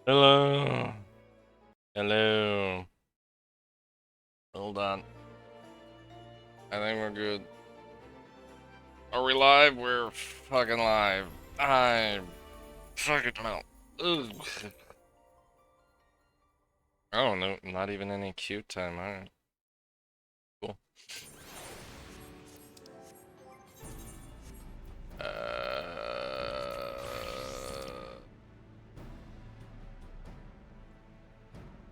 Hello. Hello. Hold on. I think we're good. Are we live? We're fucking live. I'm fucking out. Ugh. Oh no, not even any queue time. Alright. Cool.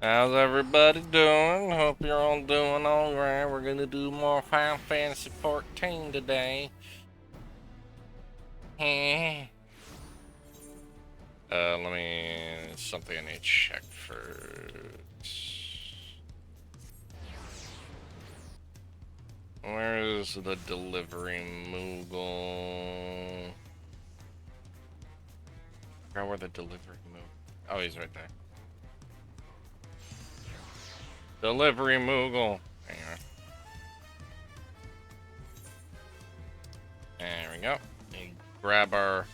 How's everybody doing? Hope you're all doing alright. We're gonna do more Final Fantasy 14 today. Let me... something I need to check first. Where is the delivery Moogle? I forgot where the delivery Moogle... Oh, he's right there. Delivery Moogle! Hang on. There we go. And grab our...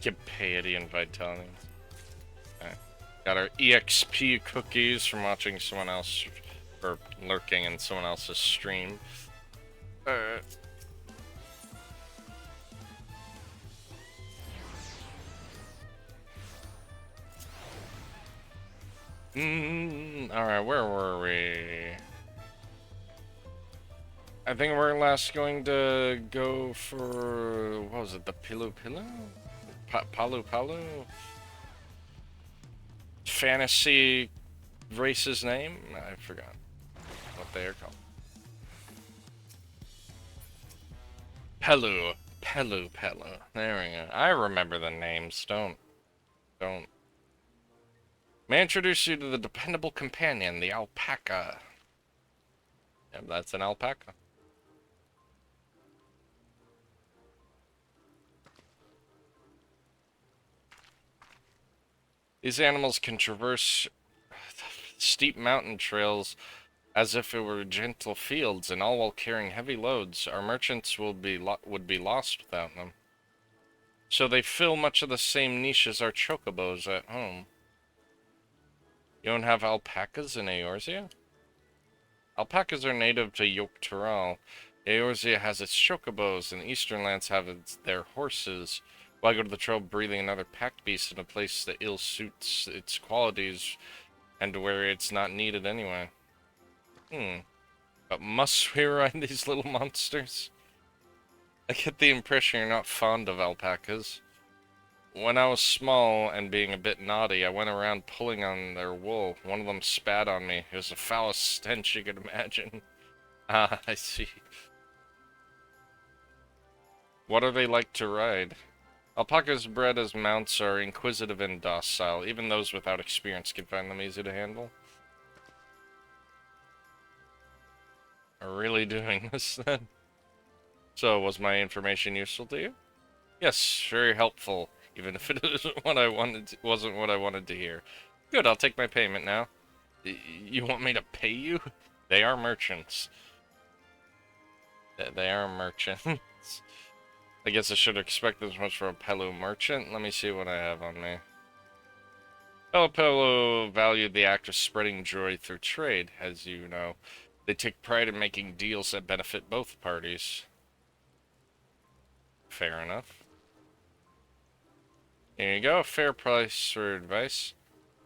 Capacity and Vitality. Right. Got our EXP cookies from watching someone else... or lurking in someone else's stream. Alright. Alright, where were we? I think we're last going to go for... what was it? The Pilu Pilu? Palu Palu? Fantasy race's name? I forgot what they are called. Pelu. Pelu Pelu. There we go. I remember the names. Don't. May I introduce you to the dependable companion, the alpaca. Yep, that's an alpaca. These animals can traverse steep mountain trails as if it were gentle fields, and all while carrying heavy loads. Our merchants would be lost without them. So they fill much of the same niche as our chocobos at home. You don't have alpacas in Eorzea? Alpacas are native to Yogg-Toral. Eorzea has its chocobos, and Eastern lands have their horses. Why go to the trouble breathing another pack beast in a place that ill suits its qualities and where it's not needed anyway? But must we ride these little monsters? I get the impression you're not fond of alpacas. When I was small and being a bit naughty, I went around pulling on their wool. One of them spat on me. It was the foulest stench you could imagine. Ah, I see. What are they like to ride? Alpacas bred as mounts are inquisitive and docile. Even those without experience can find them easy to handle. Are really doing this then? So, was my information useful to you? Yes, very helpful. Even if it wasn't what I wanted to hear. Good, I'll take my payment now. You want me to pay you? They are merchants. They are merchants. I guess I should expect as much from a Pelu merchant. Let me see what I have on me. Pelu valued the act of spreading joy through trade, as you know. They take pride in making deals that benefit both parties. Fair enough. Here you go, a fair price for advice.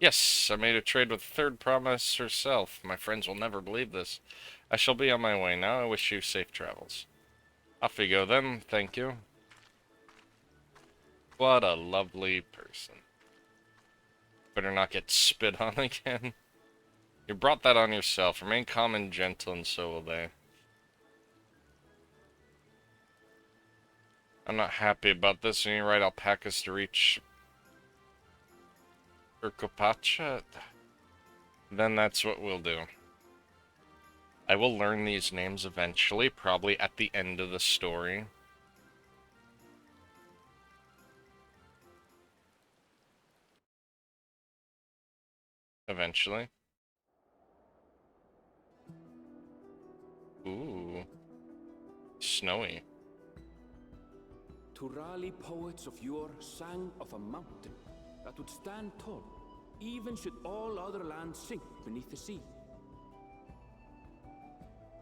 Yes, I made a trade with Third Promise herself. My friends will never believe this. I shall be on my way now. I wish you safe travels. Off we go then, thank you. What a lovely person. Better not get spit on again. You brought that on yourself. Remain calm and gentle, and so will they. I'm not happy about this. When you ride alpacas to reach Urkopacha, then that's what we'll do. I will learn these names eventually, probably at the end of the story. Eventually. Ooh. Snowy. Turali poets of yore sang of a mountain that would stand tall, even should all other lands sink beneath the sea.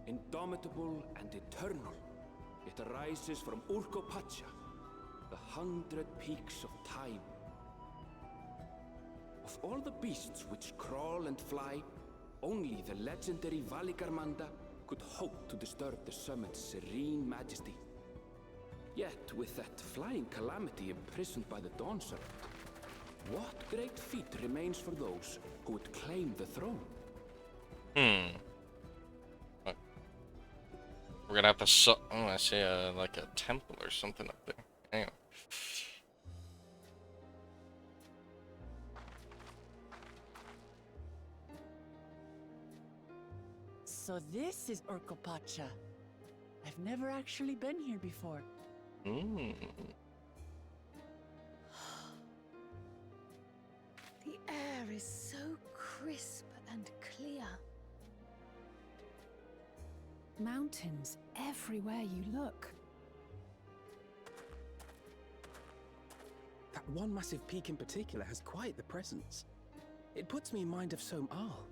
Indomitable and eternal, it arises from Urkopacha, the 100 peaks of time. Of all the beasts which crawl and fly, only the legendary Valigarmanda could hope to disturb the summit's serene majesty. Yet, with that flying calamity imprisoned by the Dawntrail, what great feat remains for those who would claim the throne? We're gonna have to oh, I see like a temple or something up there. Hang on. So this is Urkopacha. I've never actually been here before. The air is so crisp and clear. Mountains everywhere you look. That one massive peak in particular has quite the presence. It puts me in mind of Som Al.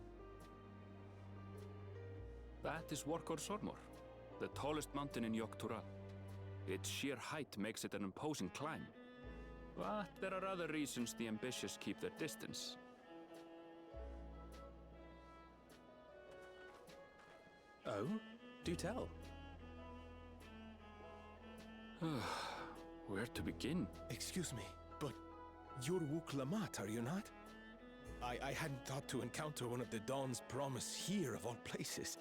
That is Workor Sormor, the tallest mountain in Yogg-Tural. Its sheer height makes it an imposing climb. But there are other reasons the ambitious keep their distance. Oh? Do tell. Where to begin? Excuse me, but you're Wuk Lamat, are you not? I hadn't thought to encounter one of the Dawn's promise here of all places.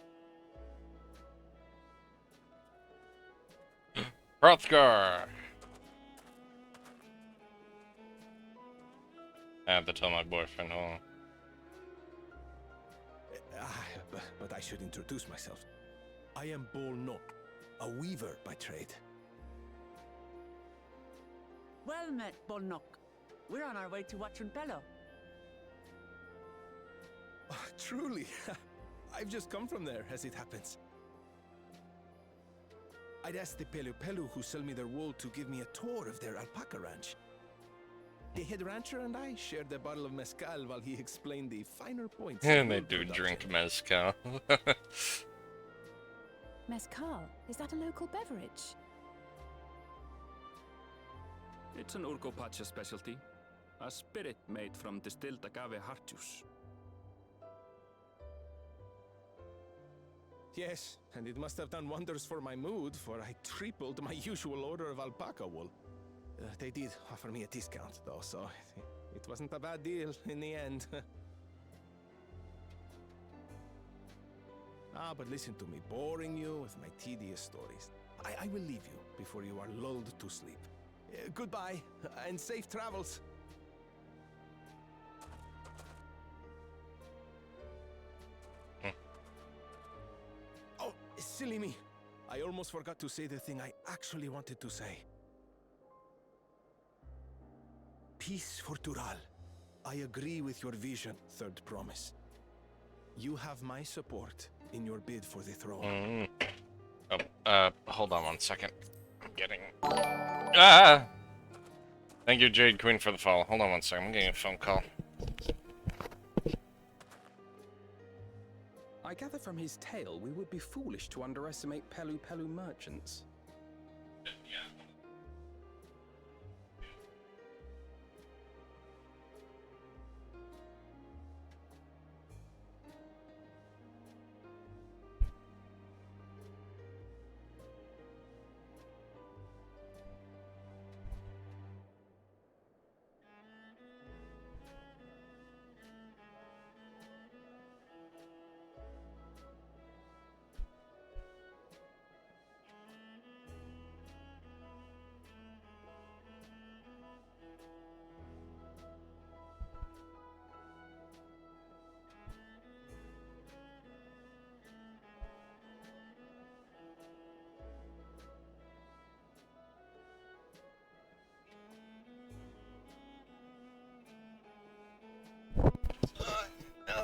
Hrothgar! I have to tell my boyfriend, oh. But I should introduce myself. I am Bol Nok, a weaver by trade. Well met, Bolnok. We're on our way to Wachunpelo. Oh, truly, I've just come from there, as it happens. I'd asked the Pelu Pelu who sell me their wool to give me a tour of their alpaca ranch. The head rancher and I shared a bottle of mezcal while he explained the finer points. And they do drink mezcal. Mezcal, is that a local beverage? It's an Urkopacha specialty, a spirit made from distilled agave heart juice. Yes, and it must have done wonders for my mood, for I tripled my usual order of alpaca wool. They did offer me a discount, though, so it wasn't a bad deal in the end. But listen to me, boring you with my tedious stories. I will leave you before you are lulled to sleep. Goodbye, and safe travels. Oh, silly me. I almost forgot to say the thing I actually wanted to say. Peace for Tural. I agree with your vision, Third Promise. You have my support in your bid for the throne. Hold on one second. I'm getting... Ah! Thank you, Jade Queen, for the follow. Hold on one second. I'm getting a phone call. I gather from his tale we would be foolish to underestimate Pelu Pelu merchants.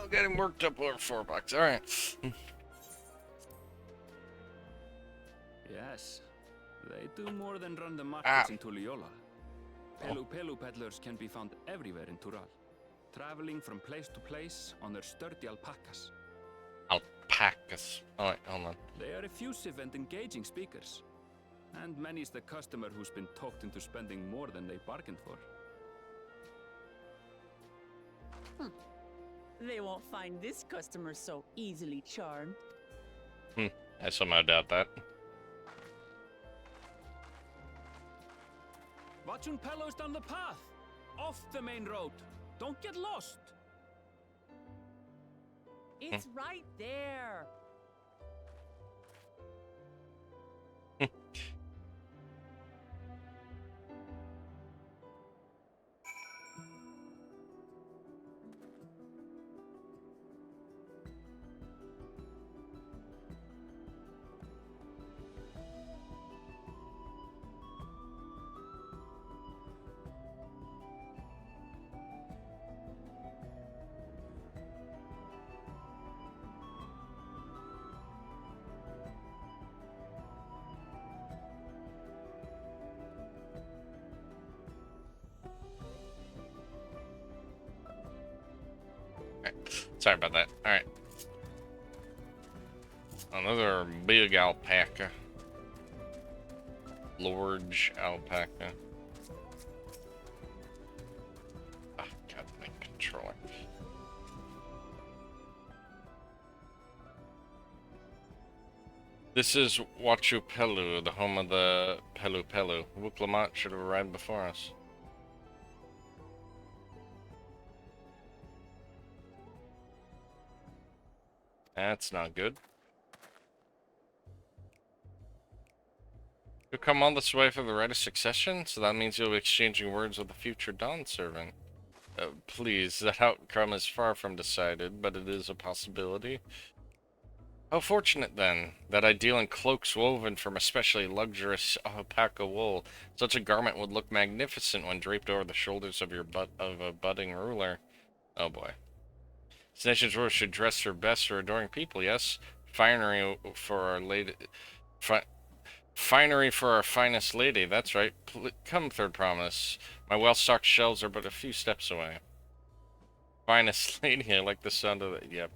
getting worked up over $4. All right. Yes, they do more than run the Ah. markets in Tuliola. Pelu peddlers can be found everywhere in Tural, traveling from place to place on their sturdy alpacas. Alpacas. Oh, wait, hold on. They are effusive and engaging speakers, and many's the customer who's been talked into spending more than they bargained for. They won't find this customer so easily charmed. I somehow doubt that. Watchun Pelo's down the path, off the main road. Don't get lost. It's right there. Sorry about that. Alright. Another big alpaca. Large alpaca. Ah, God, my controller. This is Wachu Pelu, the home of the Pelu. Wuklamont should have arrived before us. That's not good. You'll come all this way for the right of succession, so that means you'll be exchanging words with a future Dawn servant. Please, that outcome is far from decided, but it is a possibility. How fortunate, then, that I deal in cloaks woven from especially luxurious alpaca wool. Such a garment would look magnificent when draped over the shoulders of a budding ruler. Oh boy. This nation's ruler should dress her best for adoring people, yes? Finery for our lady... Finery for our finest lady, that's right. Come, third promise. My well-stocked shelves are but a few steps away. Finest lady, I like the sound of it, yep.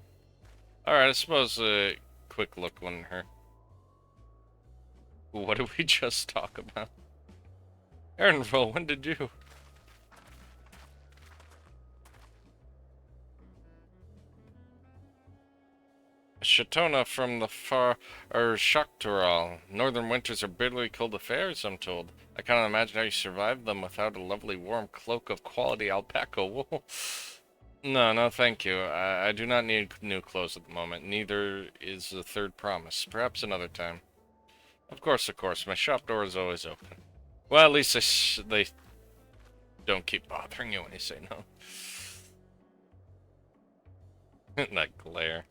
Alright, I suppose a quick look wouldn't hurt. What did we just talk about? Aaronville, when did you... Shatona from the far Shaktural. Northern winters are bitterly cold affairs, I'm told. I cannot imagine how you survived them without a lovely warm cloak of quality alpaca wool. No, thank you. I do not need new clothes at the moment. Neither is the third promise. Perhaps another time. Of course. My shop door is always open. Well, at least they don't keep bothering you when you say no. That glare.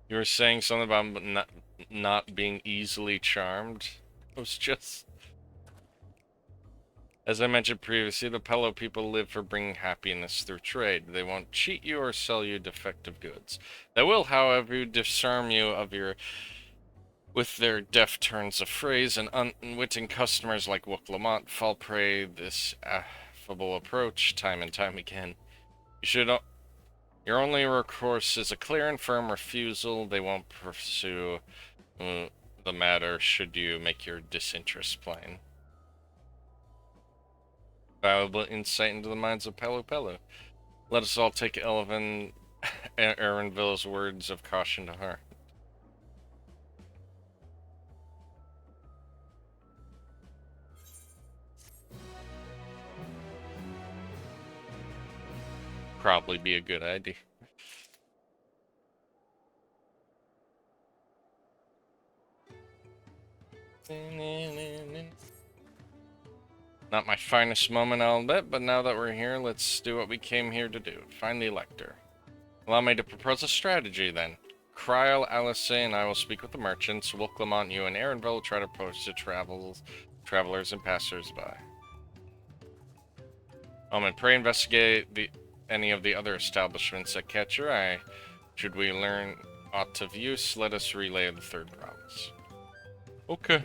You were saying something about not being easily charmed? It was just... As I mentioned previously, the Pelo people live for bringing happiness through trade. They won't cheat you or sell you defective goods. They will, however, disarm you of your... with their deft turns of phrase, and unwitting customers like Wuklamont fall prey this affable approach time and time again. You should... Your only recourse is a clear and firm refusal. They won't pursue the matter should you make your disinterest plain. Valuable insight into the minds of Pelu. Let us all take Aaronville's words of caution to heart. Probably be a good idea. Not my finest moment, I'll admit, but now that we're here, let's do what we came here to do. Find the Elector. Allow me to propose a strategy, then. Kryl, Alice, and I will speak with the merchants. Wuklamont, you and Aaronville will try to approach the travelers and passers-by. And pray investigate the any of the other establishments that catch your eye. Should we learn aught of use, let us relay the third promise. Okay.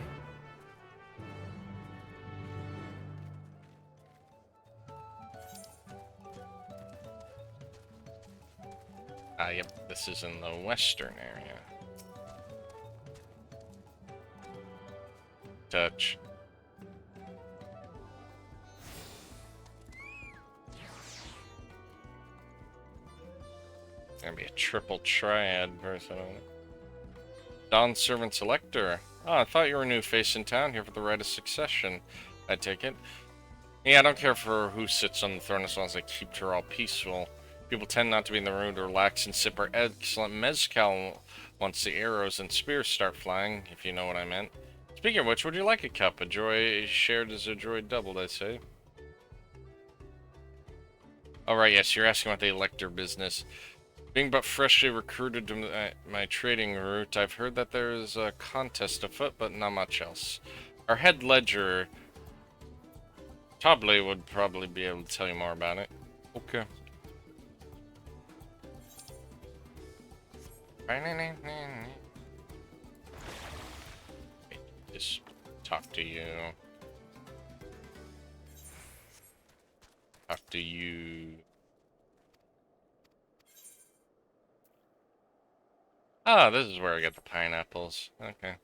Ah, yep, this is in the western area. Touch. Gonna be a triple triad version. Dawn Servant Selector. Oh, I thought you were a new face in town here for the right of succession. I take it. Yeah, I don't care for who sits on the throne as long as they keep her all peaceful. People tend not to be in the room to relax and sip our excellent mezcal once the arrows and spears start flying, if you know what I meant. Speaking of which, would you like a cup? A joy shared is a joy doubled, I say. Alright, yes, you're asking about the elector business. Being but freshly recruited to my trading route, I've heard that there is a contest afoot, but not much else. Our head ledger, Tobley, would probably be able to tell you more about it. Okay. Just talk to you. Talk to you. Ah, this is where I get the pineapples. Okay.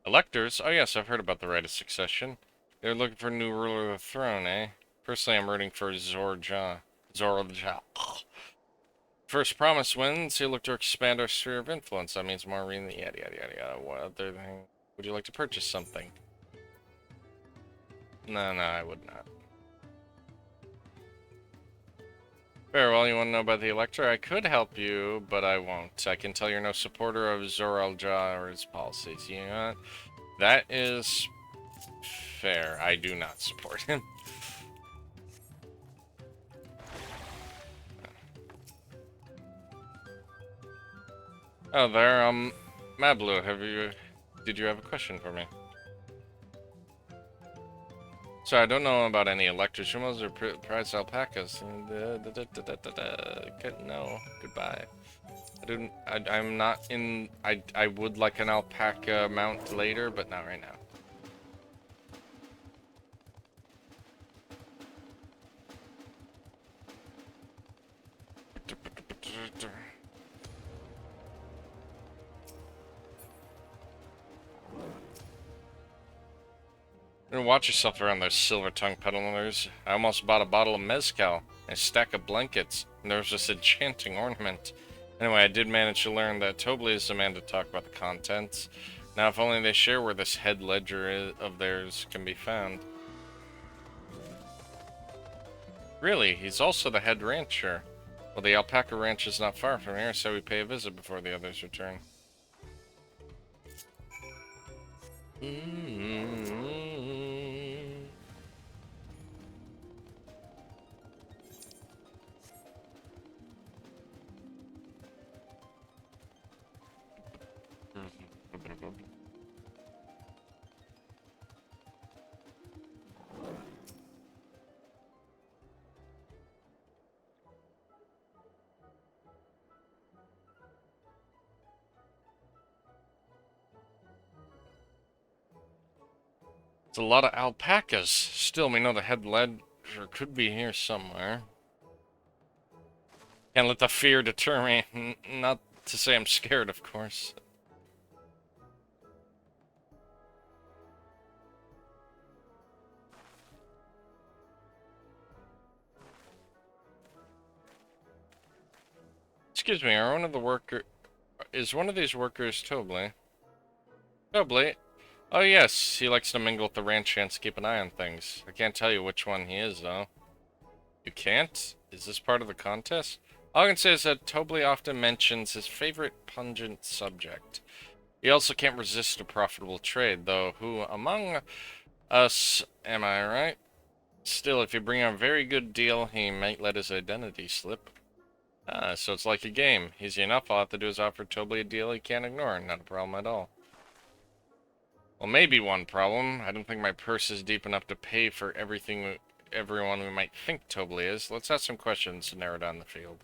Electors? Oh yes, I've heard about the right of succession. They're looking for a new ruler of the throne, eh? Personally, I'm rooting for Zorja. First promise wins, he'll look to expand our sphere of influence. That means more arena, yada yada yada yada. What other thing? Would you like to purchase something? No, I would not. Very well, you want to know about the Elector? I could help you, but I won't. I can tell you're no supporter of Zoralja or his policies. You know what? That is fair. I do not support him. Oh, there, Mablu, did you have a question for me? So I don't know about any electrochimals or prize alpacas. No, goodbye. I'm not in, I would like an alpaca mount later, but not right now. And watch yourself around those silver-tongued peddlers. I almost bought a bottle of mezcal and a stack of blankets, and there was this enchanting ornament. Anyway, I did manage to learn that Tobley is the man to talk about the contents. Now, if only they share where this head ledger of theirs can be found. Really, he's also the head rancher. Well, the alpaca ranch is not far from here, so we pay a visit before the others return. It's a lot of alpacas. Still, we know the head ledger could be here somewhere. Can't let the fear deter me. Not to say I'm scared, of course. Excuse me, are one of the worker... Is one of these workers Tobley? Tobley? Oh yes, he likes to mingle with the ranch hands to keep an eye on things. I can't tell you which one he is, though. You can't? Is this part of the contest? All I can say is that Tobley often mentions his favorite pungent subject. He also can't resist a profitable trade, though who among us am I, right? Still, if you bring a very good deal, he might let his identity slip. Ah, so it's like a game. Easy enough, all I have to do is offer Tobley a deal he can't ignore. Not a problem at all. Well, maybe one problem. I don't think my purse is deep enough to pay for everyone we might think Tobly is. Let's ask some questions to narrow down the field.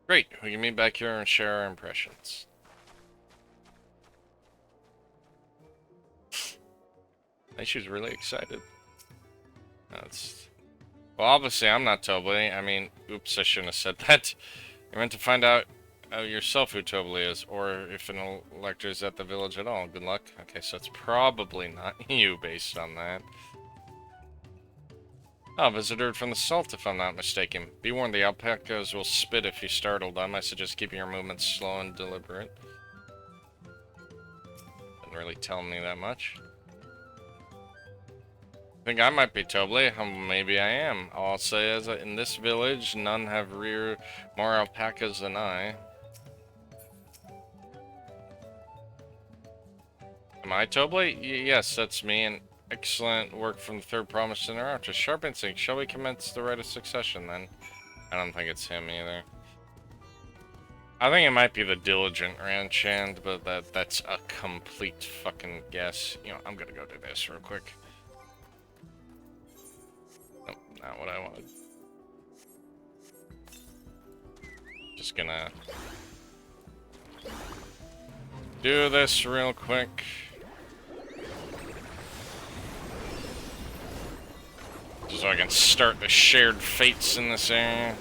Great, we can meet back here and share our impressions. I think she's really excited. That's... Well, obviously I'm not Tobly. I mean, oops, I shouldn't have said that. I meant to find out yourself who Tobly is, or if an elector is at the village at all. Good luck. Okay, so it's probably not you based on that. Oh, visitor from the salt, if I'm not mistaken. Be warned, the alpacas will spit if you startle them. I suggest keeping your movements slow and deliberate. Didn't really tell me that much. I think I might be Tobly. Maybe I am. All I'll say is that in this village, none have reared more alpacas than I. Am I Tobly? Yes, that's me, and excellent work from the third promise interrupter. Sharp instinct. Shall we commence the right of succession, then? I don't think it's him, either. I think it might be the diligent ranch hand, but that's a complete fucking guess. You know, I'm gonna go do this real quick. Nope, not what I wanted. Just gonna do this real quick. So I can start the shared fates in this area.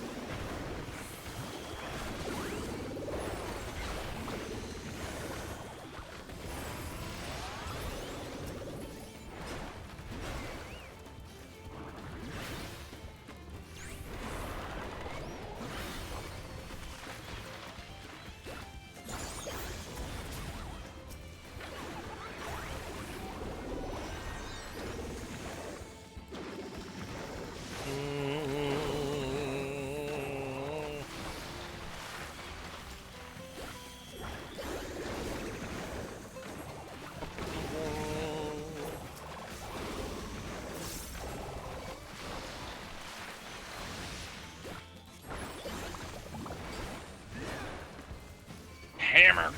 Hammer.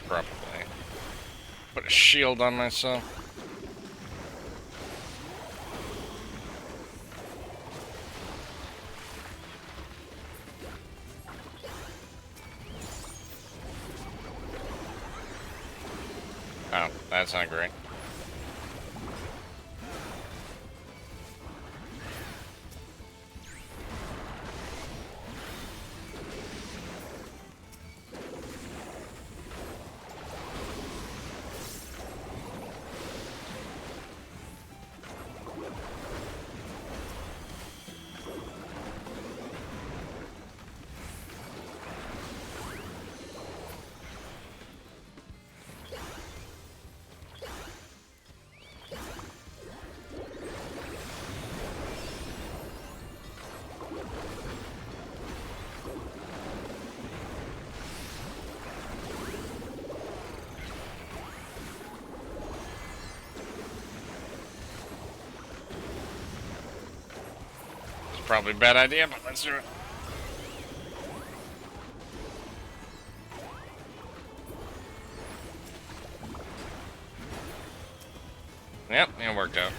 Probably. Put a shield on myself. Oh, that's not great. Probably a bad idea, but let's do it. Yep, it worked out.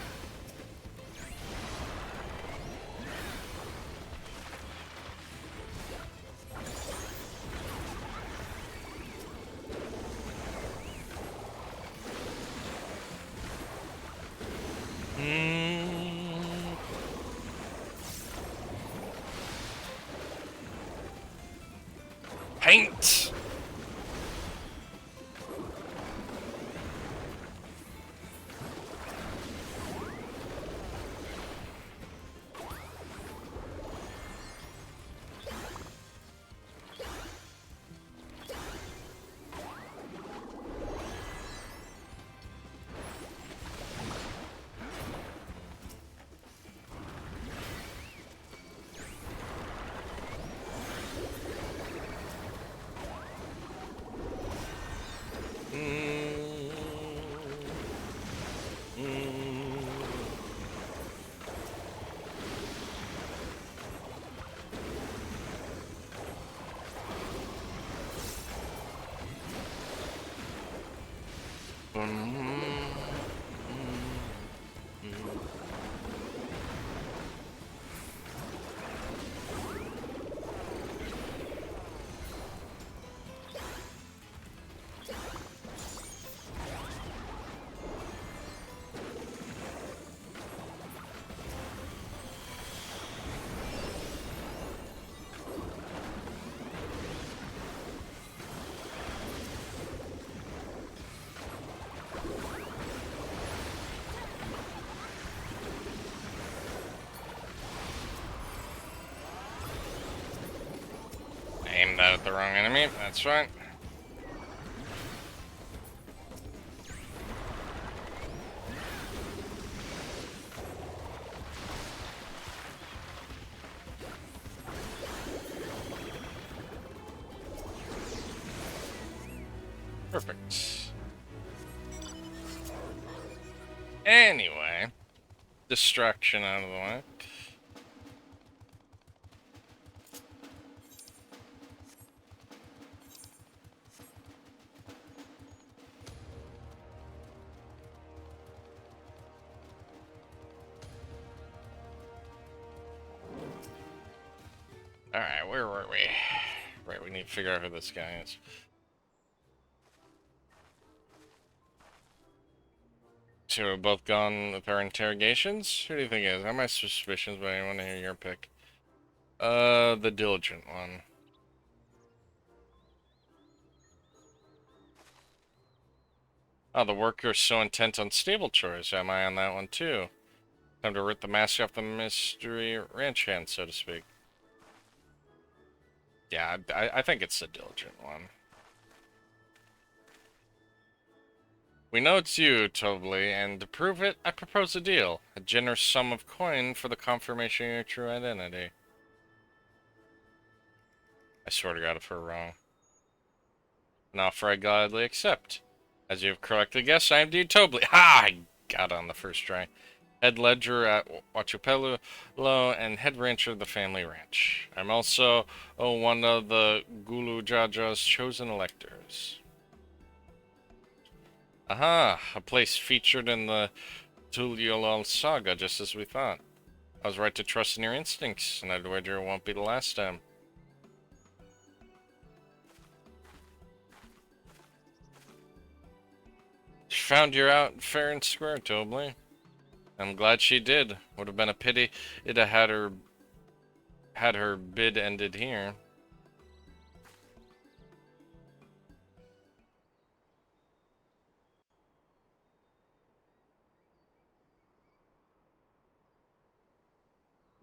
Paint! with the wrong enemy. That's right. Perfect. Anyway, distraction out of the way. Alright, where were we? Right, we need to figure out who this guy is. So we're both gone with our interrogations? Who do you think it is? I have my suspicions, but I want to hear your pick. The diligent one. Oh, the worker is so intent on stable chores. Am I on that one too? Time to rip the mask off the mystery ranch hand, so to speak. Yeah, I think it's the diligent one. We know it's you, Tobley, and to prove it, I propose a deal. A generous sum of coin for the confirmation of your true identity. I swear to God if we're wrong. An offer I gladly accept. As you have correctly guessed, I am indeed Tobley. Ha! I got on the first try. Head ledger at Wachupelo and head rancher of the family ranch. I'm also one of the Gulu Jaja's chosen electors. Aha! A place featured in the Tuliolal saga, just as we thought. I was right to trust in your instincts, and I'd wager it won't be the last time. Found you out fair and square, Tobley. I'm glad she did. Would have been a pity it had her bid ended here.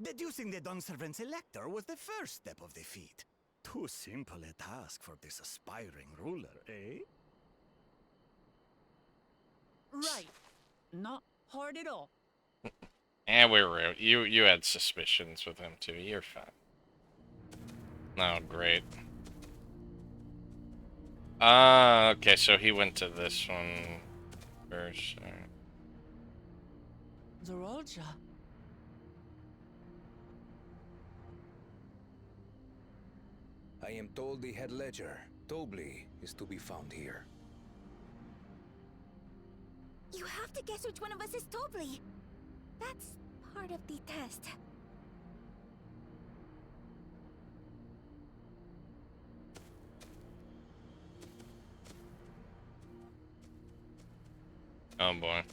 Deducing the Dawnservant's elector was the first step of the feat. Too simple a task for this aspiring ruler, eh? Right. Not hard at all. And we were you had suspicions with him too. You're fine. Oh, great. Okay, so he went to this one first. Zorolja. I am told the head ledger, Tobley, is to be found here. You have to guess which one of us is Tobley. That's part of the test. Oh boy.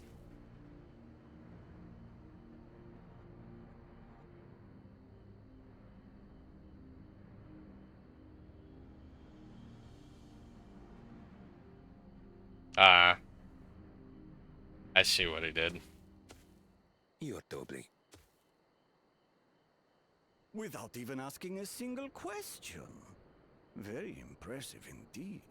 Ah. I see what he did. You're Tobley. Without even asking a single question. Very impressive indeed.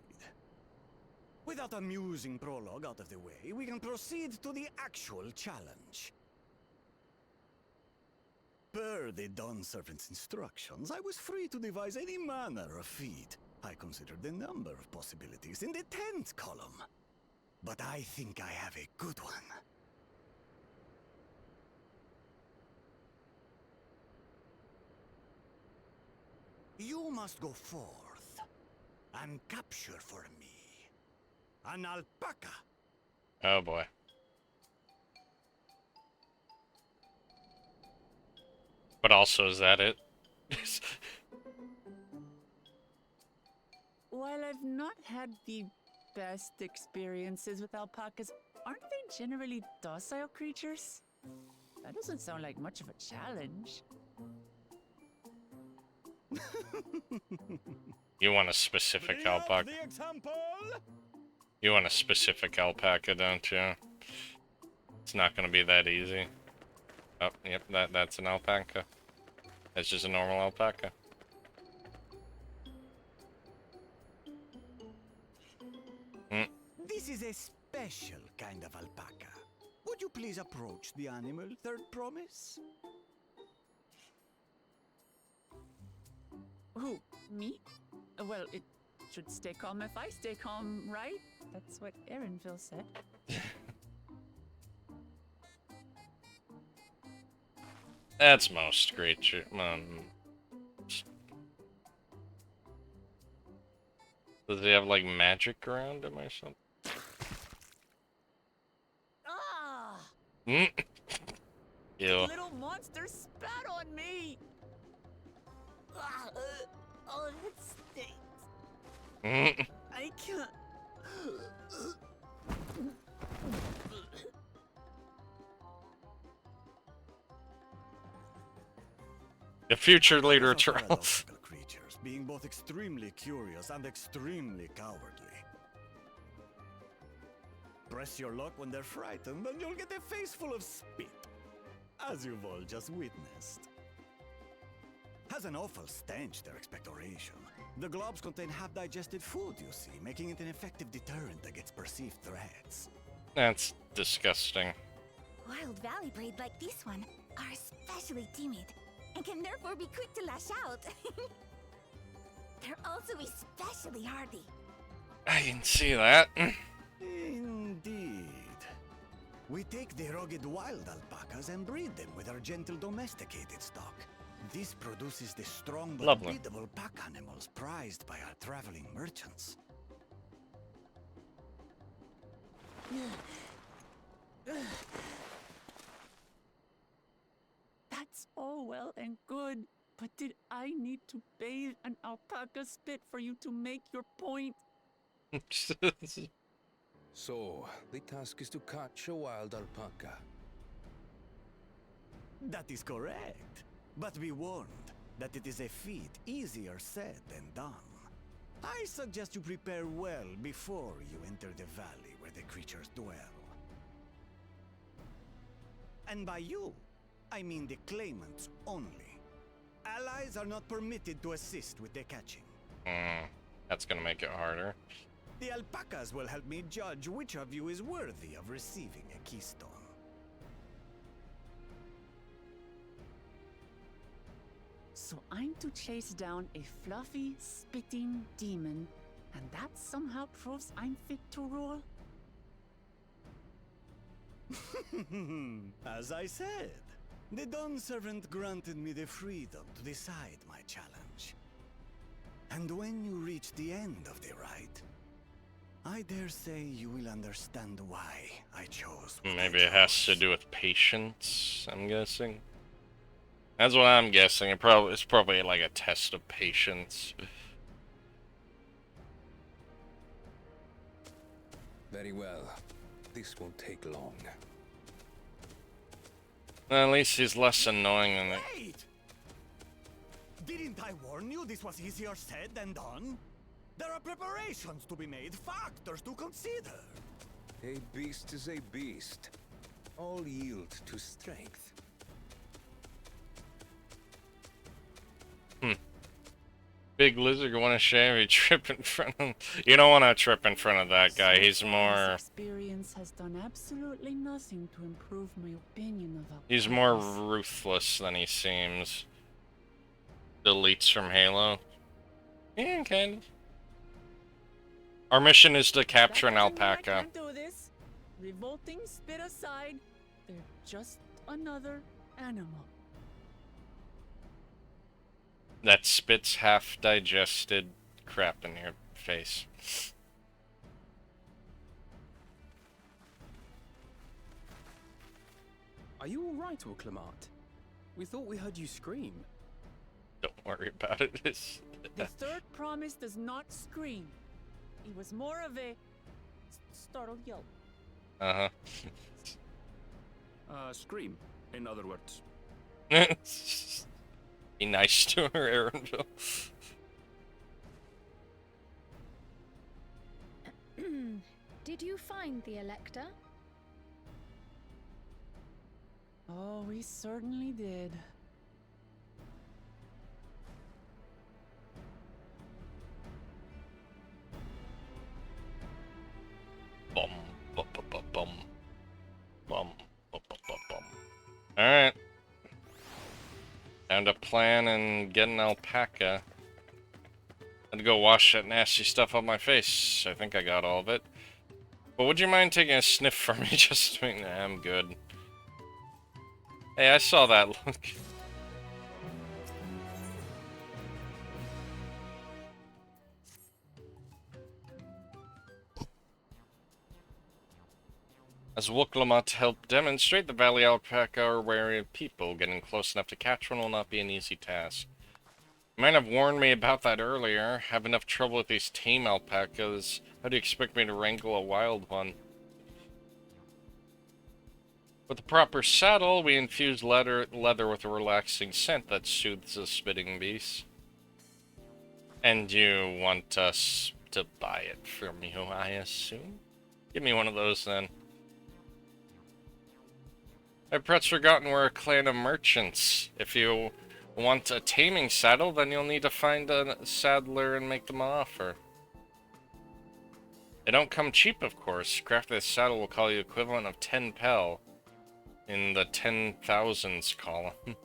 With that amusing prologue out of the way, we can proceed to the actual challenge. Per the Dawnservant's instructions, I was free to devise any manner of feat. I considered the number of possibilities in the 10th column. But I think I have a good one. You must go forth and capture for me an alpaca. Oh boy. But also, is that it? While I've not had the best experiences with alpacas, aren't they generally docile creatures? That doesn't sound like much of a challenge. You want a specific Bring out alpaca? the example. You want a specific alpaca, don't you? It's not gonna be that easy. Oh, yep, that's an alpaca. That's just a normal alpaca. This is a special kind of alpaca. Would you please approach the animal, Third Promise? Who? Me? Well, it should stay calm if I stay calm, right? That's what Erinville said. That's most creature. Does he have like magic around him or something? Ah! Mm. Ew. Little monster spat on me! Ah, oh, it stinks. Mm. I can't. The future leader Alpacas are Charles. paradoxical creatures, being both extremely curious and extremely cowardly. Press your luck when they're frightened, and you'll get a face full of spit, as you've all just witnessed. Has an awful stench, their expectoration. The globs contain half-digested food, you see, making it an effective deterrent against perceived threats. That's disgusting. Wild valley braid like this one are especially timid and can therefore be quick to lash out. They're also especially hardy. I can see that. Indeed. We take the rugged wild alpacas and breed them with our gentle domesticated stock. This produces the strong but Lovely. breedable pack animals prized by our traveling merchants. That's all well and good, but did I need to bathe an alpaca spit for you to make your point? So, the task is to catch a wild alpaca. That is correct. But be warned that it is a feat easier said than done. I suggest you prepare well before you enter the valley where the creatures dwell. And by you, I mean the claimants only. Allies are not permitted to assist with the catching. That's gonna make it harder. The alpacas will help me judge which of you is worthy of receiving a keystone. So I'm to chase down a fluffy, spitting demon, and that somehow proves I'm fit to rule? As I said, the Dawn Servant granted me the freedom to decide my challenge. And when you reach the end of the ride, I dare say you will understand why I chose what Maybe I it has to chose. do with patience, I'm guessing. That's what I'm guessing. It's probably like a test of patience. Very well. This won't take long. Well, at least he's less annoying than it. Wait! Didn't I warn you this was easier said than done? There are preparations to be made, factors to consider. A beast is a beast. All yield to strength. Big lizard want to shave, you trip in front of him. You don't want to trip in front of that guy. He's This more... experience has done absolutely nothing to improve my opinion of alpacas. He's more ruthless than he seems. Deletes from Halo. Yeah, kind of. Our mission is to capture an That doesn't mean I alpaca. can't do this. Revolting spit aside, they're just another animal. That spits half-digested crap in your face. Are you alright, Clement? We thought we heard you scream. Don't worry about it. The third promise does not scream. It was more of a startled yelp. Uh-huh. Scream, in other words. Be nice to her, Erinville. Did you find the Elector? Oh, we certainly did. Found a plan and get an alpaca. Had to go wash that nasty stuff off my face. I think I got all of it. But would you mind taking a sniff for me? Just to make... Nah, I'm good. Hey, I saw that look. As Wooklamat helped demonstrate, the valley alpaca are wary of people. Getting close enough to catch one will not be an easy task. You might have warned me about that earlier. Have enough trouble with these tame alpacas. How do you expect me to wrangle a wild one? With the proper saddle, we infuse leather with a relaxing scent that soothes the spitting beast. And you want us to buy it from you, I assume? Give me one of those then. I've perhaps forgotten we're a clan of merchants. If you want a taming saddle, then you'll need to find a saddler and make them an offer. They don't come cheap, of course. Crafting this saddle will call you equivalent of 10 pel in the 10,000s column.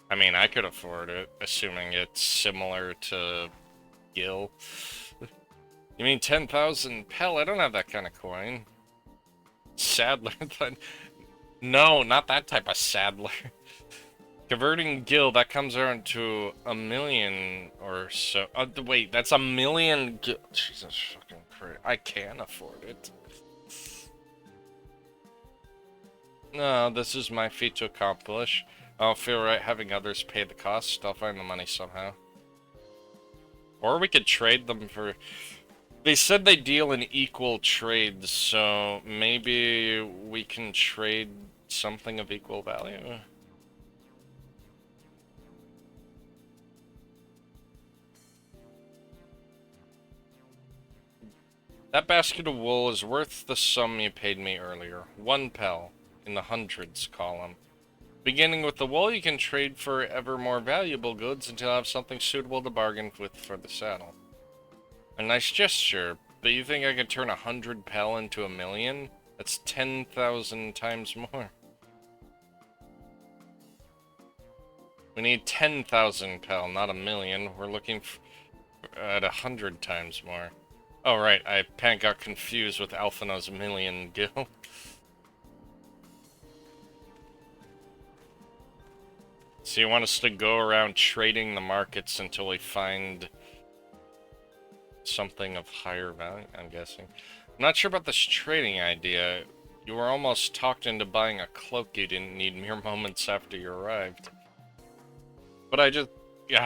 I mean, I could afford it, assuming it's similar to Gil. You mean 10,000 pel? I don't have that kind of coin. Saddler? No, not that type of saddler. Converting Gil, that comes around to 1 million or so. Wait, that's 1 million Gil. Jesus fucking Christ. I can't afford it. No, this is my feat to accomplish. I don't feel right having others pay the cost. I'll find the money somehow. Or we could trade them for... They said they deal in equal trades, so maybe we can trade something of equal value. That basket of wool is worth the sum you paid me earlier. 1 pel in the hundreds column. Beginning with the wool, you can trade for ever more valuable goods until I have something suitable to bargain with for the saddle. A nice gesture, but you think I could turn 100 pel into 1 million? That's 10,000 times more. We need 10,000 pel, not 1 million. We're looking at 100 times more. Oh right, I got confused with Alphina's million Gil. So you want us to go around trading the markets until we find something of higher value, I'm guessing. I'm not sure about this trading idea. You were almost talked into buying a cloak you didn't need mere moments after you arrived. But I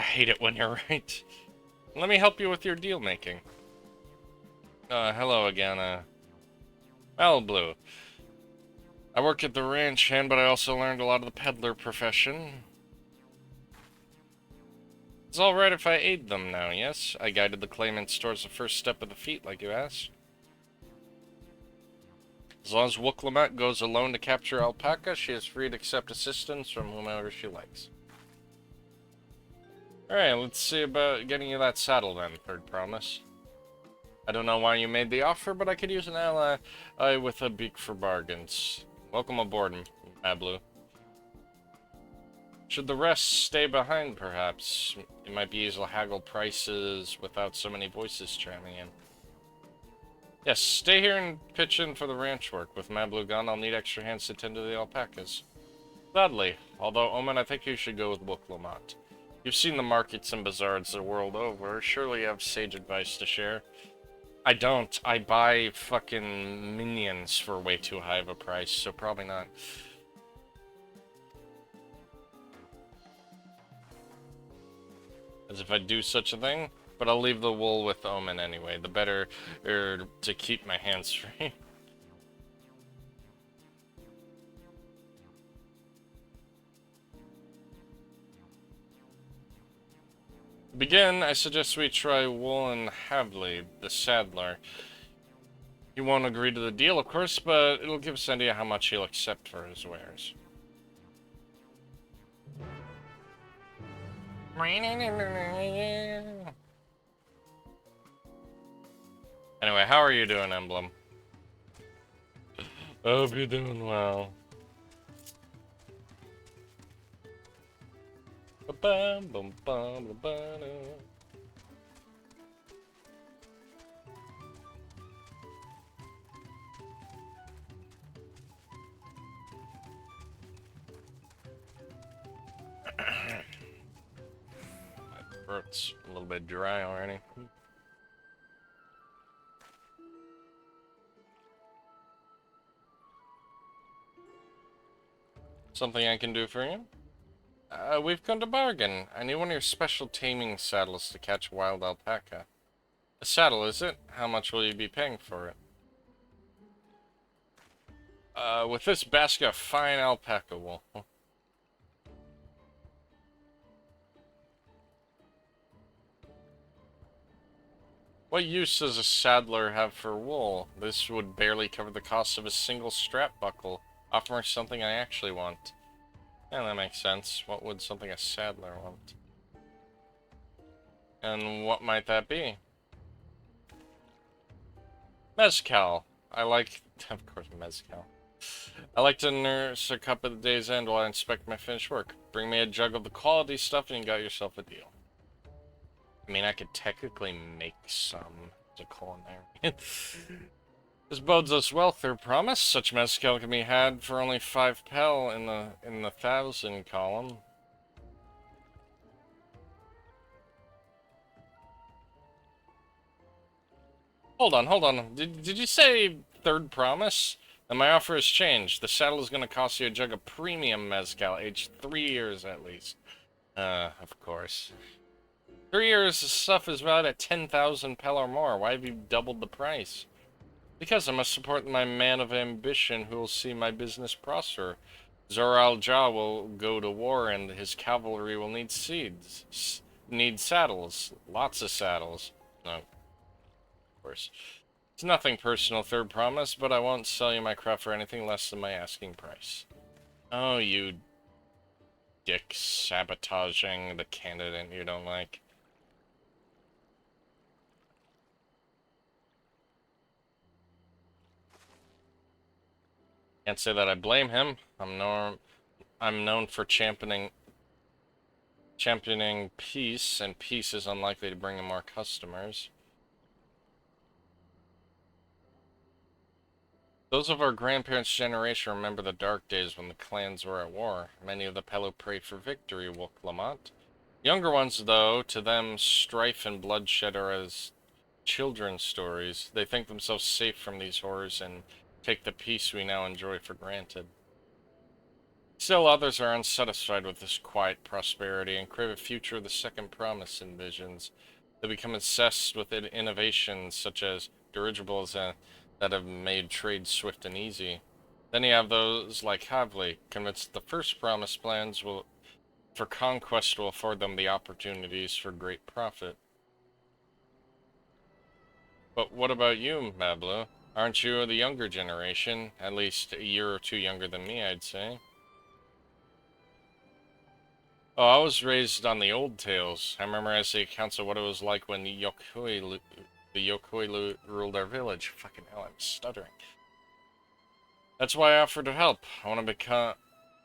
hate it when you're right. Let me help you with your deal making. Hello again, Blue. I work at the ranch hand, but I also learned a lot of the peddler profession. It's alright if I aid them now, yes? I guided the claimants towards the first step of the feat, like you asked. As long as Wooklamat goes alone to capture alpaca, she is free to accept assistance from whomever she likes. Alright, let's see about getting you that saddle then, third promise. I don't know why you made the offer, but I could use an ally with a beak for bargains. Welcome aboard, Mablu. Should the rest stay behind, perhaps? It might be easy to haggle prices without so many voices chiming in. Yes, stay here and pitch in for the ranch work. With Mablu gone, I'll need extra hands to tend to the alpacas. Gladly. Although, Omen, I think you should go with Wooklamat. You've seen the markets and bazaars the world over. Surely you have sage advice to share. I don't. I buy fucking minions for way too high of a price, so probably not. As if I'd do such a thing. But I'll leave the wool with Omen anyway. The better to keep my hands free. To begin, I suggest we try Wool and Havley, the saddler. He won't agree to the deal, of course, but it'll give us an idea how much he'll accept for his wares. Anyway, how are you doing, Emblem? I hope you're doing well. Ba-bum, bum, bum, ba-ba-da. My throat's a little bit dry already. Something I can do for you? We've come to bargain. I need one of your special taming saddles to catch wild alpaca. A saddle, is it? How much will you be paying for it? With this basket of fine alpaca wool. What use does a saddler have for wool? This would barely cover the cost of a single strap buckle. Offer me something I actually want. Yeah, that makes sense. What would something a saddler want? And what might that be? Mezcal. I like... Of course, mezcal. I like to nurse a cup at the day's end while I inspect my finished work. Bring me a jug of the quality stuff and you got yourself a deal. I mean, I could technically make some as a culinarian. This bodes us well, third promise. Such mezcal can be had for only 5 pel in the 1,000 column. Hold on. Did you say third promise? And my offer has changed. The saddle is going to cost you a jug of premium mezcal, aged 3 years at least. Of course. 3 years of stuff is valued at 10,000 pel or more. Why have you doubled the price? Because I must support my man of ambition who will see my business prosper. Zoral Jah will go to war and his cavalry will need need saddles. Lots of saddles. No, of course. It's nothing personal, third promise, but I won't sell you my craft for anything less than my asking price. Oh, you dick sabotaging the candidate you don't like. Can't say that I blame him. I'm known for championing peace, and peace is unlikely to bring in more customers. Those of our grandparents' generation remember the dark days when the clans were at war. Many of the Pelo prayed for victory, woke Lamont. Younger ones, though, to them strife and bloodshed are as children's stories. They think themselves safe from these horrors and take the peace we now enjoy for granted. Still others are unsatisfied with this quiet prosperity and crave a future the second promise envisions. They become obsessed with innovations such as dirigibles that have made trade swift and easy. Then you have those like Havli, convinced the first promise plans for conquest will afford them the opportunities for great profit. But what about you, Mablu? Aren't you the younger generation? At least a year or two younger than me, I'd say. Oh, I was raised on the old tales. I memorized the accounts of what it was like when the Yokoi ruled our village. Fucking hell, I'm stuttering. That's why I offered to help. I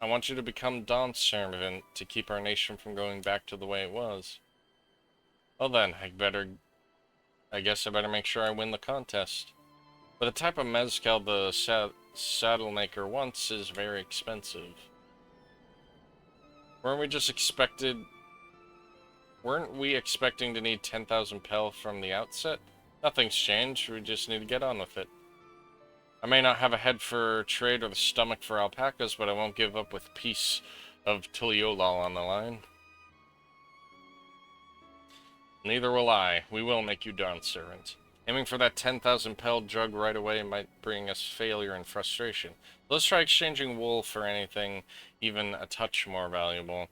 want you to become Dawn's servant to keep our nation from going back to the way it was. Well then, I guess I better make sure I win the contest. But the type of mezcal the saddle maker wants is very expensive. Weren't we expecting to need 10,000 pel from the outset? Nothing's changed, we just need to get on with it. I may not have a head for trade or the stomach for alpacas, but I won't give up with peace of Tuliolal on the line. Neither will I. We will make you Dawn servant. Aiming for that 10,000 pel jug right away might bring us failure and frustration. Let's try exchanging wool for anything even a touch more valuable.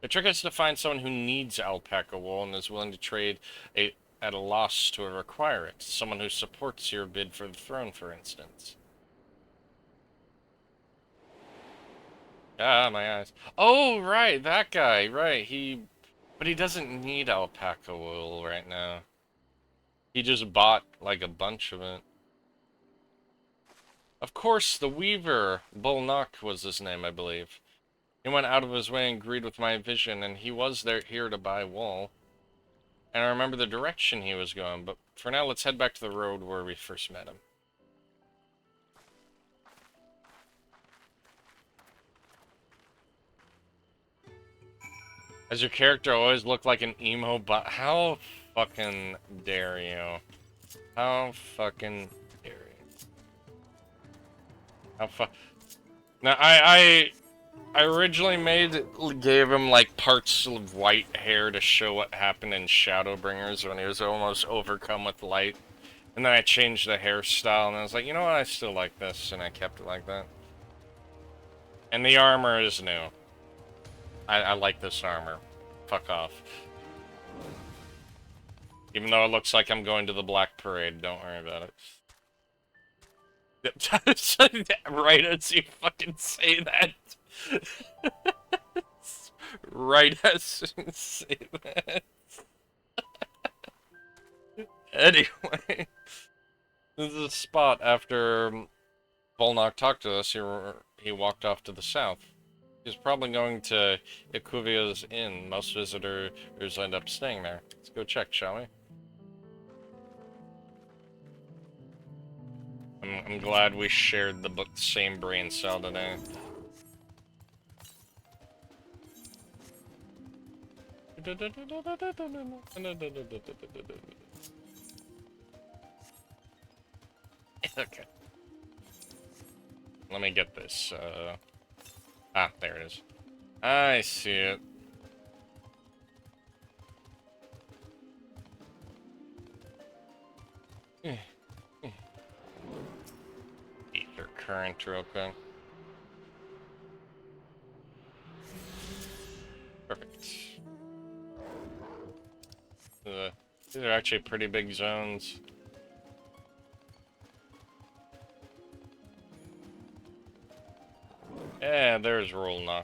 The trick is to find someone who needs alpaca wool and is willing to trade at a loss to acquire it. Someone who supports your bid for the throne, for instance. Ah, my eyes. Oh, right, that guy, right. But he doesn't need alpaca wool right now. He just bought, like, a bunch of it. Of course, the Weaver. Bulnock was his name, I believe. He went out of his way and agreed with my vision, and he was here to buy wool. And I remember the direction he was going, but for now, let's head back to the road where we first met him. Does your character always look like an emo but how fucking dare you? How fucking dare you? How Now, I originally gave him like parts of white hair to show what happened in Shadowbringers when he was almost overcome with light. And then I changed the hairstyle and I was like, you know what, I still like this, and I kept it like that. And the armor is new. I like this armor. Fuck off. Even though it looks like I'm going to the Black Parade, don't worry about it. Right as you fucking say that. Right as you say that. Anyway. This is a spot after Volnok talked to us, he walked off to the south. He's probably going to Ikuvia's Inn. Most visitors end up staying there. Let's go check, shall we? I'm glad we shared the same brain cell today. Okay. Let me get this, Ah, there it is. I see it. Ether current real quick. Perfect. These are actually pretty big zones. Yeah, there's Bull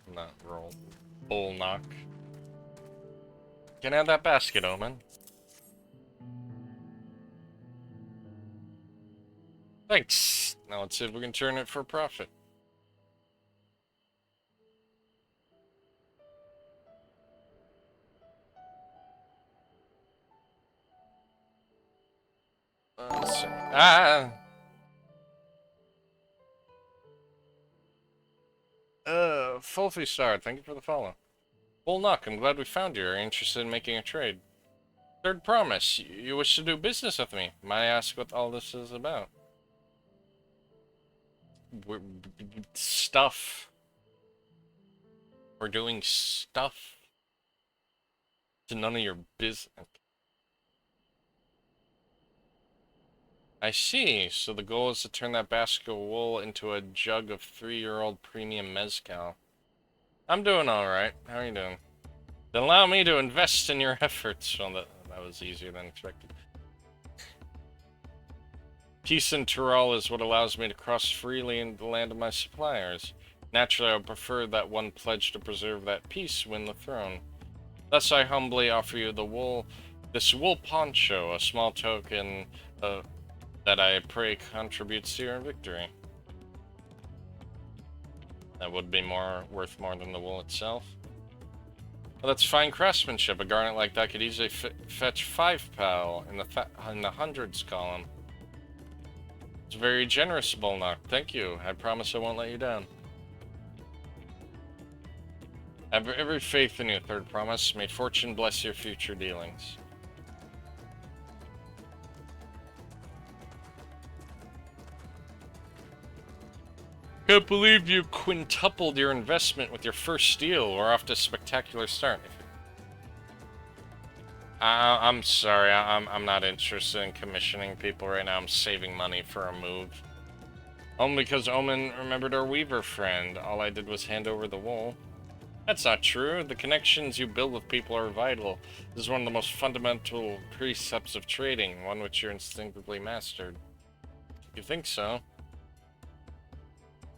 knock. Can I have that basket, Omen? Thanks. Now let's see if we can turn it for profit. Let's see. Fulfy Star, thank you for the follow. Bull Knock, I'm glad we found you. Are you interested in making a trade? Third Promise, you wish to do business with me. May I ask what all this is about? Stuff. We're doing stuff. It's none of your business. I see. So the goal is to turn that basket of wool into a jug of 3-year-old premium mezcal. I'm doing alright. How are you doing? Then allow me to invest in your efforts. Well, that was easier than expected. Peace in Tyrol is what allows me to cross freely into the land of my suppliers. Naturally, I would prefer that one pledge to preserve that peace win the throne. Thus, I humbly offer you this wool poncho, a small token that I pray contributes to your victory. That would be worth more than the wool itself. Well, that's fine craftsmanship. A garnet like that could easily fetch 5 pal in the hundreds column. It's very generous, Bullnock. Thank you. I promise I won't let you down. I have every faith in you, Third Promise. May fortune bless your future dealings. Can't believe you quintupled your investment with your first deal. We're off to a spectacular start. I'm sorry, I'm not interested in commissioning people right now. I'm saving money for a move. Only because Omen remembered our Weaver friend. All I did was hand over the wool. That's not true. The connections you build with people are vital. This is one of the most fundamental precepts of trading, one which you're instinctively mastered. You think so?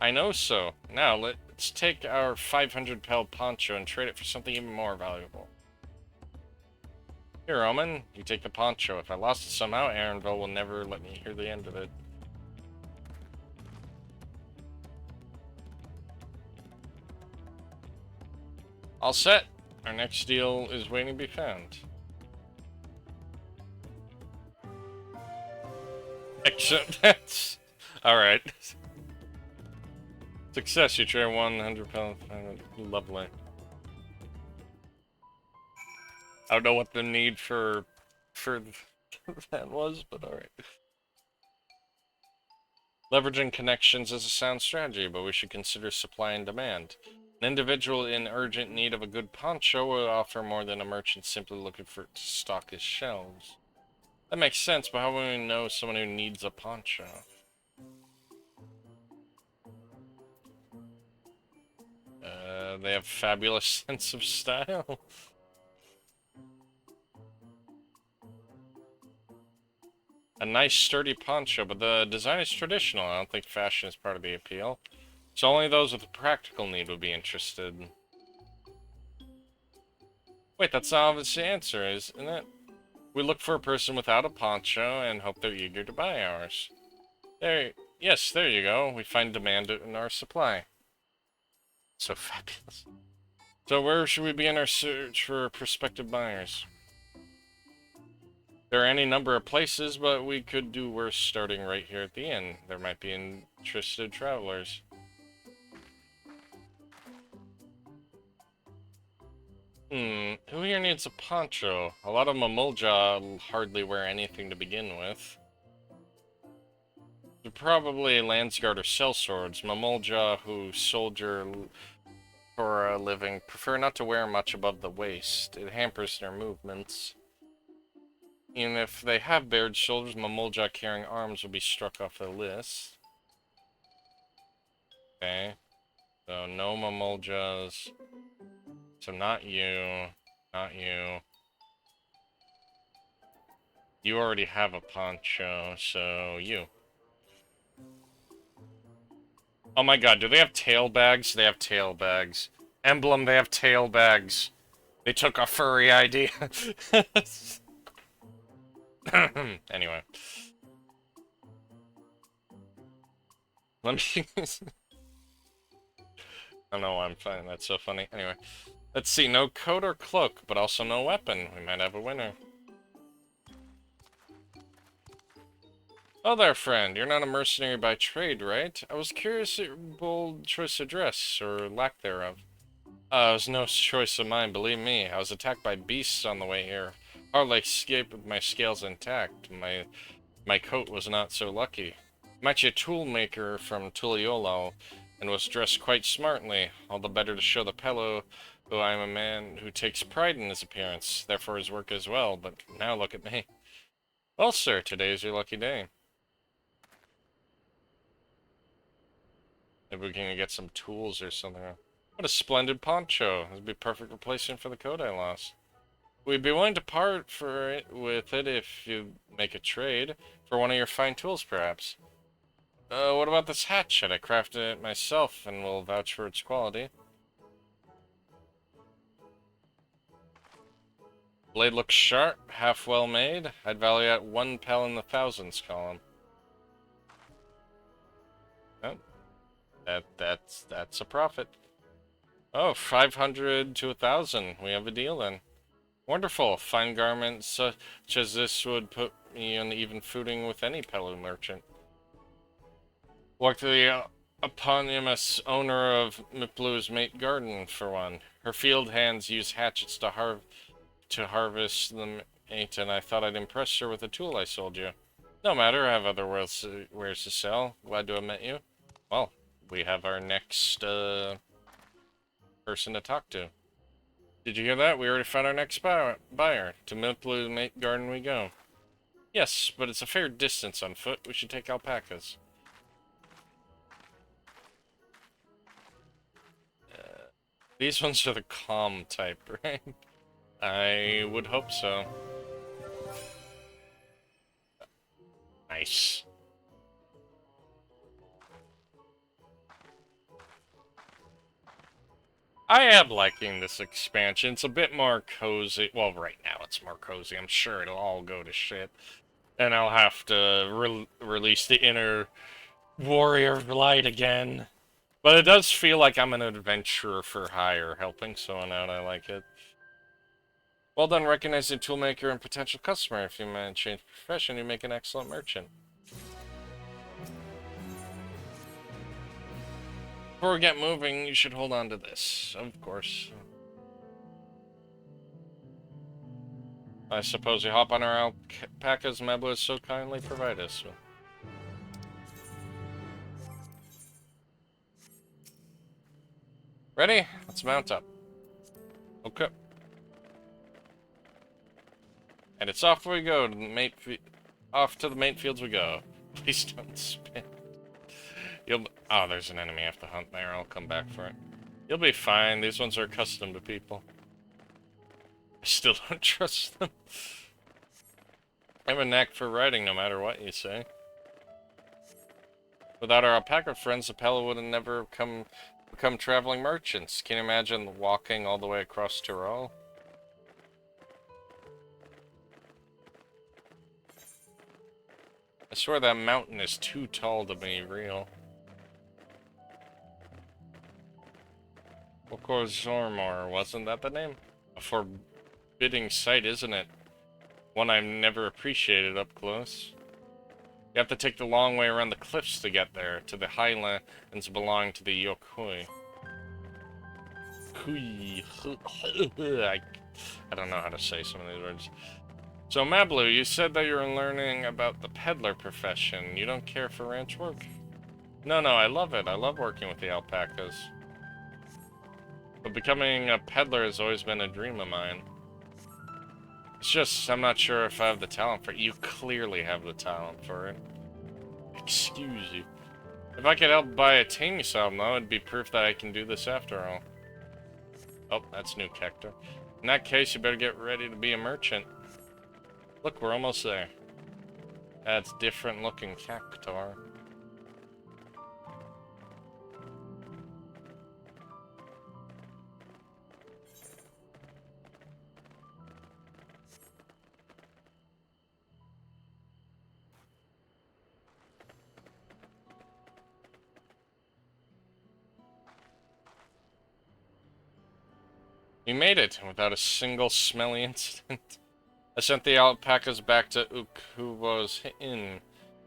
I know so. Now, let's take our 500 pel poncho and trade it for something even more valuable. Here, Omen, you take the poncho. If I lost it somehow, Aaronville will never let me hear the end of it. All set. Our next deal is waiting to be found. Except that's... Alright. Success, you trade 100 pounds. Lovely. I don't know what the need for that was, but alright. Leveraging connections is a sound strategy, but we should consider supply and demand. An individual in urgent need of a good poncho will offer more than a merchant simply looking for to stock his shelves. That makes sense, but how will we know someone who needs a poncho? They have fabulous sense of style. A nice sturdy poncho, but the design is traditional. I don't think fashion is part of the appeal. So only those with a practical need would be interested. Wait, that's not obvious the answer, isn't it? We look for a person without a poncho and hope they're eager to buy ours. Yes, there you go. We find demand in our supply. So fabulous. So where should we begin our search for prospective buyers? There are any number of places, but we could do worse starting right here at the inn. There might be interested travelers. Who here needs a poncho? A lot of Mamulja hardly wear anything to begin with. They're probably Landsguard or sellswords. Mamulja who soldier for a living prefer not to wear much above the waist. It hampers their movements. Even if they have bared shoulders, Mamulja carrying arms will be struck off the list. Okay. So no Mamuljas. So not you. Not you. You already have a poncho, so you. Oh my god, do they have tail bags? They have tail bags. Emblem, they have tail bags. They took a furry idea. Anyway. Let me... I don't know why I'm finding that so funny. Anyway. Let's see, no coat or cloak, but also no weapon. We might have a winner. Oh there, friend. You're not a mercenary by trade, right? I was curious at your bold choice of dress, or lack thereof. It was no choice of mine, believe me. I was attacked by beasts on the way here. Hardly escaped with my scales intact. My coat was not so lucky. Met a tool maker from Tuliolo, and was dressed quite smartly, all the better to show the fellow who I am a man who takes pride in his appearance, therefore his work as well, but now look at me. Well, sir, today is your lucky day. Maybe we can get some tools or something. What a splendid poncho. This would be a perfect replacement for the coat I lost. We'd be willing to part with it if you make a trade, for one of your fine tools, perhaps. What about this hatchet? I crafted it myself and will vouch for its quality. Blade looks sharp, half well made. I'd value at 1 pel in the thousands column. Oh, that's a profit. Oh, 500 to 1,000. We have a deal then. Wonderful. Fine garments such as this would put me on even footing with any Pelu merchant. Like the eponymous owner of Miplu's Mate Garden, for one. Her field hands use hatchets to harvest the mate, and I thought I'd impress her with the tool I sold you. No matter, I have other wares to sell. Glad to have met you. Well, we have our next person to talk to. Did you hear that? We already found our next buyer. To Miplu's Mate Garden we go. Yes, but it's a fair distance on foot. We should take alpacas. These ones are the calm type, right? I would hope so. Nice. I am liking this expansion. It's a bit more cozy. Well, right now it's more cozy. I'm sure it'll all go to shit. And I'll have to release the inner warrior of light again. But it does feel like I'm an adventurer for hire, helping someone out. I like it. Well done recognizing toolmaker and potential customer. If you man change profession, you make an excellent merchant. Before we get moving, you should hold on to this, of course. I suppose we hop on our alpacas Mablo has so kindly provided us with. Ready? Let's mount up. Okay. And it's off we go to the mate. Off to the mate fields we go. Please don't spin. Oh, there's an enemy I have to hunt there. I'll come back for it. You'll be fine. These ones are accustomed to people. I still don't trust them. I have a knack for riding, no matter what you say. Without our alpaca friends, the Pella would have never become traveling merchants. Can you imagine walking all the way across Tyrol? I swear that mountain is too tall to be real. Zormor, wasn't that the name? A forbidding sight, isn't it? One I've never appreciated up close. You have to take the long way around the cliffs to get there, to the highlands belonging to the Yokoi. I don't know how to say some of these words. So, Mablu, you said that you're learning about the peddler profession. You don't care for ranch work? No, I love it. I love working with the alpacas. But becoming a peddler has always been a dream of mine. It's just, I'm not sure if I have the talent for it. You clearly have the talent for it. Excuse you. If I could help buy a taming saddle, though, it'd be proof that I can do this after all. Oh, that's new Hector. In that case, you better get ready to be a merchant. Look, we're almost there. That's different looking cactar. We made it without a single smelly incident. I sent the alpacas back to Ukubo's Inn,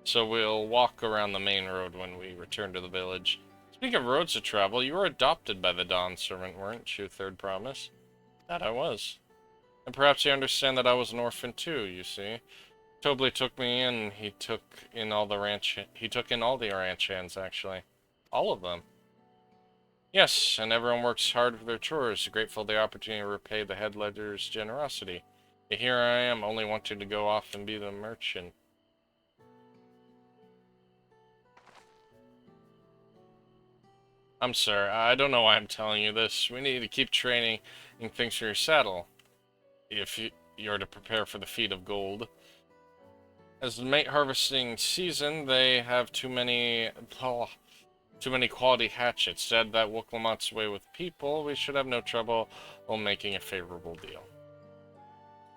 so we'll walk around the main road when we return to the village. Speaking of roads to travel, you were adopted by the Dawn servant, weren't you, Third Promise? That I was. And perhaps you understand that I was an orphan too, you see. Tobli took me in, he took in all the ranch hands, actually. All of them. Yes, and everyone works hard for their chores, grateful for the opportunity to repay the head ledger's generosity. Yet here I am, only wanting to go off and be the merchant. I'm sorry, I don't know why I'm telling you this. We need to keep training things for your saddle, if you're to prepare for the feat of gold. As the mate harvesting season, they have too many quality hatchets. Said that Wooklamot's way with people, we should have no trouble while making a favorable deal.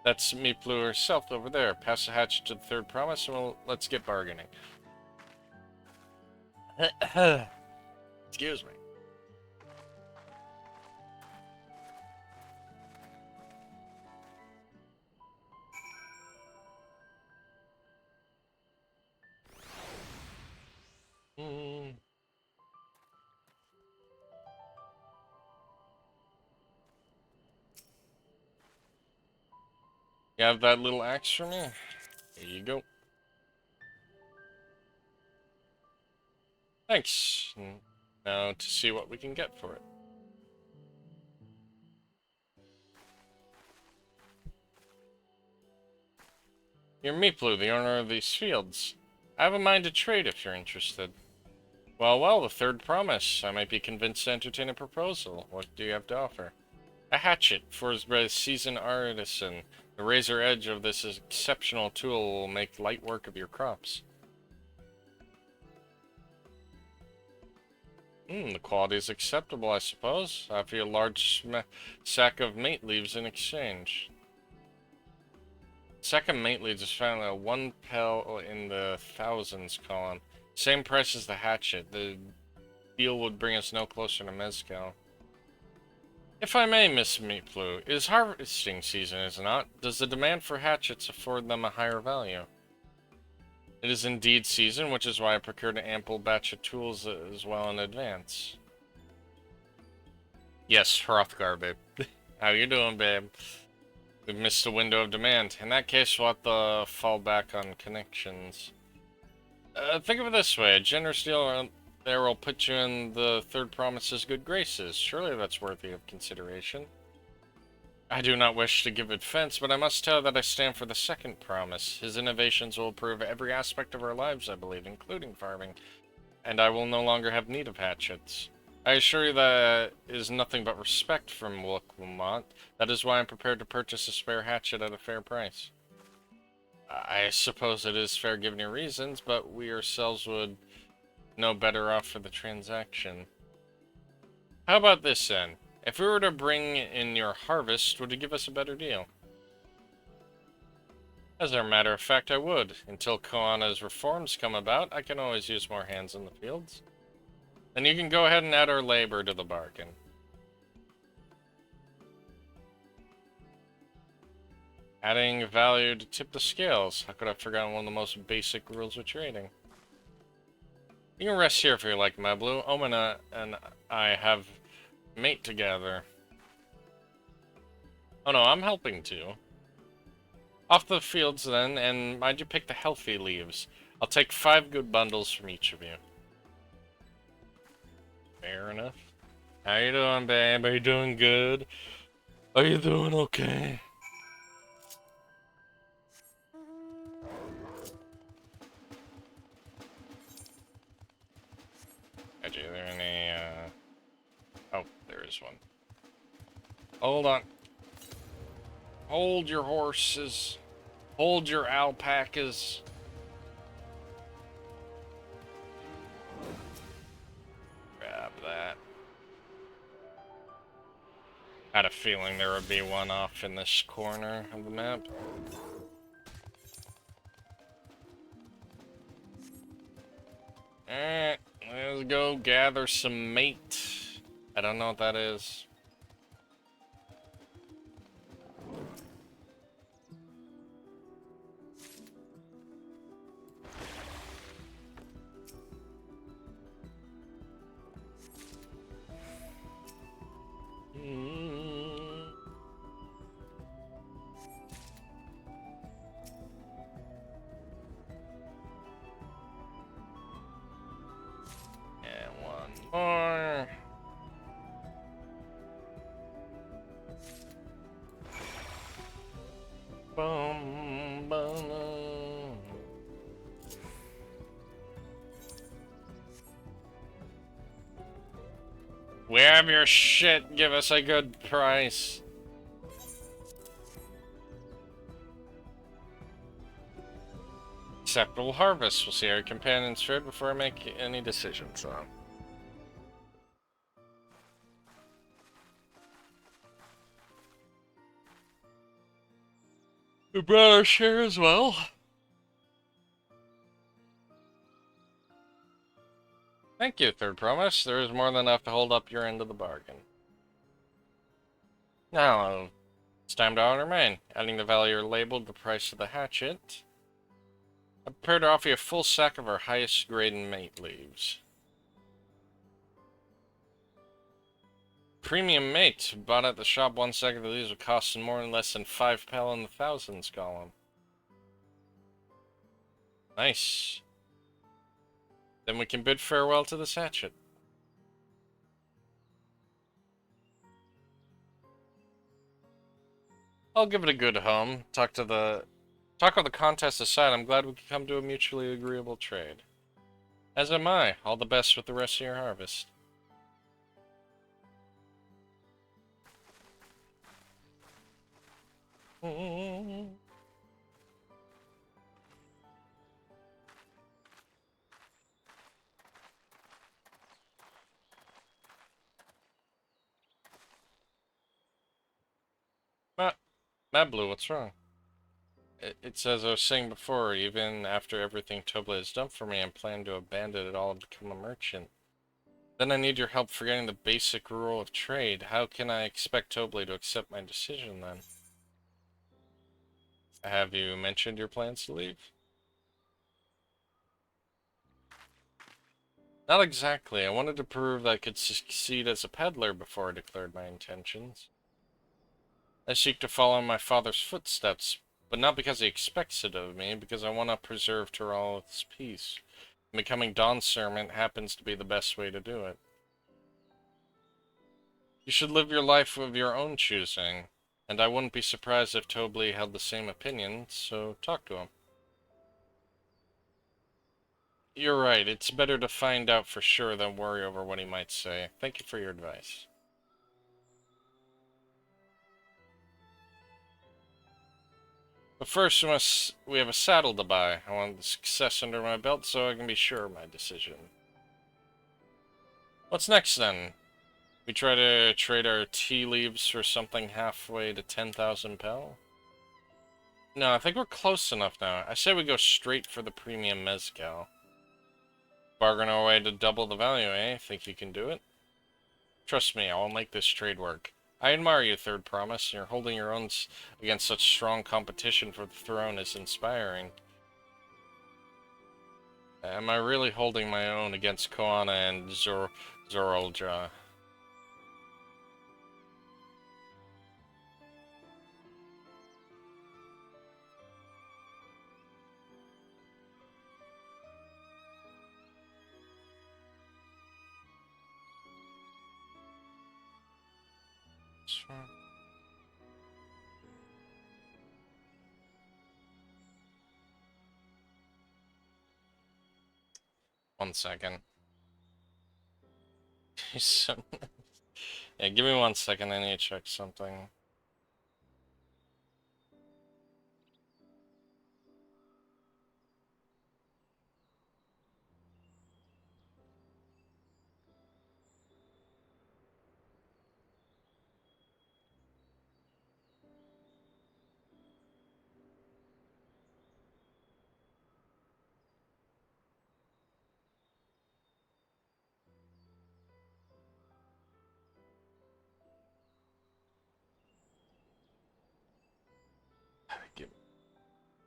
That's Meeplu herself over there. Pass the hatchet to the Third Promise and let's get bargaining. Excuse me. You have that little axe for me? Here you go. Thanks. Now to see what we can get for it. You're Meeplu, the owner of these fields. I have a mind to trade if you're interested. Well, the Third Promise. I might be convinced to entertain a proposal. What do you have to offer? A hatchet for a seasoned artisan. The razor edge of this exceptional tool will make light work of your crops. The quality is acceptable, I suppose. I offer you a large sack of mate leaves in exchange. Sack of mate leaves is found at 1 pel in the thousands column. Same price as the hatchet. The deal would bring us no closer to MSQ. If I may, Miss Meatblue, it is harvesting season, is it not? Does the demand for hatchets afford them a higher value? It is indeed season, which is why I procured an ample batch of tools as well in advance. Yes, Hrothgar, babe. How you doing, babe? We've missed the window of demand. In that case, we'll have to fall back on connections. Think of it this way. A generous deal there will put you in the third promise's good graces. Surely that's worthy of consideration. I do not wish to give offense, but I must tell that I stand for the second promise. His innovations will improve every aspect of our lives, I believe, including farming, and I will no longer have need of hatchets. I assure you that is nothing but respect from Wilmot. That is why I'm prepared to purchase a spare hatchet at a fair price. I suppose it is fair given your reasons, but we ourselves would know better off for the transaction. How about this then? If we were to bring in your harvest, would you give us a better deal? As a matter of fact, I would. Until Koana's reforms come about, I can always use more hands in the fields. Then you can go ahead and add our labor to the bargain. Adding value to tip the scales. How could I have forgotten one of the most basic rules of trading? You can rest here if you like, my blue. Omina and I have mate together. Oh no, I'm helping too. Off the fields then, and mind you pick the healthy leaves. I'll take 5 good bundles from each of you. Fair enough. How you doing, babe? Are you doing good? Are you doing okay? Are there any, oh, there is one. Hold on. Hold your horses. Hold your alpacas. Grab that. Had a feeling there would be one off in this corner of the map. Alright, let's go gather some mate. I don't know what that is. And one more. Boom, boom. We have your shit. Give us a good price. Acceptable harvest. We'll see how your companions fared before I make any decisions on. We brought our share as well. Thank you, third promise. There is more than enough to hold up your end of the bargain. Now, it's time to honor mine. Adding the value labeled the price of the hatchet. I'm prepared to offer you a full sack of our highest grade mate leaves. Premium mate. Bought at the shop 1 sack of the leaves would cost more than less than 5 pel in the thousands column. Nice. Then we can bid farewell to this hatchet. I'll give it a good home. Talk of the contest aside, I'm glad we could come to a mutually agreeable trade. As am I. All the best with the rest of your harvest. Matt Blue, what's wrong? It says I was saying before, even after everything Tobla has done for me, I'm planning to abandon it all and become a merchant. Then I need your help forgetting the basic rule of trade. How can I expect Tobley to accept my decision then? Have you mentioned your plans to leave? Not exactly. I wanted to prove that I could succeed as a peddler before I declared my intentions. I seek to follow in my father's footsteps, but not because he expects it of me, because I want to preserve Tyrell's peace. Becoming Dawn's servant happens to be the best way to do it. You should live your life of your own choosing, and I wouldn't be surprised if Tobley held the same opinion, so talk to him. You're right, it's better to find out for sure than worry over what he might say. Thank you for your advice. But first, we have a saddle to buy. I want the success under my belt so I can be sure of my decision. What's next, then? We try to trade our tea leaves for something halfway to 10,000 pel? No, I think we're close enough now. I say we go straight for the premium mezcal. Bargain our way to double the value, eh? Think you can do it? Trust me, I will make this trade work. I admire you, Third Promise. You're holding your own against such strong competition for the throne is inspiring. Am I really holding my own against Koana and Zorolja? Sure. One second. Yeah, give me 1 second. I need to check something.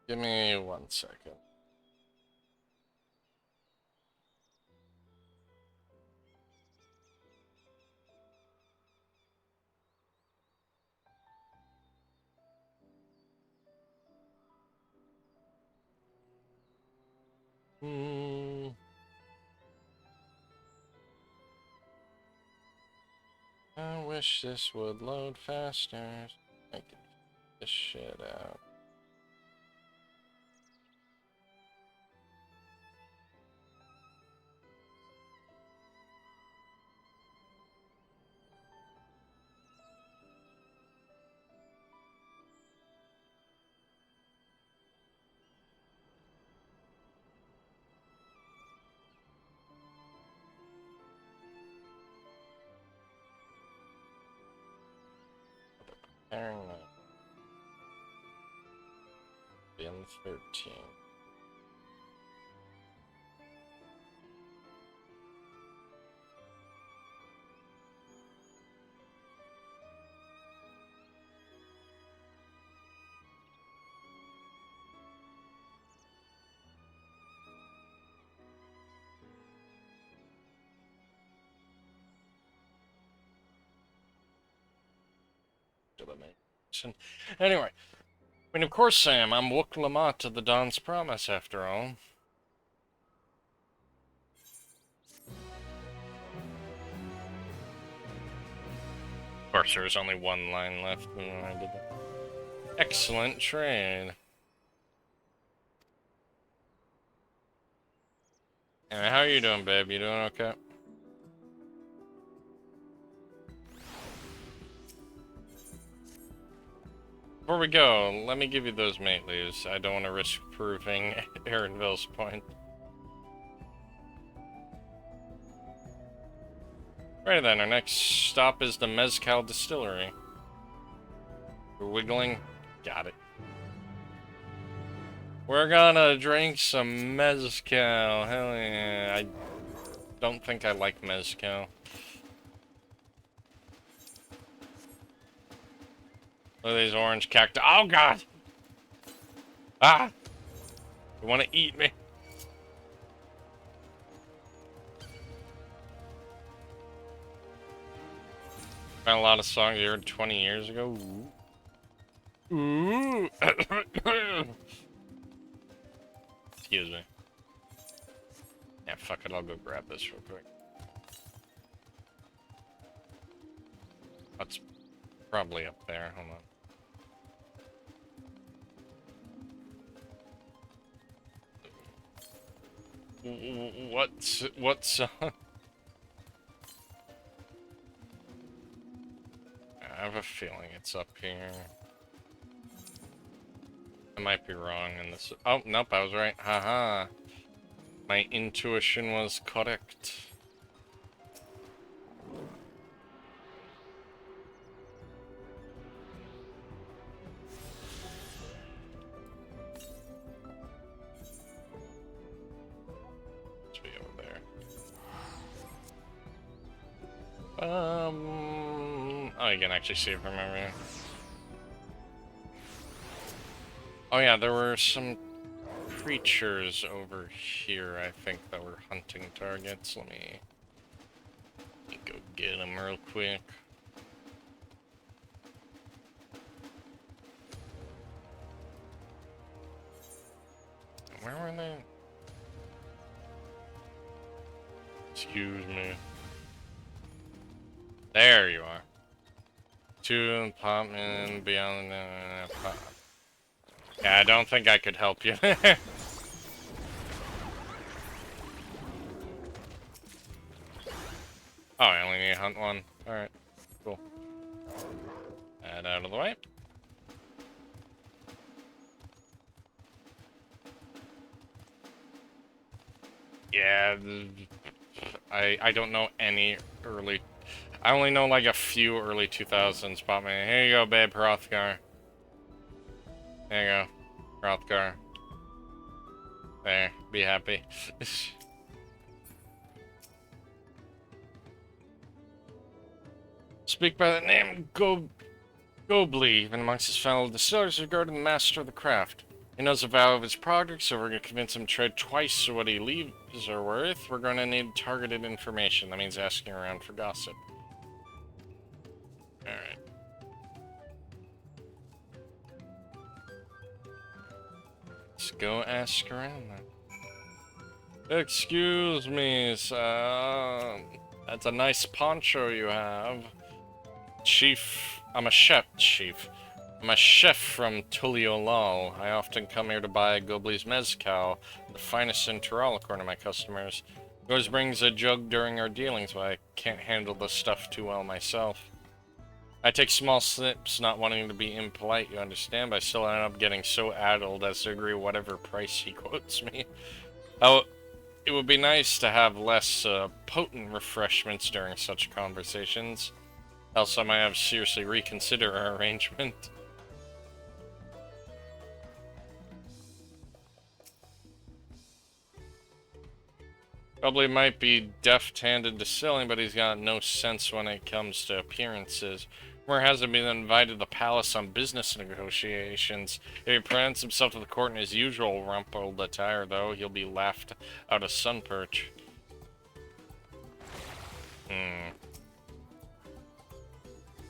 Give me 1 second. I wish this would load faster. I can get this shit out. Preparing now. Bin 13. Anyway, I mean, of course, Sam, I'm Wook Lamont of the Dawn's Promise, after all. Of course, there's only one line left when I did that. Excellent trade. Anyway, how are you doing, babe? You doing okay? Before we go, let me give you those mate leaves. I don't want to risk proving Aaronville's point. Right then, our next stop is the Mezcal Distillery. We're wiggling. Got it. We're gonna drink some Mezcal. Hell yeah. don't think I like MSQ. Look at these orange cacti. Oh god! Ah! They want to eat me. Found a lot of songs you heard 20 years ago. Ooh. Ooh. Excuse me. Yeah, fuck it. I'll go grab this real quick. That's probably up there. Hold on. What song? I have a feeling it's up here. I might be wrong in this. Oh, nope, I was right. Haha. My intuition was correct. Let's be over there. Oh, you can actually see it from over here. Oh yeah, there were some creatures over here, I think, that were hunting targets. Let me go get them real quick. Where were they? Excuse me. There you are. Two pop and beyond the pop. Yeah, I don't think I could help you. Oh, I only need to hunt one. Alright, cool. That out of the way. Yeah, I don't know any early... I only know like a few early 2000s pop man. Here you go, babe, Hrothgar. There you go. Hrothgar. There, be happy. Speak by the name Gobly, even amongst his fellow distillers, regarding the master of the craft. He knows the value of his product, so we're gonna convince him to trade twice what he leaves are worth. We're gonna need targeted information. That means asking around for gossip. Alright. Let's go ask around then. Excuse me, sir. That's a nice poncho you have. Chief, I'm a chef from Tuliolal. I often come here to buy Gobly's Mezcal, the finest in Tirol, according to my customers. He always brings a jug during our dealings, but I can't handle the stuff too well myself. I take small sips, not wanting to be impolite, you understand, but I still end up getting so addled as to agree whatever price he quotes me. Oh, it would be nice to have less potent refreshments during such conversations. Else I might have to seriously reconsider our arrangement. Probably might be deft-handed distilling, but he's got no sense when it comes to appearances. Rumor has him been invited to the palace on business negotiations. If he presents himself to the court in his usual rumpled attire, though, he'll be laughed out of Sunperch.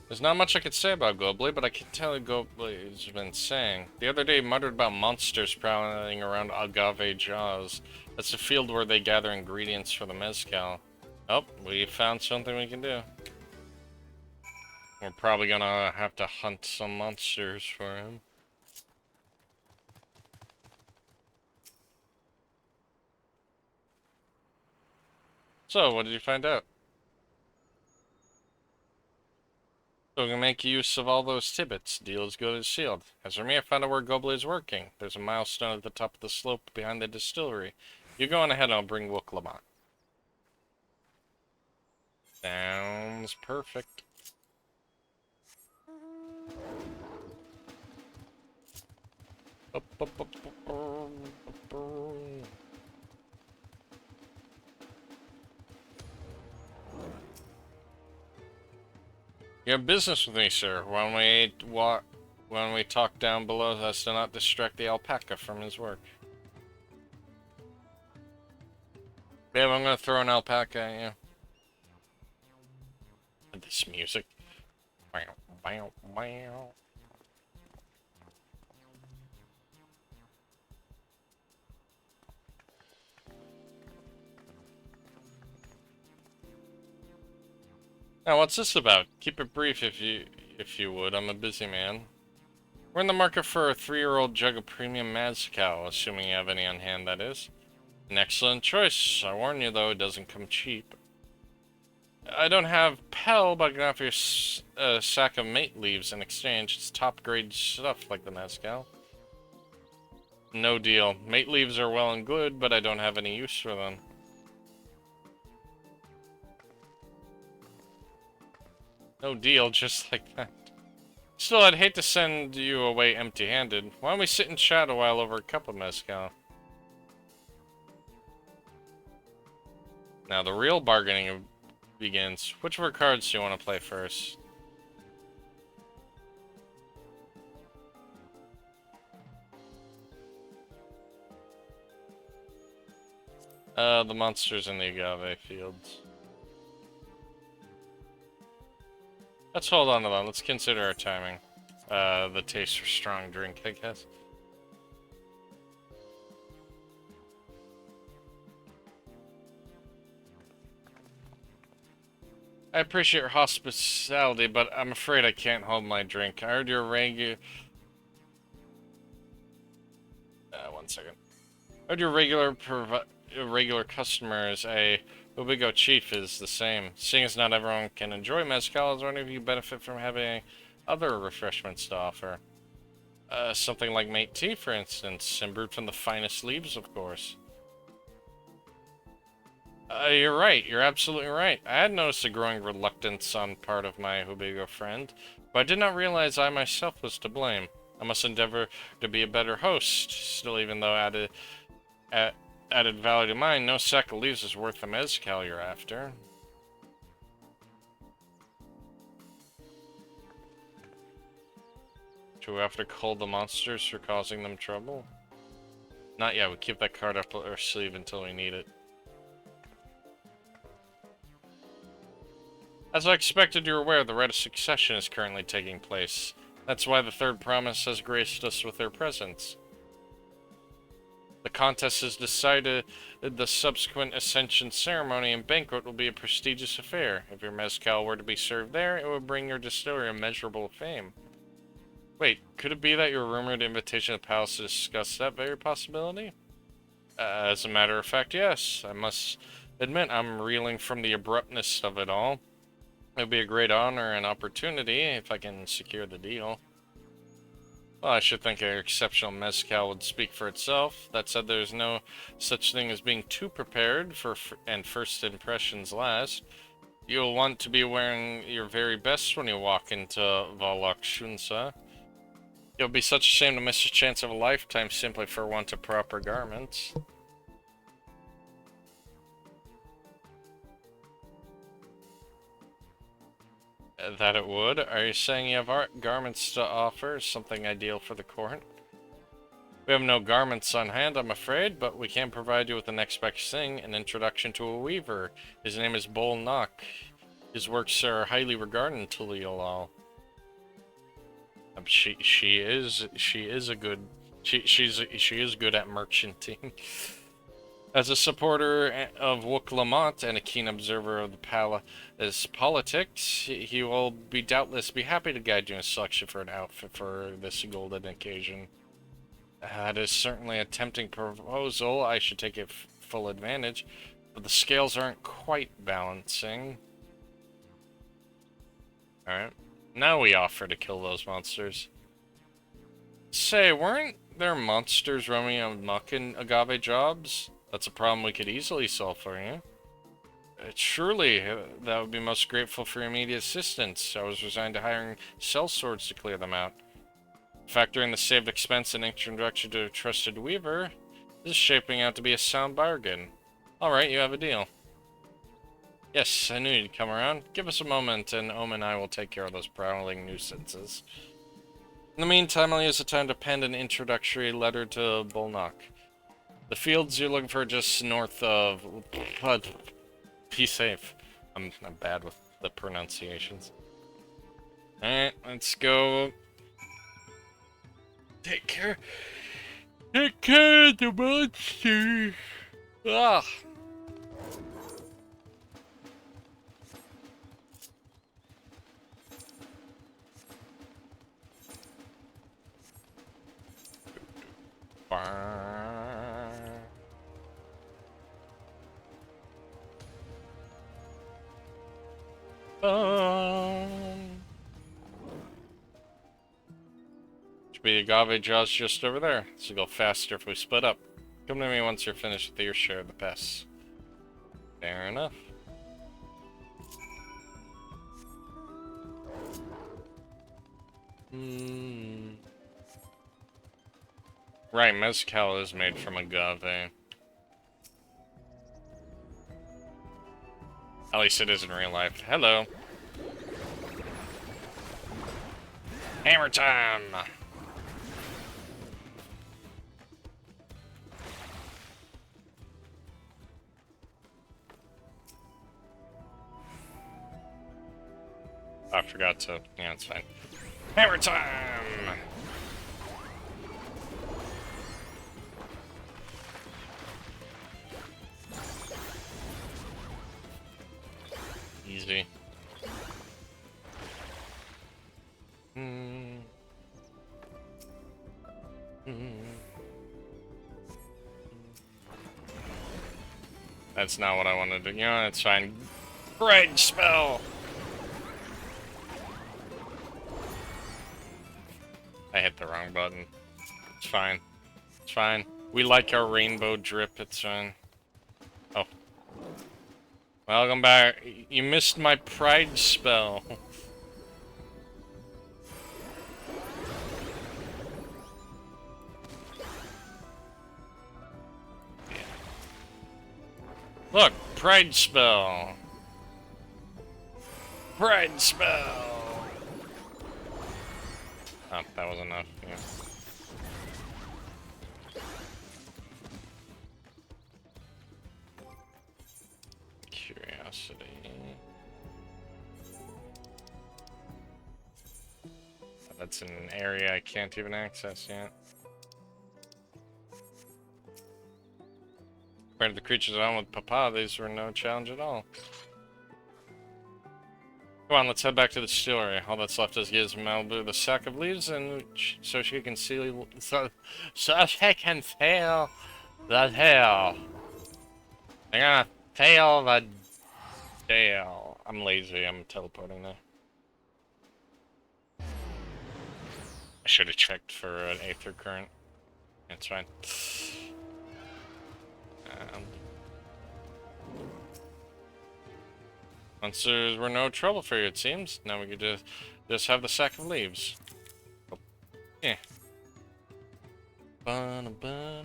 There's not much I could say about Gobly, but I can tell you Gobly's been saying. The other day he muttered about monsters prowling around Agave Jaws. That's the field where they gather ingredients for the mezcal. Oh, we found something we can do. We're probably gonna have to hunt some monsters for him. So, what did you find out? So we can make use of all those tidbits. Deal is good as sealed. As for me, I found out where Gobly is working. There's a milestone at the top of the slope behind the distillery. You go on ahead and I'll bring Wooklamont. Sounds perfect. You have business with me, sir. When we talk down below, us to not distract the alpaca from his work. Babe, I'm gonna throw an alpaca at you. And this music. Wow, wow, wow. Now, what's this about? Keep it brief if you would. I'm a busy man. We're in the market for a 3-year-old jug of premium Mezcal, assuming you have any on hand, that is. An excellent choice. I warn you, though, it doesn't come cheap. I don't have Pell, but I can offer you a sack of mate leaves in exchange. It's top-grade stuff like the Mezcal. No deal. Mate leaves are well and good, but I don't have any use for them. No deal, just like that. Still, I'd hate to send you away empty-handed. Why don't we sit and chat a while over a cup of Mezcal? Now, the real bargaining begins. Which of our cards do you want to play first? The monsters in the agave fields. Let's hold on to that. Let's consider our timing. The taste for strong drink, I guess. I appreciate your hospitality, but I'm afraid I can't hold my drink. I heard your one second. I heard your regular customers, a Ubigo chief, is the same. Seeing as not everyone can enjoy mezcal, I was wondering if you benefit from having other refreshments to offer. Something like mate tea, for instance, and brewed from the finest leaves, of course. You're right. You're absolutely right. I had noticed a growing reluctance on part of my Hubigo friend, but I did not realize I myself was to blame. I must endeavor to be a better host. Still, even though added value to mine, no sack of leaves is worth the mezcal you're after. Do we have to call the monsters for causing them trouble? Not yet. We keep that card up our sleeve until we need it. As I expected, you're aware the rite of succession is currently taking place. That's why the third promise has graced us with their presence. The contest is decided. The subsequent ascension ceremony and banquet will be a prestigious affair. If your mezcal were to be served there, it would bring your distillery immeasurable fame. Wait, could it be that your rumored invitation to the palace to discuss that very possibility? As a matter of fact, yes. I must admit I'm reeling from the abruptness of it all. It would be a great honor and opportunity if I can secure the deal. Well, I should think an exceptional mezcal would speak for itself. That said, there's no such thing as being too prepared and first impressions last. You'll want to be wearing your very best when you walk into Valak Shunsa. It'll be such a shame to miss a chance of a lifetime simply for want of proper garments. That it would? Are you saying you have garments to offer? Something ideal for the court? We have no garments on hand, I'm afraid, but we can provide you with the next best thing, an introduction to a weaver. His name is Bol Nok. His works are highly regarded in Tuliolal. She is good at merchanting. As a supporter of Wook Lamont and a keen observer of the palace politics, he will doubtless be happy to guide you in selection for an outfit for this golden occasion. That is certainly a tempting proposal. I should take it full advantage, but the scales aren't quite balancing. Alright, now we offer to kill those monsters. Say, weren't there monsters roaming amok in agave jobs? That's a problem we could easily solve for you. Surely, that would be most grateful for your immediate assistance. I was resigned to hiring sellswords to clear them out. Factoring the saved expense and introduction to a trusted weaver, this is shaping out to be a sound bargain. Alright, you have a deal. Yes, I knew you'd come around. Give us a moment, and Ohm and I will take care of those prowling nuisances. In the meantime, I'll use the time to pen an introductory letter to Bolnock. The fields you're looking for just north of... Be safe. I'm bad with the pronunciations. Alright, let's go. Take care. Take care of the monster. Ah. Should be agave jaws just over there. This will go faster if we split up. Come to me once you're finished with your share of the pests. Fair enough. Right, mezcal is made from agave. At least it is in real life. Hello. Hammer time! I forgot to... Yeah, it's fine. Hammer time! Easy. That's not what I wanted to do. You know, it's fine. Great spell! I hit the wrong button. It's fine. It's fine. We like our rainbow drip, it's fine. Oh. Welcome back. You missed my pride spell. Look, pride spell. Pride spell. Oh, that was enough. Yeah. Curiosity. That's an area I can't even access yet. Compared to the creatures on with Papa, these were no challenge at all. Come on, let's head back to the distillery. All that's left is gives Malibu the sack of leaves, and so she can see, so she can tail the tail. They're gonna tail the tail. I'm lazy. I'm teleporting now. I should have checked for an aether current. It's fine. Once there were no trouble for you, it seems. Now we could just have the sack of leaves. Oh. Yeah. Ba-na-ba-na.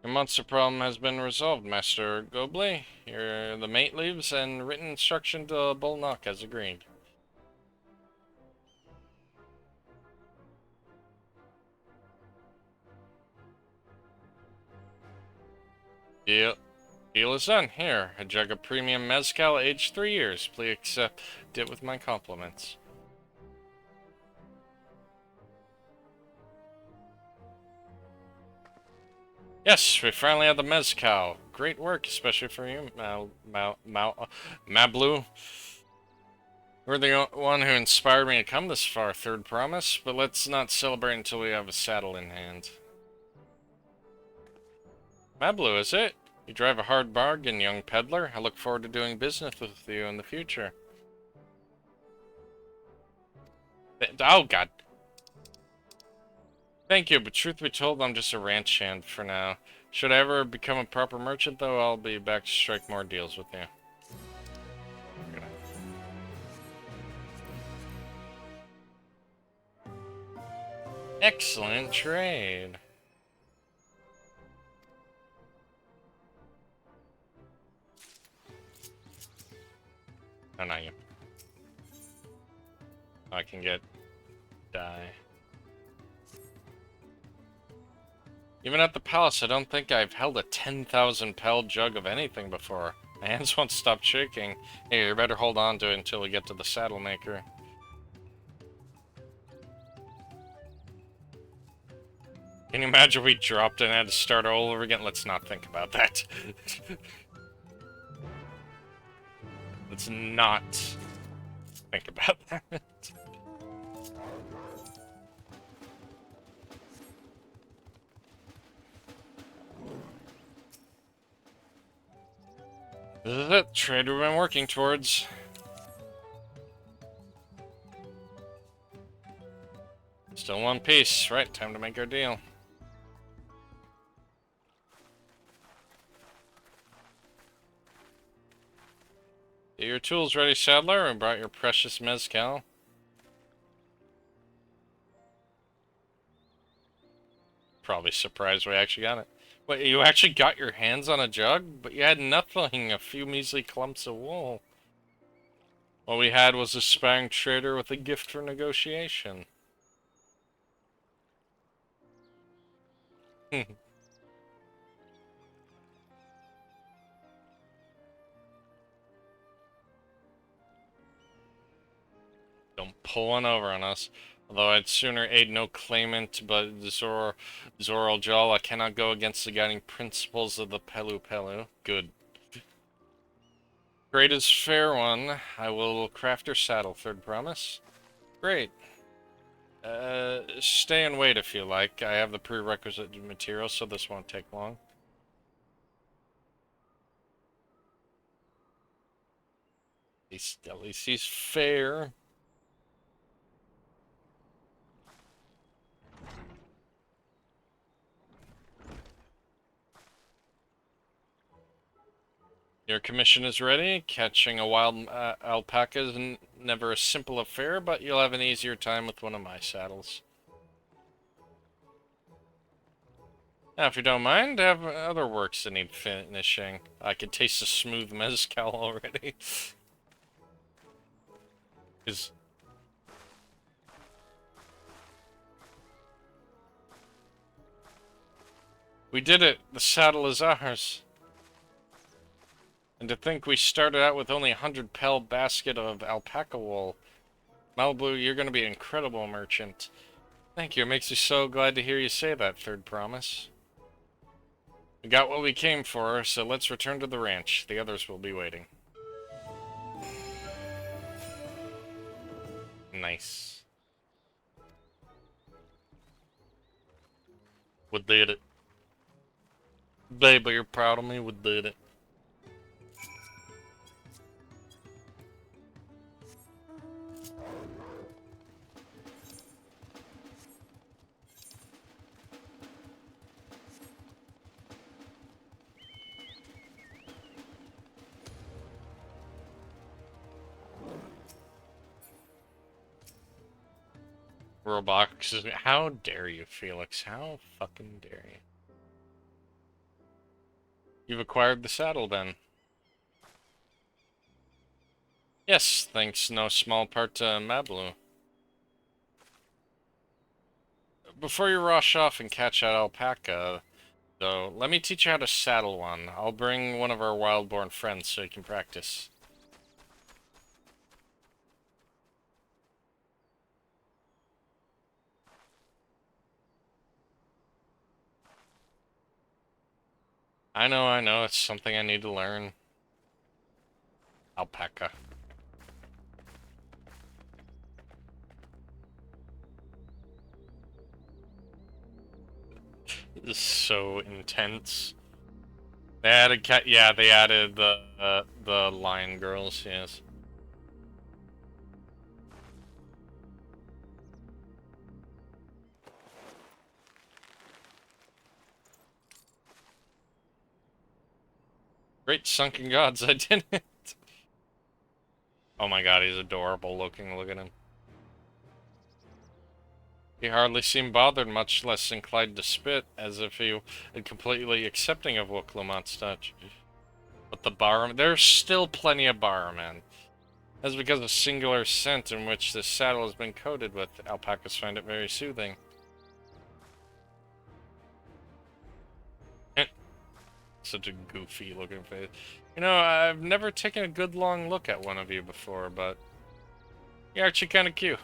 Your monster problem has been resolved, Master Gobley. Here, the mate leaves and written instruction to Bolnock as agreed. Deal is done. Here, a jug of premium mezcal aged 3 years. Please accept it with my compliments. Yes, we finally have the mezcal. Great work, especially for you, Mablu. You're the one who inspired me to come this far, third promise, but let's not celebrate until we have a saddle in hand. Mablu, is it? You drive a hard bargain, young peddler. I look forward to doing business with you in the future. Oh, God. Thank you, but truth be told, I'm just a ranch hand for now. Should I ever become a proper merchant, though, I'll be back to strike more deals with you. Excellent trade. Oh, not you. I can get dye. Even at the palace, I don't think I've held a 10,000 pel jug of anything before. My hands won't stop shaking. Hey, you better hold on to it until we get to the saddle maker. Can you imagine we dropped and had to start all over again? Let's not think about that. Let's not think about that. This is it, trade we've been working towards. Still one piece, right? Time to make our deal. Get your tools ready, saddler, and brought your precious mezcal. Probably surprised we actually got it. Wait, you actually got your hands on a jug? But you had nothing, a few measly clumps of wool. All we had was a sparring trader with a gift for negotiation. Don't pull one over on us. Although I'd sooner aid no claimant, but Zoral I cannot go against the guiding principles of the Pelu Pelu. Good. Great is fair one. I will craft your saddle, third promise. Great. Stay and wait if you like. I have the prerequisite material, so this won't take long. At least he's fair. Your commission is ready. Catching a wild alpaca is never a simple affair, but you'll have an easier time with one of my saddles. Now, if you don't mind, I have other works that need finishing. I can taste the smooth mezcal already. We did it! The saddle is ours! And to think we started out with only a 100 pel basket of alpaca wool. Malibu, you're gonna be an incredible merchant. Thank you, it makes me so glad to hear you say that, third promise. We got what we came for, so let's return to the ranch. The others will be waiting. Nice. We did it. Baby, you're proud of me? We did it. Roblox is... How dare you, Felix? How fucking dare you? You've acquired the saddle, then. Yes, thanks no small part to Mablu. Before you rush off and catch that alpaca, though, let me teach you how to saddle one. I'll bring one of our wild-born friends so you can practice. I know, it's something I need to learn. Alpaca. This is so intense. They added yeah, they added the lion girls, yes. Great sunken gods, I didn't. Oh my god, he's adorable looking, look at him. He hardly seemed bothered, much less inclined to spit, as if he had completely accepting of Woklamont's touch. But the barman, there's still plenty of barmen. That's because of the singular scent in which this saddle has been coated with. Alpacas find it very soothing. Such a goofy looking face. You know, I've never taken a good long look at one of you before, but you're actually kind of cute.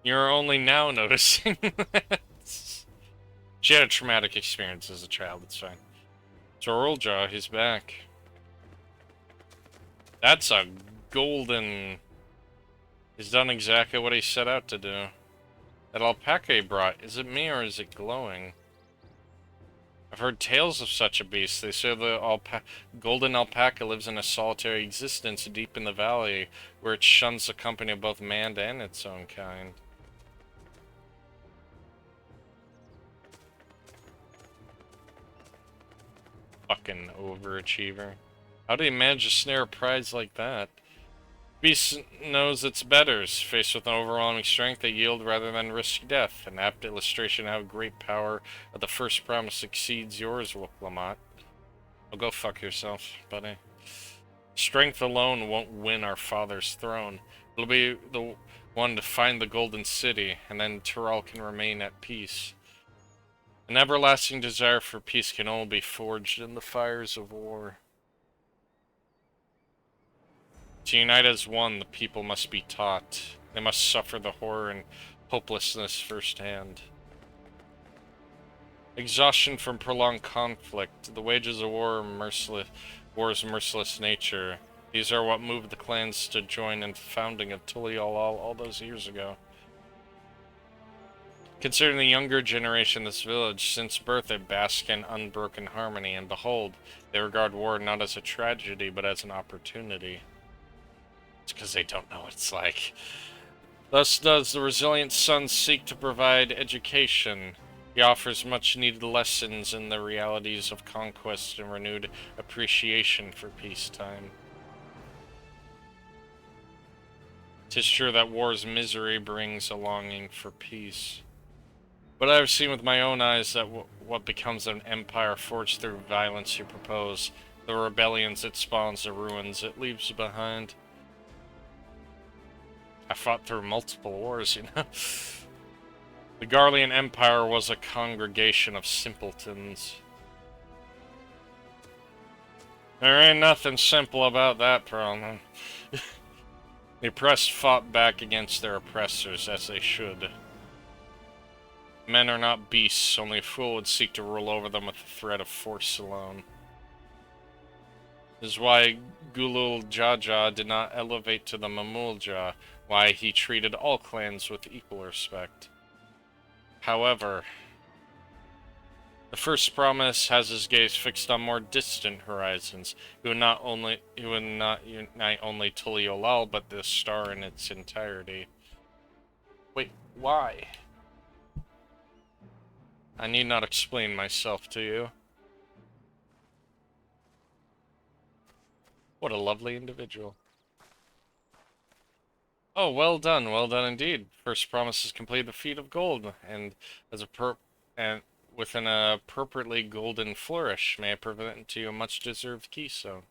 You're only now noticing that. She had a traumatic experience as a child, it's fine. Zorulja, he's back. That's a golden... He's done exactly what he set out to do. That alpaca he brought, is it me or is it glowing? I've heard tales of such a beast. They say the golden alpaca lives in a solitary existence deep in the valley, where it shuns the company of both man and its own kind. Fucking overachiever. How do you manage to snare a prize like that? Beast knows its betters. Faced with an overwhelming strength, they yield rather than risk death. An apt illustration of how great power of the first promise exceeds yours, Woklamat. Oh, go fuck yourself, buddy. Strength alone won't win our father's throne. It'll be the one to find the Golden City, and then Tural can remain at peace. An everlasting desire for peace can only be forged in the fires of war. To unite as one, the people must be taught. They must suffer the horror and hopelessness firsthand. Exhaustion from prolonged conflict, the wages of war's merciless nature. These are what moved the clans to join in the founding of Tuliolal all those years ago. Considering the younger generation in this village, since birth they bask in unbroken harmony, and behold, they regard war not as a tragedy, but as an opportunity. It's because they don't know what it's like. Thus does the resilient son seek to provide education. He offers much-needed lessons in the realities of conquest and renewed appreciation for peacetime. 'Tis true that war's misery brings a longing for peace. But I have seen with my own eyes that what becomes an empire forged through violence you propose, the rebellions it spawns, the ruins it leaves behind. I fought through multiple wars, you know. The Garlean Empire was a congregation of simpletons. There ain't nothing simple about that problem. The oppressed fought back against their oppressors, as they should. Men are not beasts, only a fool would seek to rule over them with the threat of force alone. This is why Gulul Jaja did not elevate to the Mamulja, why he treated all clans with equal respect. However, the first promise has his gaze fixed on more distant horizons. He would not unite only Tuliolal, but the star in its entirety. Wait, why? I need not explain myself to you. What a lovely individual. Oh, well done indeed. First promise is complete the feat of gold, and as a with an appropriately golden flourish, may I present to you a much-deserved keystone.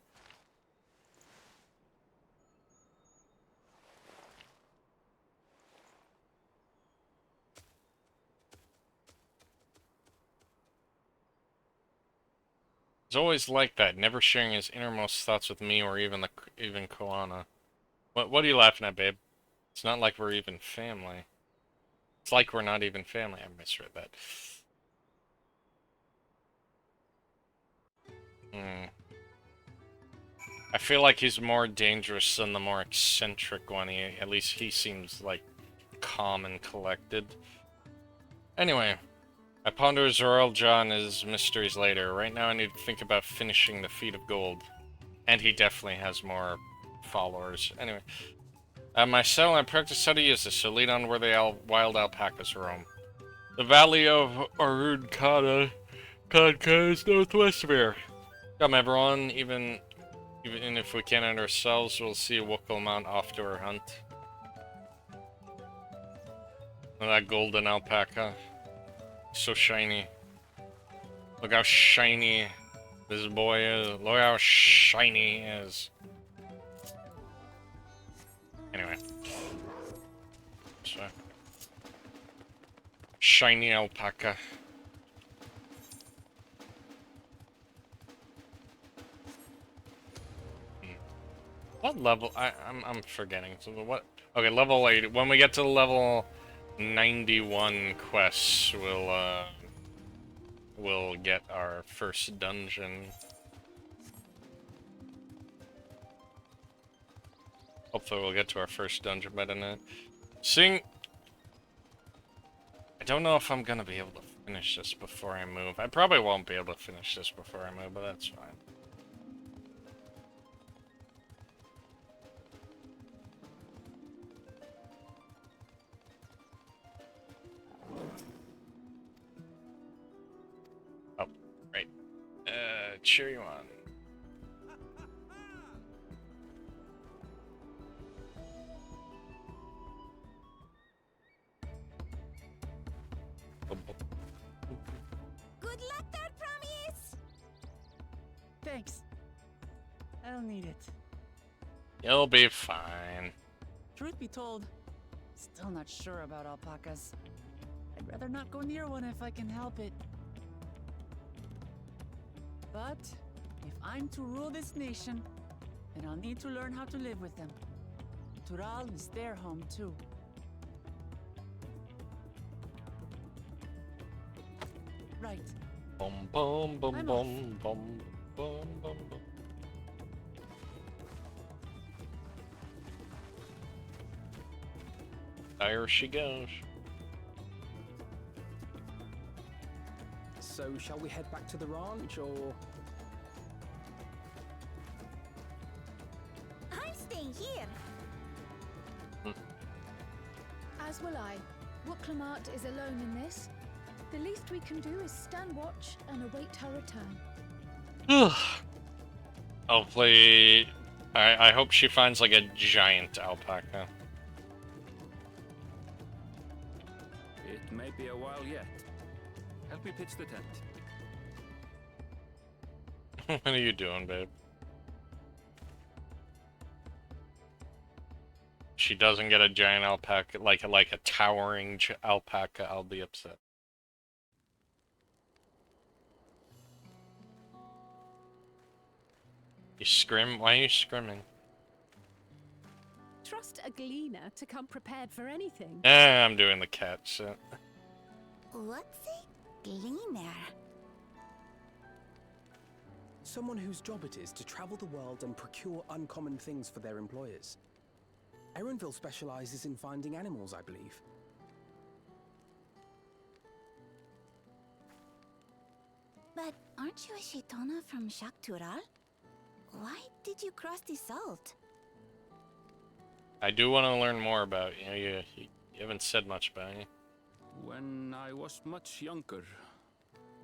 He's always like that, never sharing his innermost thoughts with me or even Koana. What are you laughing at, babe? It's not like we're even family. It's like we're not even family. I misread that. I feel like he's more dangerous than the more eccentric one. At least he seems like calm and collected. Anyway, I ponder Zorulja and his mysteries later. Right now I need to think about finishing the feat of gold. And he definitely has more followers. Anyway. At my cell, I practice how to use this, so lead on where the wild alpacas roam. The valley of Arud Kada is northwest of here. Come everyone, even if we can't end ourselves, we'll see Wokelmount off to our hunt. That golden alpaca. So shiny. Look how shiny this boy is. Look how shiny he is. Anyway. So. Shiny alpaca. What level? I'm forgetting. So what? Okay, level 8. When we get to level 91 quests, we'll get our first dungeon. Hopefully we'll get to our first dungeon by then. Seeing... I don't know if I'm gonna be able to finish this before I move. I probably won't be able to finish this before I move, but that's fine. Oh, right. Cheer you on. Good luck there, Promise! Thanks. I'll need it. You'll be fine. Truth be told, still not sure about alpacas. I'd rather not go near one if I can help it. But if I'm to rule this nation, then I'll need to learn how to live with them. Tural is their home too. Right. Bum bum bum I'm bum bum bum bum bum. There she goes. So, shall we head back to the ranch, or...? I'm staying here. As will I. Wooklamart is alone in this. The least we can do is stand watch and await her return. Hopefully, I hope she finds like a giant alpaca. It may be a while yet. Help me pitch the tent. What are you doing, babe? She doesn't get a giant alpaca, like a towering alpaca, I'll be upset. You scrim? Why are you scrimming? Trust a gleaner to come prepared for anything. I'm doing the cat shit. What's a gleaner? Someone whose job it is to travel the world and procure uncommon things for their employers. Erenville specializes in finding animals, I believe. But aren't you a Shaitana from Shak Tural? Why did you cross the salt? I do want to learn more about you. You haven't said much about you. When I was much younger,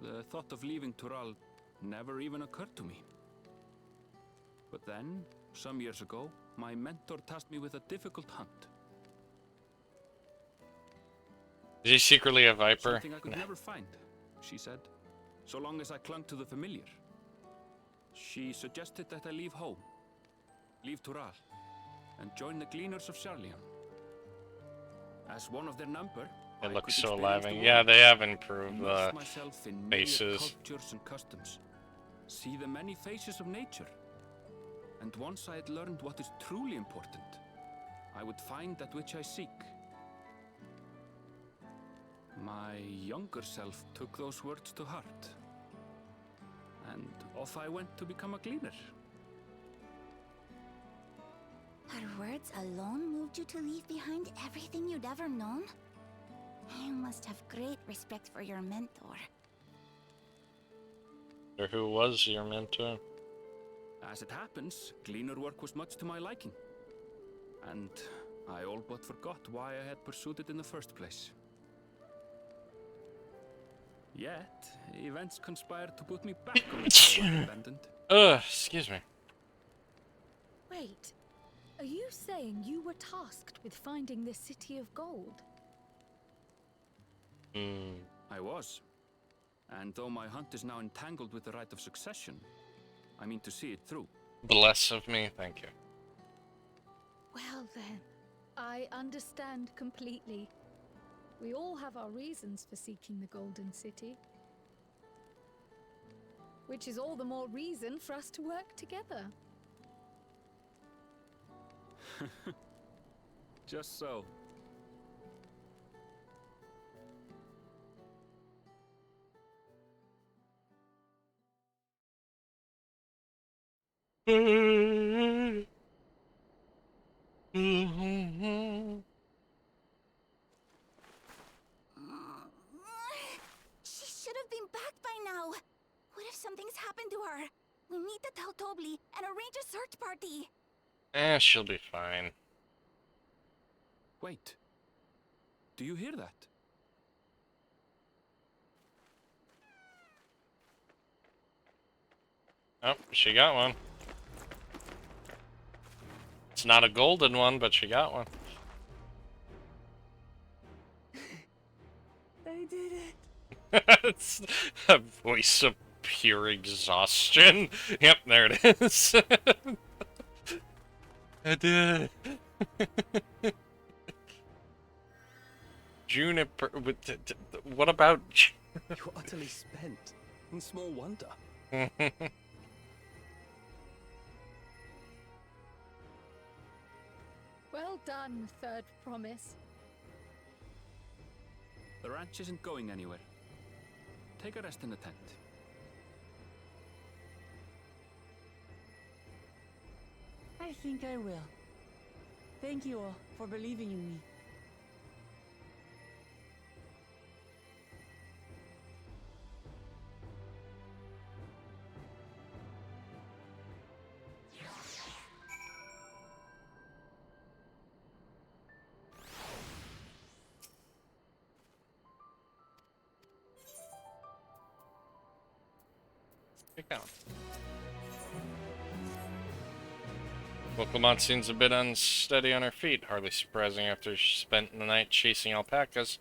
the thought of leaving Tural never even occurred to me. But then, some years ago, my mentor tasked me with a difficult hunt. Is he secretly a viper? Something I could never find, she said, so long as I clung to the familiar. She suggested that I leave home, leave Tural, and join the Gleaners of Sharlian. As one of their number, It I looks could so experience the lively. world, Yeah, they have improved immerse myself in myriad faces. cultures and customs, see the many faces of nature. And once I had learned what is truly important, I would find that which I seek. My younger self took those words to heart, and off I went to become a gleaner. Her words alone moved you to leave behind everything you'd ever known? You must have great respect for your mentor. Or who was your mentor? As it happens, gleaner work was much to my liking, and I all but forgot why I had pursued it in the first place. Yet, events conspired to put me back on the path I abandoned. Excuse me. Wait, are you saying you were tasked with finding the City of Gold? Hmm. I was. And though my hunt is now entangled with the right of succession, I mean to see it through. Bless of me, thank you. Well then, I understand completely. We all have our reasons for seeking the Golden City. Which is all the more reason for us to work together. Just so. She should have been back by now. What if something's happened to her? We need to tell Tobli and arrange a search party. She'll be fine. Wait. Do you hear that? Oh, she got one. It's not a golden one, but she got one. I did it. It's a voice of pure exhaustion. Yep, there it is. I did it. Juniper. What about? You're utterly spent. And small wonder. Well done, Third Promise. The ranch isn't going anywhere. Take a rest in the tent. I think I will. Thank you all for believing in me. Well, Clement seems a bit unsteady on her feet, hardly surprising after she spent the night chasing alpacas.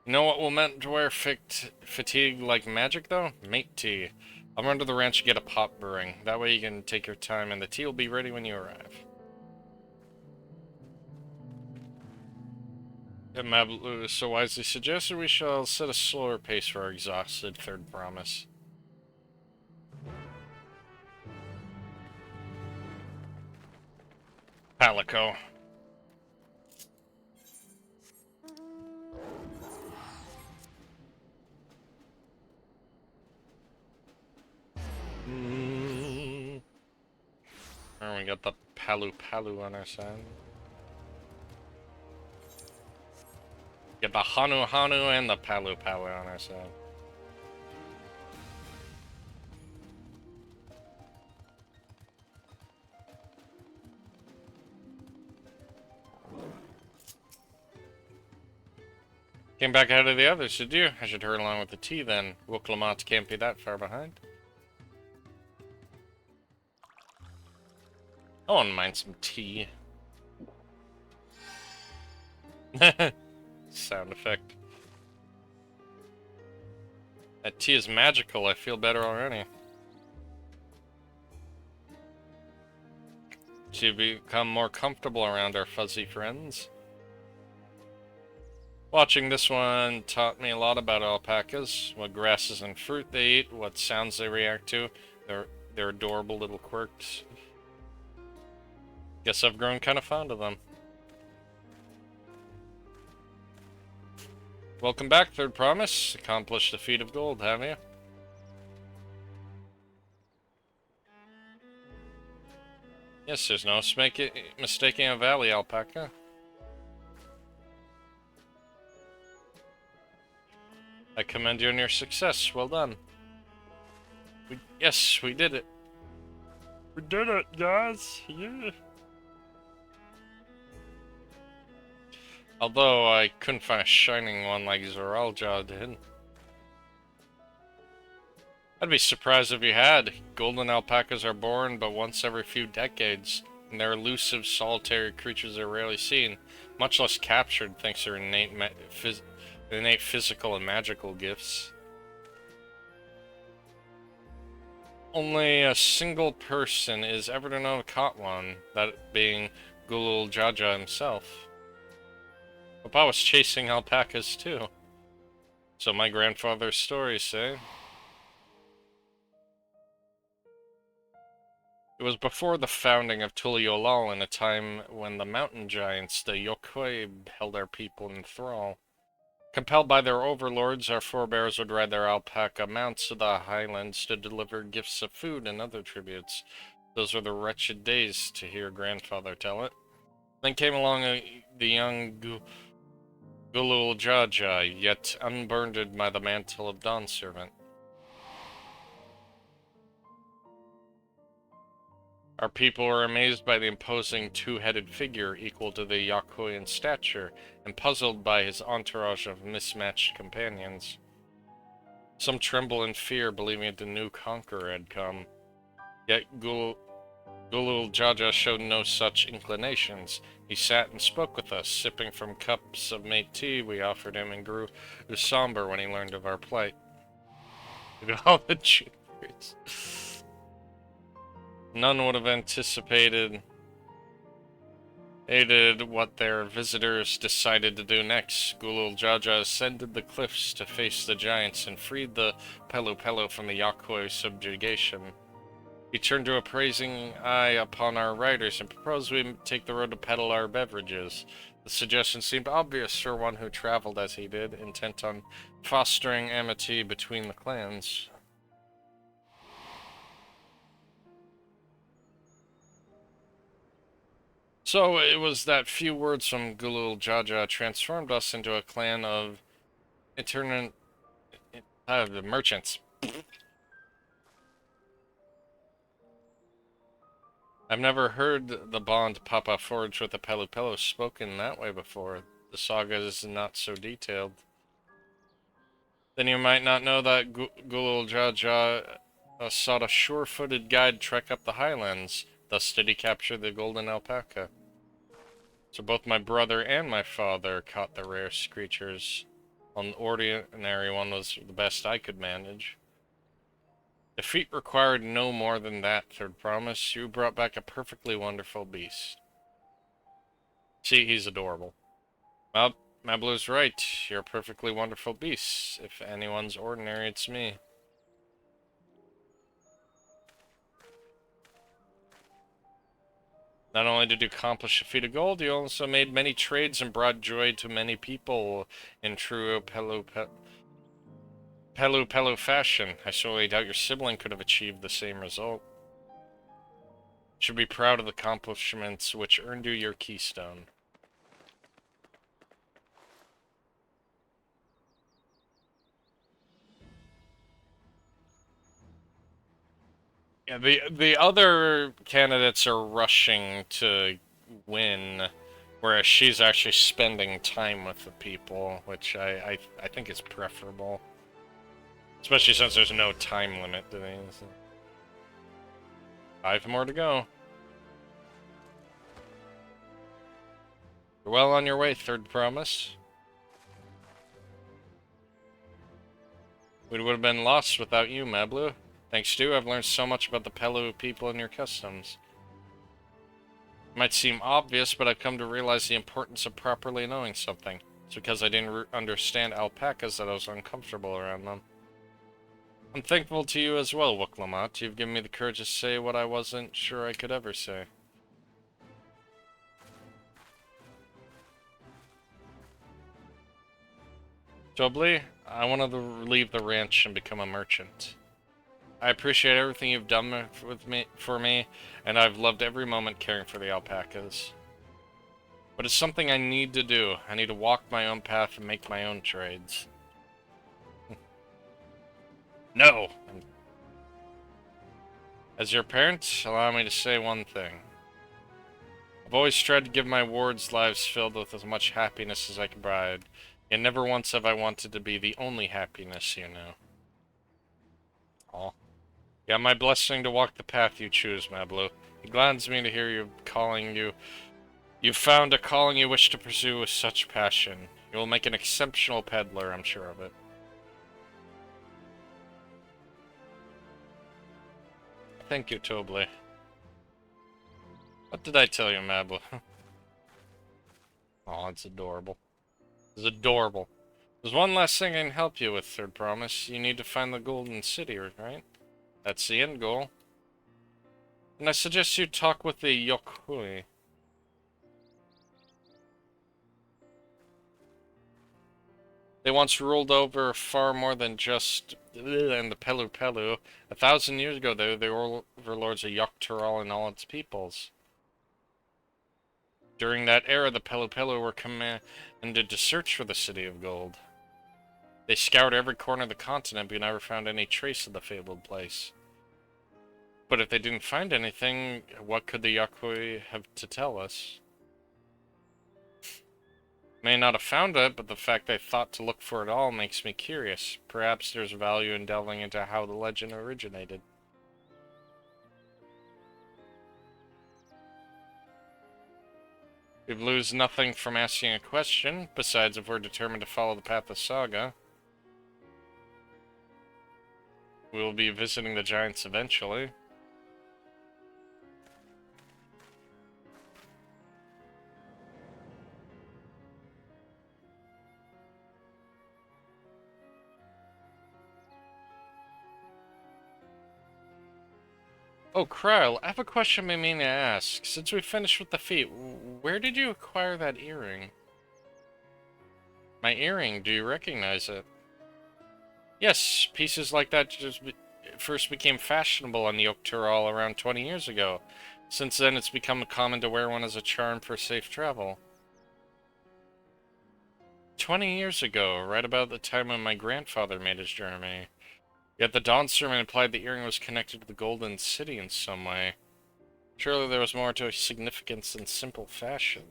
You know what will meant to wear fatigue like magic, though? Mate tea. I'll run to the ranch to get a pot brewing. That way you can take your time and the tea will be ready when you arrive. Mablu so wisely suggested we shall set a slower pace for our exhausted Third Promise. Palico. And we got the Palu Palu on our side. Get the Hanu Hanu and the Palu Palu on our side. Came back ahead of the others, did you? I should hurry along with the tea then. Will Clement can't be that far behind. I wouldn't mind some tea. Sound effect. That tea is magical. I feel better already. To become more comfortable around our fuzzy friends. Watching this one taught me a lot about alpacas, what grasses and fruit they eat, what sounds they react to, their adorable little quirks. Guess I've grown kind of fond of them. Welcome back, Third Promise. Accomplished the feat of gold, have you? Yes, there's no mistaking a valley alpaca. I commend you on your success. Well done. Yes, we did it. We did it, guys. Yeah. Although I couldn't find a shining one like Zoralja did. I'd be surprised if you had. Golden alpacas are born but once every few decades, and they're elusive, solitary creatures that are rarely seen, much less captured thanks to their innate innate physical and magical gifts. Only a single person is ever to know caught one, that being Gulul Jaja himself. Papa was chasing alpacas too. So my grandfather's stories say. It was before the founding of Tuliolal, in a time when the mountain giants, the Yokoi, held our people in thrall. Compelled by their overlords, our forebears would ride their alpaca mounts to the highlands to deliver gifts of food and other tributes. Those were the wretched days, to hear grandfather tell it. Then came along the young Gulul Jaja, yet unburdened by the mantle of Dawn Servant. Our people were amazed by the imposing two-headed figure equal to the Yakoi in stature, and puzzled by his entourage of mismatched companions. Some tremble in fear, believing the new conqueror had come. Yet Gulul Jaja showed no such inclinations. He sat and spoke with us, sipping from cups of mate tea we offered him, and grew somber when he learned of our plight. Look at all the juniors. None would have anticipated what their visitors decided to do next. Gulul Jaja ascended the cliffs to face the giants and freed the Pelu from the Yakoi subjugation. He turned to a praising eye upon our riders and proposed we take the road to peddle our beverages. The suggestion seemed obvious for one who traveled as he did, intent on fostering amity between the clans. So it was that few words from Gulul Jaja transformed us into a clan of merchants. I've never heard the bond Papa forged with the Pelu spoken that way before. The saga is not so detailed. Then you might not know that Gulul Jaja sought a sure-footed guide trek up the highlands. Thus did he capture the golden alpaca. So both my brother and my father caught the rare creatures. An ordinary one was the best I could manage. The feat required no more than that, Third Promise. You brought back a perfectly wonderful beast. See, he's adorable. Well, Mablu's right. You're a perfectly wonderful beast. If anyone's ordinary, it's me. Not only did you accomplish a feat of gold, you also made many trades and brought joy to many people in true Pelu fashion. I sorely doubt your sibling could have achieved the same result. You should be proud of the accomplishments which earned you your keystone. Yeah, the other candidates are rushing to win, whereas she's actually spending time with the people, which I think is preferable. Especially since there's no time limit to these. 5 more to go. You're well on your way, Third Promise. We would have been lost without you, Mablu. Thanks to you, I've learned so much about the Pelu people and your customs. It might seem obvious, but I've come to realize the importance of properly knowing something. It's because I didn't understand alpacas that I was uncomfortable around them. I'm thankful to you as well, Wuklamot. You've given me the courage to say what I wasn't sure I could ever say. Jobli, I wanted to leave the ranch and become a merchant. I appreciate everything you've done for me, and I've loved every moment caring for the alpacas. But it's something I need to do. I need to walk my own path and make my own trades. No! As your parent, allow me to say one thing. I've always tried to give my wards lives filled with as much happiness as I can provide, yet never once have I wanted to be the only happiness you know. Aw. Yeah, my blessing to walk the path you choose, Mablu. It gladdens me to hear you calling you. You found a calling you wish to pursue with such passion. You will make an exceptional peddler, I'm sure of it. Thank you, Tobly. What did I tell you, Mabla? Oh, it's adorable. It's adorable. There's one last thing I can help you with, Third Promise. You need to find the Golden City, right? That's the end goal. And I suggest you talk with the Yokui. They once ruled over far more than just and the Pelu Pelu. 1,000 years ago, they were the overlords of Yoktural and all its peoples. During that era, the Pelu Pelu were commanded to search for the City of Gold. They scoured every corner of the continent, but never found any trace of the fabled place. But if they didn't find anything, what could the Yokui have to tell us? May not have found it, but the fact they thought to look for it all makes me curious. Perhaps there's value in delving into how the legend originated. We lose nothing from asking a question, besides if we're determined to follow the path of Saga. We will be visiting the giants eventually. Oh, Kryl, I have a question I mean to ask. Since we finished with the feat, where did you acquire that earring? My earring, do you recognize it? Yes, pieces like that first became fashionable on the Yoktural around 20 years ago. Since then, it's become common to wear one as a charm for safe travel. 20 years ago, right about the time when my grandfather made his journey. Yet the Dawn sermon implied the earring was connected to the Golden City in some way. Surely there was more to its significance than simple fashion.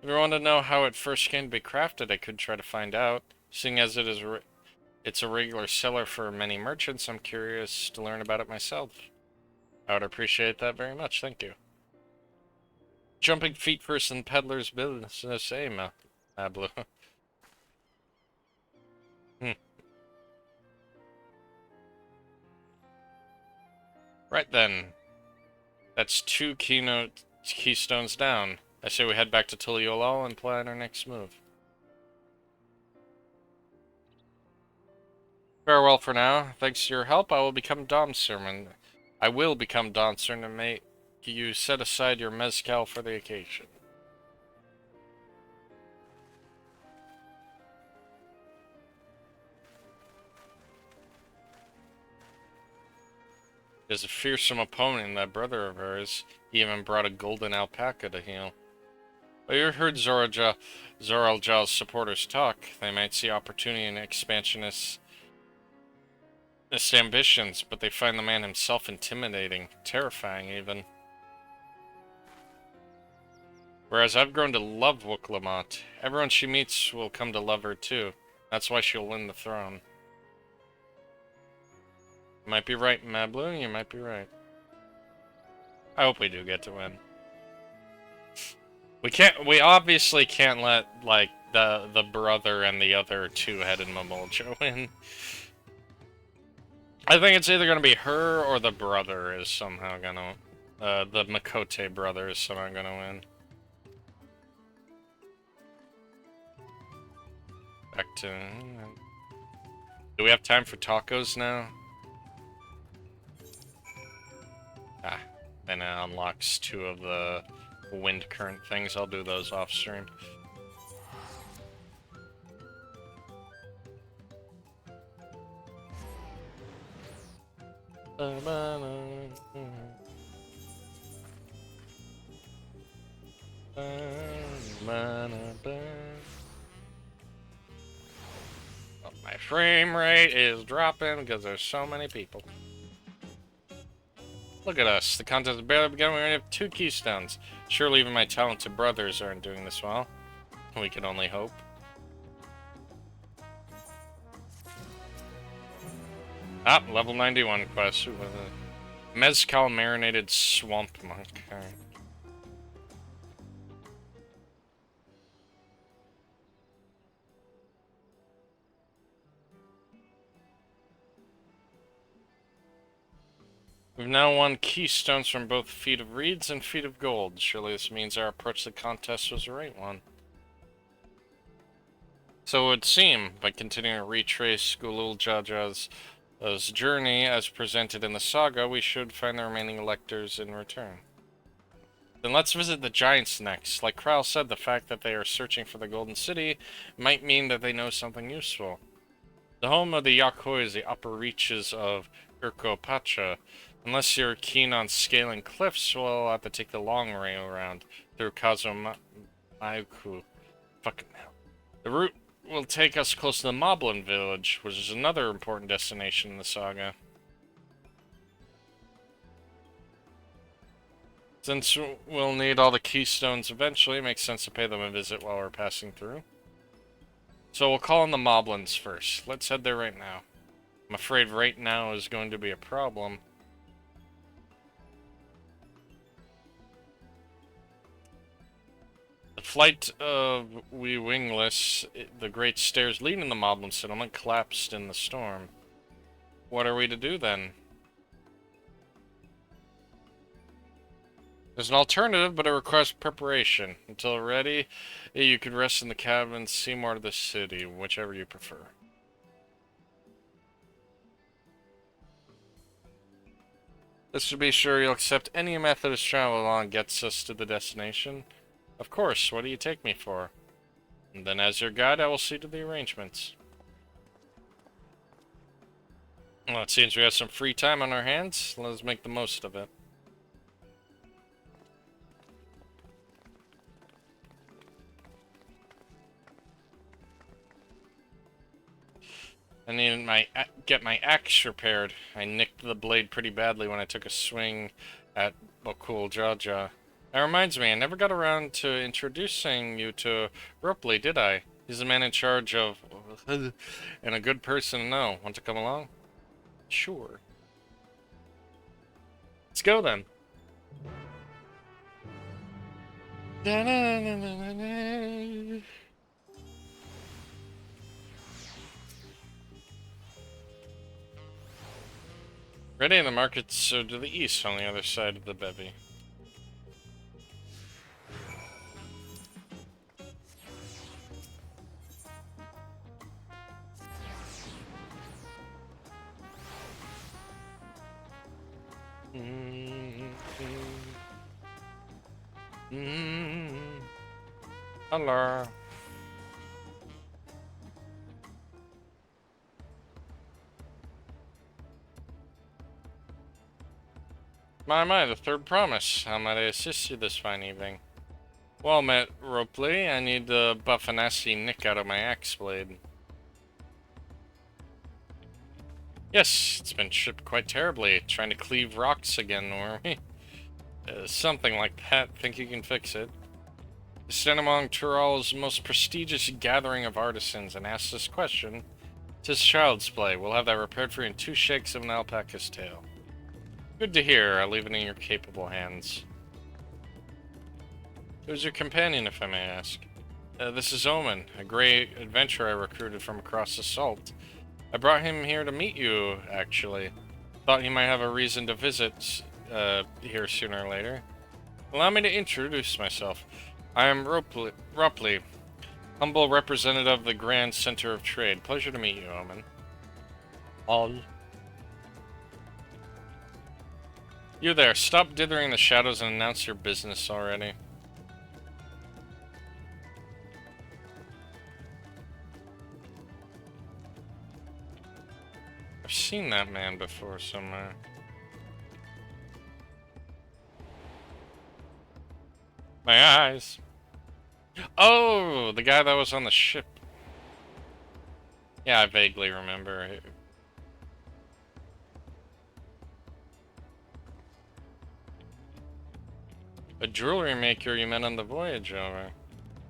If you want to know how it first came to be crafted, I could try to find out. Seeing as it's a regular seller for many merchants, I'm curious to learn about it myself. I would appreciate that very much, thank you. Jumping feet first in peddler's business, Mablu. Right then. That's 2 keystones down. I say we head back to Tuliolol and plan our next move. Farewell for now. Thanks to your help, I will become Dawnserman. And make you set aside your mezcal for the occasion. There's a fearsome opponent, that brother of hers. He even brought a golden alpaca to heal. Well, you heard Zoraljal's supporters talk. They might see opportunity in expansionist ambitions, but they find the man himself intimidating, terrifying even. Whereas I've grown to love Wuklamot. Everyone she meets will come to love her too. That's why she'll win the throne. You might be right, Mablu, you might be right. I hope we do get to win. We obviously can't let, like, the brother and the other two-headed Mamoljo win. I think it's either gonna be her or the brother is somehow gonna, the Makote brother is somehow gonna win. Back to... Do we have time for tacos now? Ah, and it unlocks 2 of the wind current things. I'll do those off stream. Oh, my frame rate is dropping because there's so many people. Look at us. The contest has barely begun. We already have 2 keystones. Surely even my talented brothers aren't doing this well. We can only hope. Ah, level 91 quest. Ooh, Mezcal Marinated Swamp Monk. Alright. We've now won keystones from both Feet of Reeds and Feet of Gold. Surely this means our approach to the contest was the right one. So it would seem, by continuing to retrace Gulul Jaja's journey as presented in the saga, we should find the remaining electors in return. Then let's visit the Giants next. Like Kral said, the fact that they are searching for the Golden City might mean that they know something useful. The home of the Yakoi is the upper reaches of Urkopacha. Unless you're keen on scaling cliffs, we'll have to take the long way around through Kazumayuku. Fucking hell. The route will take us close to the Moblin village, which is another important destination in the saga. Since we'll need all the keystones eventually, it makes sense to pay them a visit while we're passing through. So we'll call on the Moblins first. Let's head there right now. I'm afraid right now is going to be a problem. The flight of we wingless, the great stairs leading to the Moblin settlement, collapsed in the storm. What are we to do then? There's an alternative, but it requires preparation. Until ready, you could rest in the cabin and see more of the city, whichever you prefer. This should be sure you'll accept any method of travel along gets us to the destination. Of course, what do you take me for? And then as your guide, I will see to the arrangements. Well, it seems we have some free time on our hands. Let's make the most of it. I need get my axe repaired. I nicked the blade pretty badly when I took a swing at Bokul Jaja. That reminds me, I never got around to introducing you to Ripley, did I? He's the man in charge of... and a good person to know. Want to come along? Sure. Let's go then. Ready, and the markets are to the east on the other side of the bevy. Hello. My, the third promise. How might I assist you this fine evening? Well met, Ropley. I need to buff a nasty nick out of my axe blade. Yes, it's been chipped quite terribly. Trying to cleave rocks again, were we? Something like that. Think you can fix it? Stand among Tural's most prestigious gathering of artisans and ask this question. 'Tis child's play. We'll have that repaired for you in 2 shakes of an alpaca's tail. Good to hear. I'll leave it in your capable hands. Who's your companion, if I may ask? This is Omen, a great adventurer I recruited from across the salt. I brought him here to meet you, actually. Thought he might have a reason to visit here sooner or later. Allow me to introduce myself. I am Ropley, humble representative of the Grand Center of Trade. Pleasure to meet you, Omen. All. You there, stop dithering in the shadows and announce your business already. I've seen that man before somewhere. My eyes. Oh, the guy that was on the ship. Yeah, I vaguely remember. A jewelry maker you met on the voyage over.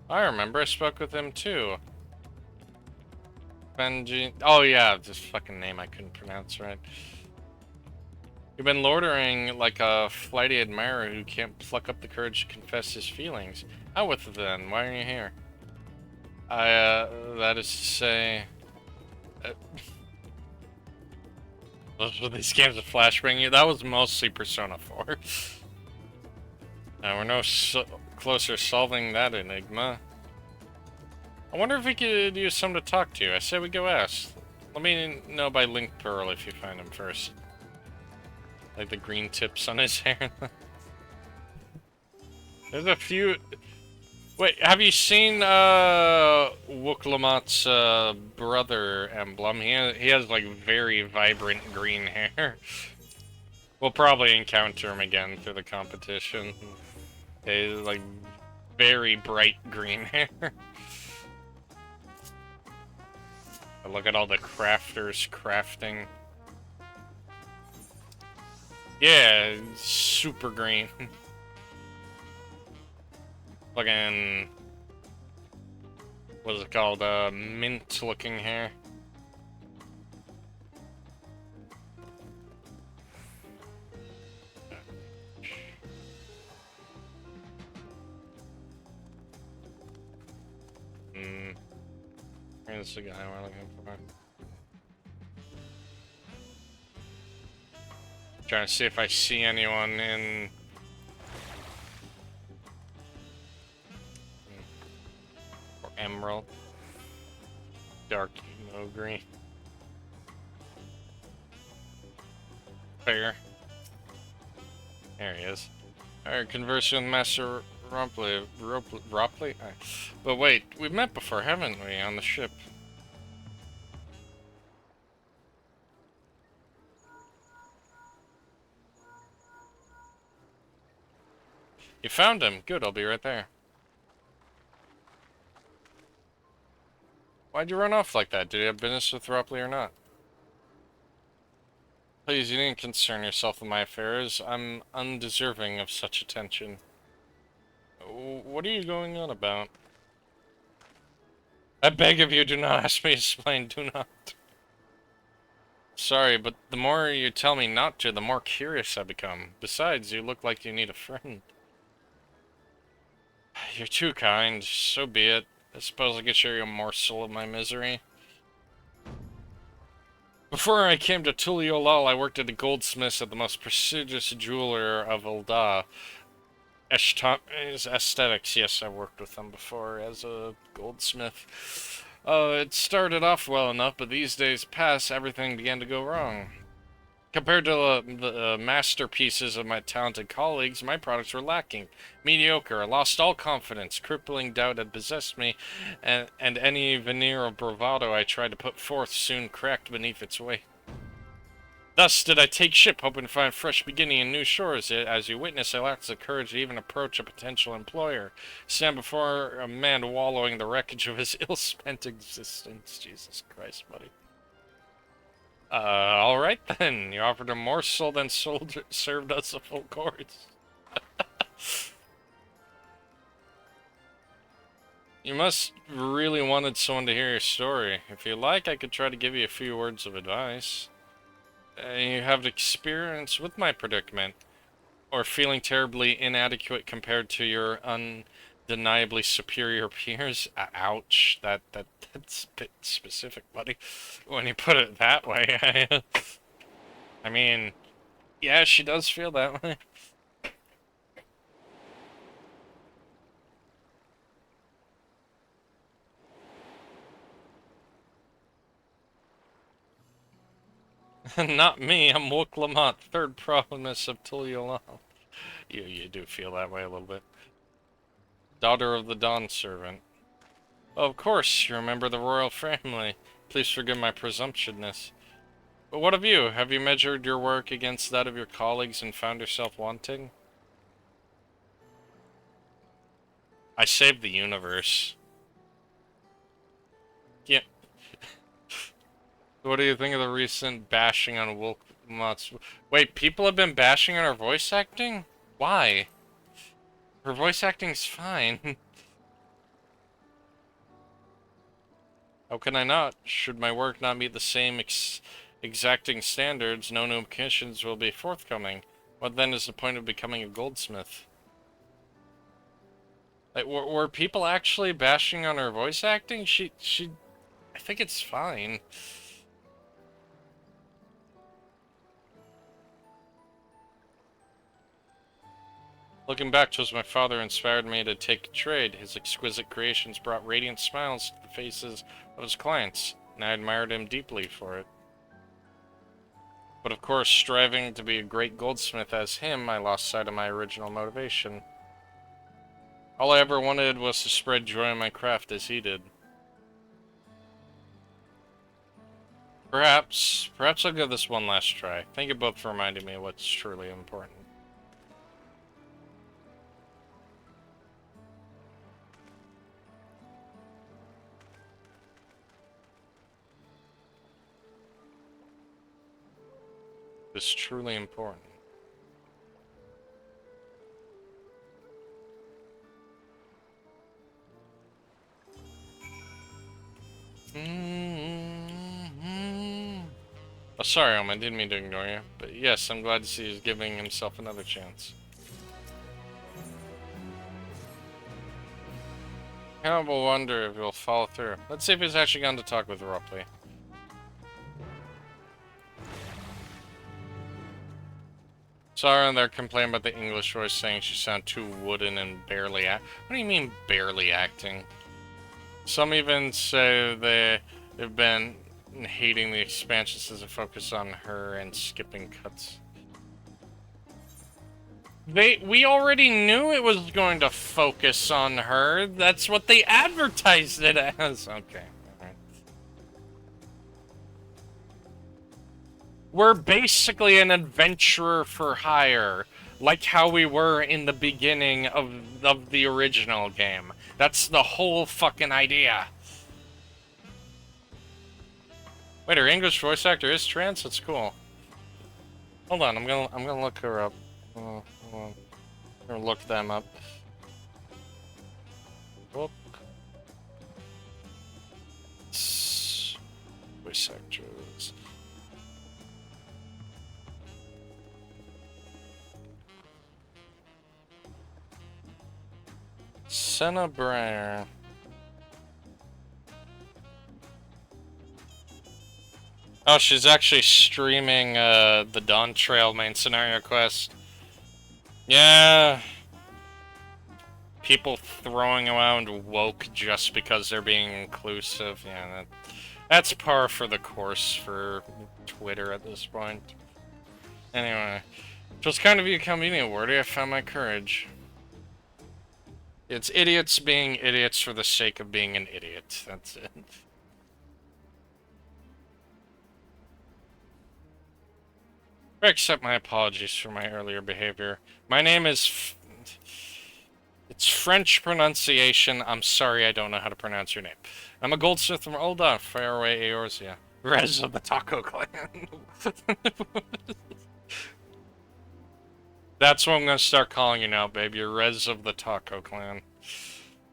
I remember, I spoke with him too. Benji. Oh yeah, this fucking name I couldn't pronounce right. You've been loitering like a flighty admirer who can't pluck up the courage to confess his feelings. Out with it then, why are you here? that is to say... Those were these games of flashbang. That was mostly Persona 4. And we're no closer solving that enigma. I wonder if we could use someone to talk to. I say we go ask. Let me know by Link Pearl if you find him first. Like the green tips on his hair. There's a few... Wait, have you seen Wooklamat's brother emblem? He has like very vibrant green hair. We'll probably encounter him again through the competition. He's like very bright green hair. But look at all the crafters crafting. Yeah, super green. Fucking... what is it called? Mint looking hair. Here's the guy we're looking for. Trying to see if I see anyone in... or emerald. Dark emo green. Fair. There he is. Alright, conversing with Master Ropley. Ropley? But wait, we've met before, haven't we, on the ship? You found him. Good, I'll be right there. Why'd you run off like that? Did you have business with Ropley or not? Please, you needn't concern yourself with my affairs. I'm undeserving of such attention. What are you going on about? I beg of you, do not ask me to explain. Do not. Sorry, but the more you tell me not to, the more curious I become. Besides, you look like you need a friend. You're too kind. So be it. I suppose I could share you a morsel of my misery. Before I came to Tuliolal, I worked at a goldsmith at the most prestigious jeweler of Ul'dah. Aesthetics, yes, I worked with them before as a goldsmith. It started off well enough, but these days past, everything began to go wrong. Compared to the masterpieces of my talented colleagues, my products were lacking. Mediocre. I lost all confidence. Crippling doubt had possessed me, and any veneer of bravado I tried to put forth soon cracked beneath its weight. Thus did I take ship, hoping to find a fresh beginning in new shores. As you witness, I lacked the courage to even approach a potential employer. Stand before a man wallowing in the wreckage of his ill-spent existence. Jesus Christ, buddy. Alright then. You offered a morsel, then served us a full course. You must really wanted someone to hear your story. If you like, I could try to give you a few words of advice. You have experience with my predicament, or feeling terribly inadequate compared to your undeniably superior peers. Ouch, that's a bit specific, buddy, when you put it that way. I mean, yeah, she does feel that way. Not me, I'm Wook third province of Tuliolal. You do feel that way a little bit. Daughter of the Dawn Servant. Oh, of course, you remember the royal family. Please forgive my presumptuousness. But what of you? Have you measured your work against that of your colleagues and found yourself wanting? I saved the universe. Yeah. What do you think of the recent bashing on Wilmot's... Wait, people have been bashing on her voice acting? Why? Her voice acting's fine. How can I not? Should my work not meet the same exacting standards, no new commissions will be forthcoming. What then is the point of becoming a goldsmith? Like, were people actually bashing on her voice acting? I think it's fine. Looking back, 'twas my father who inspired me to take trade. His exquisite creations brought radiant smiles to the faces of his clients, and I admired him deeply for it. But of course, striving to be a great goldsmith as him, I lost sight of my original motivation. All I ever wanted was to spread joy in my craft as he did. Perhaps I'll give this one last try. Thank you both for reminding me of what's truly important. It's truly important. Oh, sorry, I didn't mean to ignore you. But yes, I'm glad to see he's giving himself another chance. I will wonder if he'll follow through. Let's see if he's actually gone to talk with Ropley. Sorry, and they're complaining about the English voice, saying she sounded too wooden and barely What do you mean, barely acting? Some even say they've been hating the expansions as a focus on her and skipping cuts. We already knew it was going to focus on her. That's what they advertised it as. Okay. Alright. We're basically an adventurer for hire, like how we were in the beginning of the original game. That's the whole fucking idea. Wait, her English voice actor is trans? That's cool. Hold on, I'm gonna look her up. Hold on. I'm gonna look them up. Book. Voice actors. Senna Breyer. Oh, she's actually streaming the Dawntrail main scenario quest. Yeah. People throwing around woke just because they're being inclusive. Yeah, that's par for the course for Twitter at this point. Anyway, just kind of a convenient word. I found my courage. It's idiots being idiots for the sake of being an idiot. That's it. I accept my apologies for my earlier behavior. My name is... It's French pronunciation. I'm sorry I don't know how to pronounce your name. I'm a goldsmith from Olda, Fairway Eorzea. Rez of the Taco Clan. That's what I'm gonna start calling you now, babe. You're Rez of the Taco Clan.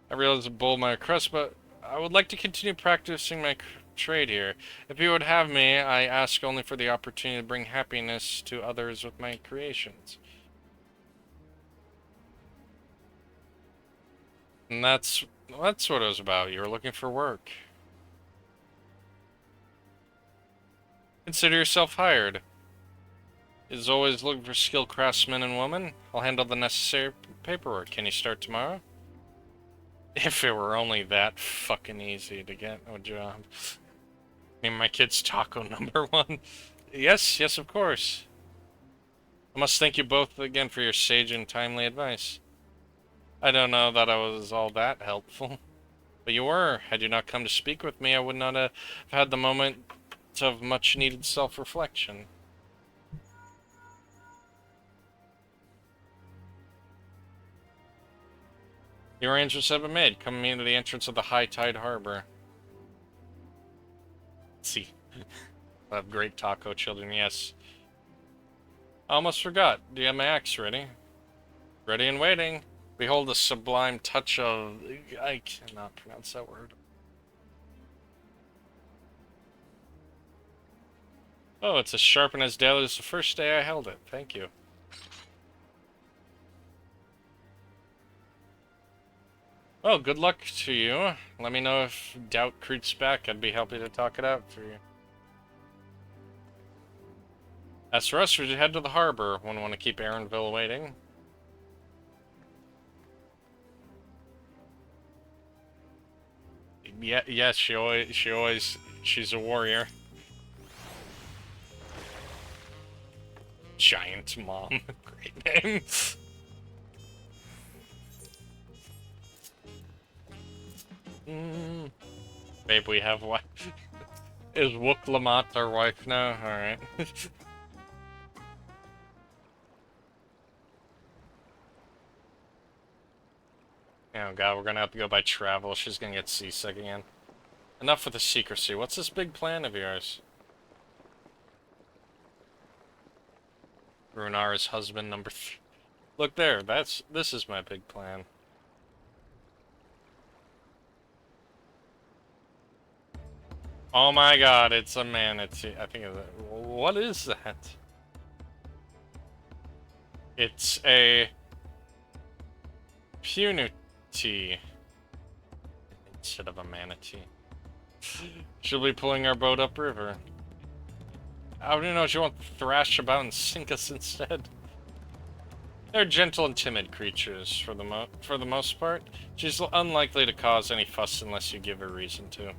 I realize it's bold my request, but I would like to continue practicing my trade here. If you would have me, I ask only for the opportunity to bring happiness to others with my creations. And that's what it was about. You were looking for work. Consider yourself hired. Is always looking for skilled craftsmen and women. I'll handle the necessary paperwork. Can you start tomorrow? If it were only that fucking easy to get a job. I mean, my kid's taco #1. Yes, of course. I must thank you both again for your sage and timely advice. I don't know that I was all that helpful. But you were. Had you not come to speak with me, I would not have had the moment of much-needed self-reflection. Your arrangements have been made. Come meet me to the entrance of the High Tide Harbor. Let's see. I have great taco children, yes. I almost forgot. Do you have my axe ready? Ready and waiting. Behold the sublime touch of... I cannot pronounce that word. Oh, it's as sharp and as deadly as the first day I held it. Thank you. Well, good luck to you. Let me know if doubt creeps back. I'd be happy to talk it out for you. As for us, we should head to the harbor. Wouldn't want to keep Aaronville waiting. Yeah, yes, she's a warrior. Giant Mom. Great name. Babe, we have wife. Is Wook Lamont our wife now? Alright. Oh god, we're gonna have to go by travel. She's gonna get seasick again. Enough with the secrecy. What's this big plan of yours? Runar's husband number 3. Look there, this is my big plan. Oh my god, it's a manatee. I think it's a, what is that? It's a punity instead of a manatee. She'll be pulling our boat upriver. I don't know, she won't thrash about and sink us instead. They're gentle and timid creatures for the most part. She's unlikely to cause any fuss unless you give her reason to.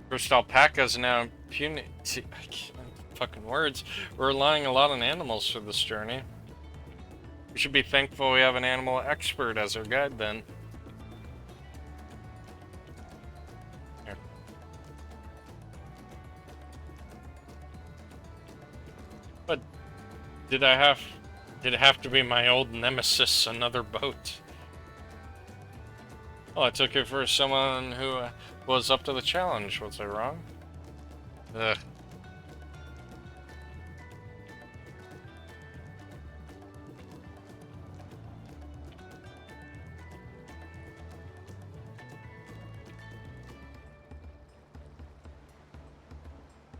First alpacas now punity. I can't fucking words. We're relying a lot on animals for this journey. We should be thankful we have an animal expert as our guide then. Here. But did it have to be my old nemesis, another boat? Oh, I took it for someone who was up to the challenge. Was I wrong? Ugh.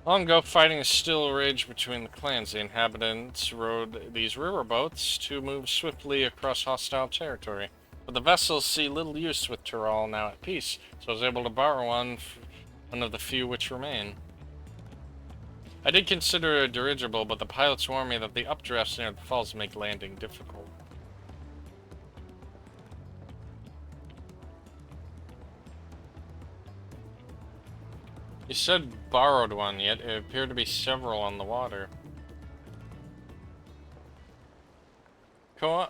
Long ago, fighting still raged between the clans. The inhabitants rode these riverboats to move swiftly across hostile territory. But the vessels see little use with Tyrrell now at peace, so I was able to borrow one of the few which remain. I did consider a dirigible, but the pilots warned me that the updrafts near the falls make landing difficult. You said borrowed one, yet it appeared to be several on the water. Kona!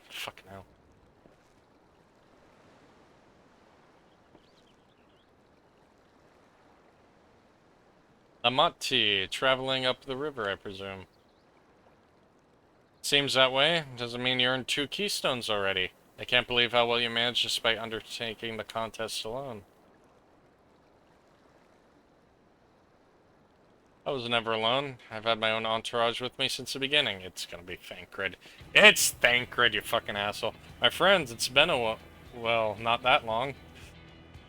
Fucking hell. Amati, traveling up the river, I presume. Seems that way. Doesn't mean you earned 2 keystones already. I can't believe how well you managed despite undertaking the contest alone. I was never alone. I've had my own entourage with me since the beginning. It's gonna be Thancred. It's Thancred, you fucking asshole. My friends, it's been well, not that long.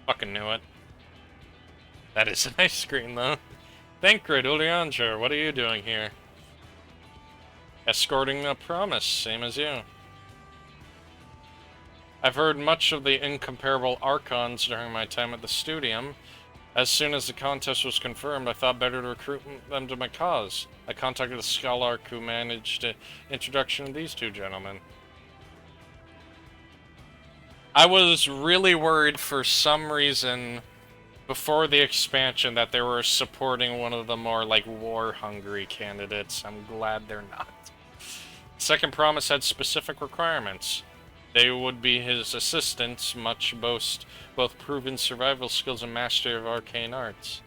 Fucking knew it. That is a nice screen, though. Thancred, Uliandra, what are you doing here? Escorting a promise, same as you. I've heard much of the incomparable Archons during my time at the Studium. As soon as the contest was confirmed, I thought better to recruit them to my cause. I contacted the Scholarch who managed the introduction of these 2 gentlemen. I was really worried for some reason before the expansion that they were supporting one of the more, like, war-hungry candidates. I'm glad they're not. Second promise had specific requirements. They would be his assistants, much boast both proven survival skills and mastery of arcane arts.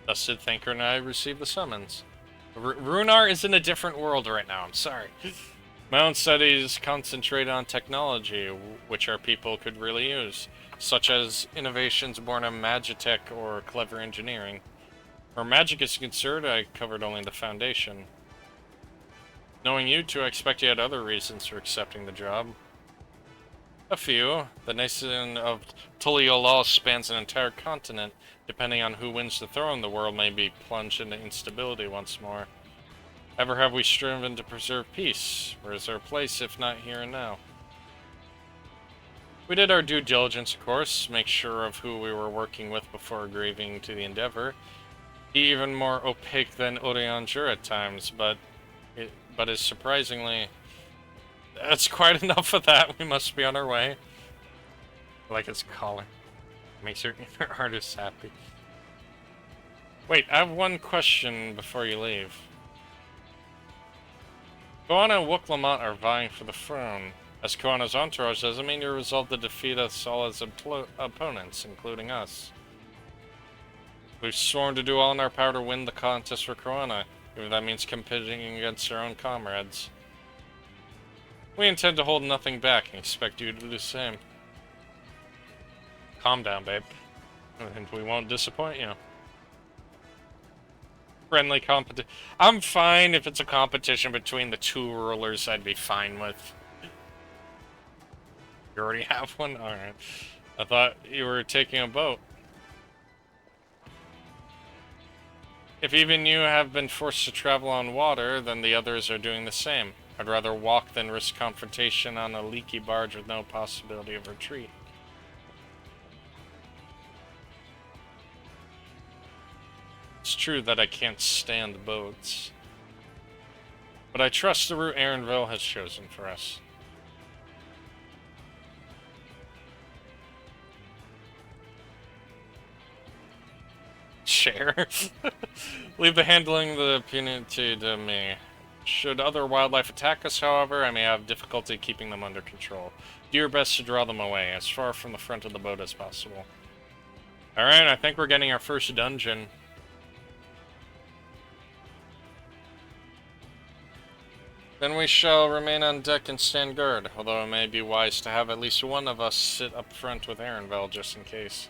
Thus did Thancred and I receive the summons. Runar is in a different world right now, I'm sorry. My own studies concentrate on technology, which our people could really use, such as innovations born of magitech or clever engineering. Where magic is concerned, I covered only the foundation. Knowing you 2, I expect you had other reasons for accepting the job. A few. The nation of Tuliolal spans an entire continent. Depending on who wins the throne, the world may be plunged into instability once more. Ever have we striven to preserve peace? Where is our place, if not here and now? We did our due diligence, of course, make sure of who we were working with before agreeing to the endeavor. Even more opaque than Orianjur at times, but but is surprisingly... That's quite enough of that. We must be on our way. Like it's calling. Makes your inner artist happy. Wait, I have one question before you leave. Koana and Wuklamont are vying for the throne. As Koana's entourage doesn't mean you're resolved to defeat us all as opponents, including us. We've sworn to do all in our power to win the contest for Koana, even if that means competing against our own comrades. We intend to hold nothing back and expect you to do the same. Calm down, babe. And we won't disappoint you. Friendly competition. I'm fine if it's a competition between the two rulers. I'd be fine with. You already have one? Alright. I thought you were taking a boat. If even you have been forced to travel on water, then the others are doing the same. I'd rather walk than risk confrontation on a leaky barge with no possibility of retreat. It's true that I can't stand boats, but I trust the route Erenville has chosen for us. Share. Leave the handling of the impunity to me. Should other wildlife attack us, however, I may have difficulty keeping them under control. Do your best to draw them away, as far from the front of the boat as possible. Alright, I think we're getting our first dungeon. Then we shall remain on deck and stand guard, although it may be wise to have at least one of us sit up front with Erenville just in case.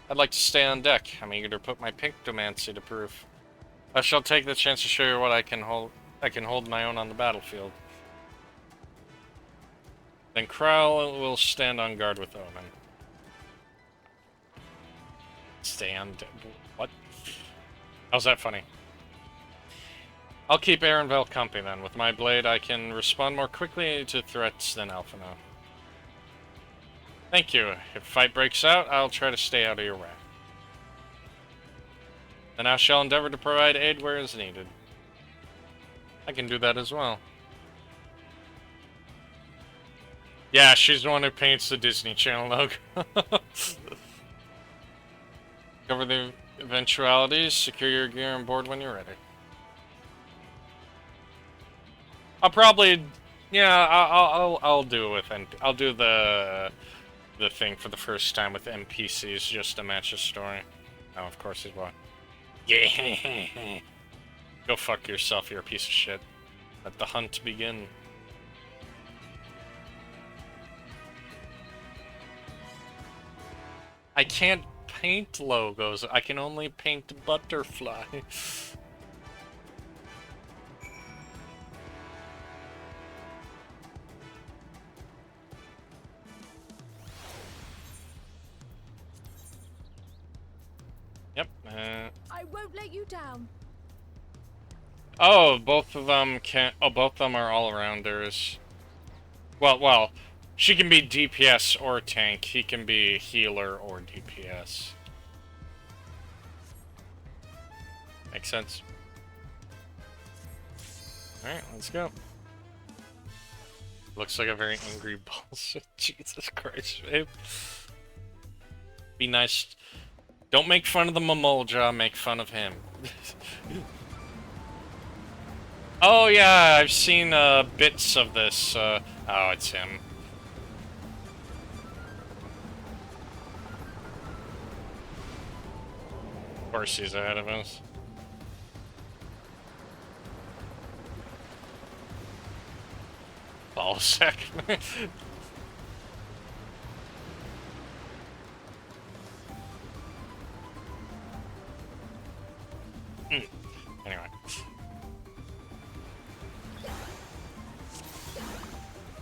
I'd like to stay on deck. I'm eager to put my pictomancy to proof. I shall take the chance to show you what I can hold my own on the battlefield. Then Krell will stand on guard with Omen. Stay on deck. What? How's that funny? I'll keep Erenville company then. With my blade, I can respond more quickly to threats than Alphino. Thank you. If a fight breaks out, I'll try to stay out of your way. Then I shall endeavor to provide aid where is needed. I can do that as well. Yeah, she's the one who paints the Disney Channel logo. Cover the eventualities, secure your gear on board when you're ready. I'll probably, yeah, I'll do it with I'll do the thing for the first time with NPCs just to match the story. Oh, of course he's what. Yeah. Go fuck yourself, you're a piece of shit. Let the hunt begin. I can't paint logos. I can only paint butterfly. Yep. I won't let you down. Oh, both of them can. Oh, both of them are all-arounders. Well, she can be DPS or tank. He can be healer or DPS. Makes sense. All right, let's go. Looks like a very angry bullshit. Jesus Christ, babe. Be nice. Don't make fun of the Mamolja, make fun of him. Oh yeah, I've seen bits of this. Oh, it's him. Of course he's ahead of us. Ball sack. Anyway.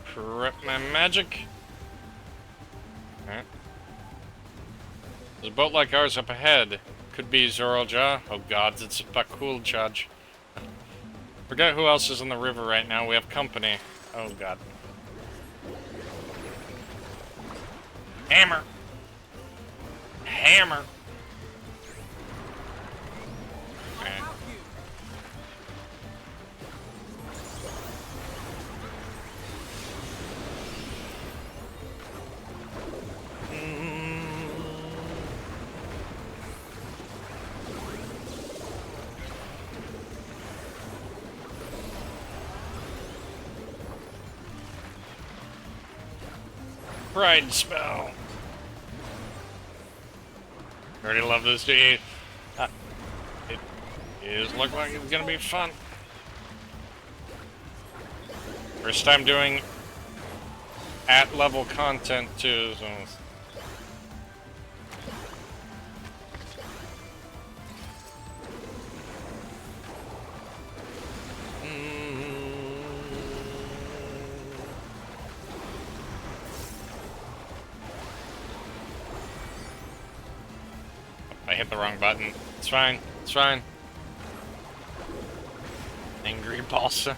Correct my magic. Alright. There's a boat like ours up ahead. Could be Zoralja. Oh gods, it's Bakul Judge. Forget who else is in the river right now. We have company. Oh god. Hammer! Hammer! Pride spell. Already love this dude. It is look like it's gonna be fun. First time doing at level content too. So. I hit the wrong button. It's fine. It's fine. Angry balsa.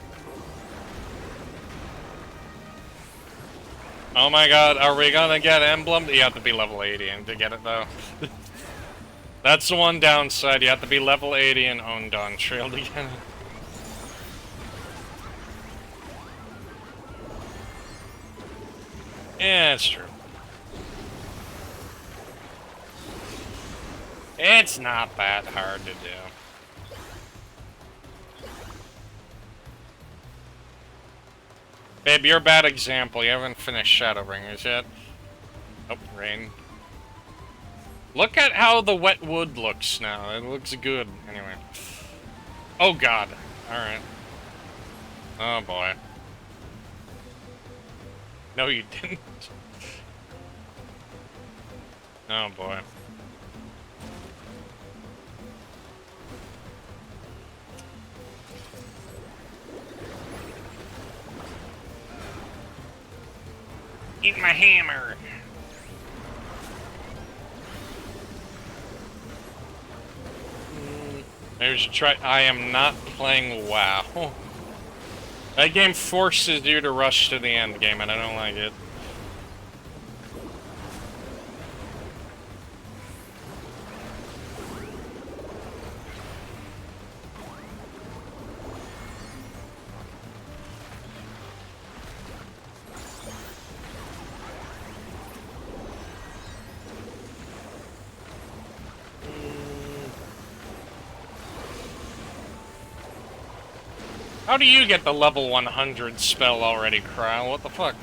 Oh my god, are we gonna get emblemed? You have to be level 80 and to get it though. That's the one downside. You have to be level 80 and own Dawntrail to get it. Yeah, it's true. It's not that hard to do. Babe, you're a bad example. You haven't finished Shadowbringers yet. Oh, rain. Look at how the wet wood looks now. It looks good. Anyway. Oh god. Alright. Oh boy. No, you didn't. Oh boy. Eat my hammer. Maybe we should try. I am not playing WoW. That game forces you to rush to the end game, and I don't like it. How do you get the level 100 spell already, Kyle? What the fuck?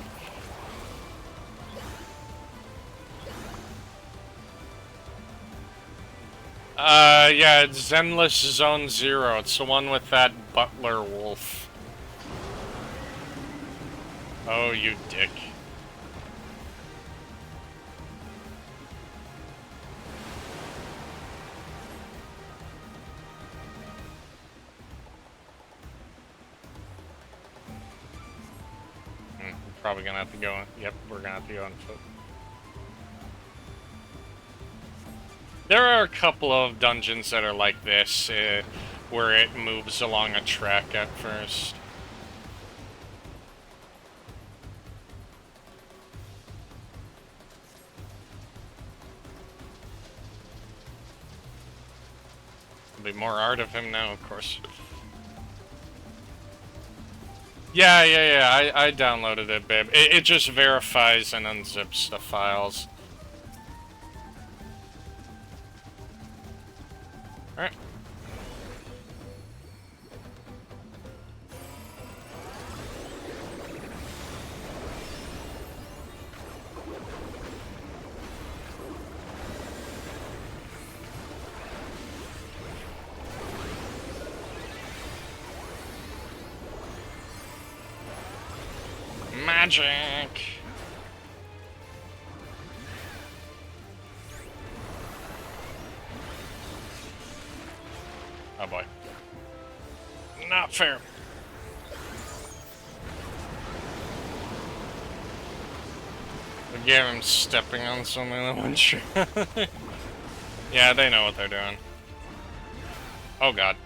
Yeah, it's Zenless Zone 0. It's the one with that butler wolf. Oh, you dick. Probably gonna have to go on. Yep, we're gonna have to go on foot. There are a couple of dungeons that are like this, where it moves along a track at first. There'll be more art of him now, of course. Yeah, I downloaded it, babe. It just verifies and unzips the files. Alright. Magic! Oh boy. Not fair. We gave him stepping on something that went true. Yeah, they know what they're doing. Oh god.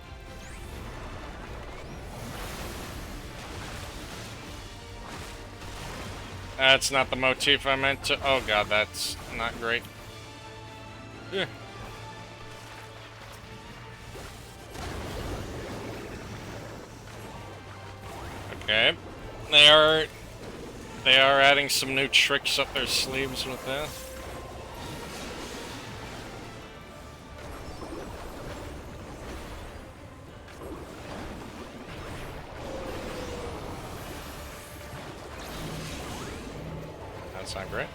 That's not the motif I meant to. Oh god, that's not great. Yeah. Okay. They are adding some new tricks up their sleeves with this. not great.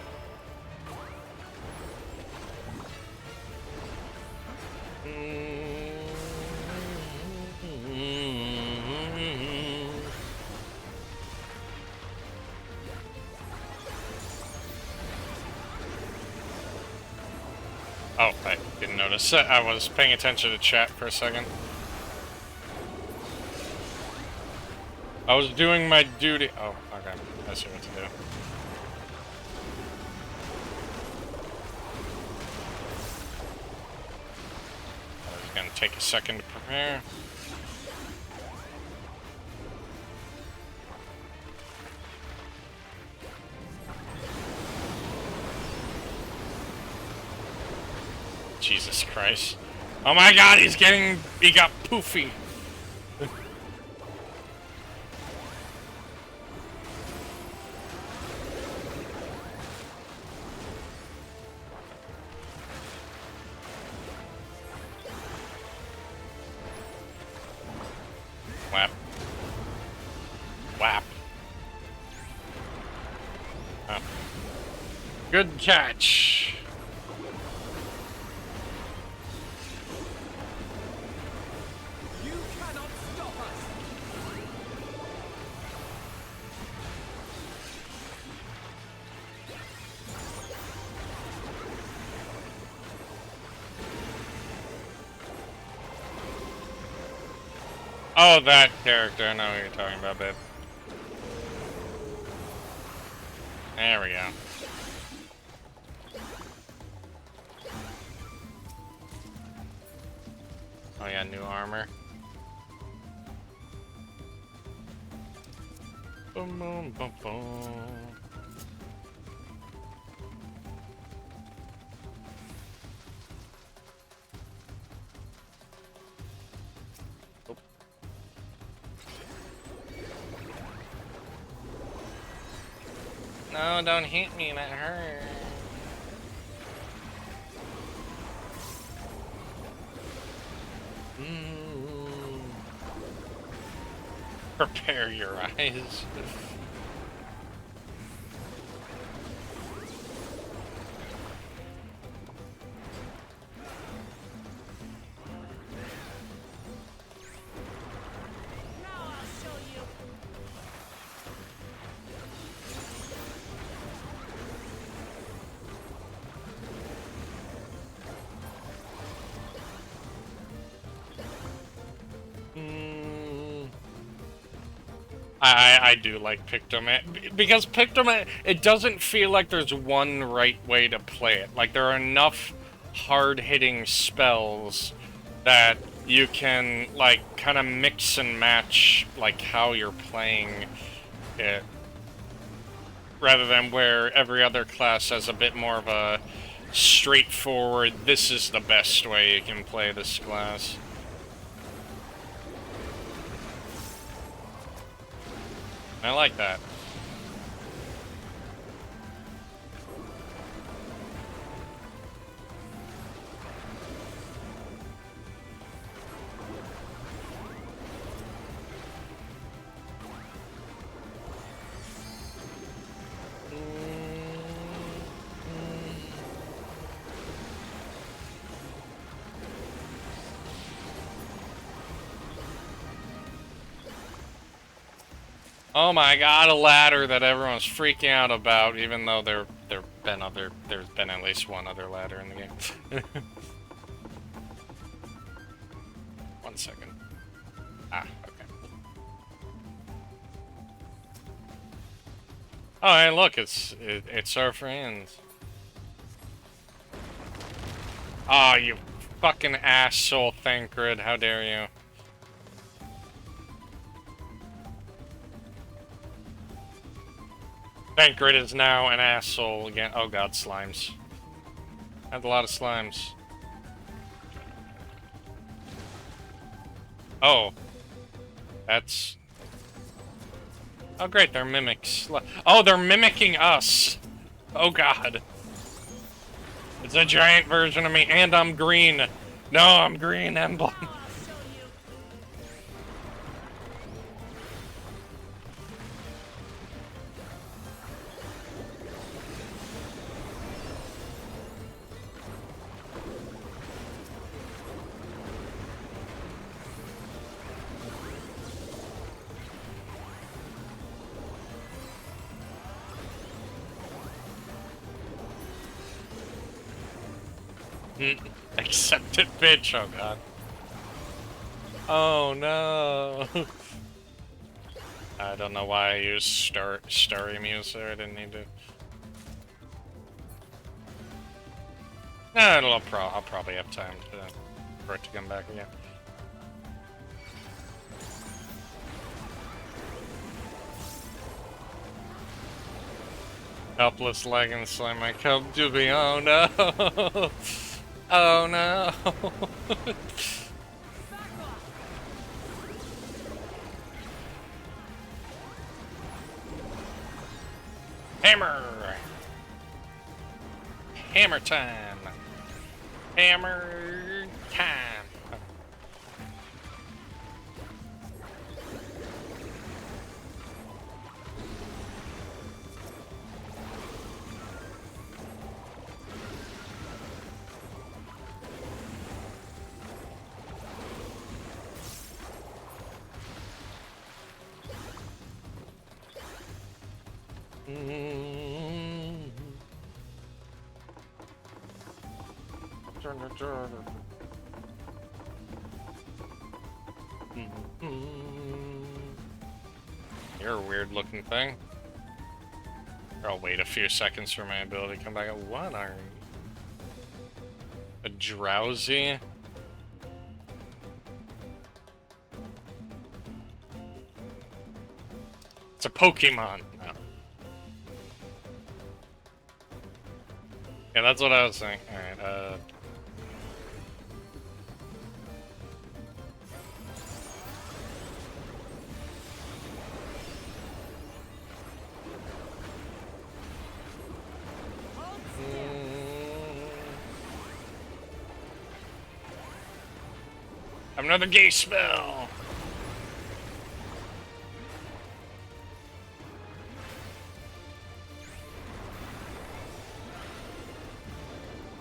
Oh, I didn't notice. I was paying attention to chat for a second. I was doing my duty. Oh, okay. I see what to do. I was gonna take a second to prepare. Jesus Christ. Oh my god, he got poofy. Whap. Whap. Oh. Good catch. You cannot stop us! Oh, that character. I know what you're talking about, babe. There we go. Oh yeah, new armor. Boom, boom, boom, boom. Oh. No, don't hit me, that hurt. Prepare your eyes. I do like Pictum, because Pictum, it doesn't feel like there's one right way to play it. Like, there are enough hard-hitting spells that you can, like, kind of mix and match, like, how you're playing it. Rather than where every other class has a bit more of a straightforward, this is the best way you can play this class. I like that. Oh my god, a ladder that everyone's freaking out about, even though there's been at least one other ladder in the game. 1 second. Ah, okay. Oh, hey, look, it's our friends. Oh, you fucking asshole, Thancred, how dare you. Thancred is now an asshole again. Oh god, slimes. I had a lot of slimes. Oh. That's... Oh great, they're mimics. Oh, they're mimicking us! Oh god. It's a giant version of me, and I'm green. No, I'm green emblem. Accepted bitch, oh god. Oh no. I don't know why I used starry music there, I didn't need to. No, I'll probably have time for it to come back again. Helpless leg and slime my cub to be. Oh no! Oh no! Hammer! Hammer time! Hammer time! You're a weird looking thing. I'll wait a few seconds for my ability to come back. What are you? A drowsy? It's a Pokemon. No. Yeah, that's what I was saying. Alright, another gay spell!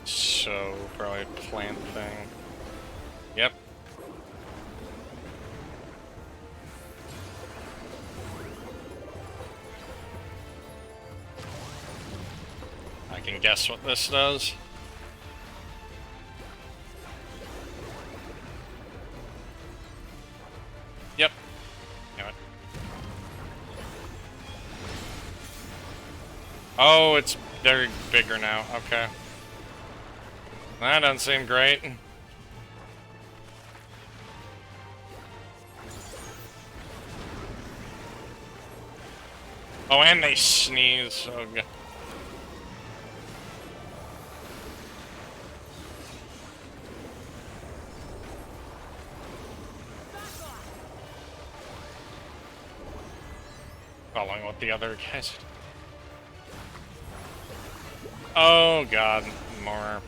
So, probably plant thing. Yep. I can guess what this does. Yep. Damn it. Oh, they're bigger now. Okay. That doesn't seem great. Oh, and they sneeze. Oh, God. Following what the other guys. Oh, God. More.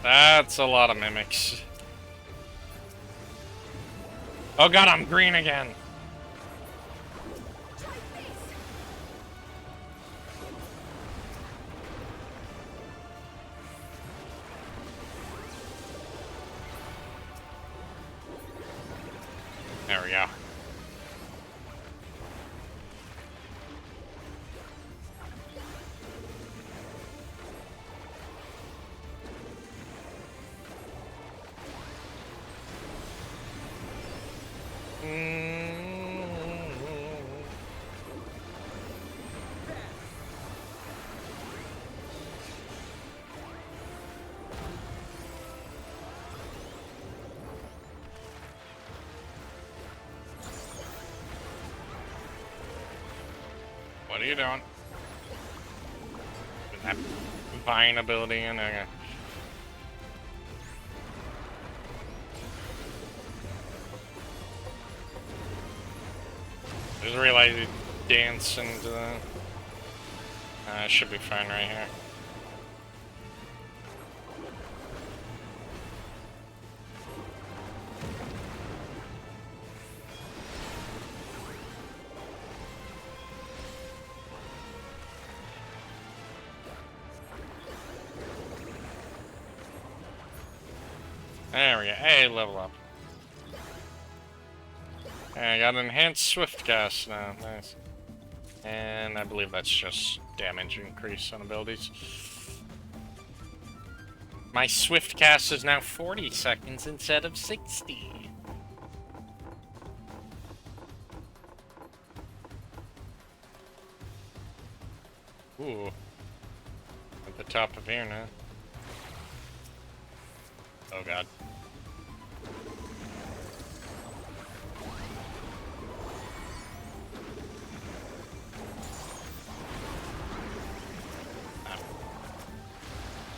That's a lot of mimics. Oh god, I'm green again. There we go. What are you doing? That vine ability in there. I just realized you dance into the... should be fine right here. There we go. Hey, level up. Hey, I got enhanced swift cast now. Nice. And I believe that's just damage increase on abilities. My swift cast is now 40 seconds instead of 60. Ooh. At the top of here now. Oh god.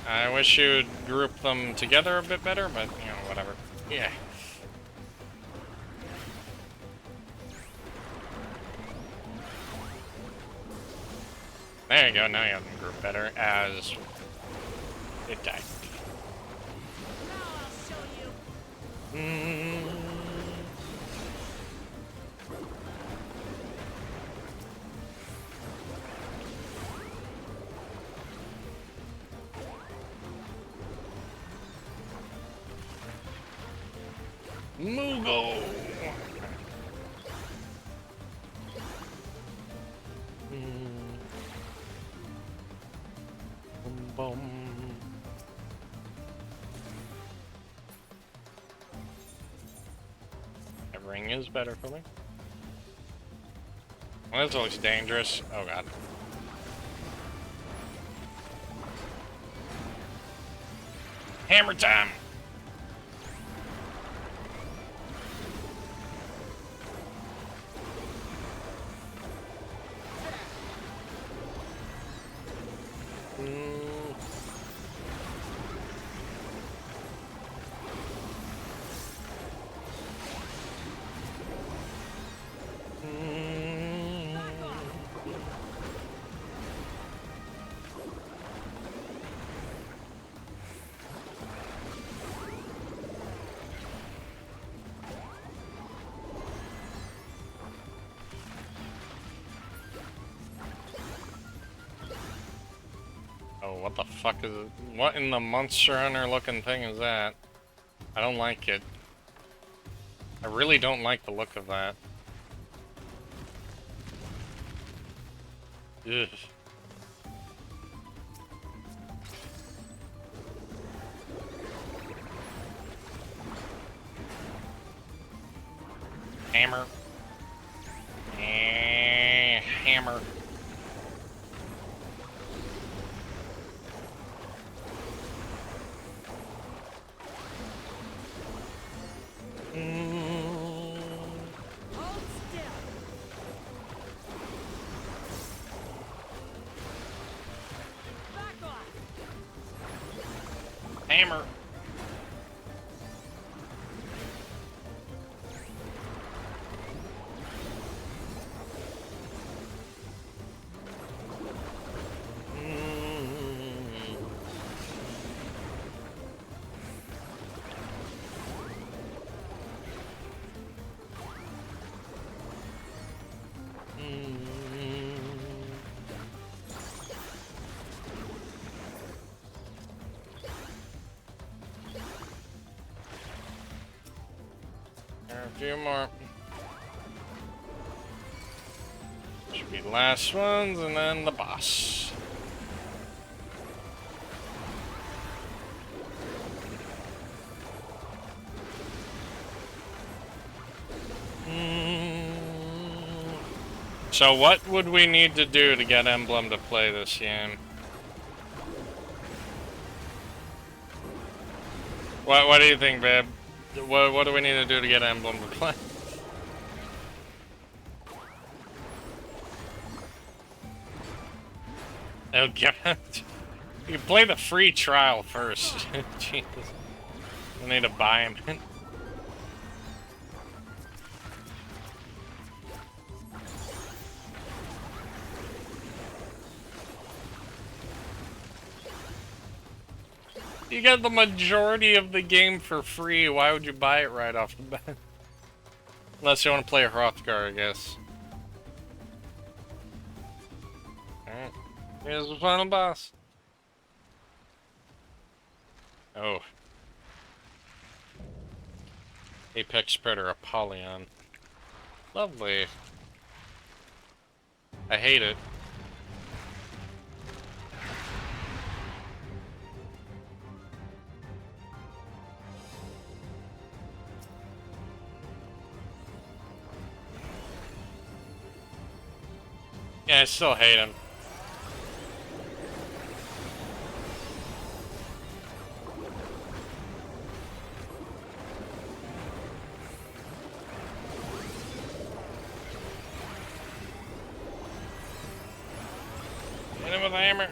I wish you'd group them together a bit better, but, you know, whatever. Yeah. There you go, now you have them grouped better, as it died. Now I'll show you. Moogle! Boom, boom. That ring is better for me. Well, this looks dangerous. Oh god. Hammer time! Oh, what the fuck is it? What in the Monster Hunter looking thing is that? I don't like it. I really don't like the look of that. Ugh. Hammer. Hammer. Hold still. Back off. Hammer. A few more. Should be the last ones, and then the boss. So what would we need to do to get Emblem to play this game? What do you think, babe? What do we need to do to get Emblem to play? Oh god. You can play the free trial first. Jesus. I need to buy him. You get the majority of the game for free. Why would you buy it right off the bat? Unless you want to play Hrothgar, I guess. Alright. Here's the final boss. Oh. Apex Predator Apollyon. Lovely. I hate it. Yeah, I still hate him. Hit him with a hammer.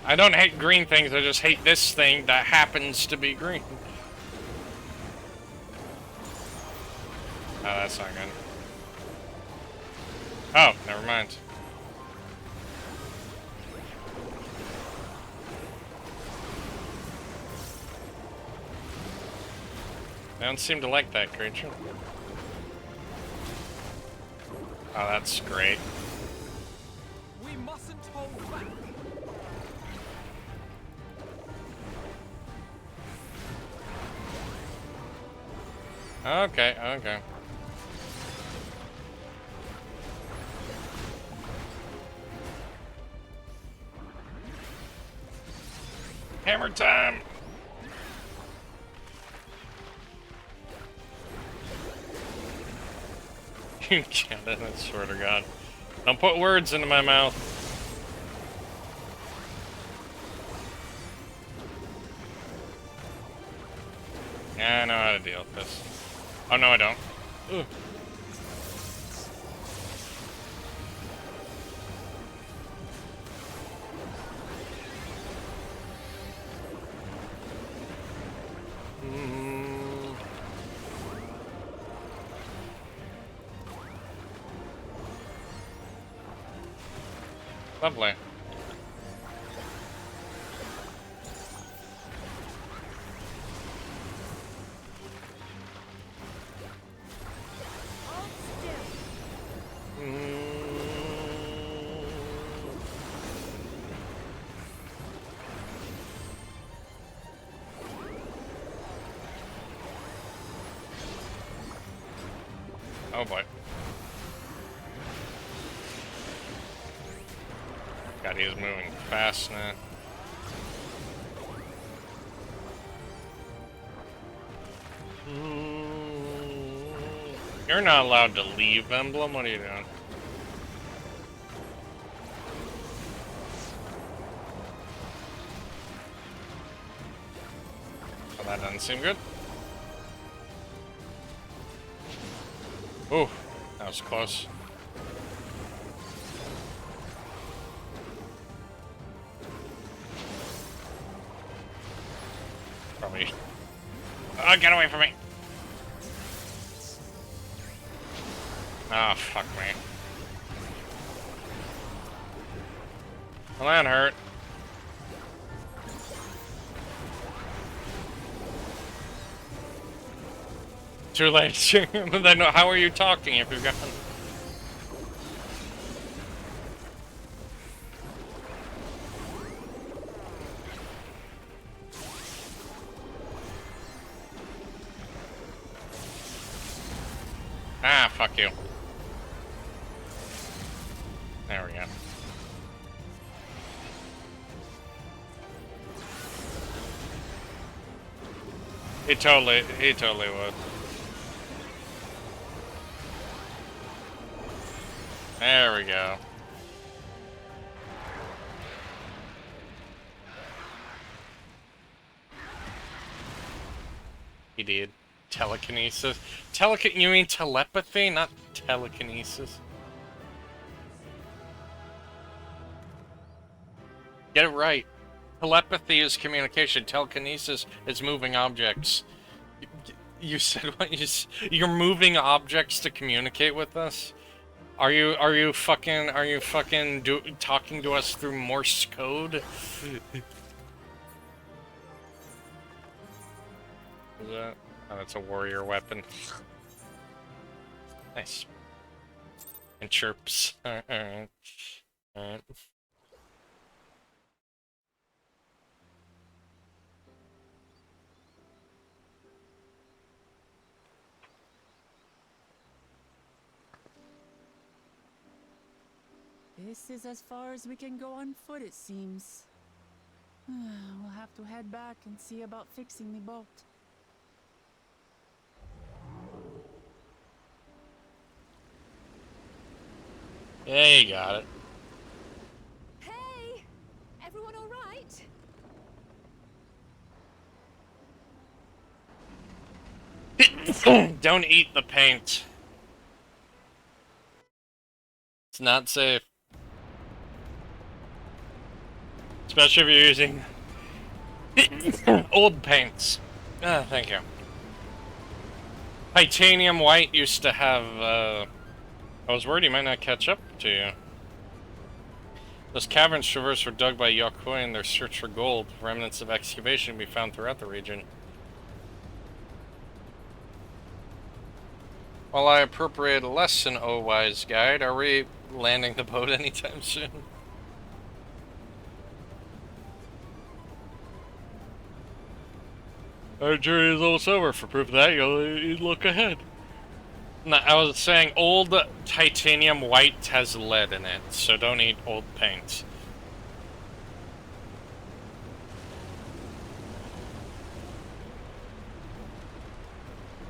I don't hate green things, I just hate this thing that happens to be green. Oh, that's not good. Oh, never mind. I don't seem to like that creature. Oh, that's great. We mustn't hold back. Okay, okay. Hammer time! You can't, I swear to God. Don't put words into my mouth. Yeah, I know how to deal with this. Oh, no, I don't. Ugh. Lovely. Oh boy. God, he is moving fast now. You're not allowed to leave, Emblem. What are you doing? Oh, that doesn't seem good. Ooh, that was close. Probably. Oh, get away from me! Oh, fuck me. Well, that hurt. Too late. Then how are you talking if you've got... Ah, fuck you. There we go. He totally would. There we go. He did. Telekinesis. You mean telepathy, not telekinesis? Get it right. Telepathy is communication. Telekinesis is moving objects. You said what? You're moving objects to communicate with us? Are you fucking talking to us through Morse code? Is that? Oh, that's a warrior weapon. Nice. And chirps. Alright. Alright. This is as far as we can go on foot, it seems. We'll have to head back and see about fixing the boat. Yeah, you got it. Hey! Everyone all right? Don't eat the paint. It's not safe. Especially if you're using old paints. Ah, thank you. Titanium white used to have, I was worried he might not catch up to you. Those caverns traversed were dug by Yokoi in their search for gold. Remnants of excavation can be found throughout the region. While I appropriate a lesson, O wise guide, are we landing the boat anytime soon? Our journey is almost over. For proof of that, you'll look ahead. No, I was saying old titanium white has lead in it, so don't eat old paint.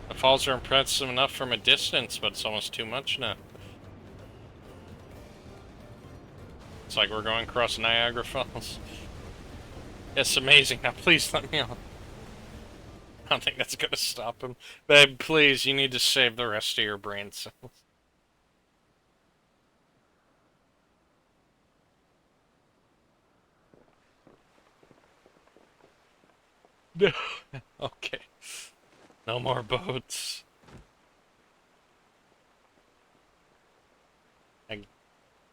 The falls are impressive enough from a distance, but it's almost too much now. It's like we're going across Niagara Falls. It's amazing. Now please let me on. I don't think that's gonna stop him. Babe, please, you need to save the rest of your brain cells. No. Okay. No more boats.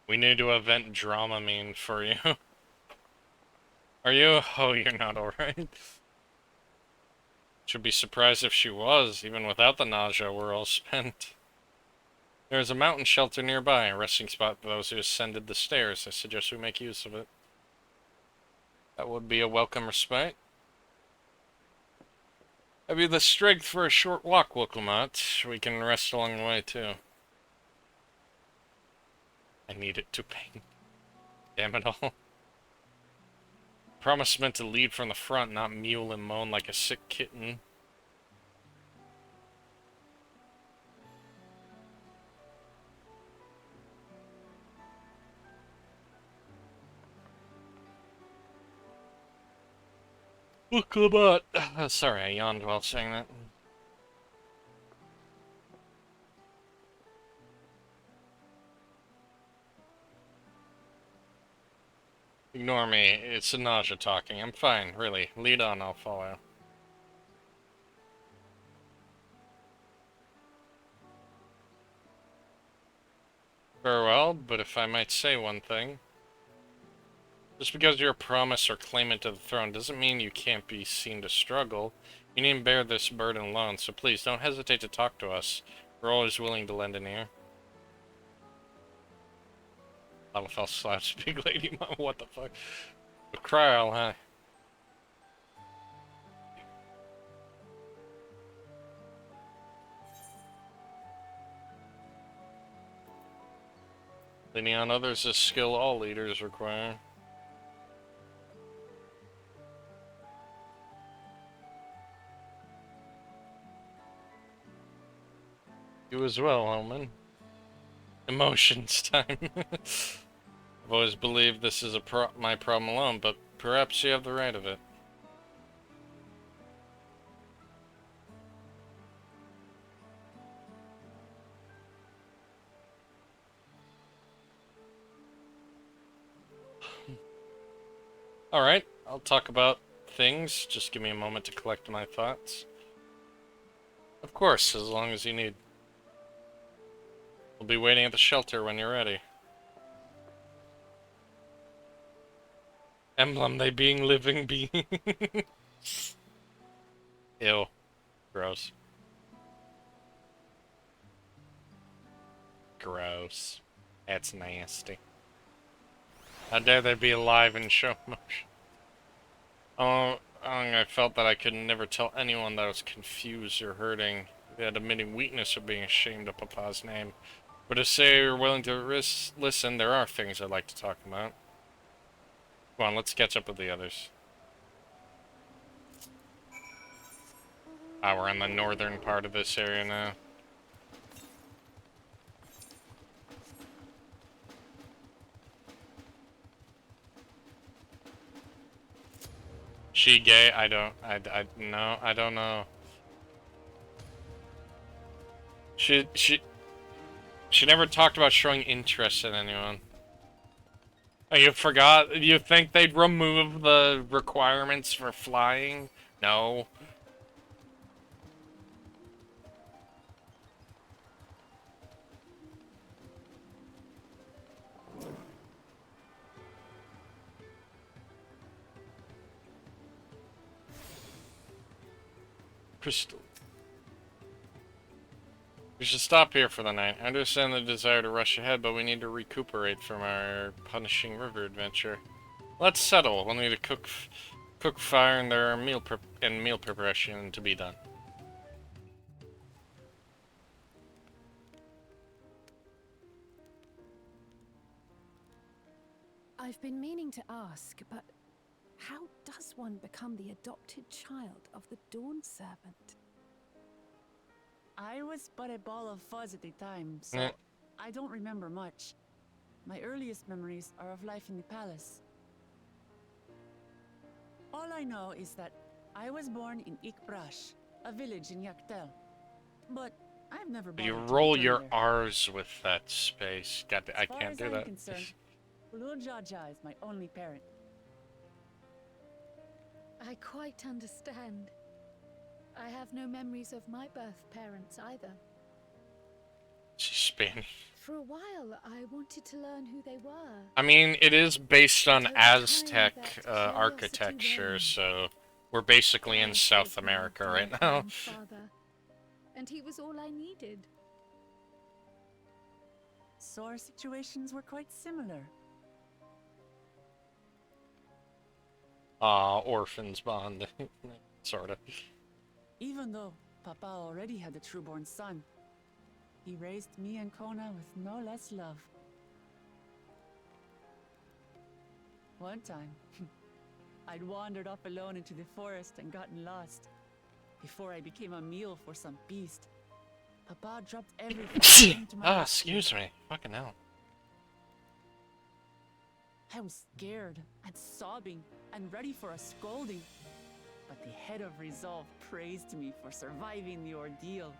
We need to invent Dramamine for you. Are you? Oh, you're not alright. Should be surprised if she was. Even without the nausea, we're all spent. There is a mountain shelter nearby, a resting spot for those who ascended the stairs. I suggest we make use of it. That would be a welcome respite. Have you the strength for a short walk, Wilclamot? We can rest along the way, too. I need it to paint. Damn it all. Promise meant to lead from the front, not mule and moan like a sick kitten. Wilclamot! Sorry, I yawned while saying that. Ignore me, it's a nausea talking. I'm fine, really. Lead on, I'll follow. Very well, but if I might say one thing. Just because you're a promise or claimant to the throne doesn't mean you can't be seen to struggle. You needn't bear this burden alone, so please don't hesitate to talk to us. We're always willing to lend an ear. Lalafell slaps big lady mom, what the fuck? A Kryl, huh? Leaning on others is skill all leaders require. You as well, Hellman. Emotions time. I've always believed this is my problem alone, but perhaps you have the right of it. Alright, I'll talk about things. Just give me a moment to collect my thoughts. Of course, as long as you need. We'll be waiting at the shelter when you're ready. Emblem, they being living beings. Ew. Gross. Gross. That's nasty. How dare they be alive in show motion? Oh, I felt that I could never tell anyone that I was confused or hurting. They had admitting weakness or being ashamed of Papa's name. But if say you're willing to listen, there are things I'd like to talk about. Come on, let's catch up with the others. Ah, we're in the northern part of this area now. She gay? I don't know. She never talked about showing interest in anyone. Oh, you forgot? You think they'd remove the requirements for flying? No. Crystal. We should stop here for the night. I understand the desire to rush ahead, but we need to recuperate from our punishing river adventure. Let's settle. We'll need to cook fire, and there are meal preparation to be done. I've been meaning to ask, but how does one become the adopted child of the Dawn Servant? I was but a ball of fuzz at the time, so I don't remember much. My earliest memories are of life in the palace. All I know is that I was born in Ikbrash, a village in Yaktel. But I've never been. You roll your R's with that space. God, I can't do that. Ulul Jaja is my only parent. I quite understand. I have no memories of my birth parents either. She's Spanish. For a while, I wanted to learn who they were. I mean, it is based on Aztec architecture, so we're basically in South America right now. And he was all I needed. So our situations were quite similar. Orphans bond, sorta. Even though Papa already had a trueborn son, he raised me and Kona with no less love. One time, I'd wandered off alone into the forest and gotten lost. Before I became a meal for some beast, Papa dropped everything into my excuse me. Fucking hell. I was scared and sobbing and ready for a scolding. But the head of resolve praised me for surviving the ordeal.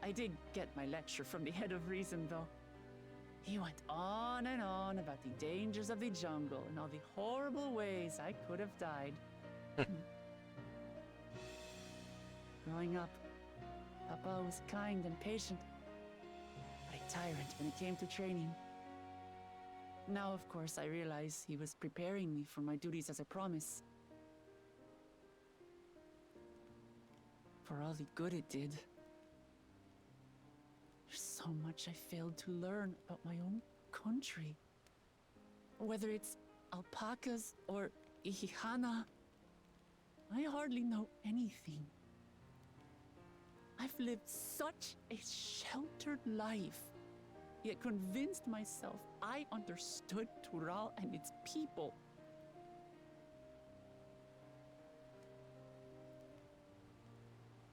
I did get my lecture from the head of reason, though. He went on and on about the dangers of the jungle and all the horrible ways I could have died. Growing up, Papa was kind and patient, but a tyrant when it came to training. Now, of course, I realize he was preparing me for my duties as a promise. For all the good it did. There's so much I failed to learn about my own country. Whether it's alpacas or Ihihana, I hardly know anything. I've lived such a sheltered life, yet convinced myself I understood Tural and its people.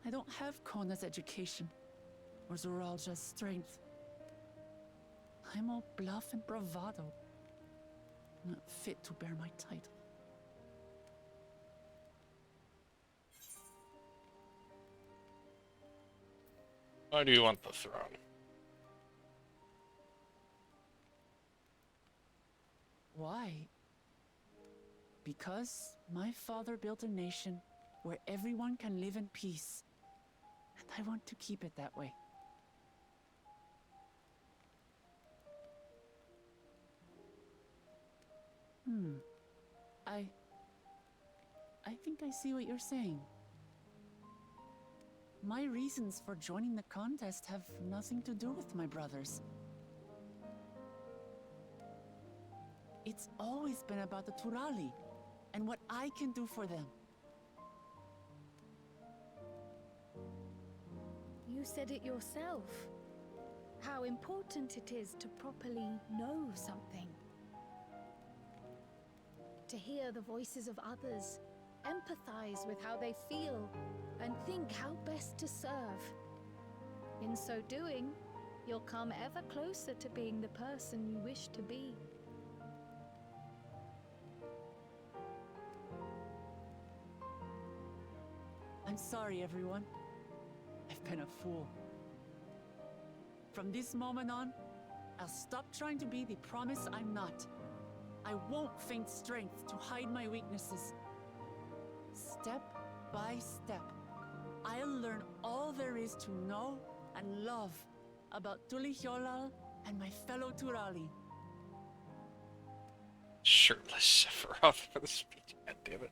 I don't have Kona's education, or Zoralja's strength. I'm all bluff and bravado, not fit to bear my title. Why do you want the throne? Why? Because my father built a nation where everyone can live in peace, and I want to keep it that way. I think I see what you're saying. My reasons for joining the contest have nothing to do with my brothers. It's always been about the Turali and what I can do for them. You said it yourself. how important it is to properly know something. To hear the voices of others, empathize with how they feel, and think how best to serve. In so doing, you'll come ever closer to being the person you wish to be. I'm sorry, everyone. I've been a fool. From this moment on, I'll stop trying to be the promise I'm not. I won't feign strength to hide my weaknesses. Step by step, I'll learn all there is to know and love about Tulihyolal and my fellow Turali. Shirtless Sephiroth for the speech. God damn it.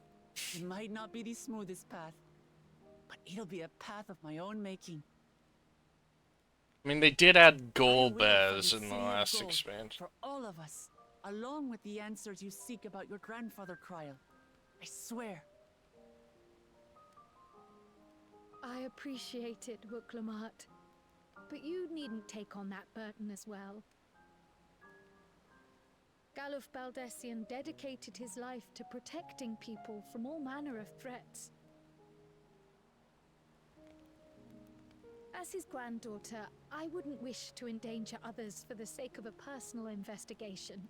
It might not be the smoothest path, but it'll be a path of my own making. I mean, they did add I will goal from bears the in the City of last Gold expansion. for all of us, along with the answers you seek about your grandfather, Kryl. I swear. I appreciate it, Wuklamart. But you needn't take on that burden as well. Galuf Baldessian dedicated his life to protecting people from all manner of threats. As his granddaughter, I wouldn't wish to endanger others for the sake of a personal investigation.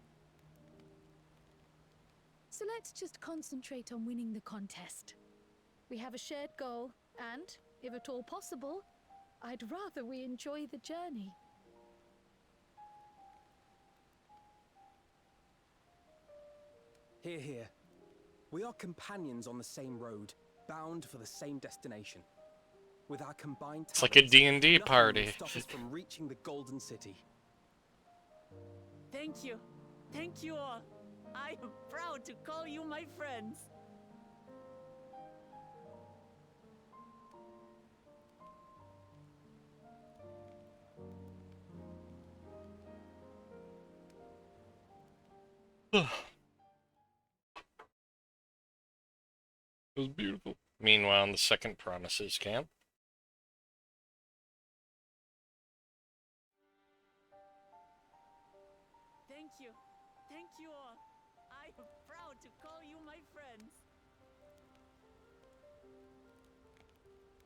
So let's just concentrate on winning the contest. We have a shared goal, and, if at all possible, I'd rather we enjoy the journey. Hear, hear. We are companions on the same road, bound for the same destination. With our combined It's like a talents, D&D nothing will party. stop us from reaching the Golden City. Thank you. Thank you all. I am proud to call you my friends. It was beautiful. Meanwhile, in the second Promises camp. Thank you. Thank you all. I am proud to call you my friends.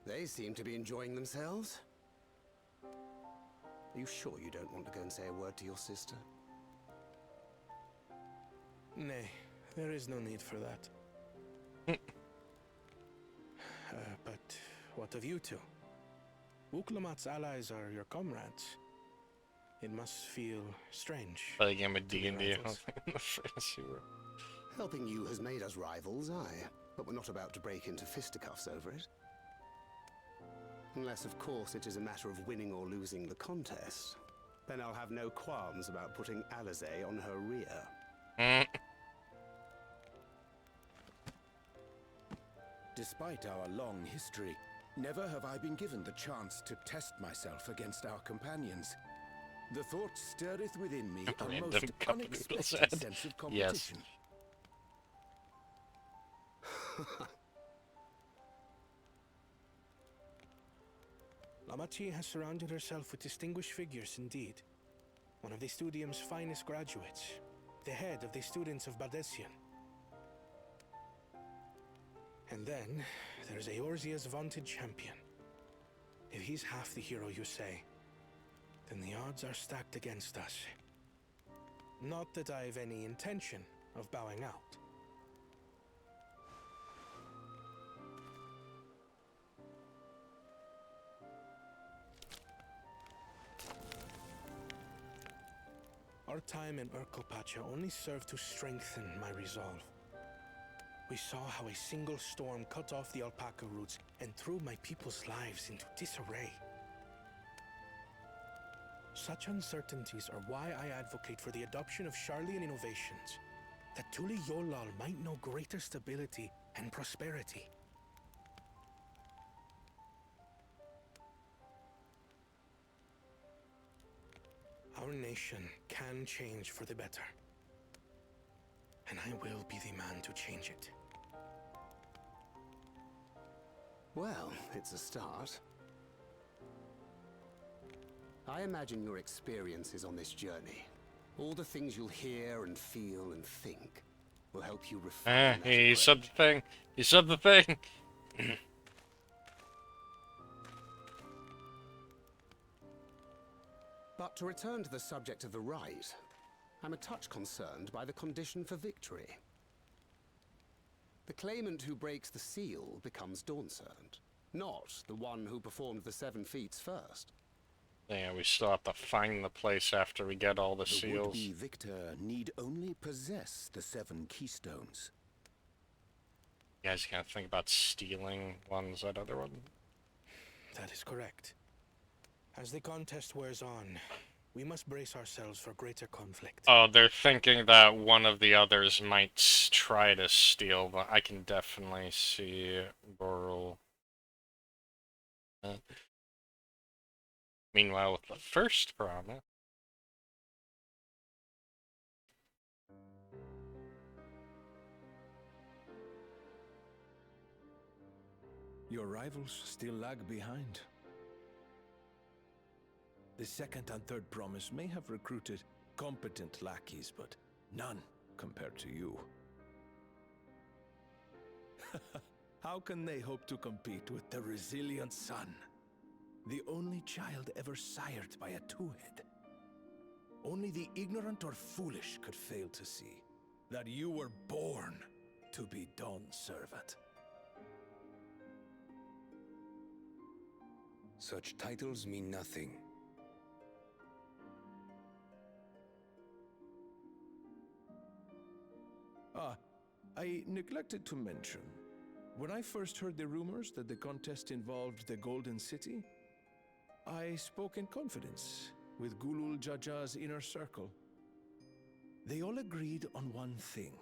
They seem to be enjoying themselves. Are you sure you don't want to go and say a word to your sister? Nay, there is no need for that. But what of you two? Wuklamat's allies are your comrades. It must feel strange. Play a game of D&D in rivals. the fantasy world. Helping you has made us rivals, aye. But we're not about to break into fisticuffs over it. Unless, of course, it is a matter of winning or losing the contest. Then I'll have no qualms about putting Alizé on her rear. Despite our long history, never have I been given the chance to test myself against our companions. The thought stirreth within me a Random most company unexpected sense of competition. Lamachi has surrounded herself with distinguished figures indeed. One of the Studium's finest graduates, the head of the students of Bardessian. And then, there's Eorzea's vaunted champion. If he's half the hero you say, then the odds are stacked against us. Not that I've any intention of bowing out. Our time in Urkelpacha only served to strengthen my resolve. We saw how a single storm cut off the alpaca roots and threw my people's lives into disarray. Such uncertainties are why I advocate for the adoption of Sharlayan innovations, that Tulihyolal might know greater stability and prosperity. Our nation can change for the better. And I will be the man to change it. Well, it's a start. I imagine your experiences on this journey, all the things you'll hear and feel and think, will help you refine that He approach. said the thing. He said the thing. But to return to the subject of the rite, I'm a touch concerned by the condition for victory. The claimant who breaks the seal becomes Dawnservant, not the one who performed the 7 feats first. Yeah, we still have to find the place after we get all the The seals. would-be victor need only possess the 7 keystones. You guys can't think about stealing ones that other one? That is correct. As the contest wears on, we must brace ourselves for greater conflict. Oh, they're thinking that one of the others might try to steal, but I can definitely see Boral. Meanwhile, with the first promise. Your rivals still lag behind. The second and third promise may have recruited competent lackeys, but none compared to you. How can they hope to compete with the resilient son? The only child ever sired by a two-head. Only the ignorant or foolish could fail to see that you were born to be Dawn's servant. Such titles mean nothing. I neglected to mention, when I first heard the rumors that the contest involved the Golden City, I spoke in confidence with Gulul Jaja's inner circle. They all agreed on one thing.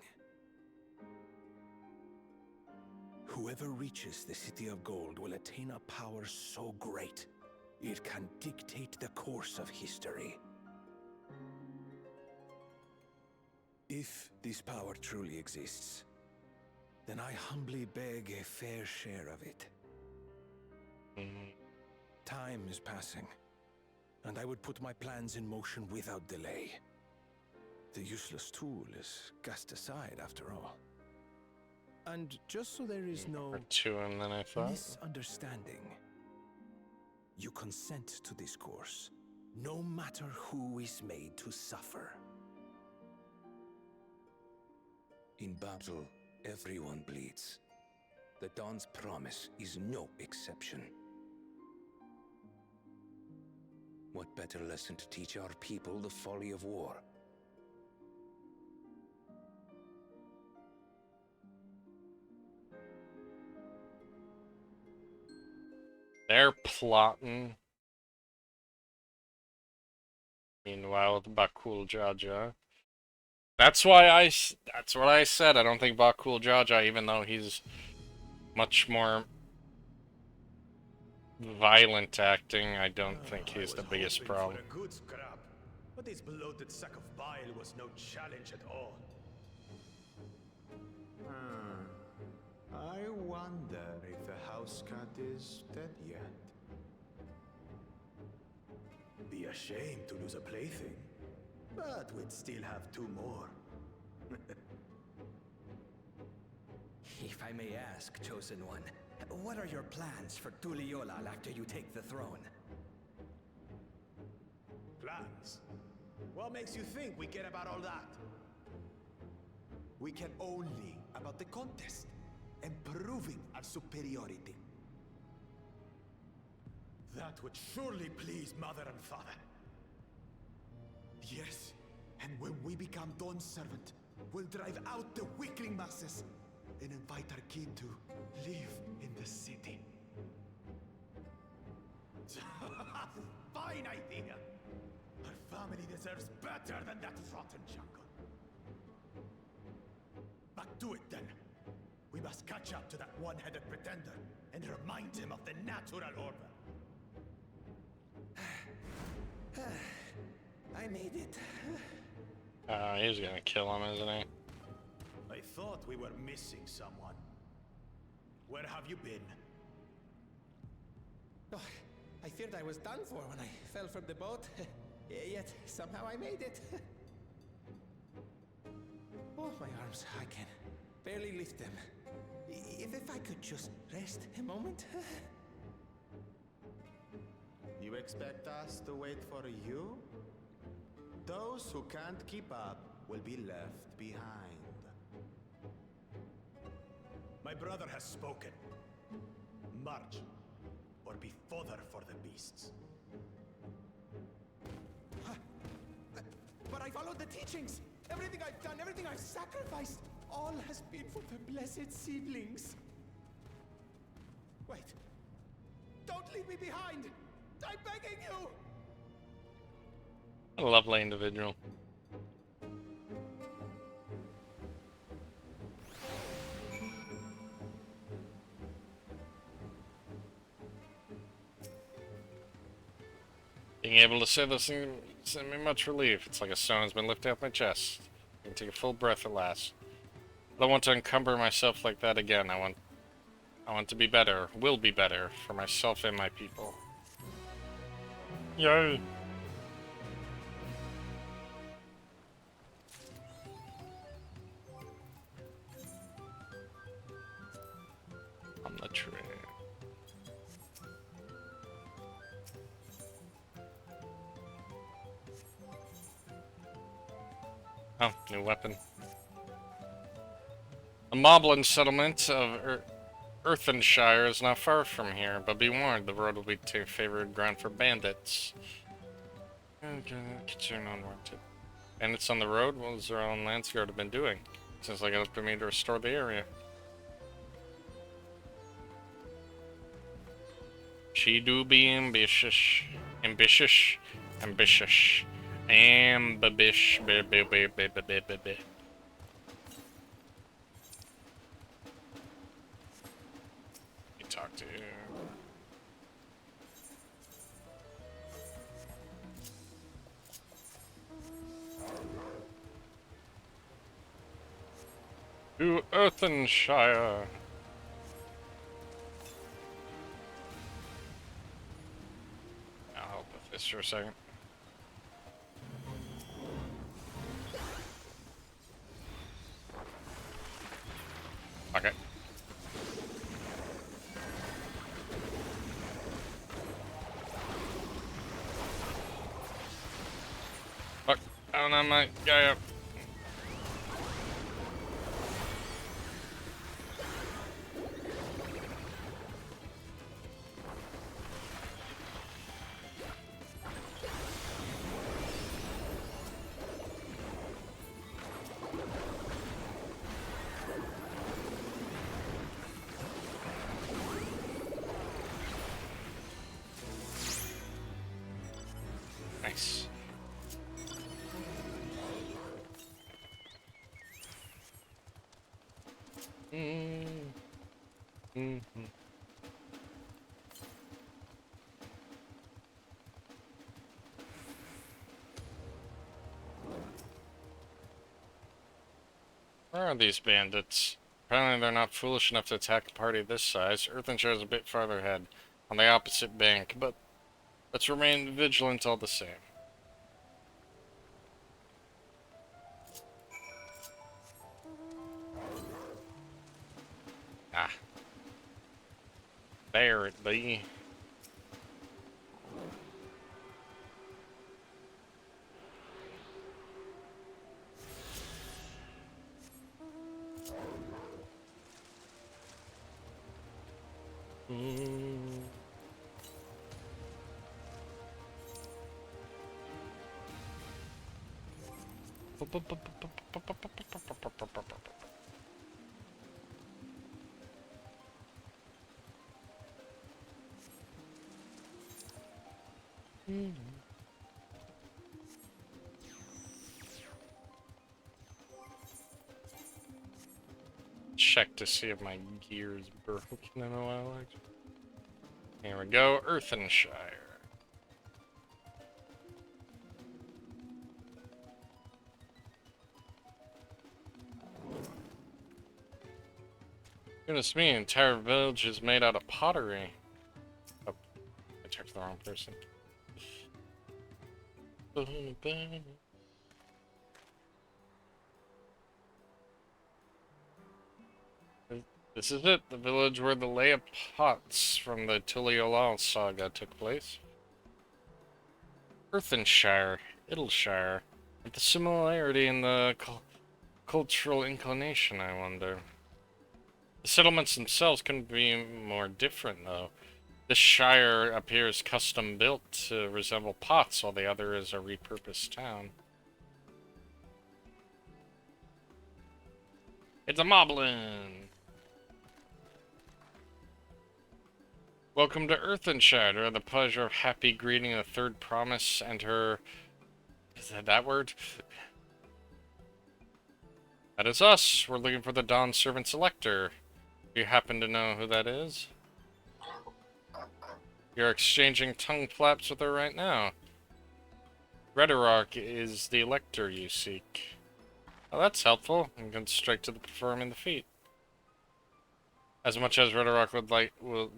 Whoever reaches the City of Gold will attain a power so great, it can dictate the course of history. If this power truly exists, then I humbly beg a fair share of it. Time is passing, and I would put my plans in motion without delay. The useless tool is cast aside after all. And just so there is no Two in than I thought. misunderstanding, you consent to this course, no matter who is made to suffer. In battle, everyone bleeds. The Dawn's promise is no exception. What better lesson to teach our people the folly of war? They're plotting. Meanwhile, with Bakul Jaja. That's what I said. I don't think Bakul Jaja, even though he's much more violent acting, I don't think he's the biggest problem. For a good scrap, but this bloated sack of bile was no challenge at all. I wonder if the house cat is dead yet. Be a shame to lose a plaything, but we'd still have 2 more. If I may ask, Chosen One, what are your plans for Tuliolal after you take the throne? Plans? What makes you think we care about all that? We care only about the contest and proving our superiority. That would surely please Mother and Father. Yes, and when we become Dawn's servant, we'll drive out the weakling masses and invite our kin to live in the city. Fine idea! Our family deserves better than that rotten jungle. But do it then. We must catch up to that one-headed pretender and remind him of the natural order. I made it. He's gonna kill him, isn't he? I thought we were missing someone. Where have you been? Oh, I feared I was done for when I fell from the boat. Yet, somehow I made it. Oh, my arms, I can barely lift them. If I could just rest a moment. You expect us to wait for you? Those who can't keep up will be left behind. My brother has spoken. March, or be fodder for the beasts. But I followed the teachings. Everything I've done, everything I've sacrificed, all has been for the blessed seedlings. Wait. Don't leave me behind! I'm begging you! A lovely individual. Being able to say those things sent me much relief. It's like a stone has been lifted off my chest. I can take a full breath at last. I don't want to encumber myself like that again. I want to be better, will be better, for myself and my people. Yay! On the train. Oh, new weapon. The Moblin settlement of Earthenshire is not far from here, but be warned, the road will be favored ground for bandits. Concern unwanted. Bandits on the road? What has their own Landsguard have been doing? Seems like it's up to me to restore the area. She do be ambitious. Ambitious? Ambitious. Ambibish. Talk to you. To Earthenshire. I'll help with this for a second. Okay. Fuck, I don't have my guy up. Nice. Where are these bandits? Apparently they're not foolish enough to attack a party this size. Earthenshire is a bit farther ahead, on the opposite bank, but let's remain vigilant all the same. Ah. There it be. Check to see if my gear is broken in a while. Here we go, Earthenshire. Goodness me, entire village is made out of pottery. Oh, I talked to the wrong person. This is it, the village where the Leia Potts from the Tuliolal saga took place. Earthenshire, Idleshire. With the similarity in the cultural inclination, I wonder. The settlements themselves couldn't be more different, though. This shire appears custom built to resemble Potts, while the other is a repurposed town. It's a moblin! Welcome to Earthenshire. I have the pleasure of happy greeting the third promise and her... Is that word? That is us. We're looking for the Dawn Servant Selector. Do you happen to know who that is? You're exchanging tongue flaps with her right now. Redderock is the elector you seek. Well, that's helpful. And can straight to the performing the feat. As much as Redderock would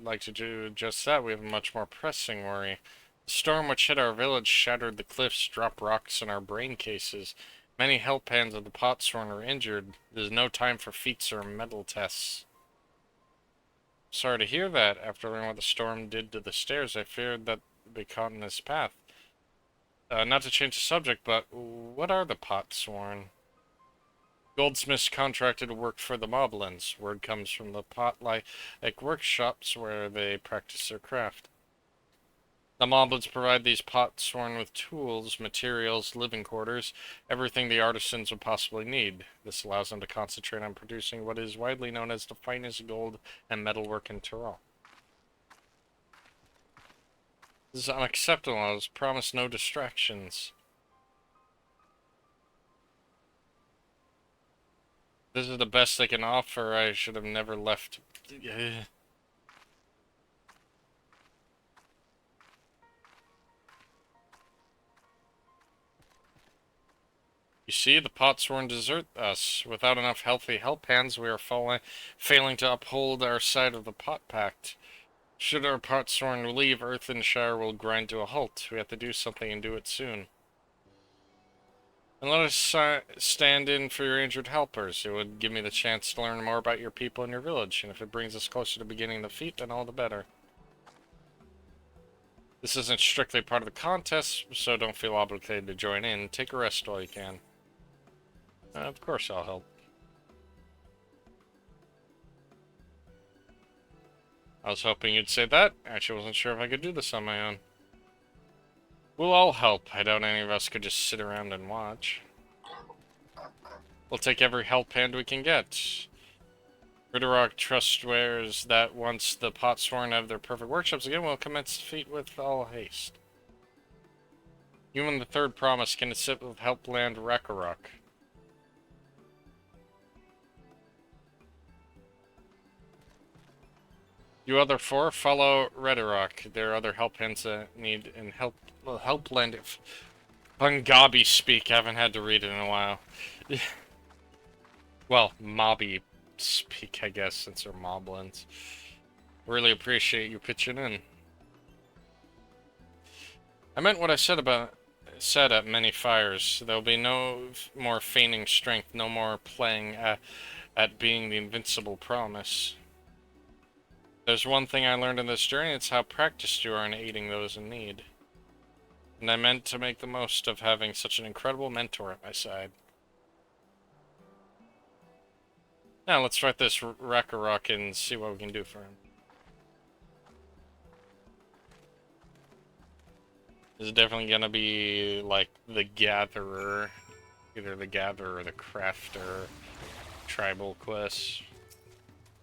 like to do just that, we have a much more pressing worry. The storm which hit our village shattered the cliffs, dropped rocks in our brain cases. Many help-hands of the Potsworn are injured. There's no time for feats or medal tests. Sorry to hear that. After learning what the storm did to the stairs, I feared that they'd be caught in this path. Not to change the subject, but what are the Potsworn? Goldsmiths contracted to work for the Moblins. Word comes from the pot-like workshops where they practice their craft. The Moblins provide these Potsworn with tools, materials, living quarters, everything the artisans would possibly need. This allows them to concentrate on producing what is widely known as the finest gold and metalwork in Tyrol. This is unacceptable. I was promised no distractions. This is the best they can offer. I should have never left. You see, the Potsworn desert us. Without enough healthy help hands, we are failing to uphold our side of the Pot Pact. Should our Potsworn leave, Earthenshire will grind to a halt. We have to do something and do it soon. And let us stand in for your injured helpers. It would give me the chance to learn more about your people and your village, and if it brings us closer to beginning the feat, then all the better. This isn't strictly part of the contest, so don't feel obligated to join in. Take a rest while you can. Of course I'll help. I was hoping you'd say that. Actually, wasn't sure if I could do this on my own. We'll all help. I doubt any of us could just sit around and watch. We'll take every help hand we can get. Redderock trust swears that once the Potsworn have their perfect workshops again, we'll commence the feat with all haste. You and the third promise can sit with Helpland Rakarok. You other four, follow Redderock. There are other help hands that need and help lend if Punjabi speak. I haven't had to read it in a while. Well, Mobby speak, I guess, since they're Moblins. Really appreciate you pitching in. I meant what I said at many fires. There'll be no more feigning strength, no more playing at being the invincible promise. There's one thing I learned in this journey, it's how practiced you are in aiding those in need. And I meant to make the most of having such an incredible mentor at my side. Now let's fight this Rakarok and see what we can do for him. This is definitely gonna be like the Gatherer. Either the Gatherer or the Crafter tribal quest.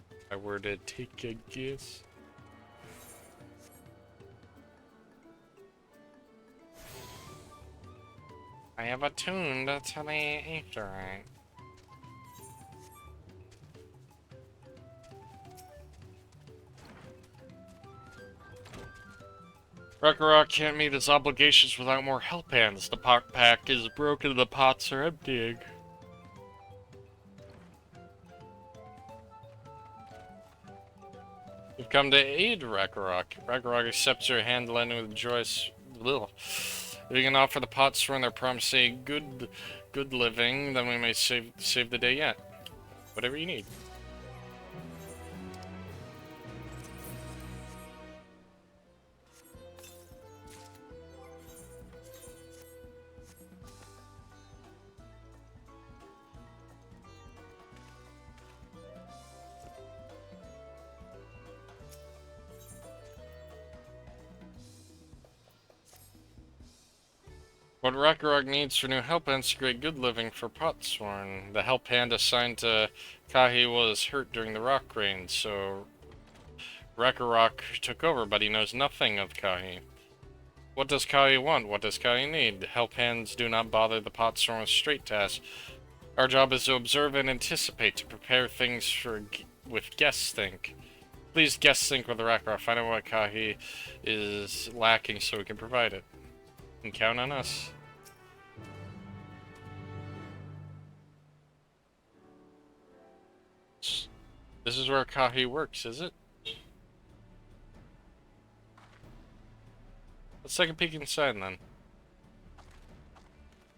If I were to take a guess. I have a tune to tell me after right. Rakarok can't meet his obligations without more help hands. The pot pack is broken and the pots are emptying. You've come to aid Ragnarok. Ragnarok accepts your hand lending with joyous will. If you can offer the Potsworn their promise a good living, then we may save the day yet. Whatever you need. What Ragnarok needs for new help hands to create good living for Potsworn. The help hand assigned to Kahi was hurt during the rock rain, so Ragnarok took over, but he knows nothing of Kahi. What does Kahi want? What does Kahi need? Help hands do not bother the Potsworn with straight tasks. Our job is to observe and anticipate, to prepare things with guess think. Please guess think with Ragnarok. Find out what Kahi is lacking so we can provide it. And count on us. This is where Kahi works, is it? Let's take a peek inside then.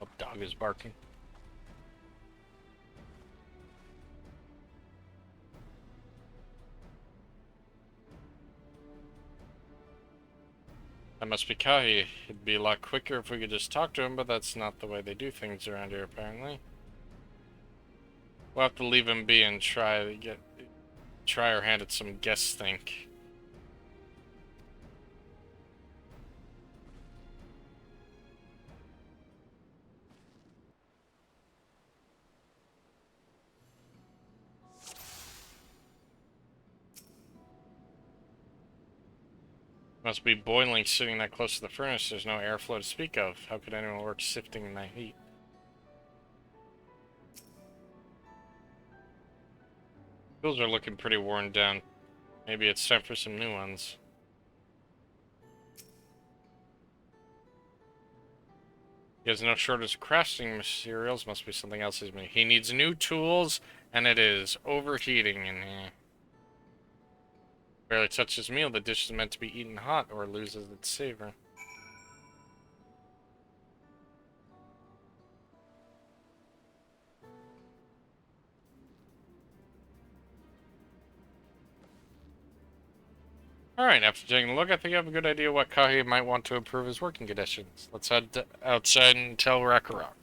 Oh, dog is barking. That must be Kahi. It'd be a lot quicker if we could just talk to him, but that's not the way they do things around here, apparently. We'll have to leave him be and try our hand at some guess think. Must be boiling sitting that close to the furnace. There's no airflow to speak of. How could anyone work sifting in that heat? Tools are looking pretty worn down. Maybe it's time for some new ones. He has no shortage of crafting materials. Must be something else he's made. He needs new tools, and it is overheating in here. Barely touches his meal. The dish is meant to be eaten hot or loses its savor. Alright, after taking a look, I think I have a good idea what Kahi might want to improve his working conditions. Let's head outside and tell Ragnarok.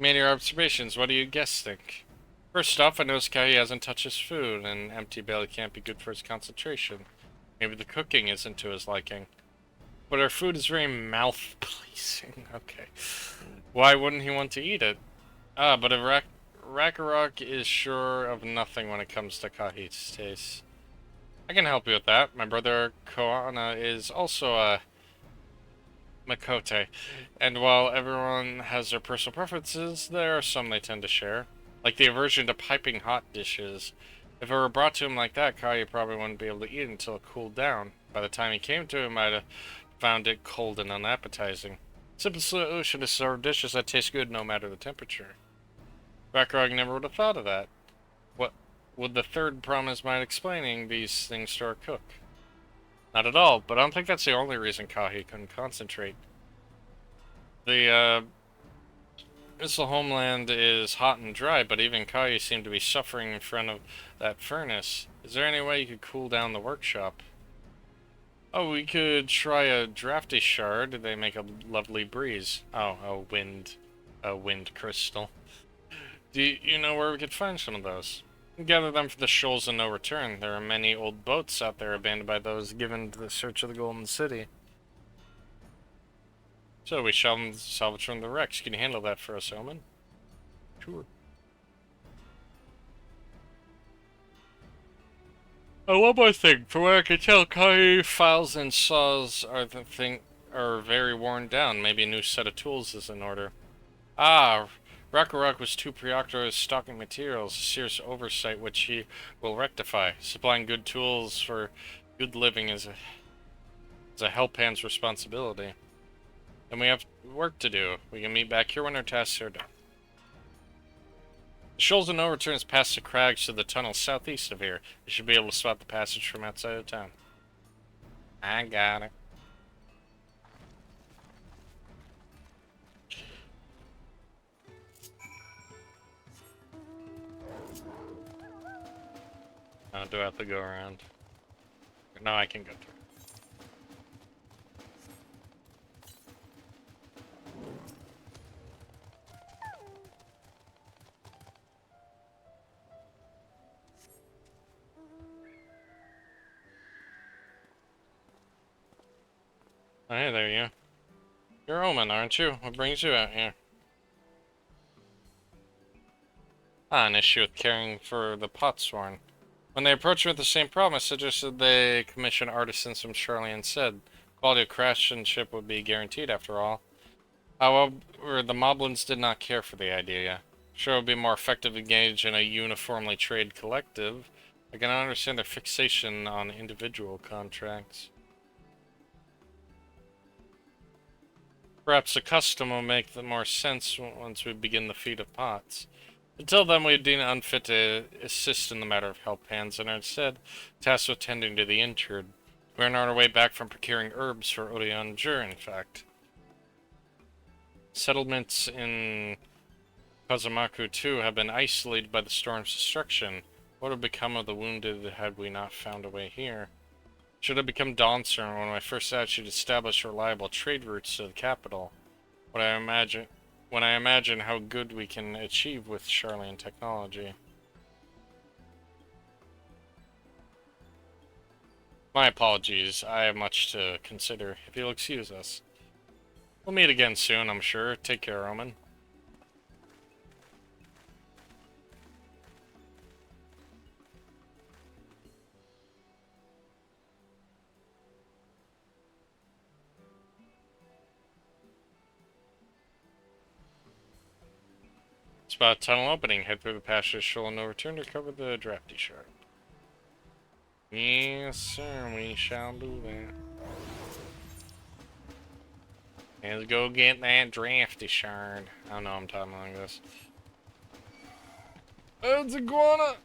Made your observations. What do you guess think? First off, I notice Kahi hasn't touched his food, and empty belly can't be good for his concentration. Maybe the cooking isn't to his liking. But our food is very mouth-pleasing. Okay. Why wouldn't he want to eat it? Ah, but if Ragnarok is sure of nothing when it comes to Kahi's taste. I can help you with that. My brother Koana is also a Makote. And while everyone has their personal preferences, there are some they tend to share. Like the aversion to piping hot dishes. If it were brought to him like that, Kahi probably wouldn't be able to eat it until it cooled down. By the time he came to him, I'd have found it cold and unappetizing. Simple solution to serve dishes that taste good no matter the temperature. Ragnarok never would have thought of that. What would the third promise mind explaining these things to our cook? Not at all, but I don't think that's the only reason Kahi couldn't concentrate. The Missile Homeland is hot and dry, but even Kahi seemed to be suffering in front of that furnace. Is there any way you could cool down the workshop? Oh, we could try a drafty shard. They make a lovely breeze. Oh, a wind crystal. Do you know where we could find some of those? Gather them for the shoals of no return. There are many old boats out there abandoned by those given to the search of the Golden City. So we shall salvage from the wrecks. Can you handle that for us, Omen? Sure. Oh, one more thing. From what I can tell, Kahi files and saws are very worn down. Maybe a new set of tools is in order. Ah, Ragnarok was too preoccupied with stocking materials, a serious oversight which he will rectify. Supplying good tools for good living is It's a Hellpan's responsibility. And we have work to do. We can meet back here when our tasks are done. The shoals of no return is past the crags to the tunnel southeast of here. You should be able to spot the passage from outside of town. I got it. Oh, do I have to go around? No, I can go through. Oh, hey, there you. You're Omen, aren't you? What brings you out here? Ah, an issue with caring for the Potsworn. When they approached me with the same problem, I suggested they commission artisans from Charlie and said quality of craftsmanship would be guaranteed after all. However, the Moblins did not care for the idea. Sure, it would be more effective to engage in a uniformly trained collective. I can understand their fixation on individual contracts. Perhaps a custom will make more sense once we begin the feat of pots. Until then, we deem it unfit to assist in the matter of help hands and are instead tasked with tending to the injured. We're on our way back from procuring herbs for Odeon Jur, in fact. Settlements in Kazamaku, too, have been isolated by the storm's destruction. What would become of the wounded had we not found a way here? Should have become Dawntrail when I first actually established reliable trade routes to the capital. When I imagine how good we can achieve with Charlian technology. My apologies, I have much to consider, if you'll excuse us. We'll meet again soon, I'm sure. Take care, Roman. Spot a tunnel opening. Head through the passage, shoal, no return to cover the drafty shard. Yes, sir, we shall do that. Let's go get that drafty shard. I don't know, I'm talking like this. It's a iguana!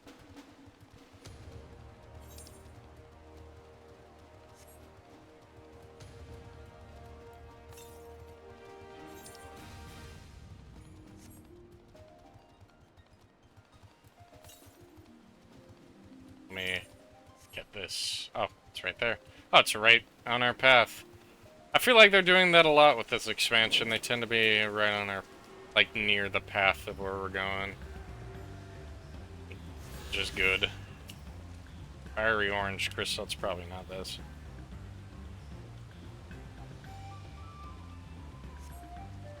Let me get this. Oh, it's right there. Oh, it's right on our path. I feel like they're doing that a lot with this expansion. They tend to be right on our, like, near the path of where we're going. Which is good. Fiery orange crystal, it's probably not this.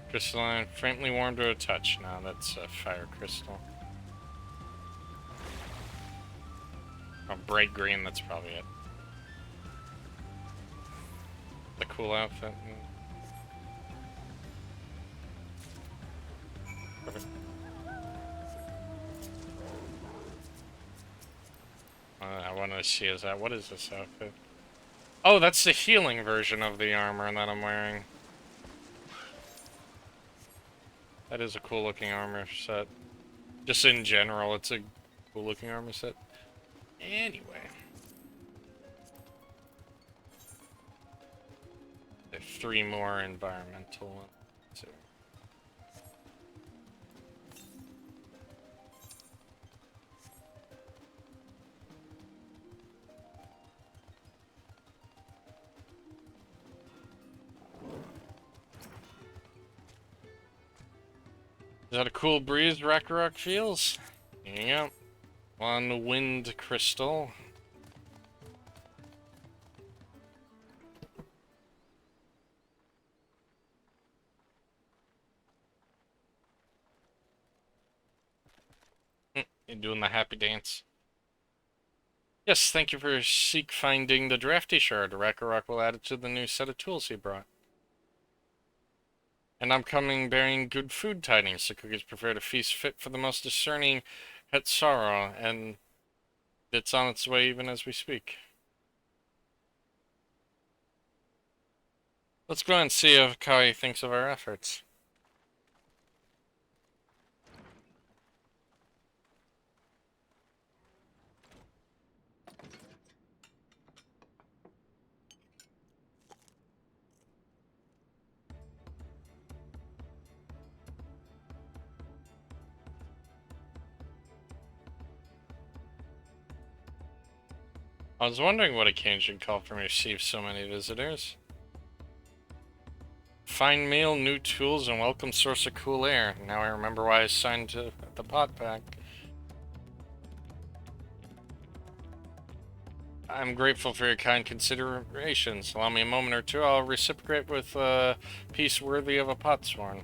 Crystalline, faintly warm to a touch. No, that's a fire crystal. Oh, bright green, that's probably it. The cool outfit. Perfect. I wanted to see is that, what is this outfit? Oh, that's the healing version of the armor that I'm wearing. That is a cool looking armor set. Just in general, it's a cool looking armor set. Anyway. There are 3 more environmental ones. So. Is that a cool breeze Ragnarok feels? There you go. One wind crystal. You're doing the happy dance. Yes, thank you for finding the drafty shard. Ragnarok will add it to the new set of tools he brought. And I'm coming bearing good food tidings. The cookies prepared a feast fit for the most discerning Hetsara, and it's on its way even as we speak. Let's go and see how he thinks of our efforts. I was wondering what occasion called for me to receive so many visitors. Fine meal, new tools, and welcome source of cool air. Now I remember why I signed to the pot pack. I'm grateful for your kind considerations. Allow me a moment or two. I'll reciprocate with a piece worthy of a potsworn.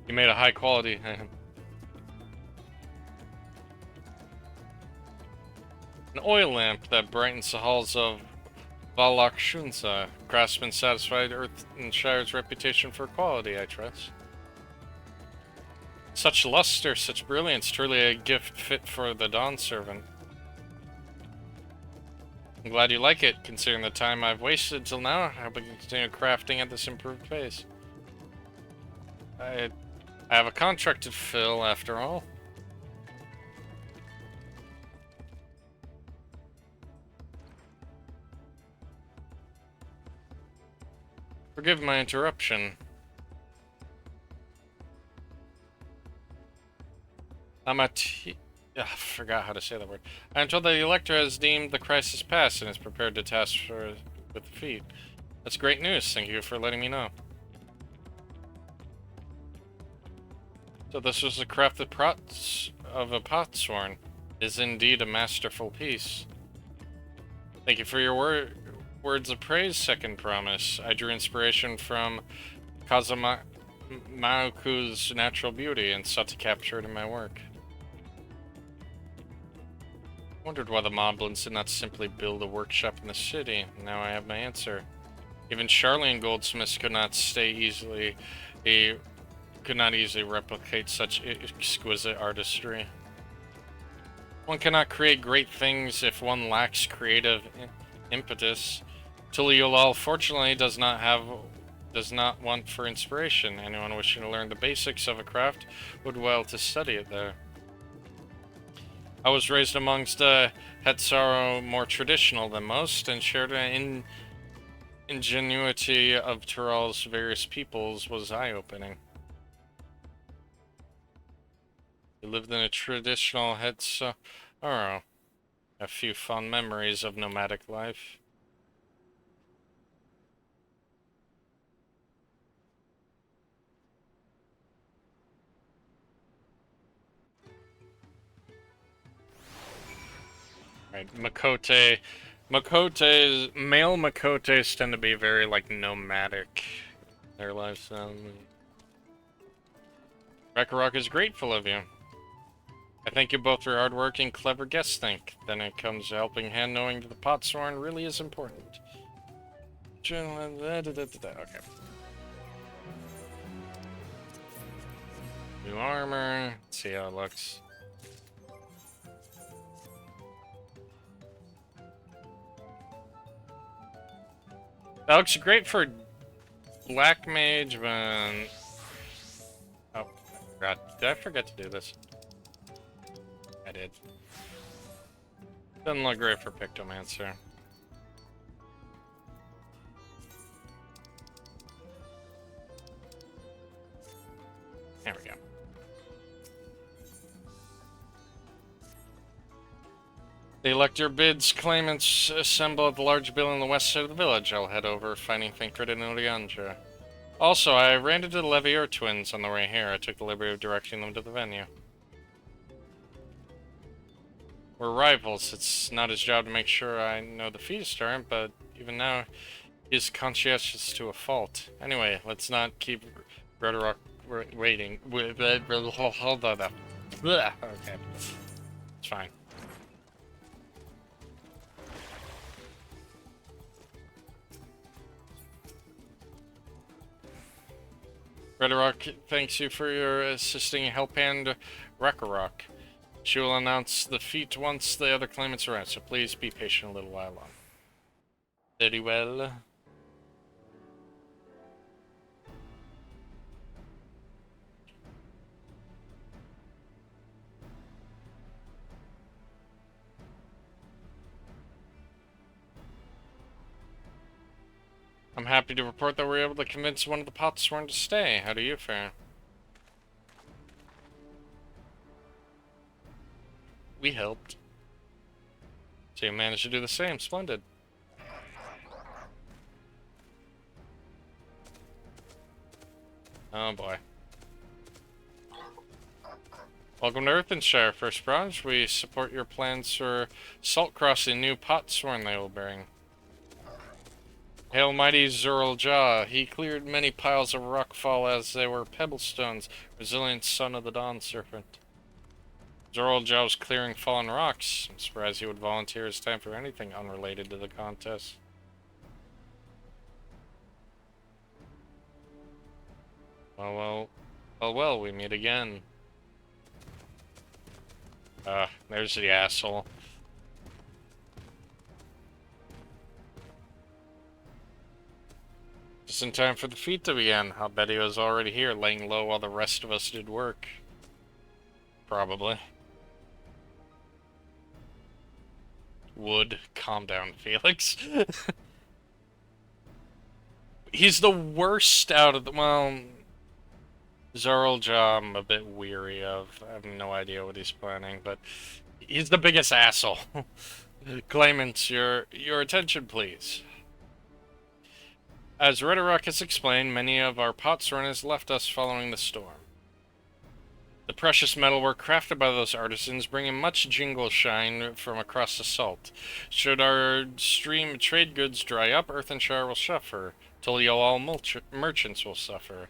You made a high quality. An oil lamp that brightens the halls of Valakshunsa. Craftsman satisfied Earth and Shire's reputation for quality, I trust. Such luster, such brilliance, truly a gift fit for the Dawn Servant. I'm glad you like it, considering the time I've wasted till now. I hope I can continue crafting at this improved pace. I have a contract to fill, after all. Forgive my interruption. I forgot how to say that word. I am told that the Elector has deemed the crisis past and is prepared to task with the feat. That's great news. Thank you for letting me know. So this was the crafted pots of a potsworn. It is indeed a masterful piece. Thank you for your words of praise, Second Promise. I drew inspiration from Kazamaku's natural beauty and sought to capture it in my work. I wondered why the Moblins did not simply build a workshop in the city. Now I have my answer. Even Charlian goldsmiths could not easily replicate such exquisite artistry. One cannot create great things if one lacks creative impetus. Tuliolal fortunately does not want for inspiration. Anyone wishing to learn the basics of a craft would well to study it there. I was raised amongst a Hetsaro more traditional than most, and shared an ingenuity of Tural's various peoples was eye-opening. We lived in a traditional Hetsaro. A few fond memories of nomadic life. Right, male Makotes tend to be very, like, nomadic. Their lifestyle. Rakarok is grateful of you. I thank you both for your hard work and clever guest think. Then it comes to helping hand, knowing that the potsworn really is important. Okay. New armor. Let's see how it looks. That looks great for Black Mage, but... Oh, God. Did I forget to do this? I did. Doesn't look great for Pictomancer. There we go. The elector bids claimants assemble at the large building on the west side of the village. I'll head over, finding Thancred and Urianja. Also, I ran into the Levier twins on the way here. I took the liberty of directing them to the venue. We're rivals. It's not his job to make sure I know the feast aren't, but even now, he's conscientious to a fault. Anyway, let's not keep Rakarok waiting. Hold on. Okay. It's fine. Redrock thanks you for your assisting Helphand Rakarok. She will announce the feat once the other claimants arrive, so please be patient a little while longer. Very well. I'm happy to report that we were able to convince one of the Potsworn to stay. How do you fare? We helped. So you managed to do the same. Splendid. Oh boy. Welcome to Earthenshire, First Branch. We support your plans for salt crossing new Potsworn they will bring. Hail mighty Zurl-Jah. He cleared many piles of rockfall as they were pebblestones, resilient son of the Dawn Serpent. Zurl-Jah was clearing fallen rocks. I'm surprised he would volunteer his time for anything unrelated to the contest. Well, we meet again. There's the asshole. Just in time for the feat to begin. I'll bet he was already here, laying low while the rest of us did work. Probably. Would. Calm down, Felix. He's the worst out of the... Well... Zurl-Jah I'm a bit weary of. I have no idea what he's planning, but... He's the biggest asshole. Claimants, your attention, please. As Redrock has explained, many of our Potsworn has left us following the storm. The precious metalwork crafted by those artisans bringing much jingle shine from across the salt. Should our stream of trade goods dry up, Earthenshire will suffer, till all merchants will suffer.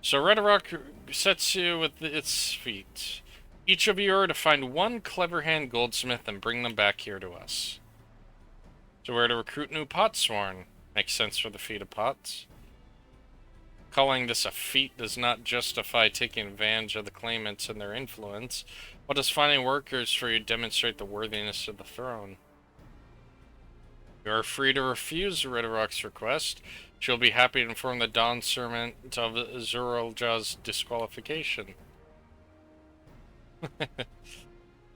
So Redrock sets you with its feet. Each of you are to find one clever-hand goldsmith and bring them back here to us. So we're to recruit new Potsworn. Makes sense for the feat of pots. Calling this a feat does not justify taking advantage of the claimants and their influence. What does finding workers for you demonstrate the worthiness of the throne? You are free to refuse Redrock's request. She'll be happy to inform the Dawn Serpent of Zurl-Jah's disqualification.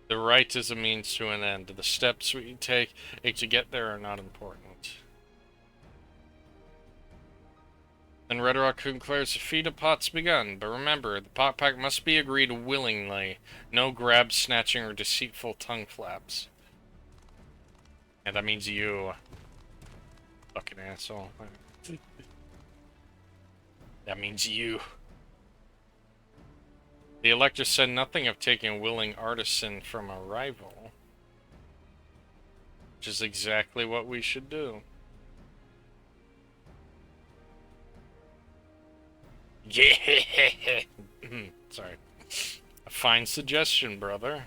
The right is a means to an end. The steps we take to get there are not important. Then Redrock declares the feat of pots begun, but remember, the pot pact must be agreed willingly. No grab, snatching, or deceitful tongue flaps. And that means you. Fucking asshole. That means you. The Elector said nothing of taking a willing artisan from a rival. Which is exactly what we should do. Yeah. Sorry. A fine suggestion, brother.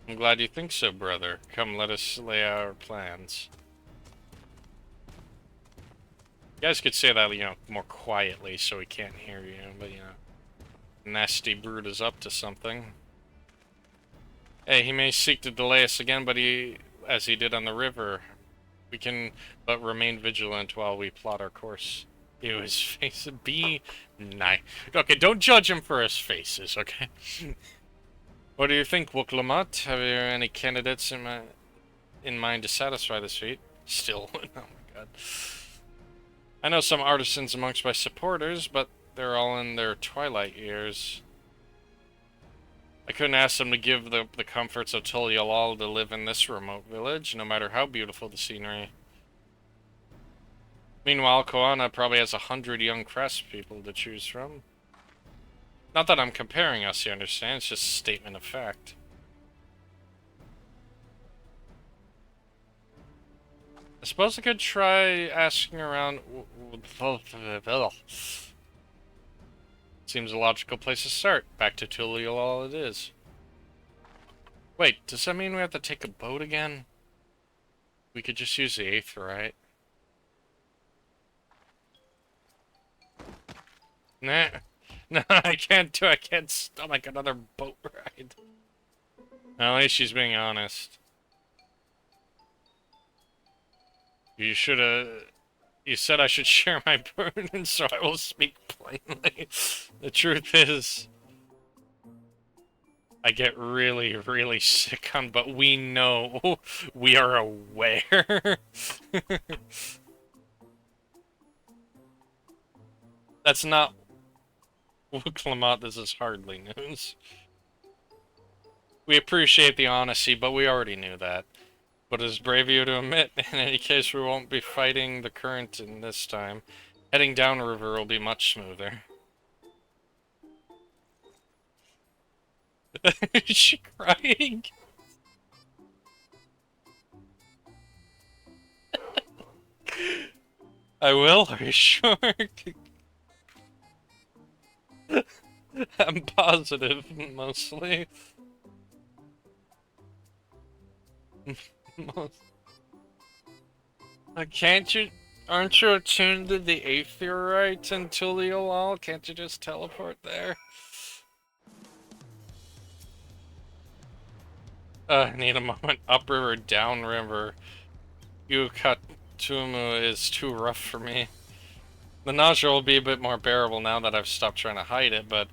I'm glad you think so, brother. Come, let us lay out our plans. You guys could say that, you know, more quietly so he can't hear you, but, you know. Nasty brute is up to something. Hey, he may seek to delay us again, but as he did on the river. We can but remain vigilant while we plot our course. Ew, his face. Be nice. Okay, don't judge him for his faces, okay? What do you think, Wuklamut? Have you any candidates in mind to satisfy this feat? Still. Oh my god. I know some artisans amongst my supporters, but they're all in their twilight years. I couldn't ask them to give the comforts of Tulialal to live in this remote village, no matter how beautiful the scenery. Meanwhile, Koana probably has 100 young craftspeople to choose from. Not that I'm comparing us, you understand, it's just a statement of fact. I suppose I could try asking around... Seems a logical place to start. Back to Tulialal it is. Wait, does that mean we have to take a boat again? We could just use the 8th, right? Nah. No, I can't stomach another boat ride. At least she's being honest. You should've... You said I should share my burden, so I will speak plainly. The truth is... I get really, really sick on, but we know. We are aware. That's not... Clement, this is hardly news. We appreciate the honesty, but we already knew that. But it is brave of you to admit. In any case, we won't be fighting the current in this time. Heading downriver will be much smoother. Is she crying? I will, are you sure? I'm positive, mostly. Can't you... Aren't you attuned to the Aetherites in Tuliolal? Can't you just teleport there? I need a moment. Upriver, downriver. Yukatumu is too rough for me. The nausea will be a bit more bearable now that I've stopped trying to hide it, but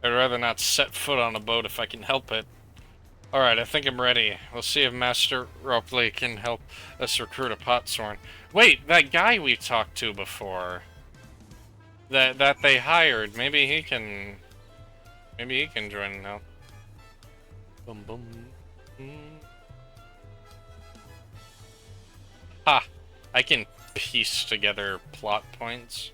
I'd rather not set foot on a boat if I can help it. Alright, I think I'm ready. We'll see if Master Ropley can help us recruit a Potsworn. Wait, that guy we talked to before. That they hired. Maybe he can join now. Boom boom. Ha! I can piece together plot points.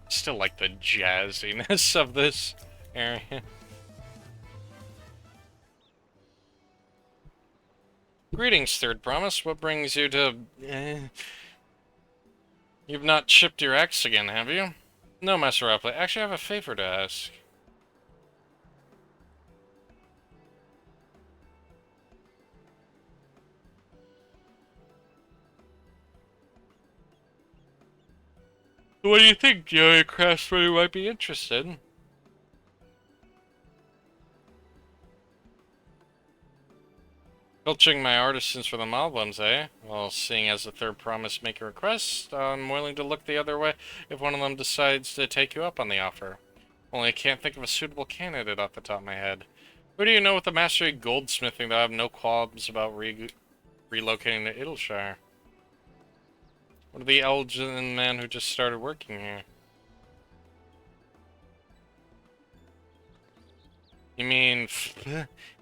Still like the jazziness of this area. Greetings, Third Promise. What brings you to... You've not chipped your axe again, have you? No, Master Rapley. Actually, I have a favor to ask. What do you think, Joey Craftsman might be interested? Filching my artisans for the moblins, eh? Well, seeing as the Third Promise make a request, I'm willing to look the other way if one of them decides to take you up on the offer. Only I can't think of a suitable candidate off the top of my head. Who do you know with the mastery of goldsmithing that I have no qualms about relocating to Idleshire? What of the Elgin man who just started working here? You mean...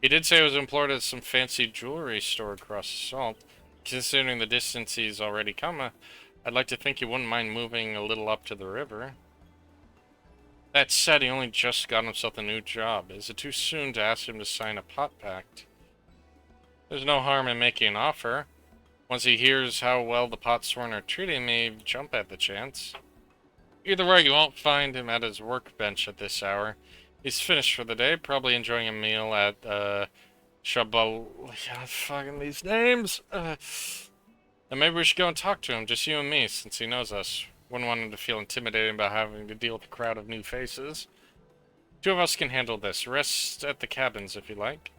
He did say he was employed at some fancy jewelry store across the salt. Considering the distance he's already come, I'd like to think he wouldn't mind moving a little up to the river. That said, he only just got himself a new job. Is it too soon to ask him to sign a pot pact? There's no harm in making an offer. Once he hears how well the Potsworn are treating me, jump at the chance. Either way, you won't find him at his workbench at this hour. He's finished for the day, probably enjoying a meal at, Shabal... God, fucking these names! And maybe we should go and talk to him, just you and me, since he knows us. Wouldn't want him to feel intimidated about having to deal with a crowd of new faces. Two of us can handle this. Rest at the cabins if you like.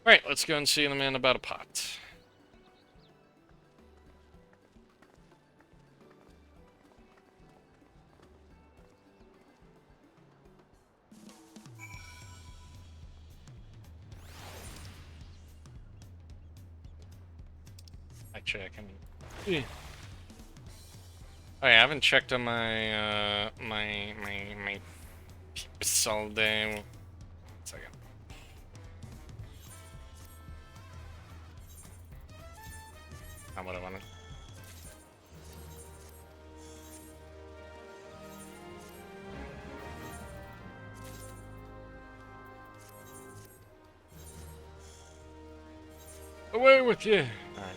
Alright, let's go and see the man about a pot. Actually, I can... Oh yeah, I haven't checked on my, my peeps all day. 1 second. Not what I wanted. Away with you! Alright.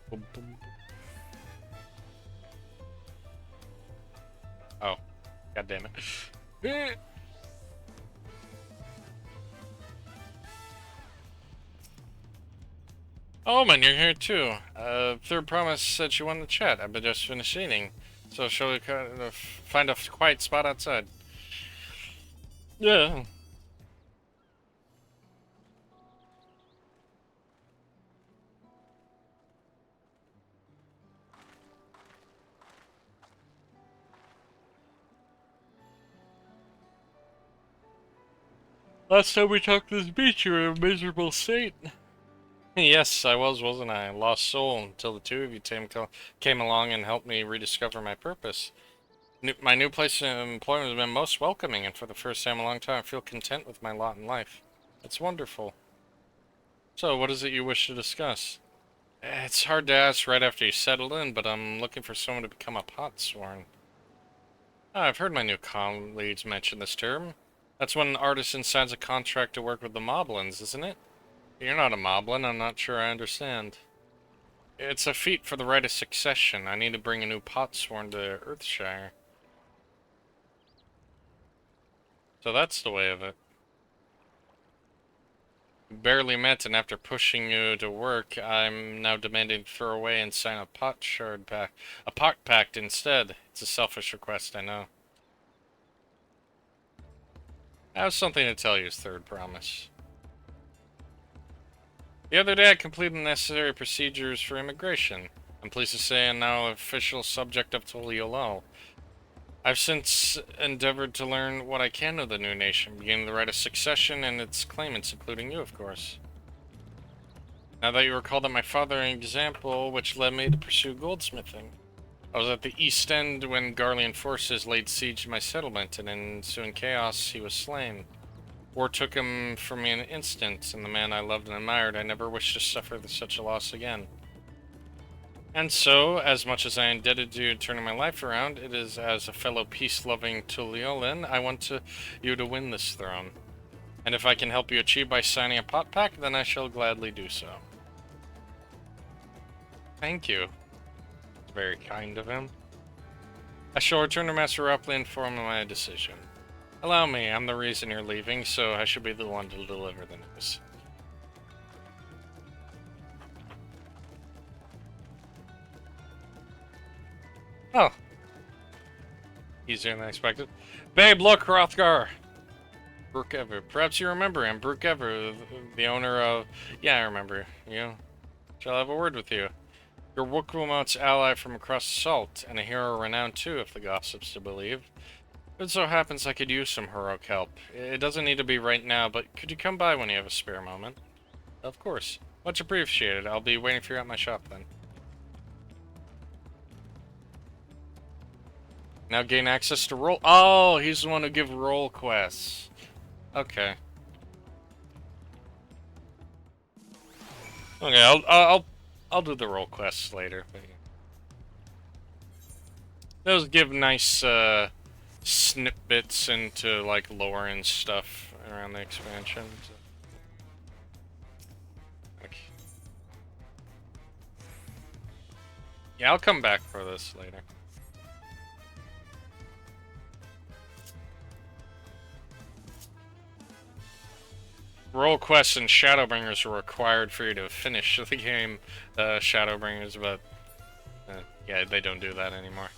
Boom, boom. Oh, god damn it. Oh man, you're here too. Third Promise said she wanted to chat. I've been just finished eating. So shall we find a quiet spot outside? Yeah. Last time we talked to this beach, you were in a miserable state. Yes, I was, wasn't I? Lost soul until the two of you came along and helped me rediscover my purpose. My new place of employment has been most welcoming, and for the first time in a long time, I feel content with my lot in life. It's wonderful. So, what is it you wish to discuss? It's hard to ask right after you settle in, but I'm looking for someone to become a potsworn. I've heard my new colleagues mention this term. That's when an artisan signs a contract to work with the Moblins, isn't it? You're not a Moblin, I'm not sure I understand. It's a feat for the right of succession. I need to bring a new potsworn to Earthshire. So that's the way of it. We barely met, and after pushing you to work, I'm now demanding to throw away and sign a pot pact instead. It's a selfish request, I know. I have something to tell you, Third Promise. The other day I completed the necessary procedures for immigration. I'm pleased to say I'm now an official subject of Tuliolal. I've since endeavored to learn what I can of the new nation, beginning the right of succession and its claimants, including you, of course. Now that you recall that my father an example which led me to pursue goldsmithing. I was at the East End when Garlean forces laid siege to my settlement, and in ensuing chaos he was slain. War took him from me in an instant, and the man I loved and admired, I never wished to suffer such a loss again. And so, as much as I am indebted to you turning my life around, it is as a fellow peace-loving Tuliolin I want you to win this throne. And if I can help you achieve by signing a pot pact, then I shall gladly do so. Thank you. It's very kind of him. I shall return to Master Rupley and inform him of my decision. Allow me, I'm the reason you're leaving, so I should be the one to deliver the news. Oh. Easier than I expected. Babe, look, Hrothgar! Brookever. Perhaps you remember him, Brookever, the owner of... Yeah, I remember you. Shall I have a word with you? You're Wookwumot's ally from across the salt, and a hero renowned too, if the gossips to believe. It so happens I could use some heroic help. It doesn't need to be right now, but could you come by when you have a spare moment? Of course. Much appreciated. I'll be waiting for you at my shop then. Now gain access to roll. Oh, he's the one who gives roll quests. Okay. Okay, I'll do the roll quests later. Those give nice snippets into like lore and stuff around the expansion. So. Okay. Yeah, I'll come back for this later. Roll quests and Shadowbringers are required for you to finish the game, Shadowbringers, but yeah, they don't do that anymore.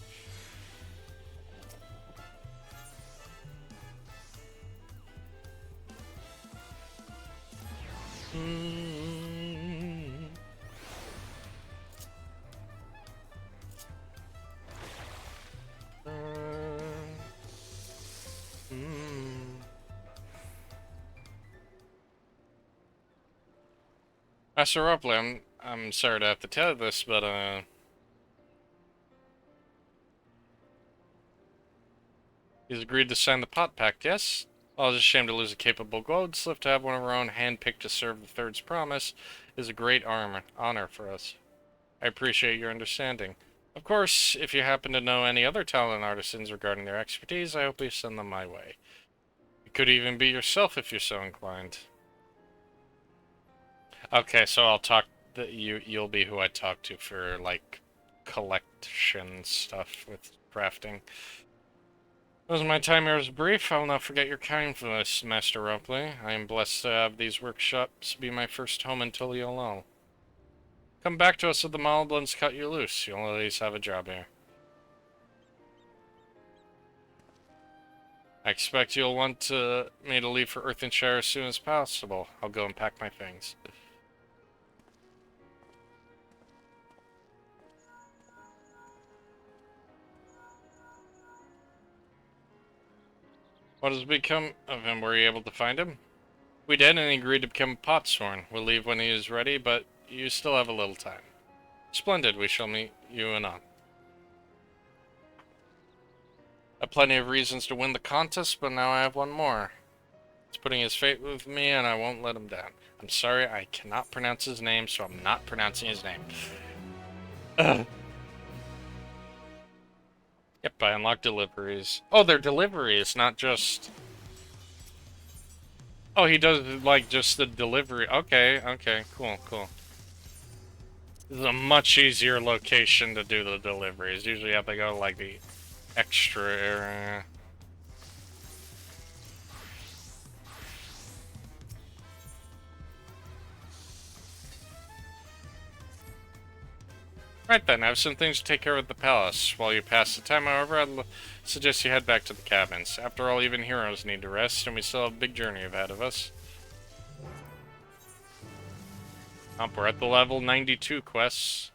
Master Rupley, I'm sorry to have to tell you this, but he's agreed to sign the pot pact, yes? I was ashamed to lose a capable goldsmith to have one of our own handpicked to serve the Third's Promise. is a great honor for us. I appreciate your understanding. Of course, if you happen to know any other talented artisans regarding their expertise, I hope you send them my way. It could even be yourself if you're so inclined. Okay, so I'll talk. You'll be who I talk to for like collection stuff with crafting. As my time here is brief, I will not forget your kindness, Master Ropley. I am blessed to have these workshops be my first home until Yolal. Come back to us if the Malblins cut you loose. You'll always have a job here. I expect you'll want me to leave for Earthenshire as soon as possible. I'll go and pack my things. What has become of him? Were you able to find him? We did, and he agreed to become a potsworn. We'll leave when he is ready, but you still have a little time. Splendid, we shall meet you anon. I have plenty of reasons to win the contest, but now I have one more. He's putting his fate with me, and I won't let him down. I'm sorry, I cannot pronounce his name, so I'm not pronouncing his name. Ugh. Yep, I unlocked deliveries. Oh, they're deliveries, not just... Oh, he does, like, just the delivery. Okay, okay, cool, cool. This is a much easier location to do the deliveries. Usually you have to go to, like, the extra area. Right then, I have some things to take care of at the palace. While you pass the time, however, I'd suggest you head back to the cabins. After all, even heroes need to rest, and we still have a big journey ahead of us. We're at the level 92 quests.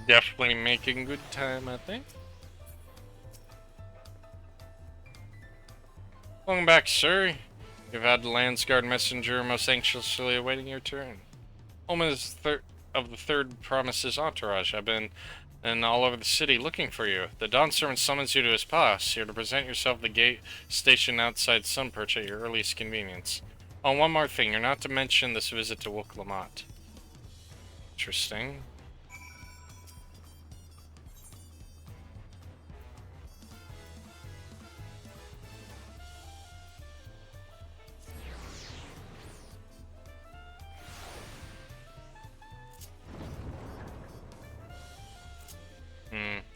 Definitely making good time, I think. Welcome back, sir. You've had the Landsguard messenger most anxiously awaiting your turn. Home is of the third promise's entourage. I've been all over the city looking for you. The Dawn servant summons you to his palace. You're to present yourself at the gate station outside Sunperch at your earliest convenience. Oh, one more thing. You're not to mention this visit to Wook-Lamont. Interesting.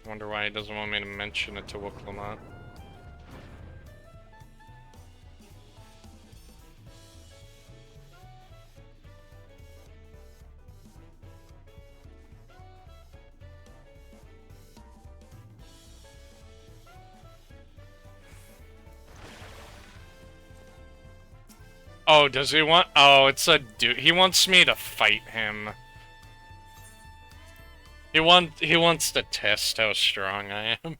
Wonder why he doesn't want me to mention it to Wook-Lamont. Oh, does he want? Oh, it's a dude. He wants me to fight him. He wants to test how strong I am.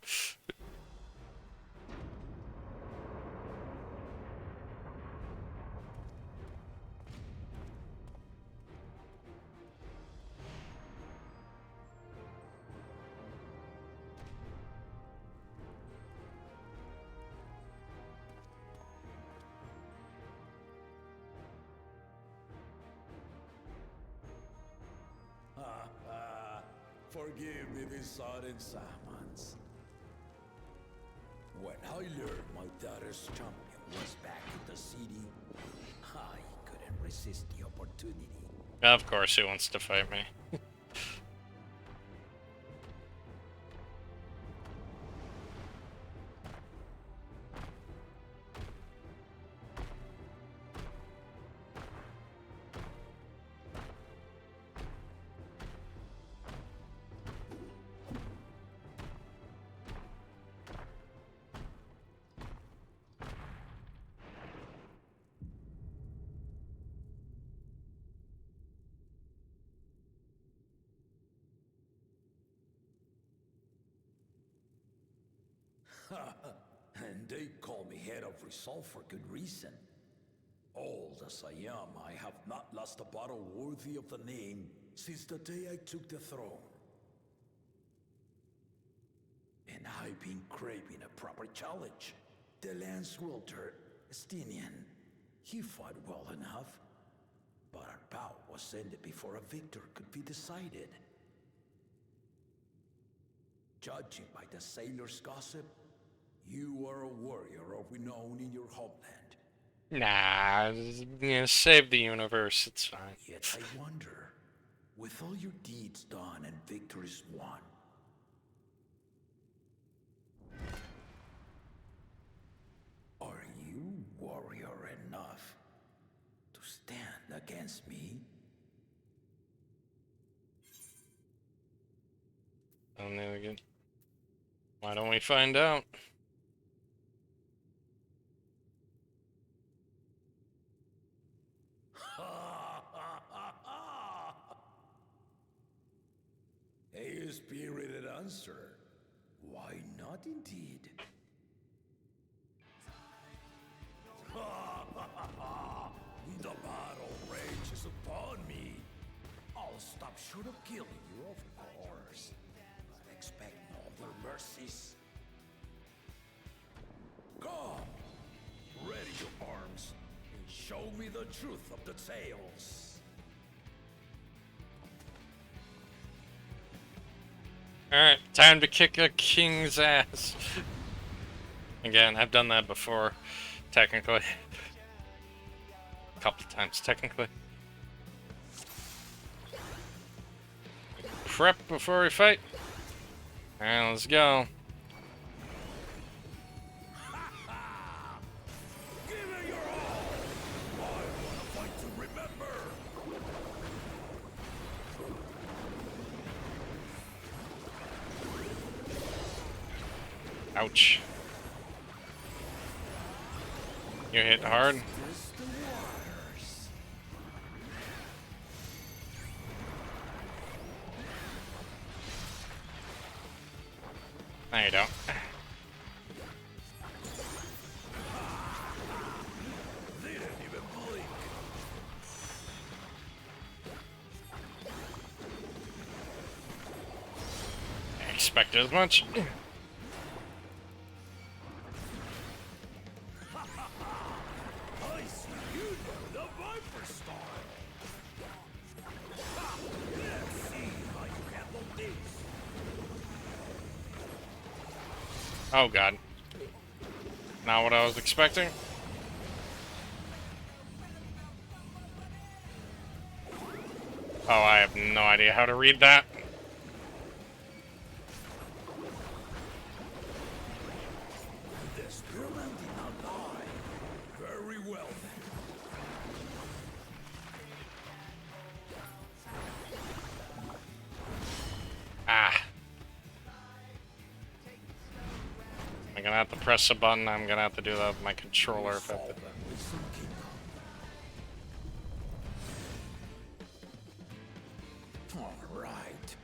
Forgive me these sudden summons. When I learned my daughter's champion was back in the city, I couldn't resist the opportunity. Of course he wants to fight me. And they call me head of resolve for good reason. Old as I am, I have not lost a battle worthy of the name since the day I took the throne. And I've been craving a proper challenge. The Lance Wielder, Estinian, he fought well enough, but our bout was ended before a victor could be decided. Judging by the sailors' gossip, you are a warrior of renown in your homeland. Nah, save the universe, it's fine. Yet I wonder, with all your deeds done and victories won, are you warrior enough to stand against me? Why don't we find out? A spirited answer. Why not indeed? The battle rages upon me. I'll stop short of killing you, of course. But expect no other mercies. Come! Ready your arms and show me the truth of the tales. Alright, time to kick a king's ass. Again, I've done that before, technically. A couple times, technically. Prep before we fight. Alright, let's go. Ouch. You hit hard. No, you don't. I expected as much. Oh god. Not what I was expecting. Oh, I have no idea how to read that. Very well. Ah. I'm gonna have to press a button. I'm gonna have to do that with my controller if I have to. All right.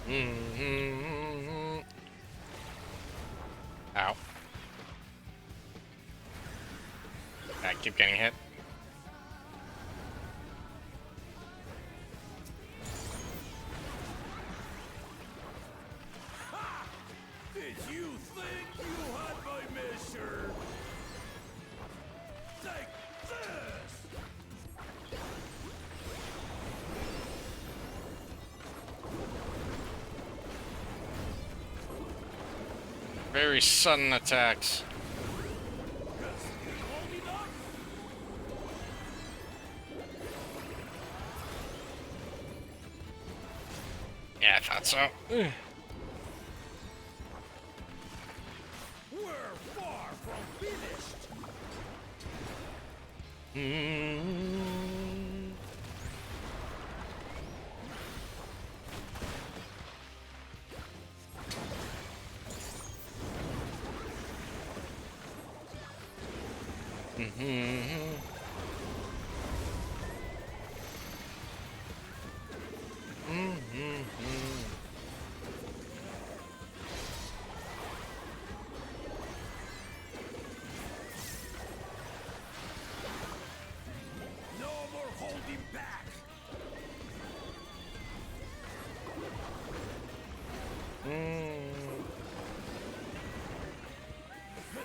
Mm-hmm. Ow. I keep getting hit. Did you think you had my measure? Take this! Very sudden attacks. Yeah, I thought so. We're far from finished.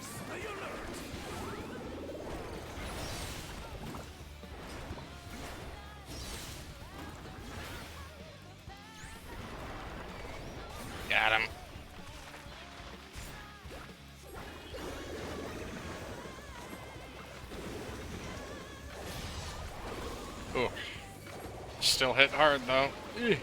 Stay alert! Got him. Ooh. Still hit hard though. Eeh.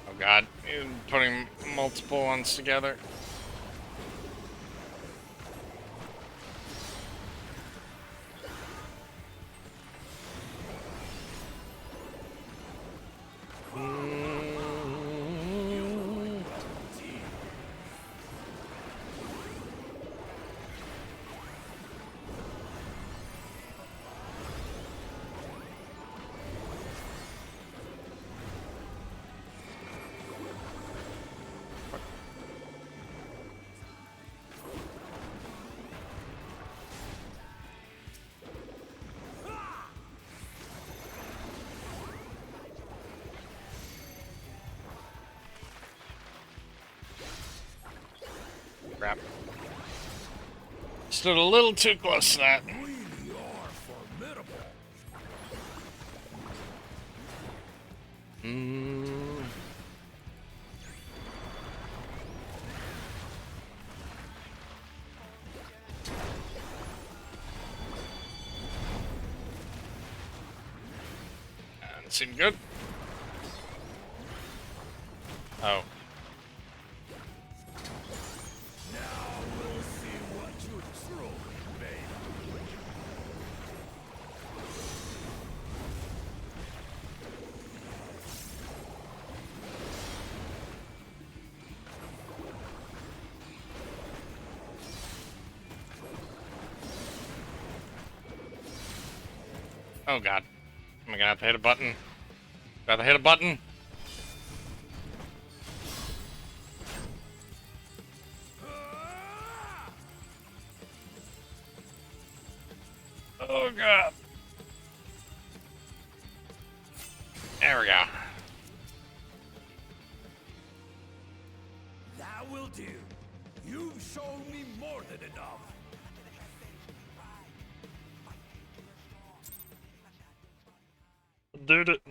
Oh god, putting multiple ones together. Crap. Stood a little too close to that. That seemed good. Oh. Oh god. Am I gonna have to hit a button? Gotta hit a button. Oh god. There we go. That will do. You've shown me more than enough. Did it.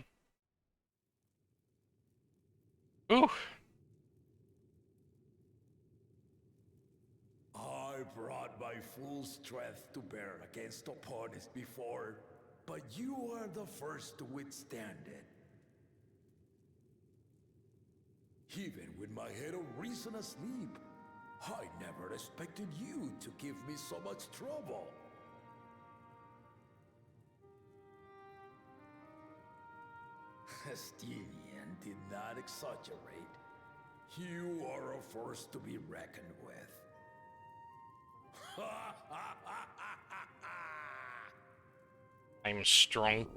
Ooh. I brought my full strength to bear against opponents before, but you are the first to withstand it. Even with my head of reason asleep, I never expected you to give me so much trouble. Estinian did not exaggerate. You are a force to be reckoned with. I'm strong.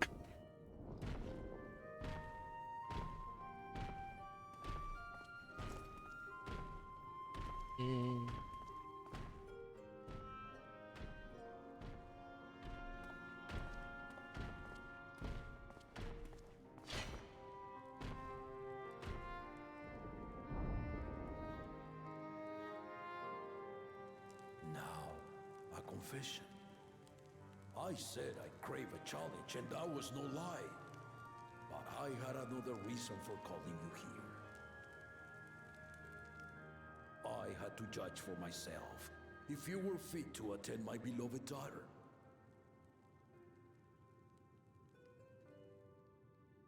Now, a confession. I said I crave a challenge, and that was no lie. But I had another reason for calling you here. I had to judge for myself if you were fit to attend my beloved daughter.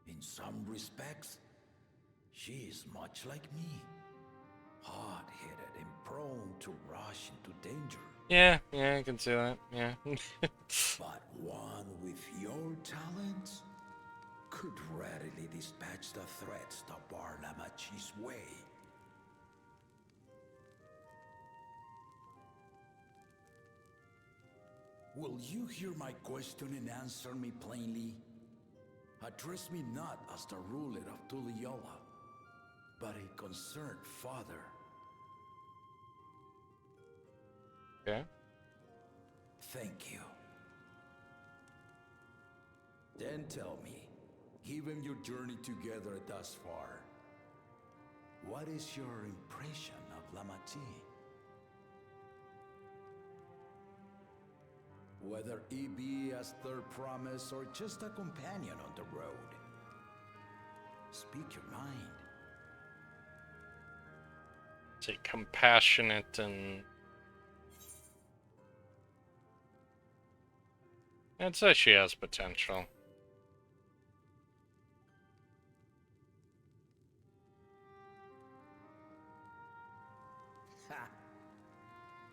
In some respects, she is much like me. Hard-headed and prone to rush into danger. Yeah, I can see that, yeah. But one with your talents could readily dispatch the threats that bar Lamachi's way. Will you hear my question and answer me plainly? Address me not as the ruler of Tuliola, concerned father. Okay. Thank you. Then tell me, given your journey together thus far, what is your impression of Lamati? Whether he be as their promise or just a companion on the road. Speak your mind. Say compassionate and... I'd say she has potential. Ha!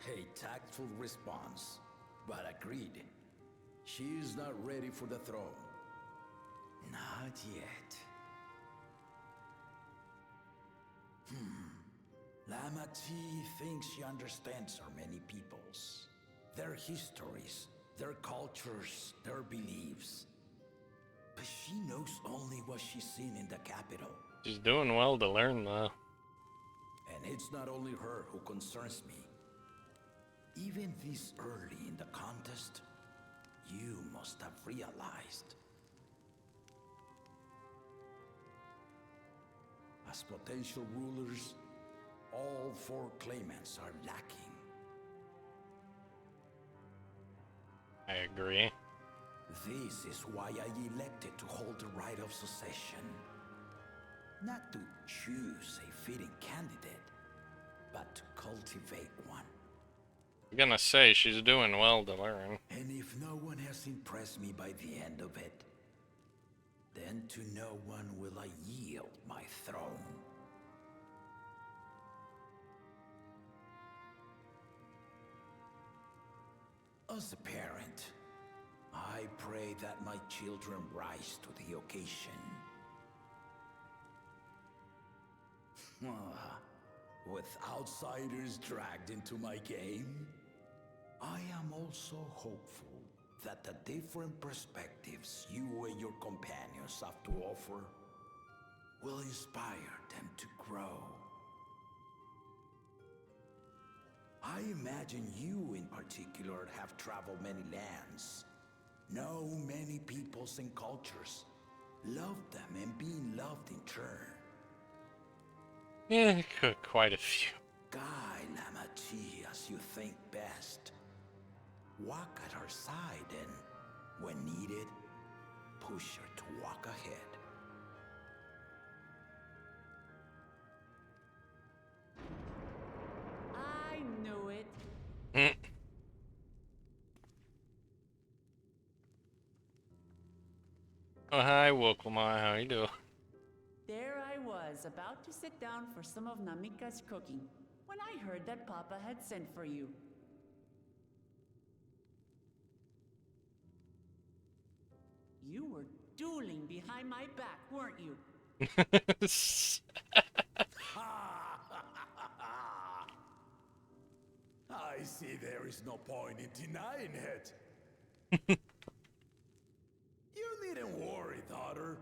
A tactful response, but agreed. She is not ready for the throne. Not yet. Lamati thinks she understands our many peoples, their histories, their cultures, their beliefs. But she knows only what she's seen in the capital. She's doing well to learn, though. And it's not only her who concerns me. Even this early in the contest, you must have realized. As potential rulers, all four claimants are lacking. I agree. This is why I elected to hold the right of succession. Not to choose a fitting candidate, but to cultivate one. I'm gonna say she's doing well to learn. And if no one has impressed me by the end of it, then to no one will I yield my throne. As a parent, I pray that my children rise to the occasion. With outsiders dragged into my game, I am also hopeful that the different perspectives you and your companions have to offer will inspire them to grow. I imagine you in particular have traveled many lands, know many peoples and cultures, loved them and being loved in turn. Yeah, quite a few. Guide Lamati as you think best. Walk at her side and, when needed, push her to walk ahead. I knew it. Oh, hi, Wokoma. How you doing? There I was, about to sit down for some of Namika's cooking, when I heard that Papa had sent for you. You were dueling behind my back, weren't you? I see there is no point in denying it. You needn't worry, daughter.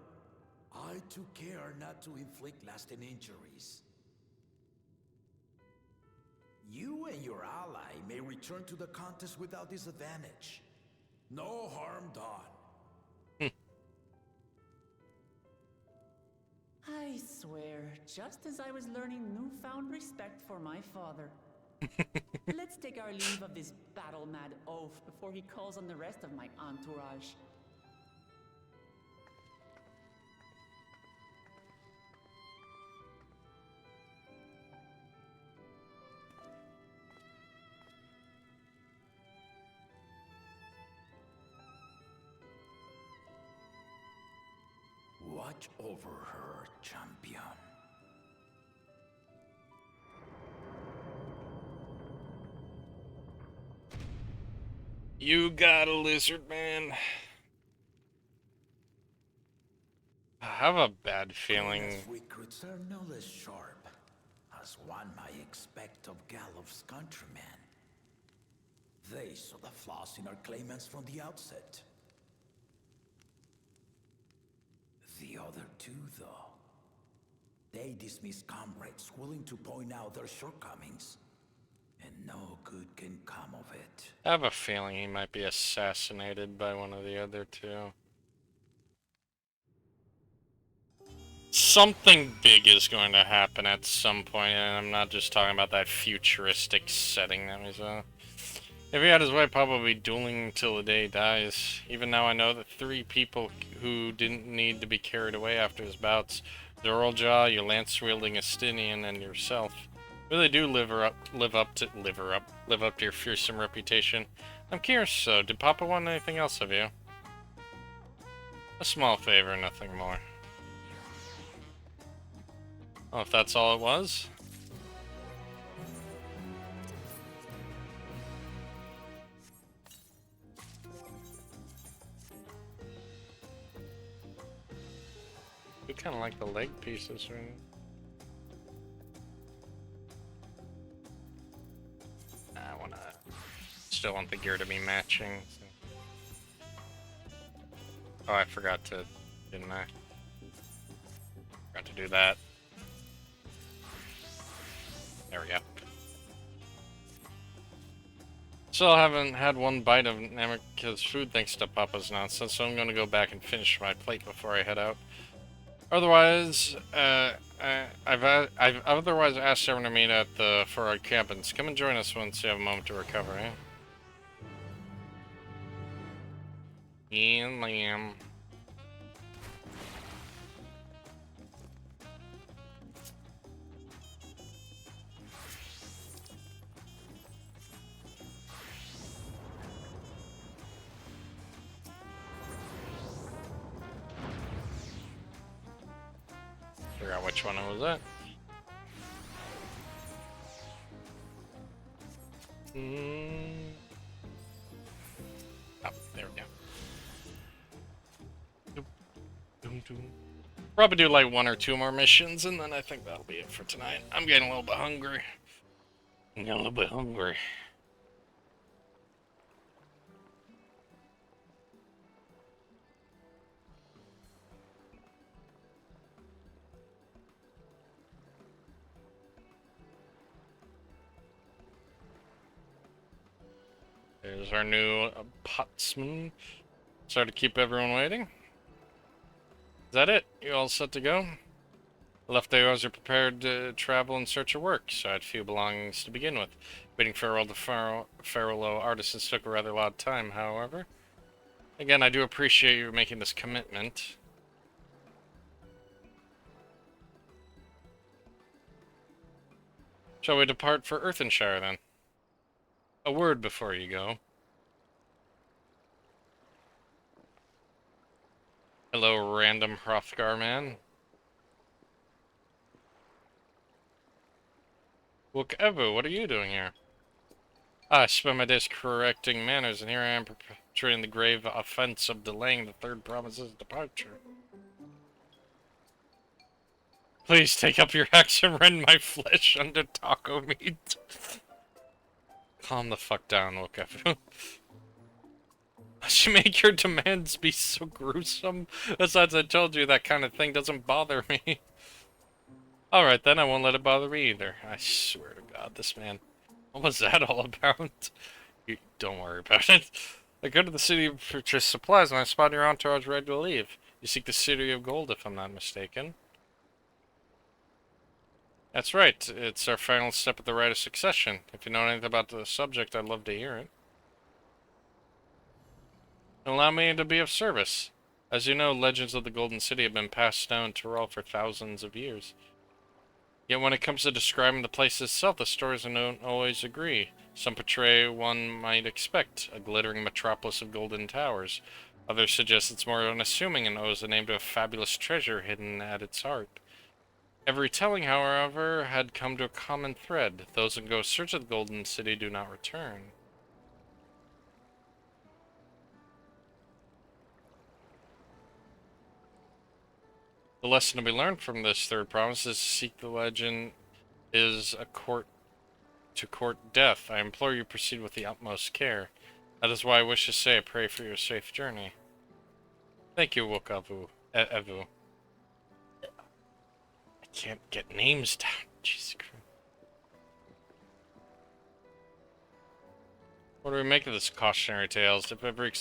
I took care not to inflict lasting injuries. You and your ally may return to the contest without disadvantage. No harm done. I swear, just as I was learning newfound respect for my father. Let's take our leave of this battle-mad oaf before he calls on the rest of my entourage. Watch over her, champion. You got a lizard, man. I have a bad feeling. Gona's recruits are no less sharp, as one might expect of Gallof's countrymen. They saw the flaws in our claimants from the outset. The other two, though, They dismiss comrades willing to point out their shortcomings, and no good can come of it. I have a feeling he might be assassinated by one of the other two. Something big is going to happen at some point, and I'm not just talking about that futuristic setting that we saw. If he had his way, probably dueling until the day he dies. Even now I know that 3 people who didn't need to be carried away after his bouts. Duraljaw, your lance-wielding Estinian, and yourself. Really do live up to your fearsome reputation. I'm curious though, did Papa want anything else of you? A small favor, nothing more. Oh, if that's all it was? We kind of like the leg pieces, right? Still want the gear to be matching. So. Oh, I forgot to, didn't I? Forgot to do that. There we go. Still haven't had one bite of Namika's food thanks to Papa's nonsense, so I'm going to go back and finish my plate before I head out. Otherwise, I've otherwise asked everyone to meet at the Four Cabins. Come and join us once you have a moment to recover, eh? Ian Lamb. Figure out which one it was at. Oh, there we go. Probably do like 1 or 2 more missions, and then I think that'll be it for tonight. I'm getting a little bit hungry. There's our new potsman. Sorry to keep everyone waiting. Is that it? You all set to go? The left AOs are prepared to travel in search of work, so I had few belongings to begin with. Bidding farewell to Farrellow artisans took a rather long time, however. Again, I do appreciate you making this commitment. Shall we depart for Earthenshire, then? A word before you go. Hello, random Hrothgar man. Look, Evu, what are you doing here? I spend my days correcting manners, and here I am perpetrating the grave offense of delaying the third promise's departure. Please take up your axe and rend my flesh under taco meat. Calm the fuck down, look, Evu. I should make your demands be so gruesome. Besides, I told you that kind of thing doesn't bother me. Alright then, I won't let it bother me either. I swear to God, this man. What was that all about? Don't worry about it. I go to the city to purchase supplies and I spot your entourage ready to leave. You seek the City of Gold, if I'm not mistaken. That's right. It's our final step at the rite of succession. If you know anything about the subject, I'd love to hear it. Allow me to be of service. As you know, legends of the Golden City have been passed down in Tyrol for thousands of years. Yet when it comes to describing the place itself, the stories don't always agree. Some portray one might expect, a glittering metropolis of golden towers. Others suggest it's more unassuming and owes the name to a fabulous treasure hidden at its heart. Every telling, however, had come to a common thread. Those who go in search of the Golden City do not return. The lesson to be learned from this third promise is to seek the legend is a court to court death. I implore you proceed with the utmost care. That is why I wish to say I pray for your safe journey. Thank you, Wokavu. Evu. I Can't get names down. Jesus Christ. What do we make of this cautionary tales? If every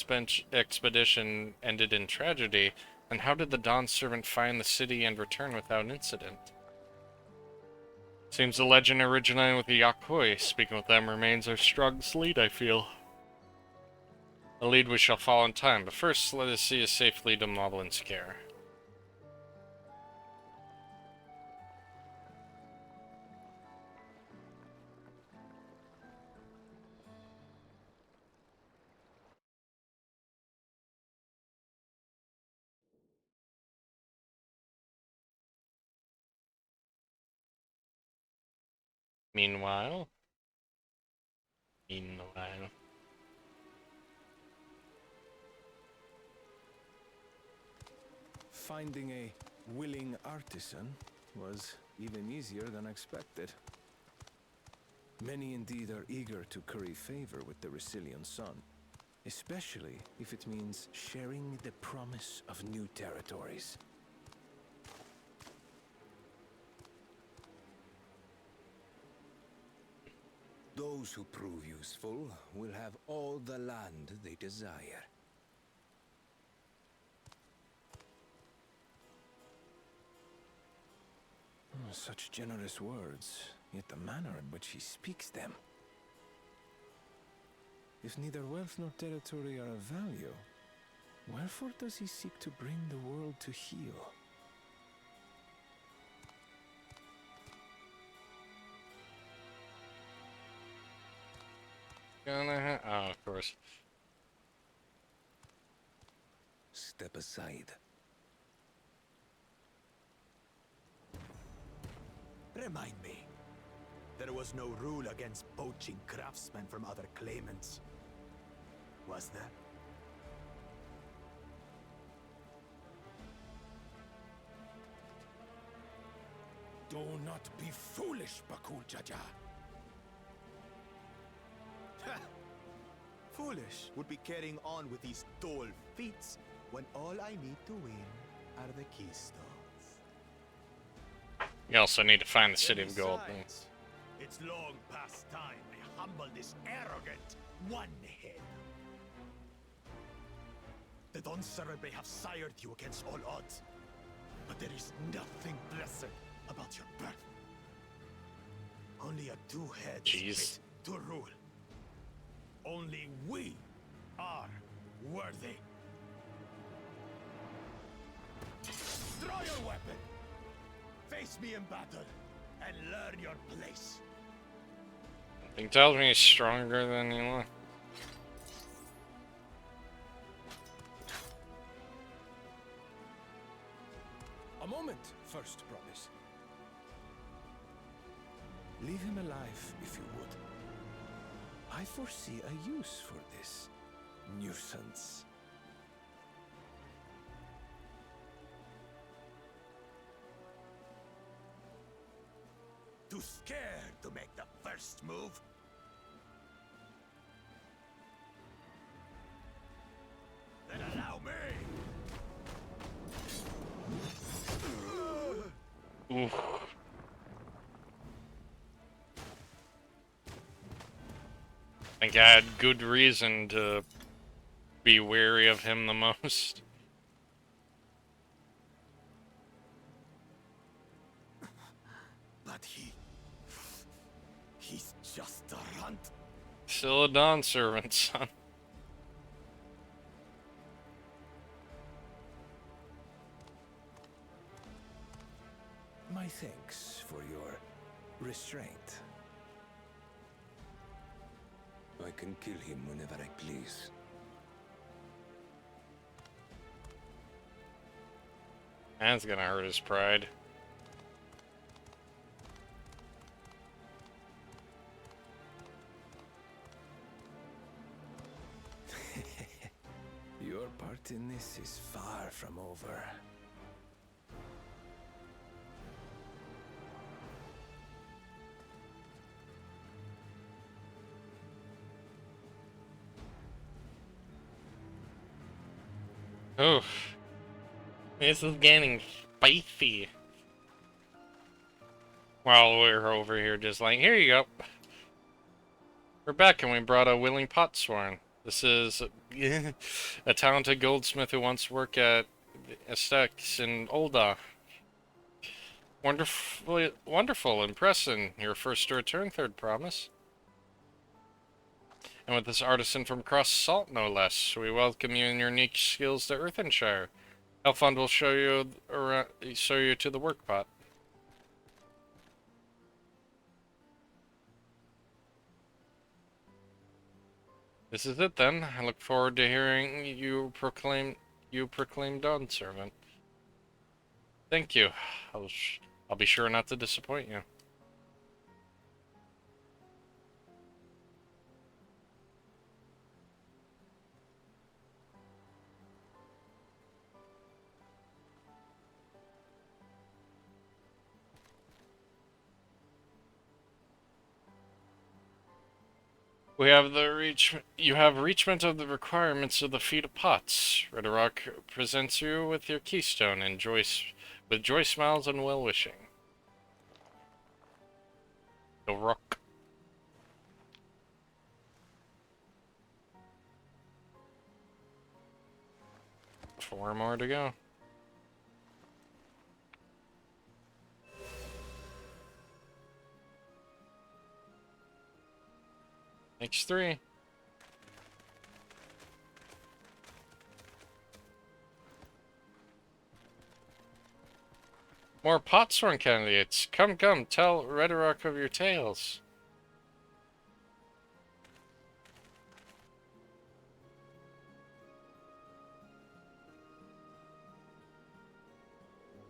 expedition ended in tragedy, then how did the Dawn Servant find the city and return without incident? Seems the legend originated with the Yakoi. Speaking with them remains our strongest lead, I feel. A lead we shall follow in time, but first let us see a safe lead to Moblin's care. Meanwhile... Finding a willing artisan was even easier than expected. Many indeed are eager to curry favor with the Resilient Sun, especially if it means sharing the promise of new territories. Those who prove useful will have all the land they desire. Such generous words, yet the manner in which he speaks them. If neither wealth nor territory are of value, wherefore does he seek to bring the world to heel? Oh, of course. Step aside. Remind me. There was no rule against poaching craftsmen from other claimants. Was there? Do not be foolish, Bakul Jaja. Foolish would be carrying on with these dull feats when all I need to win are the keystones. You also need to find the City of Gold. Besides, it's long past time I humble this arrogant one-head. The Dawn Servant may have sired you against all odds, but there is nothing blessed about your birth. Only a two-head fit to rule. Only we are worthy. Draw your weapon. Face me in battle and learn your place. Something tells me he's stronger than you look. A moment, first promise. Leave him alive, if you would. I foresee a use for this nuisance. Too scared to make the first move? Then allow me! Oof. I think I had good reason to be wary of him the most. But he's just a runt. Still a Dawn Servant, son. My thanks for your restraint. I can kill him whenever I please. That's gonna hurt his pride. Your part in this is far from over. Oof. This is getting spicy. While we're over here just like, here you go. We're back and we brought a willing potsworn. This is a talented goldsmith who wants to work at Estex in Olda. Wonderful, impressing. Your first to return, third promise. And with this artisan from across Salt, no less, we welcome you and your unique skills to Earthenshire. Elfond will show you to the workpot. This is it then. I look forward to hearing you proclaim Dawn Servant. Thank you. I'll be sure not to disappoint you. We have you have reachment of the requirements of the feat of pots. Ridderrock presents you with your keystone and with joy smiles and well-wishing. The rock. Four more to go. Next 3. More potsworn candidates. Come, tell Ridderrock of your tales.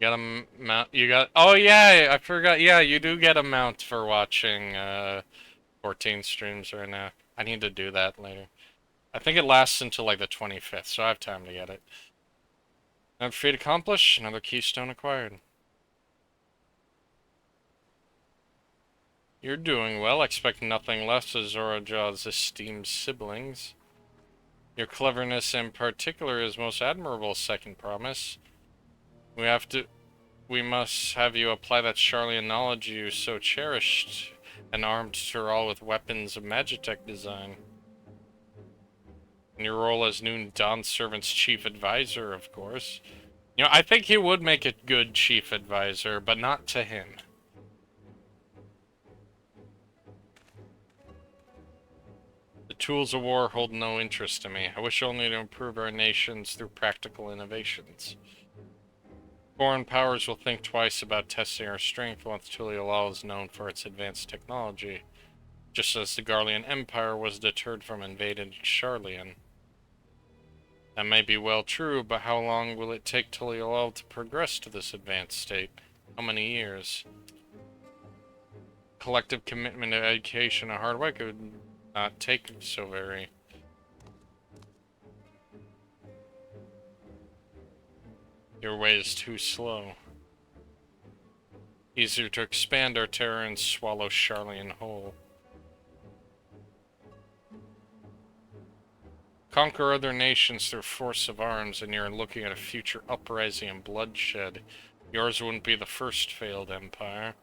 You got a mount. Oh yeah, I forgot. Yeah, you do get a mount for watching 14 streams right now. I need to do that later. I think it lasts until like the 25th, so I have time to get it. Another feat accomplished, another keystone acquired. You're doing well. Expect nothing less of Zorajaw's esteemed siblings. Your cleverness in particular is most admirable, second promise. We must have you apply that Charlian knowledge you so cherished and armed Tural with weapons of Magitech design. In your role as new Dawn Servant's chief advisor, of course. You know, I think he would make a good chief advisor, but not to him. The tools of war hold no interest to me. I wish only to improve our nations through practical innovations. Foreign powers will think twice about testing our strength once Tuliolal is known for its advanced technology, just as the Garlean Empire was deterred from invading Charlian. That may be well true, but how long will it take Tuliolal to progress to this advanced state? How many years? Collective commitment to education and hard work would not take so very. Your way is too slow. Easier to expand our terror and swallow Charlian whole. Conquer other nations through force of arms, and you're looking at a future uprising and bloodshed. Yours wouldn't be the first failed empire.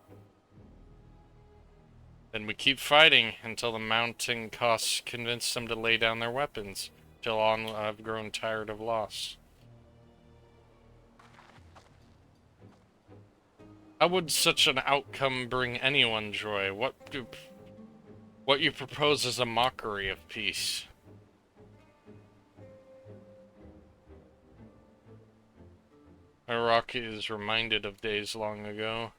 Then we keep fighting until the mounting costs convince them to lay down their weapons, till all have grown tired of loss. How would such an outcome bring anyone joy? What you propose is a mockery of peace. Iraq is reminded of days long ago.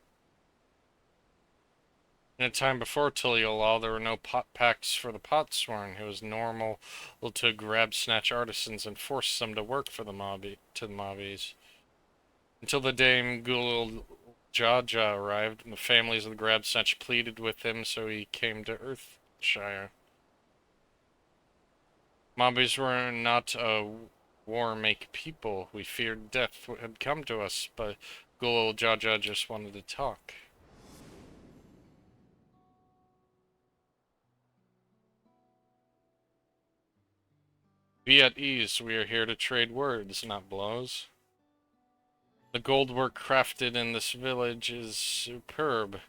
In a time before Tuliolal, there were no pot packs for the potsworn. It was normal to grab snatch artisans and force them to work for the mobbies. Until the day Mgul Jaja arrived, and the families of the grab snatch pleaded with him, so he came to Earthshire. Mobbies were not a war-make people. We feared death had come to us, but Gul Jaja just wanted to talk. Be at ease, we are here to trade words, not blows. The gold work crafted in this village is superb.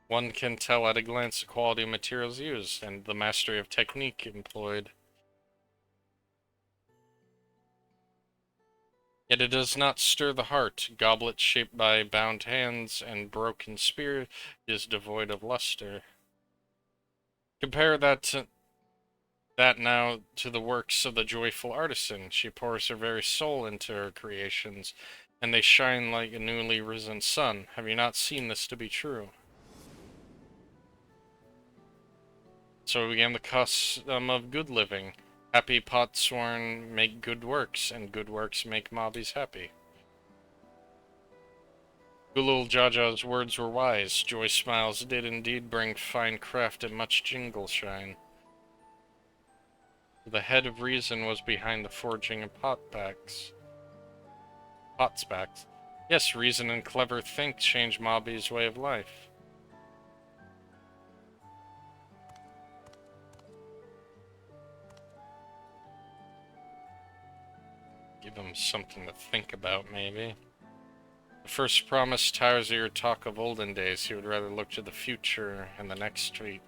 One can tell at a glance the quality of materials used and the mastery of technique employed. Yet it does not stir the heart. Goblet shaped by bound hands and broken spear is devoid of luster. Compare that now to the works of the joyful artisan. She pours her very soul into her creations, and they shine like a newly risen sun. Have you not seen this to be true? So began the custom of good living. Happy potsworn make good works, and good works make mobbies happy. Gulul Jaja's words were wise. Joy smiles did indeed bring fine craft and much jingle shine. The head of reason was behind the forging of potspacks. Yes, reason and clever think change mobbies' way of life. Give them something to think about, maybe. The first promise tires of your talk of olden days. He would rather look to the future and the next street.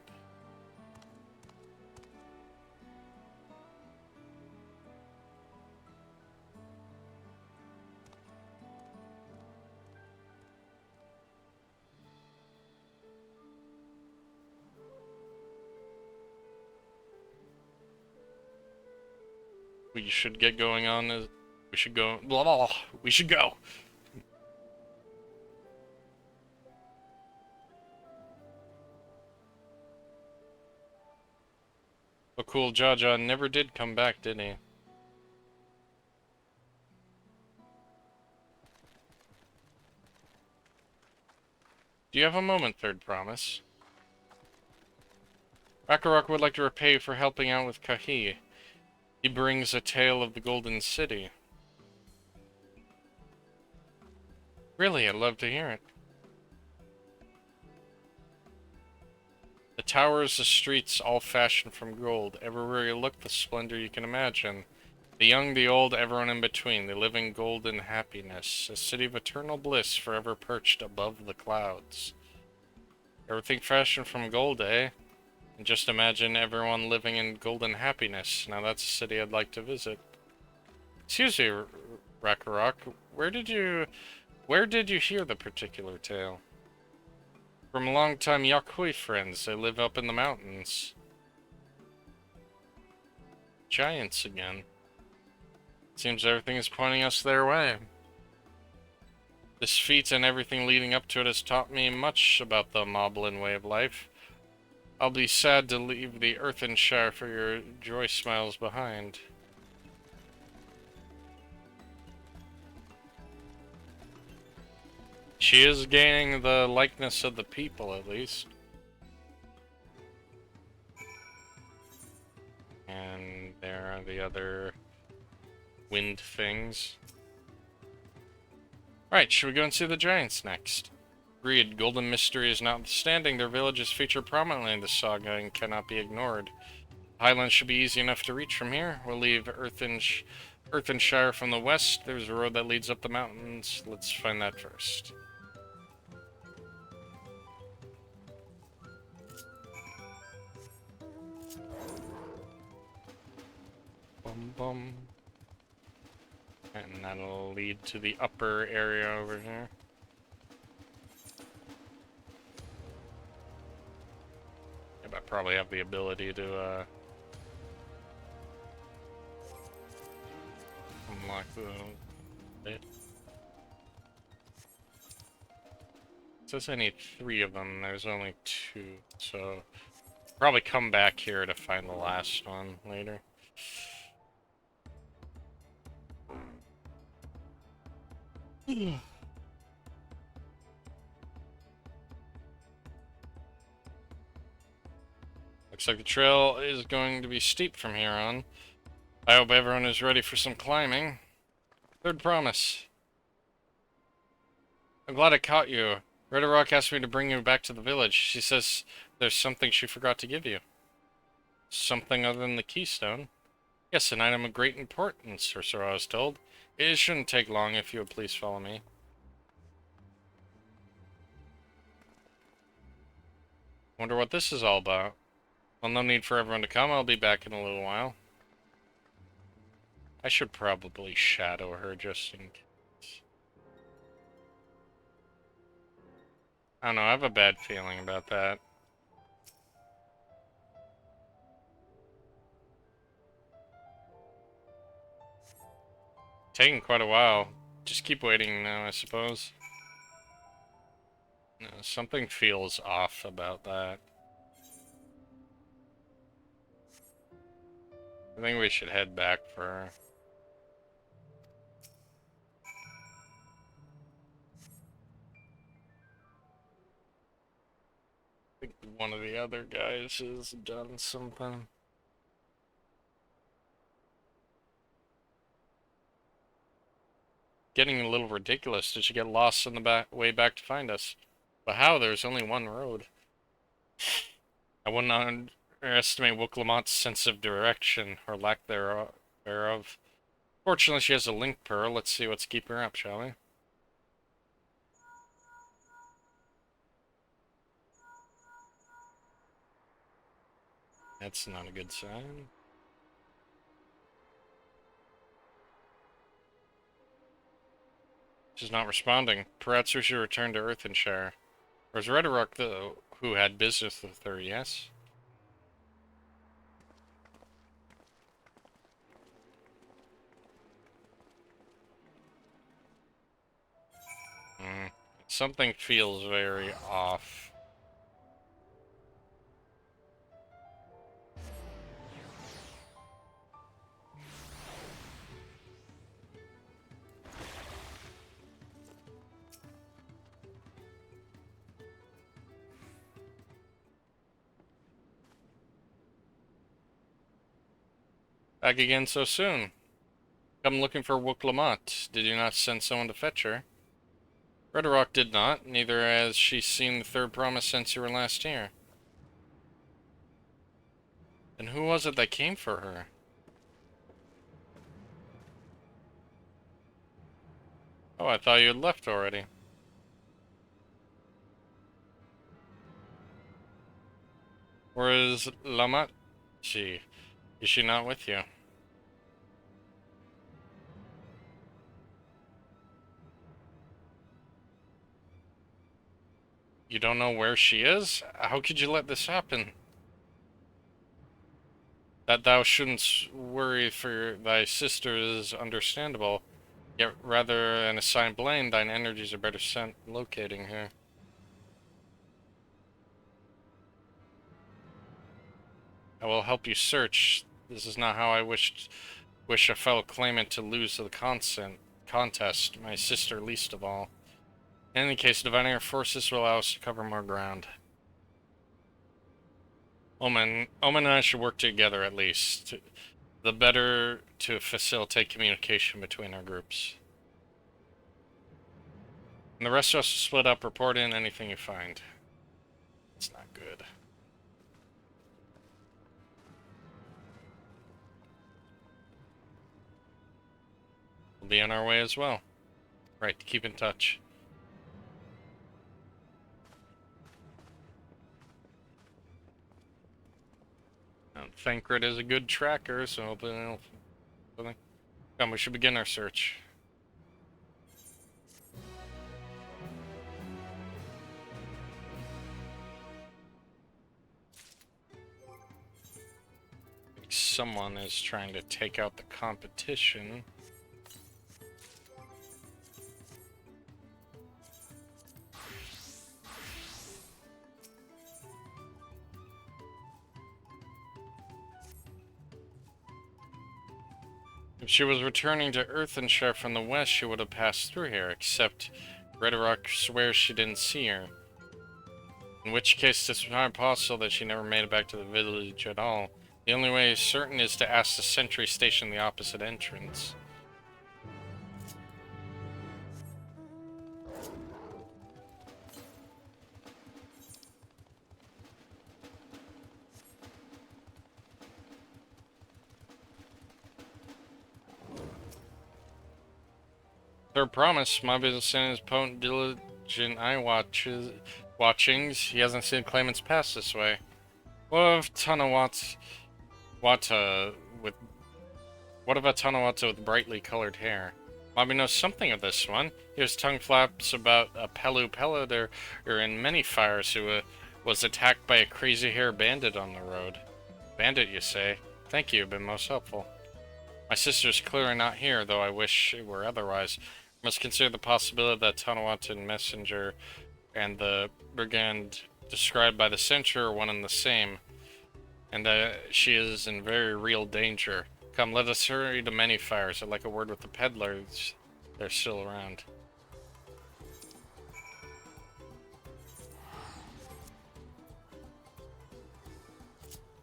We should get going on. We should go. Blah, blah, blah. We should go. Oh, cool. Jaja never did come back, did he? Do you have a moment, Third Promise? Rakarok would like to repay you for helping out with Kahi. He brings a tale of the Golden City. Really, I'd love to hear it. The towers, the streets, all fashioned from gold. Everywhere you look, the splendor you can imagine. The young, the old, everyone in between. They live in golden happiness. A city of eternal bliss, forever perched above the clouds. Everything fashioned from gold, eh? And just imagine everyone living in golden happiness. Now that's a city I'd like to visit. Excuse me, Rakarok. Where did you hear the particular tale? From long-time Yakui friends. They live up in the mountains. Giants again. Seems everything is pointing us their way. This feat and everything leading up to it has taught me much about the Moblin way of life. I'll be sad to leave the Earthenshire for your joy smiles behind. She is gaining the likeness of the people, at least. And there are the other wind things. Right, should we go and see the giants next? Agreed. Golden mysteries notwithstanding, their villages feature prominently in the saga and cannot be ignored. Highlands should be easy enough to reach from here. We'll leave Earthenshire from the west. There's a road that leads up the mountains. Let's find that first. Bum bum. And that'll lead to the upper area over here. Yep, I probably have the ability to unlock the bit. It says I need 3 of them, there's only 2, so probably come back here to find the last one later. Looks like the trail is going to be steep from here on. I hope everyone is ready for some climbing. Third promise. I'm glad I caught you. Rakarok asked me to bring you back to the village. She says there's something she forgot to give you. Something other than the keystone? Yes, an item of great importance, or so I was told. It shouldn't take long if you would please follow me. Wonder what this is all about. Well, no need for everyone to come. I'll be back in a little while. I should probably shadow her just in case. I don't know, I have a bad feeling about that. Taking quite a while. Just keep waiting now, I suppose. No, something feels off about that. I think we should head back for her. I think one of the other guys has done something. Getting a little ridiculous. Did she get lost on the way back to find us? But how? There's only one road. I wouldn't underestimate Wooklamot's sense of direction, or lack thereof. Fortunately, she has a link pearl. Let's see what's keeping her up, shall we? That's not a good sign. She's not responding. Perhaps we should return to Earthenshire. Or is Redrock the who had business with her, yes? Something feels very off. Back again so soon. Come looking for Wooklamot. Did you not send someone to fetch her? Redrock did not, neither has she seen the third promise since you were last here. And who was it that came for her? Oh, I thought you had left already. Where is Lamat? Is she not with you? You don't know where she is? How could you let this happen? That thou shouldn't worry for thy sister is understandable, yet rather than assign blame, thine energies are better sent locating her. I will help you search. This is not how I wish a fellow claimant to lose the contest, my sister least of all. In any case, dividing our forces will allow us to cover more ground. Omen and I should work together at least. The better to facilitate communication between our groups. And the rest of us will split up, report in anything you find. It's not good. We'll be on our way as well. Right, keep in touch. Thancred is a good tracker, so hopefully come, we should begin our search. Someone is trying to take out the competition. If she was returning to Earthenshire from the west, she would have passed through here, except Redrock swears she didn't see her. In which case, it's not possible that she never made it back to the village at all. The only way certain is to ask the sentry stationed the opposite entrance. Third promise, my business and his potent, diligent eye watch watchings. He hasn't seen claimants pass this way. What of Tanawata with What of a Tanawata with brightly colored hair? Mommy knows something of this one. Here's tongue flaps about a Pelu Pellader in many fires who was attacked by a crazy hair bandit on the road. Bandit, you say? Thank you, you've been most helpful. My sister's clearly not here, though I wish it were otherwise. I must consider the possibility that Tanawata messenger and the brigand described by the censure are one and the same, and that she is in very real danger. Come, let us hurry to many fires. I'd like a word with the peddlers. They're still around.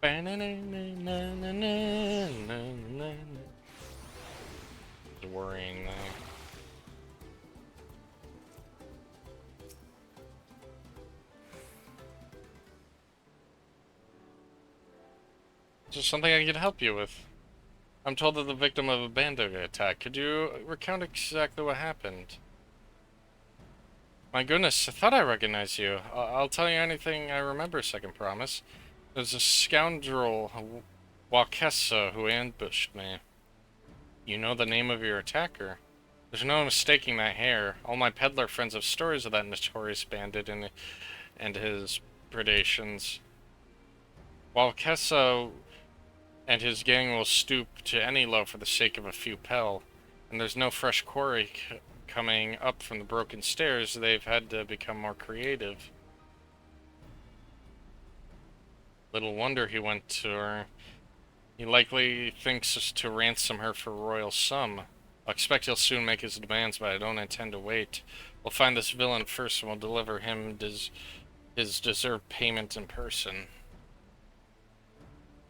It's worrying now. Is there something I can help you with? I'm told that the victim of a bandit attack. Could you recount exactly what happened? My goodness, I thought I recognized you. I'll tell you anything I remember, second promise. There's a scoundrel, Wakessa, who ambushed me. You know the name of your attacker? There's no mistaking that hair. All my peddler friends have stories of that notorious bandit and his predations. Wakessa and his gang will stoop to any low for the sake of a few pel, and there's no fresh quarry coming up from the broken stairs. They've had to become more creative. Little wonder he went to her. He likely thinks to ransom her for a royal sum. I expect he'll soon make his demands, but I don't intend to wait. We'll find this villain first and we'll deliver him his deserved payment in person.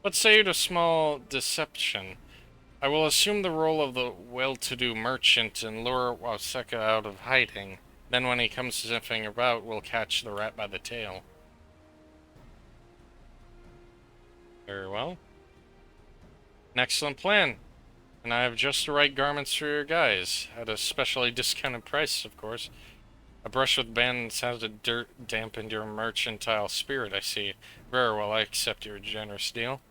What say you to small deception? I will assume the role of the well-to-do merchant and lure Waseka out of hiding. Then when he comes sniffing about, we'll catch the rat by the tail. Very well. An excellent plan. And I have just the right garments for your guys. At a specially discounted price, of course. A brush with band sounds of dirt dampened your mercantile spirit, I see. Very well, I accept your generous deal.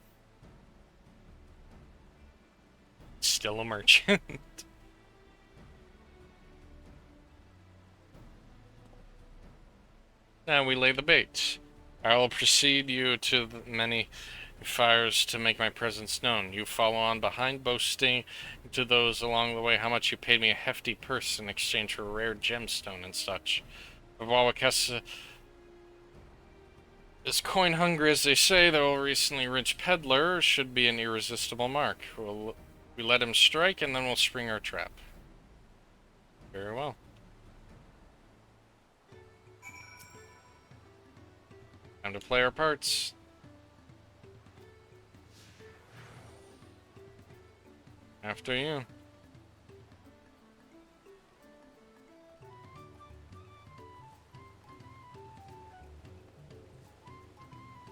Still a merchant. Now we lay the bait. I will precede you to the many fires to make my presence known. You follow on behind, boasting to those along the way how much you paid me a hefty purse in exchange for a rare gemstone and such. Of Wawakesa is coin hungry as they say, though a recently rich peddler should be an irresistible mark. We let him strike and then we'll spring our trap. Very well. Time to play our parts. After you.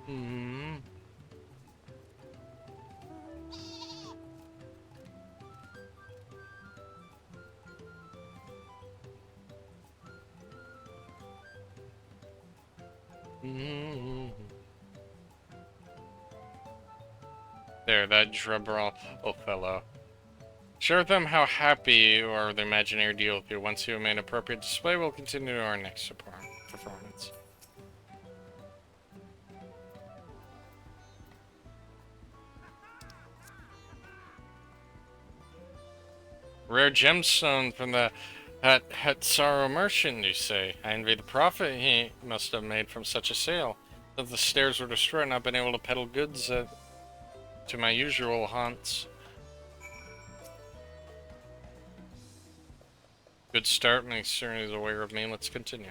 Hmm. There, that drubberal fellow. Share with them how happy you are with the imaginary deal with you. Once you have made appropriate display, we'll continue to our next performance. Rare gemstone from that Hetsaro merchant, you say? I envy the profit he must have made from such a sale. Since the stairs were destroyed and I've been able to peddle goods to my usual haunts. Good start, and he certainly is aware of me. Let's continue.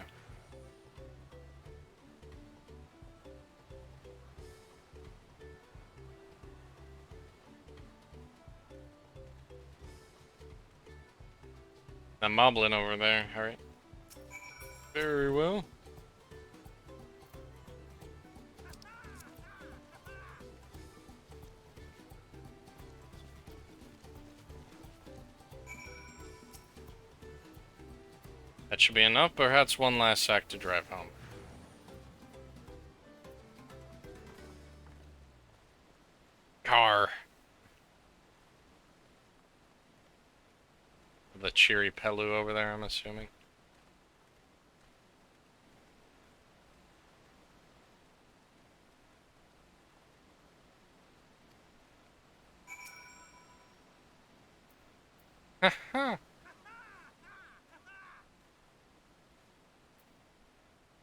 That moblin over there, alright. Very well. That should be enough, perhaps one last act to drive home. Car. The cheery Pelu over there, I'm assuming.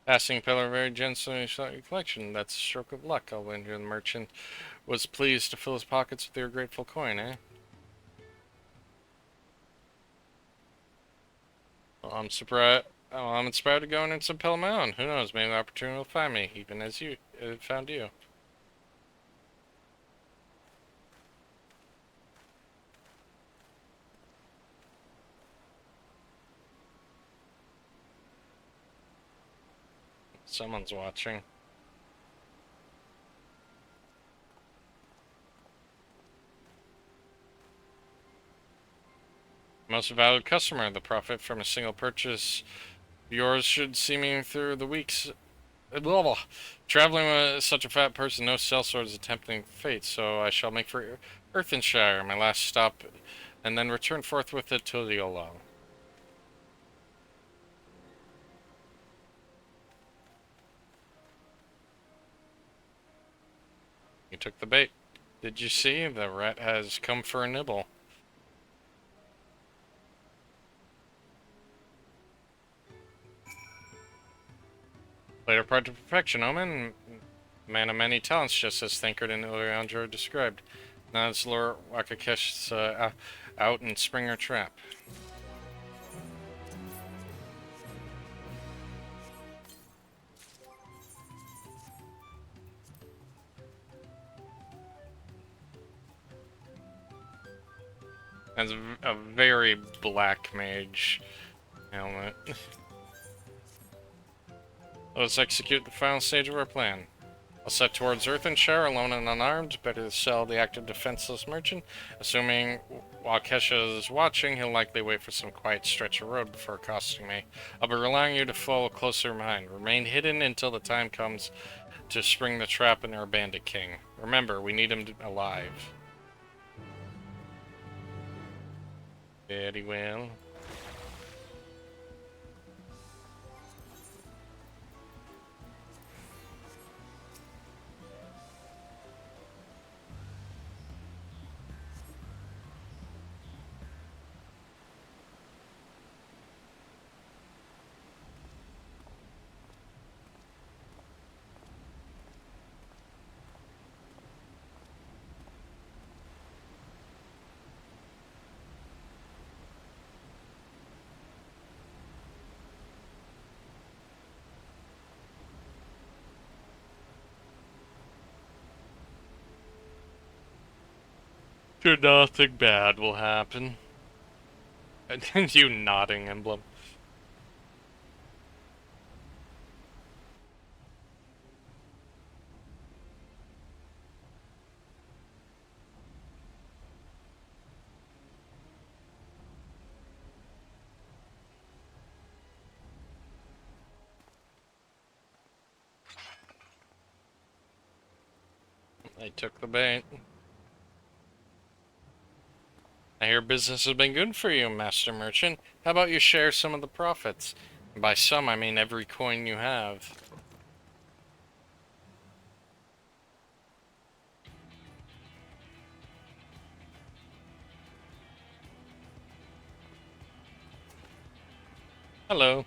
Passing Pillar very gently sought your collection. That's a stroke of luck. I'll win here. The merchant was pleased to fill his pockets with your grateful coin, eh? Well, I'm surprised. Oh, I'm inspired to go in and suppel my own. Who knows? Maybe the opportunity will find me, even as you it found you. Someone's watching. Most valued customer. The profit from a single purchase yours should see me through the weeks. Blah, blah. Traveling with such a fat person, no sellsword is a tempting fate, so I shall make for Earthenshire, my last stop, and then return forthwith to Tuliolo. You took the bait. Did you see? The rat has come for a nibble. Later part to perfection, Omen. Man of many talents, just as Thancred and Ileandro described. Now let's lure Wakakesh out and spring her trap. That's a very black mage helmet. Let's execute the final stage of our plan. I'll set towards Earthenshire, alone and unarmed. Better to sell the active defenseless merchant. Assuming while Kesha is watching, he'll likely wait for some quiet stretch of road before accosting me. I'll be relying on you to follow closer behind. Remain hidden until the time comes to spring the trap in our bandit king. Remember, we need him alive. Very well. Sure, nothing bad will happen. And you nodding emblem. I took the bait. I hear business has been good for you, Master Merchant. How about you share some of the profits? And by some, I mean every coin you have. Hello.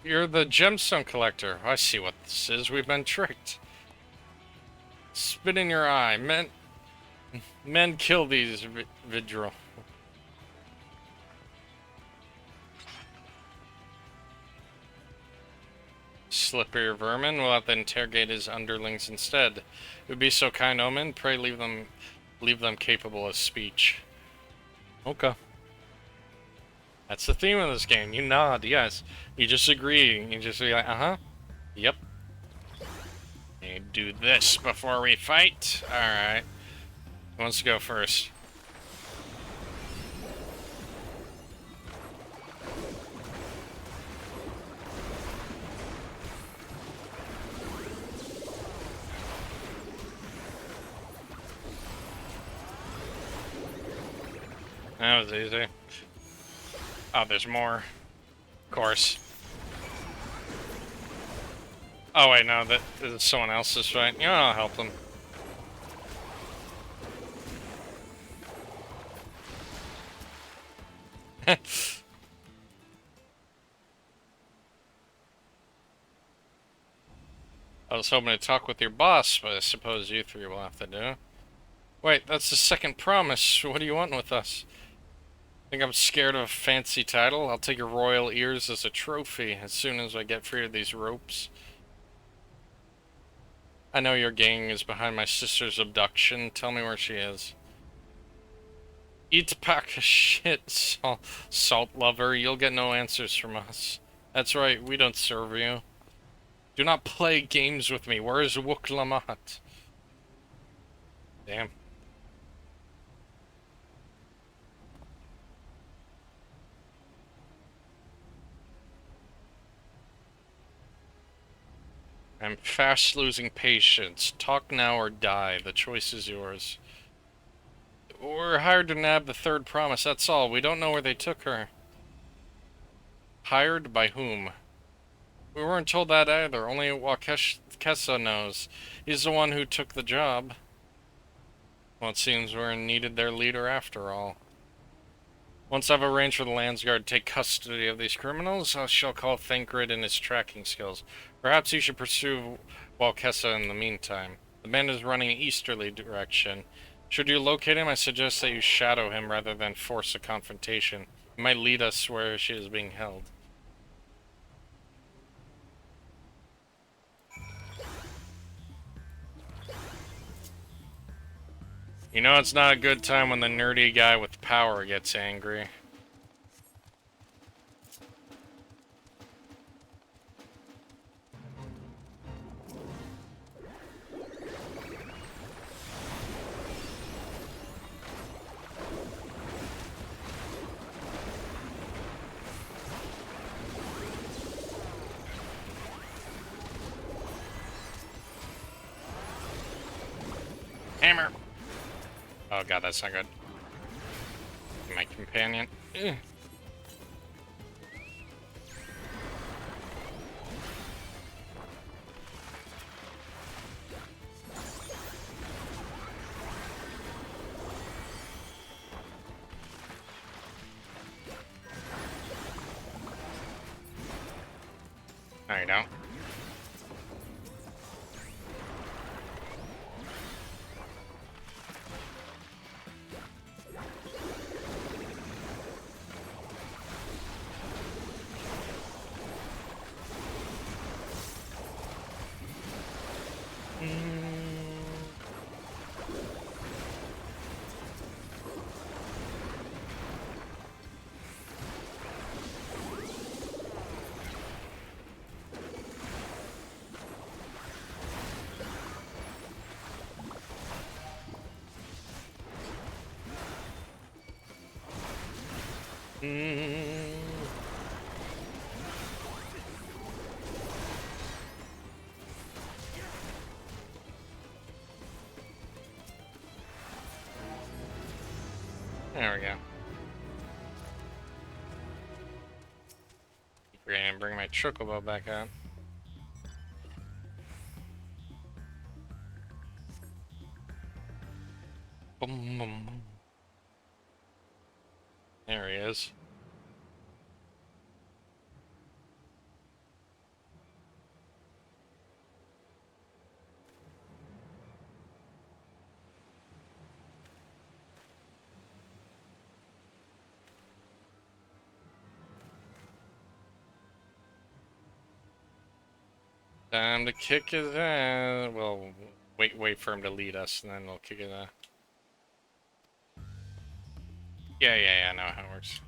You're the gemstone collector. I see what this is. We've been tricked. Spit in your eye. Men kill these Vidril. Slippery vermin. We'll have to interrogate his underlings instead. It would be so kind, Omen. Pray leave them capable of speech. Okay. That's the theme of this game. You nod, yes. You just agree. You just be like, uh-huh. Yep. You do this before we fight. Alright. Who wants to go first? That was easy. Oh, there's more. Of course. Oh wait, no, that is someone else's fight. You know, I'll help them. I was hoping to talk with your boss, but I suppose you three will have to do. Wait, that's the second promise. What do you want with us? Think I'm scared of a fancy title? I'll take your royal ears as a trophy as soon as I get free of these ropes. I know your gang is behind my sister's abduction. Tell me where she is. Eat a pack of shit, salt lover. You'll get no answers from us. That's right, we don't serve you. Do not play games with me. Where is Wook Lamat? Damn. I'm fast losing patience. Talk now or die. The choice is yours. We're hired to nab the third promise, that's all. We don't know where they took her. Hired by whom? We weren't told that either. Only Wakesa knows. He's the one who took the job. Well, it seems we're needed their leader after all. Once I've arranged for the Landsguard to take custody of these criminals, I shall call Thancred and his tracking skills. Perhaps you should pursue Walkessa in the meantime. The band is running easterly direction. Should you locate him, I suggest that you shadow him rather than force a confrontation. It might lead us where she is being held. You know it's not a good time when the nerdy guy with power gets angry. Hammer! Oh god, that's not good. My companion. Ugh. No, you don't. There we go. We're gonna bring my chocobo back out. Boom, boom, boom. There he is. Time to kick his ass. Well, wait for him to lead us, and then we'll kick his ass. Yeah, I know how it works.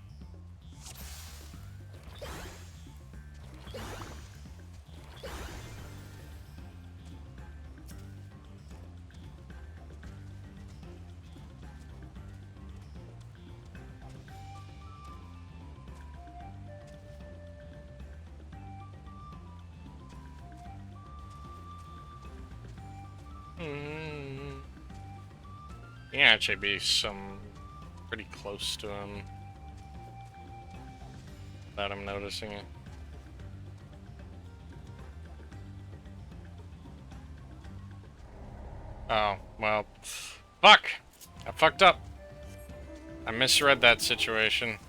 Yeah, actually be some pretty close to him without him noticing it. Oh, well, fuck! I fucked up. I misread that situation.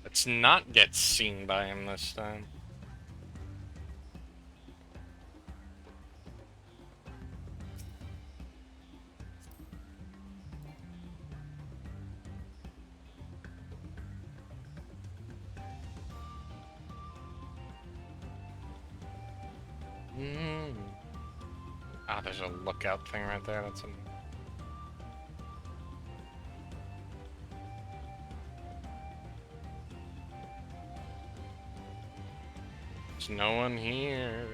Let's not get seen by him this time. Ah, there's a lookout thing right there. That's a... There's no one here.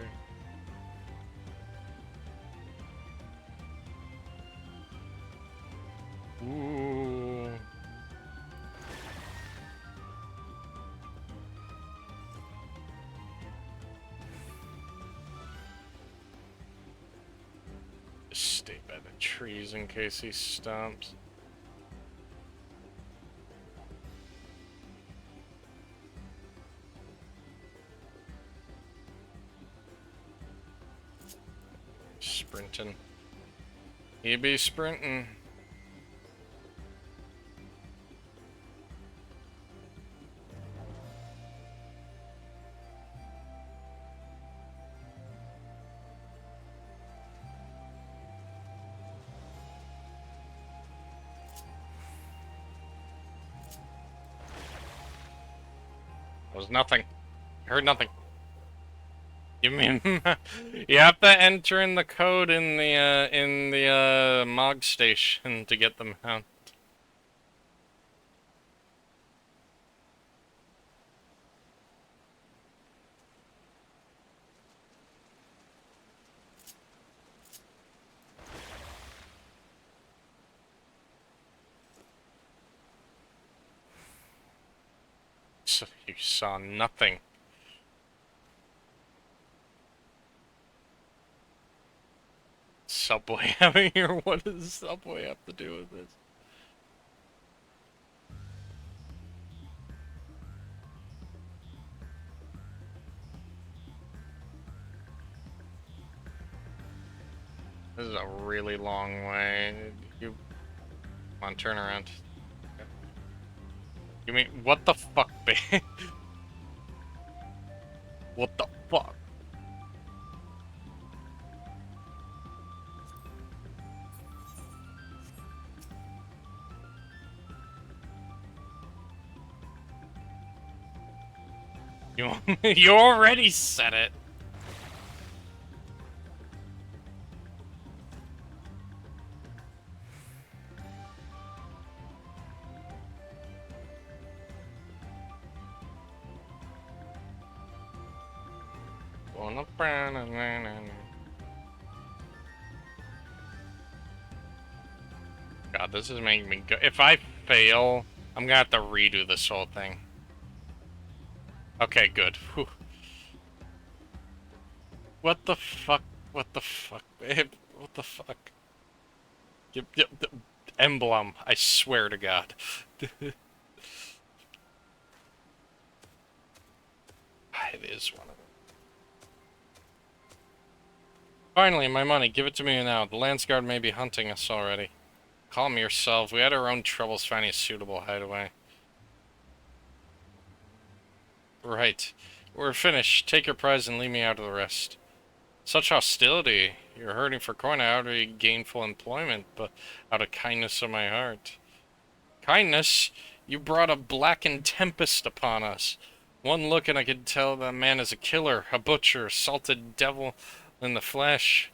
Ooh. Just stay by the trees in case he stomps. Sprinting. He be sprinting. There was nothing. I heard nothing. You mean you have to enter in the code in the Mog station to get them out. So you saw nothing. Subway having here? What does Subway have to do with this? This is a really long way. You... Come on, turn around. You mean, what the fuck, babe? What the fuck? You, you already said it. God, this is making me go. If I fail, I'm gonna have to redo this whole thing. Okay, good. Whew. What the fuck? What the fuck, babe? What the fuck? Yep, emblem. I swear to God. It is one of them. Finally, my money. Give it to me now. The Landsguard may be hunting us already. Calm yourself. We had our own troubles finding a suitable hideaway. Right. We're finished. Take your prize and leave me out of the rest. Such hostility. You're hurting for coin out of gainful employment, but out of kindness of my heart. Kindness? You brought a blackened tempest upon us. One look and I could tell that man is a killer, a butcher, salted devil in the flesh.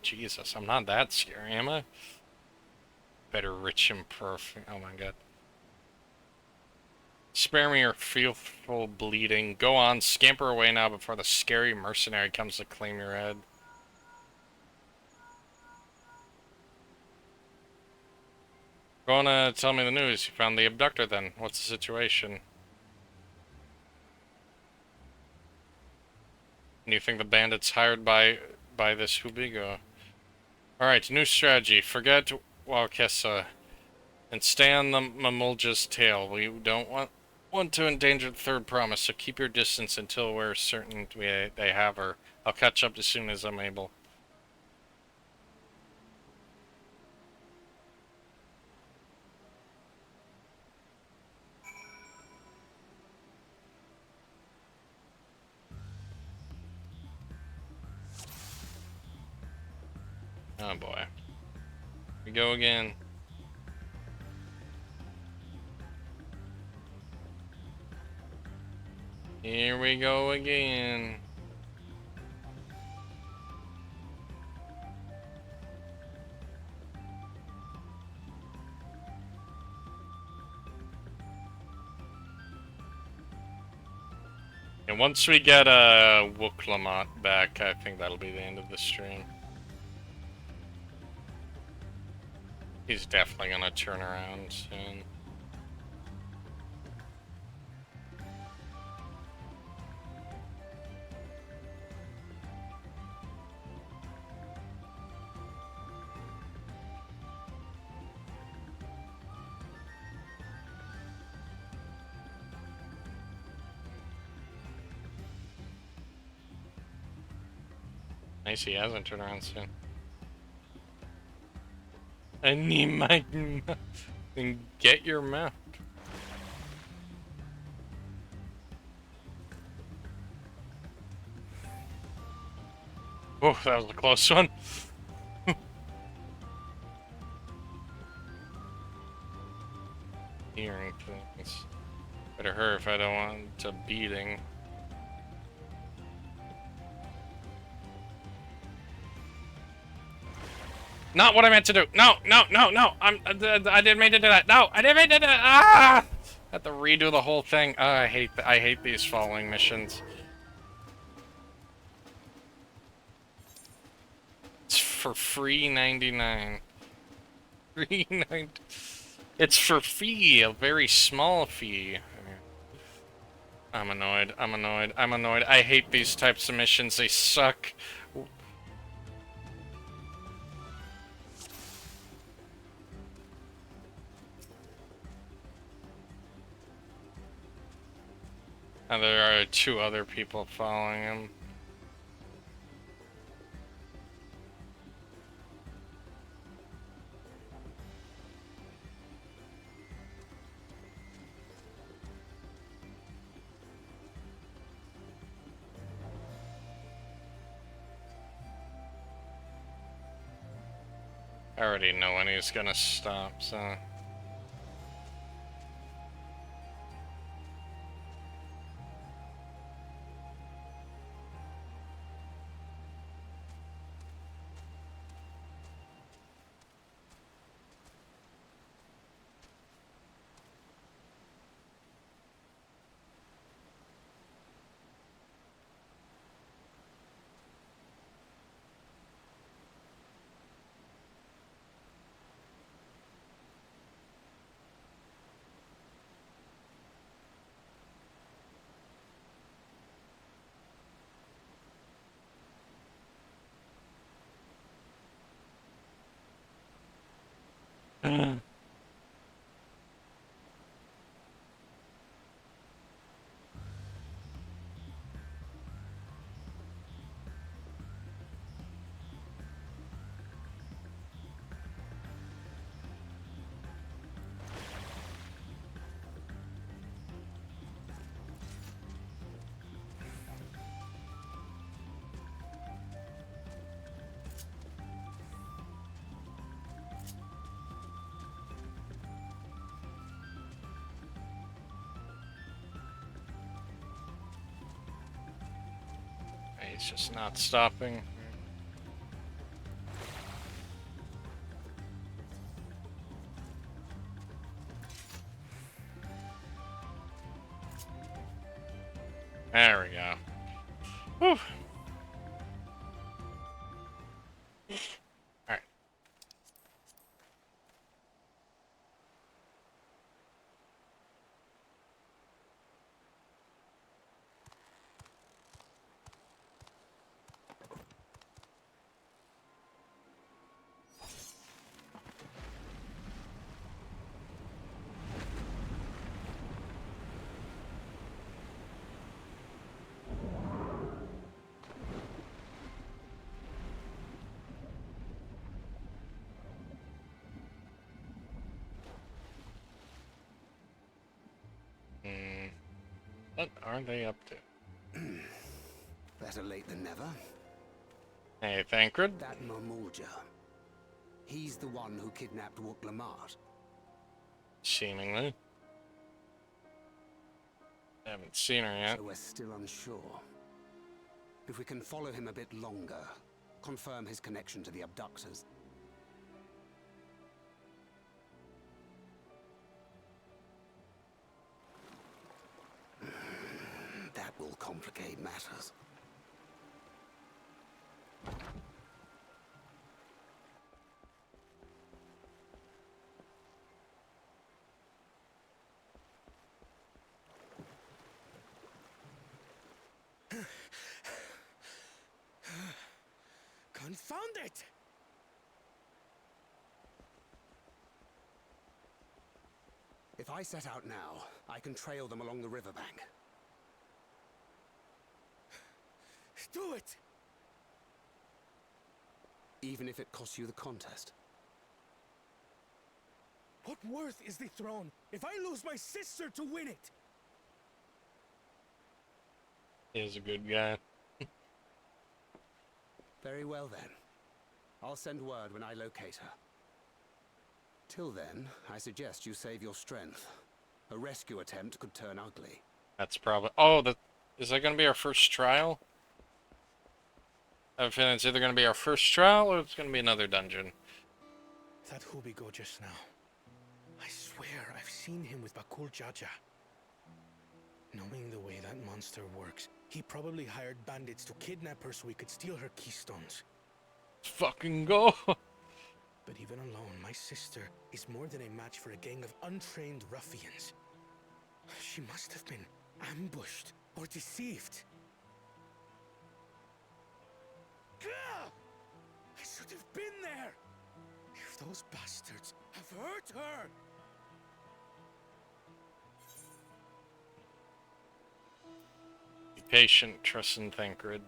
Jesus, I'm not that scary, am I? Better rich and perfect. Oh my God. Spare me your fearful bleeding. Go on, scamper away now before the scary mercenary comes to claim your head. Gonna tell me the news. You found the abductor then. What's the situation? And you think the bandits hired by this Hubigo? Alright, new strategy. Forget Walkessa and stay on the Mamulja's tail. We don't want to endanger the third promise, so keep your distance until we're certain they have her. I'll catch up as soon as I'm able. Oh boy. We go again. Here we go again. And once we get Wooklamat back, I think that'll be the end of the stream. He's definitely gonna turn around soon. Nice, he hasn't turned around soon. I need my... Then get your mount. Oh, that was a close one. Hearing things. Better hurry if I don't want a beating. Not what I meant to do. No, no, no, no. I didn't mean to do that. No, I didn't mean to do that. Ah! I have to redo the whole thing. I hate these following missions. It's for free 99. Free 90. It's for fee, a very small fee. I'm annoyed. I'm annoyed. I'm annoyed. I hate these types of missions. They suck. And there are 2 other people following him. I already know when he's gonna stop, so... He's just not stopping. There we go. Whew. Alright. What are they up to? Better late than never. Hey, Thancred. That Momulja. He's the one who kidnapped Wook Lamart. Seemingly. I haven't seen her yet. So we're still unsure. If we can follow him a bit longer, confirm his connection to the abductors. That will complicate matters. Confound it! If I set out now, I can trail them along the riverbank. Do it! Even if it costs you the contest. What worth is the throne if I lose my sister to win it? He is a good guy. Very well then. I'll send word when I locate her. Till then, I suggest you save your strength. A rescue attempt could turn ugly. That's probably... Oh, is that going to be our first trial? I have a feeling it's either going to be our first trial or it's going to be another dungeon. That Hubigo just now. I swear I've seen him with Bakul Jaja. Knowing the way that monster works, he probably hired bandits to kidnap her so he could steal her keystones. Fucking go! But even alone, my sister is more than a match for a gang of untrained ruffians. She must have been ambushed or deceived. Gah! I should have been there! If those bastards have hurt her! Be patient, trust in Thancred.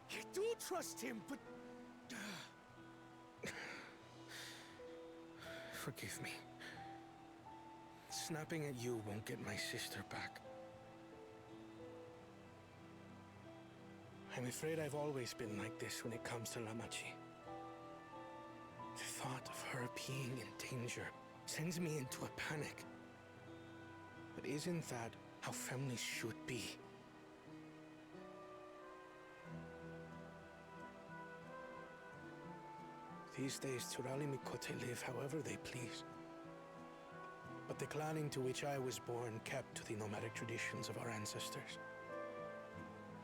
I do trust him, but... Forgive me. Snapping at you won't get my sister back. I'm afraid I've always been like this when it comes to Lamachi. The thought of her being in danger sends me into a panic. But isn't that how families should be? These days, Turali Mikote live however they please. But the clan into which I was born kept to the nomadic traditions of our ancestors.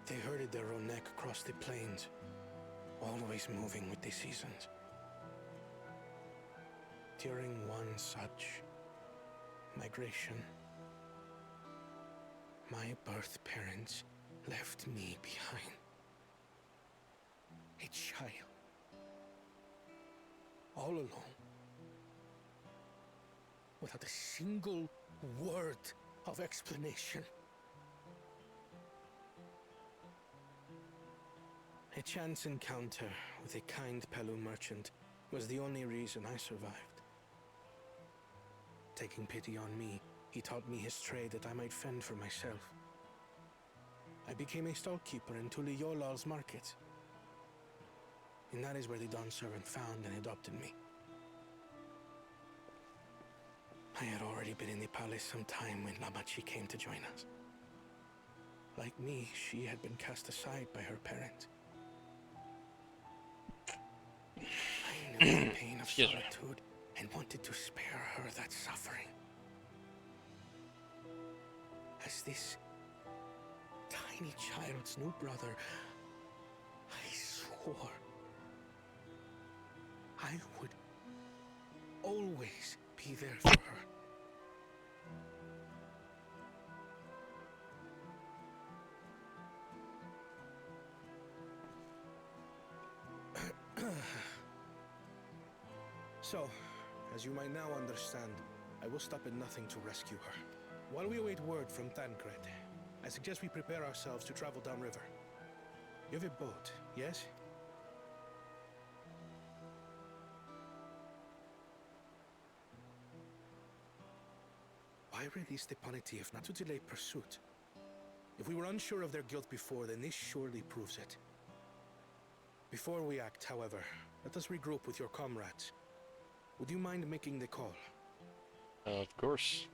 They herded their own neck across the plains, always moving with the seasons. During one such migration, my birth parents left me behind. A child. All alone. Without a single word of explanation. A chance encounter with a kind Pelu merchant was the only reason I survived. Taking pity on me, he taught me his trade that I might fend for myself. I became a stallkeeper in Tuliyolal's market. And that is where the Dawn servant found and adopted me. I had already been in the palace some time when Lamachi came to join us. Like me, she had been cast aside by her parents. I knew the pain of solitude and wanted to spare her that suffering. As this tiny child's new brother, I swore I would always be there for her. So, as you might now understand, I will stop at nothing to rescue her. While we await word from Thancred, I suggest we prepare ourselves to travel downriver. You have a boat, yes? Why release the Pontiff not to delay pursuit? If we were unsure of their guilt before, then this surely proves it. Before we act, however, let us regroup with your comrades. Would you mind making the call? Of course.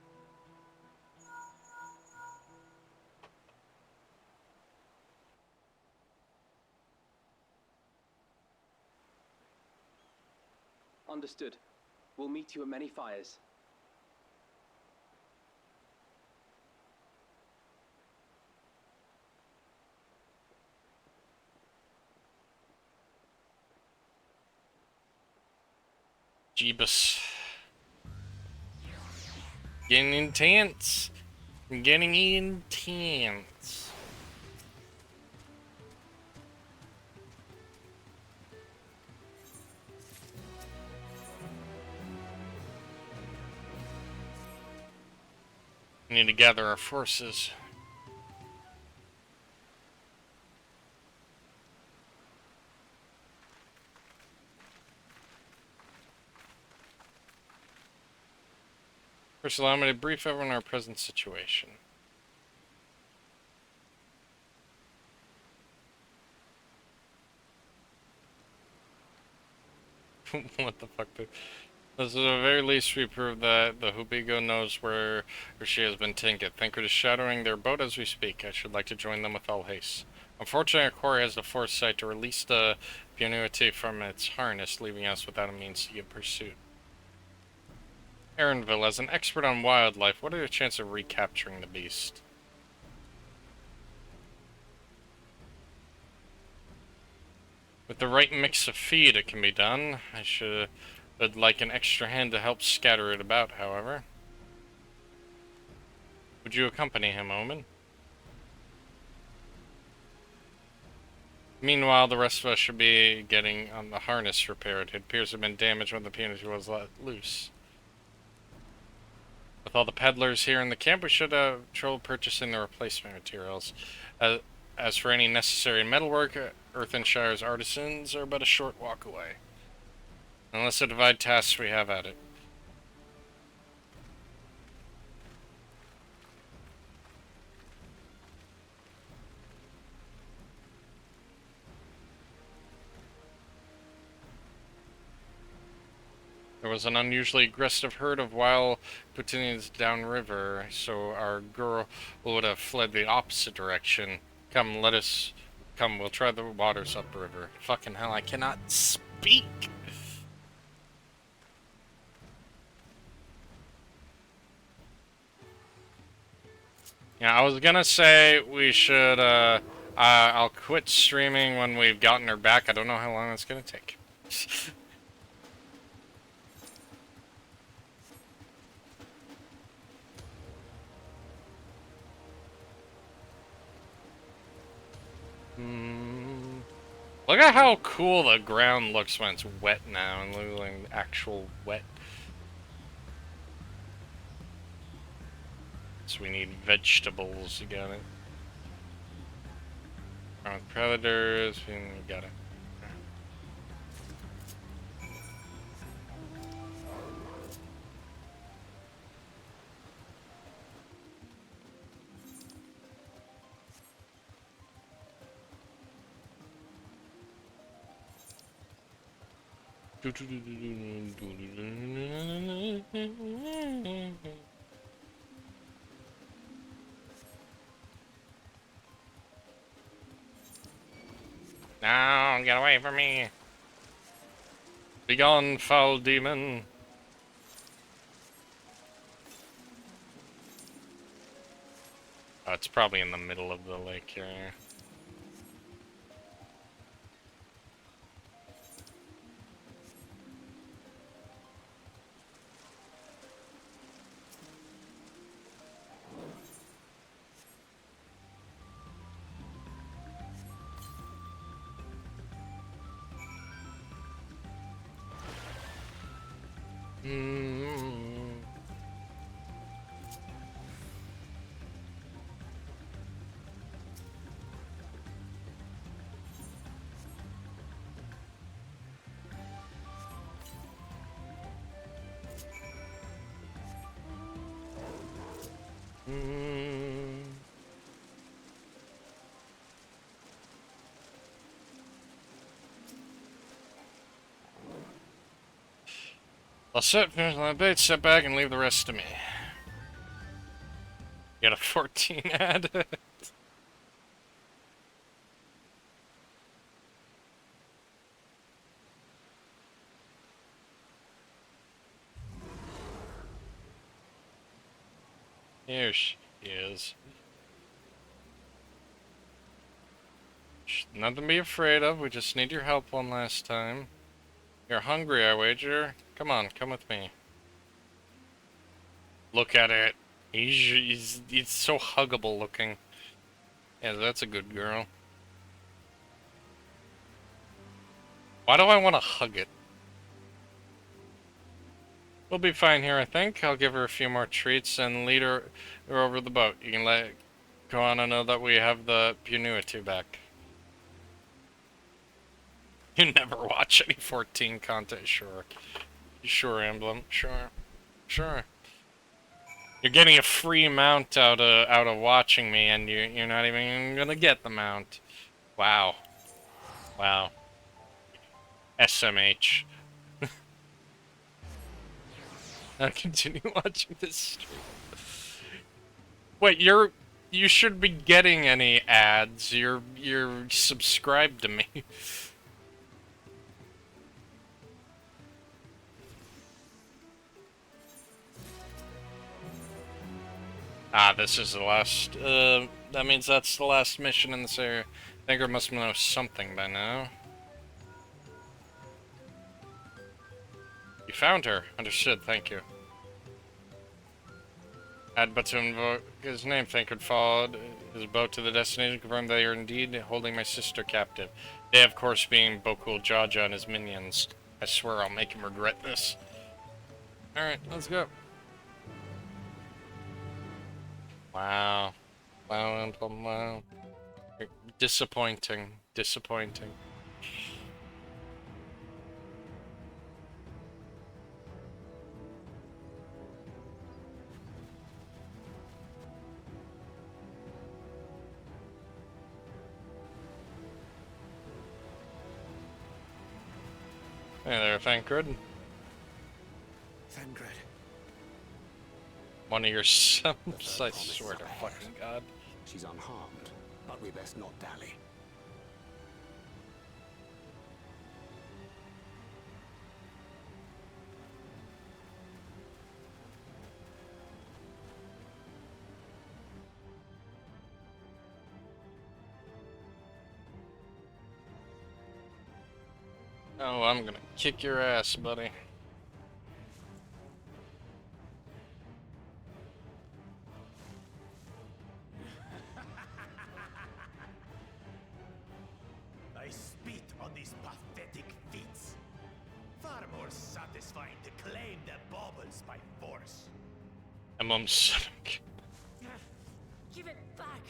Understood. We'll meet you at many fires. Jeebus. Getting intense. Getting intense. We need to gather our forces. First, allow me to brief everyone on our present situation. What the fuck, dude? This is at the very least we prove that the Hubigo knows where she has been taken. Thankred is shadowing their boat as we speak. I should like to join them with all haste. Unfortunately, our quarry has the foresight to release the Bunuity from its harness, leaving us without a means to give pursuit. Aaronville, as an expert on wildlife, what are your chances of recapturing the beast? With the right mix of feed, it can be done. I'd like an extra hand to help scatter it about, however. Would you accompany him, Omen? Meanwhile, the rest of us should be getting on the harness repaired. It appears to have been damaged when the Punity was let loose. With all the peddlers here in the camp, we should have trouble purchasing the replacement materials. As for any necessary metalwork, Earthenshire's artisans are but a short walk away. Unless to divide tasks, we have at it. There was an unusually aggressive herd of wild Putinians downriver, so our girl would have fled the opposite direction. Come, we'll try the waters upriver. Fucking hell, I cannot speak! Yeah, I was gonna say we should, I'll quit streaming when we've gotten her back. I don't know how long it's gonna take. Look at how cool the ground looks when it's wet now, and look like actual wet. So we need vegetables, you got it. Predators, we got it. No, get away from me. Begone, foul demon. Oh, it's probably in the middle of the lake here. I'll finish my bait, step back, and leave the rest to me. You got a 14 ad? Here she is. Nothing to be afraid of, we just need your help one last time. You're hungry, I wager. Come on, come with me. Look at it. He's so huggable looking. Yeah, that's a good girl. Why do I want to hug it? We'll be fine here, I think. I'll give her a few more treats and lead her over the boat. You can let go on and know that we have the Punuatu back. You never watch any 14 content, sure. Sure, Emblem, sure. Sure. You're getting a free mount out of watching me, and you're not even gonna get the mount. Wow. Wow. SMH. I'll continue watching this stream. Wait, you should be getting any ads. You're subscribed to me. Ah, this is the last, that means that's the last mission in this area. Thinker must know something by now. You found her. Understood, thank you. Had but to invoke his name. Thinker followed his boat to the destination, confirmed they are indeed holding my sister captive. They, of course, being Bokul Jaja and his minions. I swear I'll make him regret this. Alright, let's go. Wow. Wow, wow. Disappointing. Disappointing. Hey there, Thancred. Thancred. One of your subs, I swear to fucking God. She's unharmed, but we best not dally. Oh, I'm gonna kick your ass, buddy. I spit on these pathetic feats. Far more satisfying to claim the baubles by force. Give it back!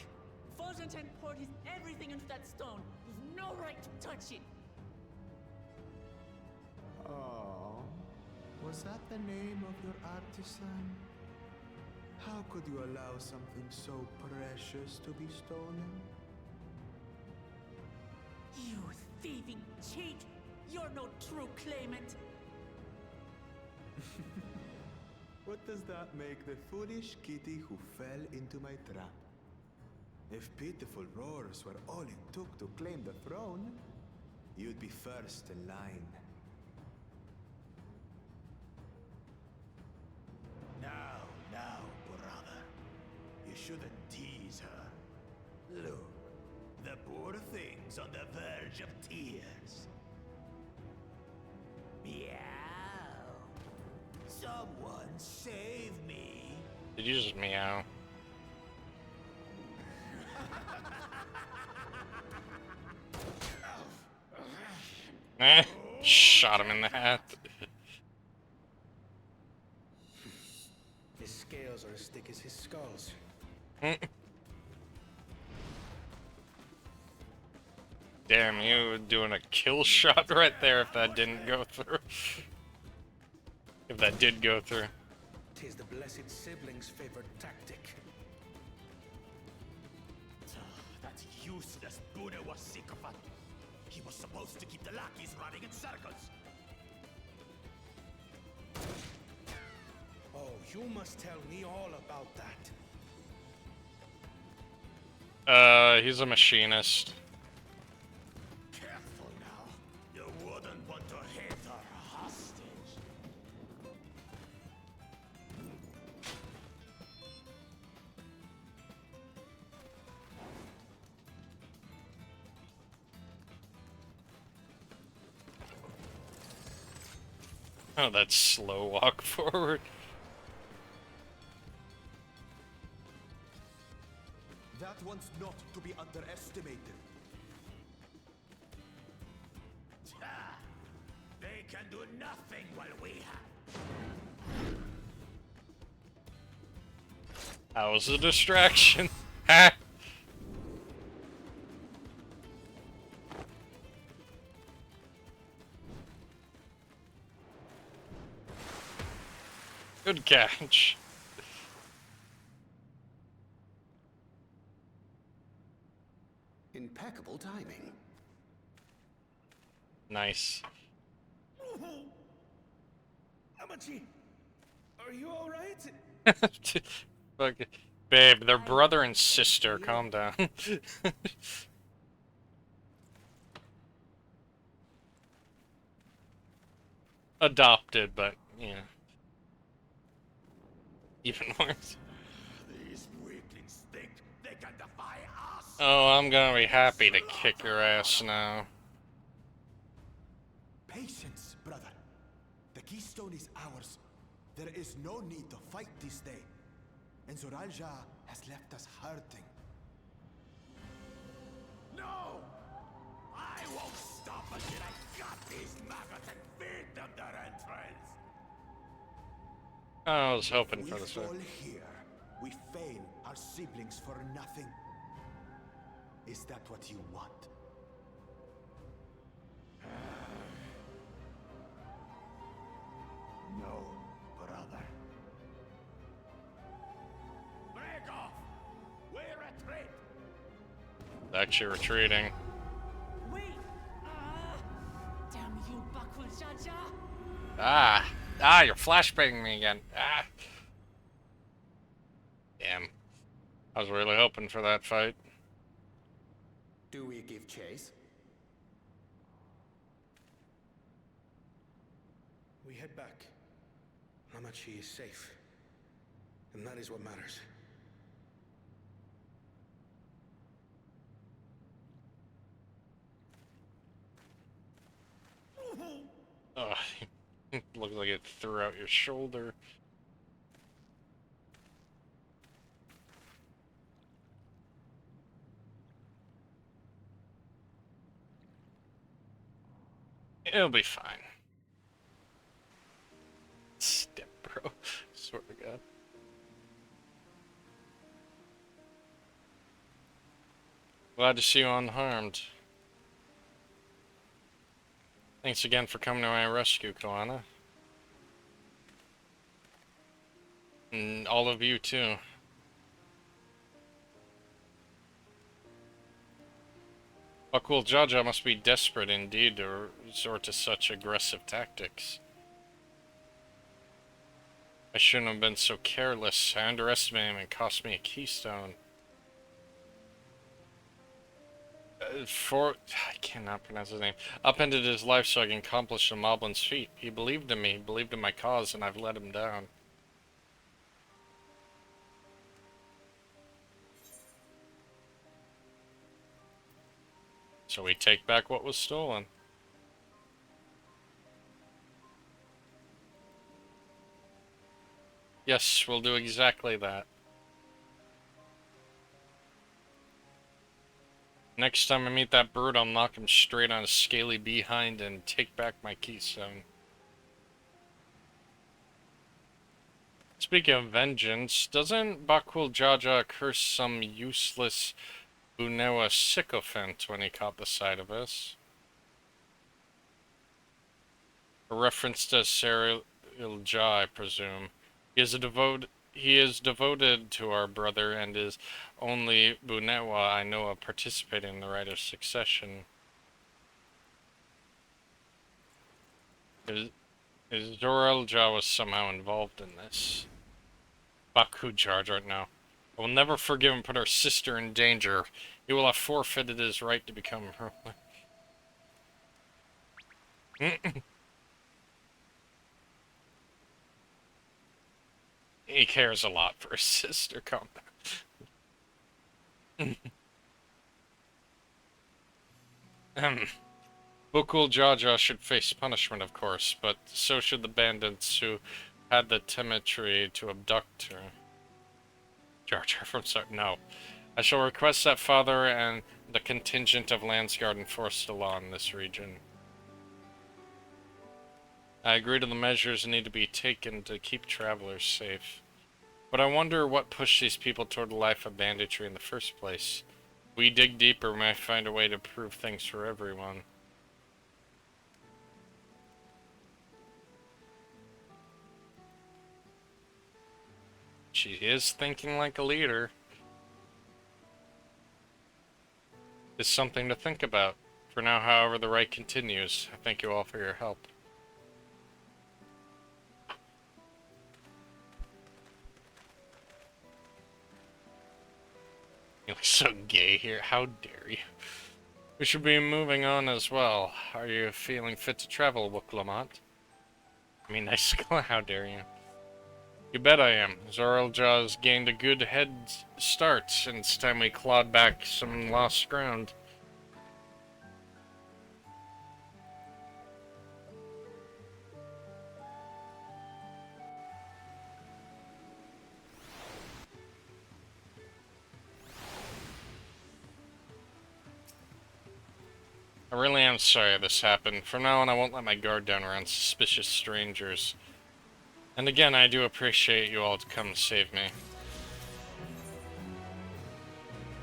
Fosuntain poured his everything into that stone. You've no right to touch it. Oh, was that the name of your artisan? How could you allow something so precious to be stolen? You thieving cheat! You're no true claimant! What does that make the foolish kitty who fell into my trap? If pitiful roars were all it took to claim the throne, you'd be first in line. Now, brother. You shouldn't tease her. Look, the poor thing's on the verge of tears. Meow. Someone save me. Did you just meow? Shot him in the hat. His scales are as thick as his skulls. Damn, you were doing a kill shot right there if that didn't go through. If that did go through. Tis the blessed sibling's favorite tactic. That useless Buddha was sycophant. He was supposed to keep the lackeys running in circles. Oh, you must tell me all about that. He's a machinist. Careful now. You wouldn't want to hit her hostage. Oh, that slow walk forward. That one's not to be underestimated. They can do nothing while we have. That was a distraction. Ha! Good catch. Impeccable timing. Nice. Amachi, are you all right? Fuck it. Babe, they're brother and sister. Calm down. Adopted, but, you know. Even worse. These weaklings think they can defy us. Oh, I'm gonna be happy to kick your ass now. Patience, brother. The keystone is ours. There is no need to fight this day. And Zoralja has left us hurting. No! I won't stop until I got these maggots and feed them their entrails. I was hoping We for this fall one. here. We fail our siblings for nothing. Is that what you want? No, brother. Break off! We retreat! Actually retreating. Wait! Damn you, Bakul Jaja! Ah, you're flashbanging me again. Ah. Damn. I was really hoping for that fight. Do we give chase? We head back. Amachi is safe. And that is what matters. Oh, looks like it threw out your shoulder. It'll be fine. Step bro. Swear to God. Glad to see you unharmed. Thanks again for coming to my rescue, Koana. And all of you too. Bakul Jaja must be desperate indeed to resort to such aggressive tactics. I shouldn't have been so careless. I underestimated him and cost me a keystone. I cannot pronounce his name. Upended his life so I can accomplish the Moblin's feat. He believed in me, he believed in my cause, and I've let him down. So we take back what was stolen. Yes, we'll do exactly that. Next time I meet that brute, I'll knock him straight on his scaly behind and take back my keystone. Speaking of vengeance, doesn't Bakul Jaja curse some useless Bunewa sycophant when he caught the sight of us? A reference to Sarah Ilja, I presume. He is a he is devoted to our brother and is only Bunewa I know of participating in the rite of succession. Is Zorelja was somehow involved in this. Baku Jar Jar now. I will never forgive and put our sister in danger. He will have forfeited his right to become her. He cares a lot for his sister, come. Bukul Jaja should face punishment, of course, but so should the bandits who had the temerity to abduct her. Jar Jar from start. No. I shall request that Father and the contingent of Landsguard enforce the law in this region. I agree to the measures that need to be taken to keep travelers safe. But I wonder what pushed these people toward a life of banditry in the first place. If we dig deeper, we might find a way to prove things for everyone. She is thinking like a leader. It's something to think about. For now, however, the rite continues. I thank you all for your help. You look so gay here. How dare you? We should be moving on as well. Are you feeling fit to travel, Wuklamont? I mean, nice. How dare you? You bet I am. Zorelja's gained a good head start, and it's time we clawed back some lost ground. I really am sorry this happened. From now on, I won't let my guard down around suspicious strangers. And again, I do appreciate you all to come and save me.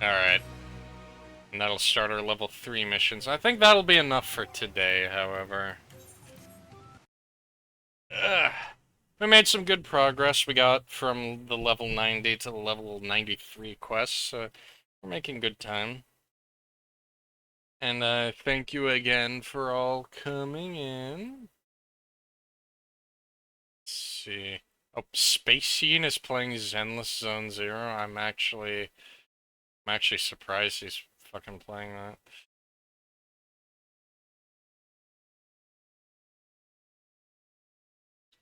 Alright. And that'll start our level 3 missions. I think that'll be enough for today, however. Ugh. We made some good progress. We got from the level 90 to the level 93 quests, so we're making good time. And thank you again for all coming in. Let's see. Oh, Spaceen is playing Zenless Zone Zero. I'm actually surprised he's fucking playing that.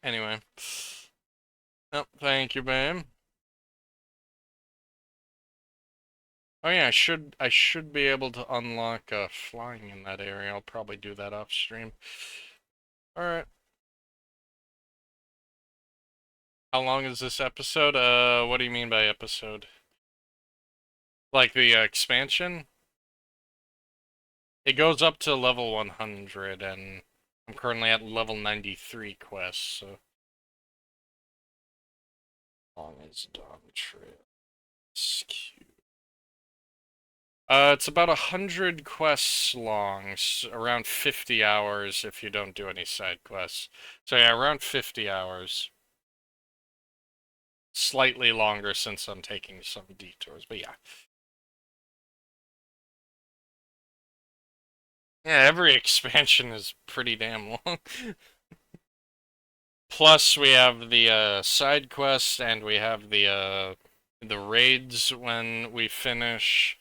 Anyway. Oh, thank you, babe. Oh yeah, I should be able to unlock flying in that area. I'll probably do that off stream. Alright. How long is this episode? What do you mean by episode? Like the expansion? It goes up to level 100, and I'm currently at level 93 quests, so... How long is Dawntrail? MSQ. It's about 100 quests long, around 50 hours if you don't do any side quests. So yeah, around 50 hours. Slightly longer since I'm taking some detours, but yeah. Yeah, every expansion is pretty damn long. Plus, we have the side quests, and we have the raids when we finish.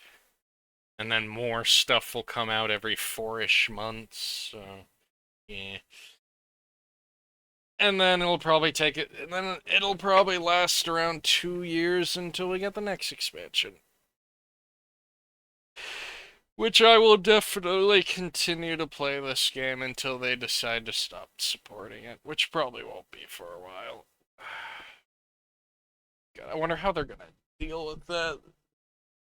And then more stuff will come out every 4-ish months, so, yeah. And then it'll probably it'll probably last around 2 years until we get the next expansion. Which I will definitely continue to play this game until they decide to stop supporting it, which probably won't be for a while. God, I wonder how they're gonna deal with that.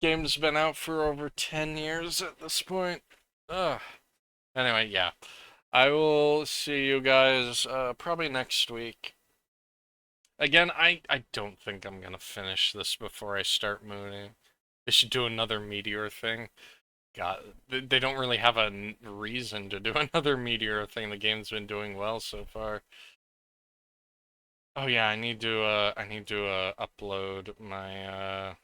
Game's been out for over 10 years at this point. Ugh. Anyway, yeah. I will see you guys probably next week. Again, I don't think I'm gonna finish this before I start mooning. They should do another Meteor thing. God, they don't really have a reason to do another Meteor thing. The game's been doing well so far. Oh yeah, I need to upload my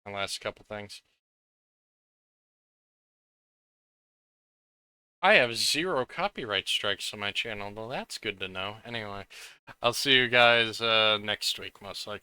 my last couple things. I have 0 copyright strikes on my channel. Well, that's good to know. Anyway, I'll see you guys next week, most likely.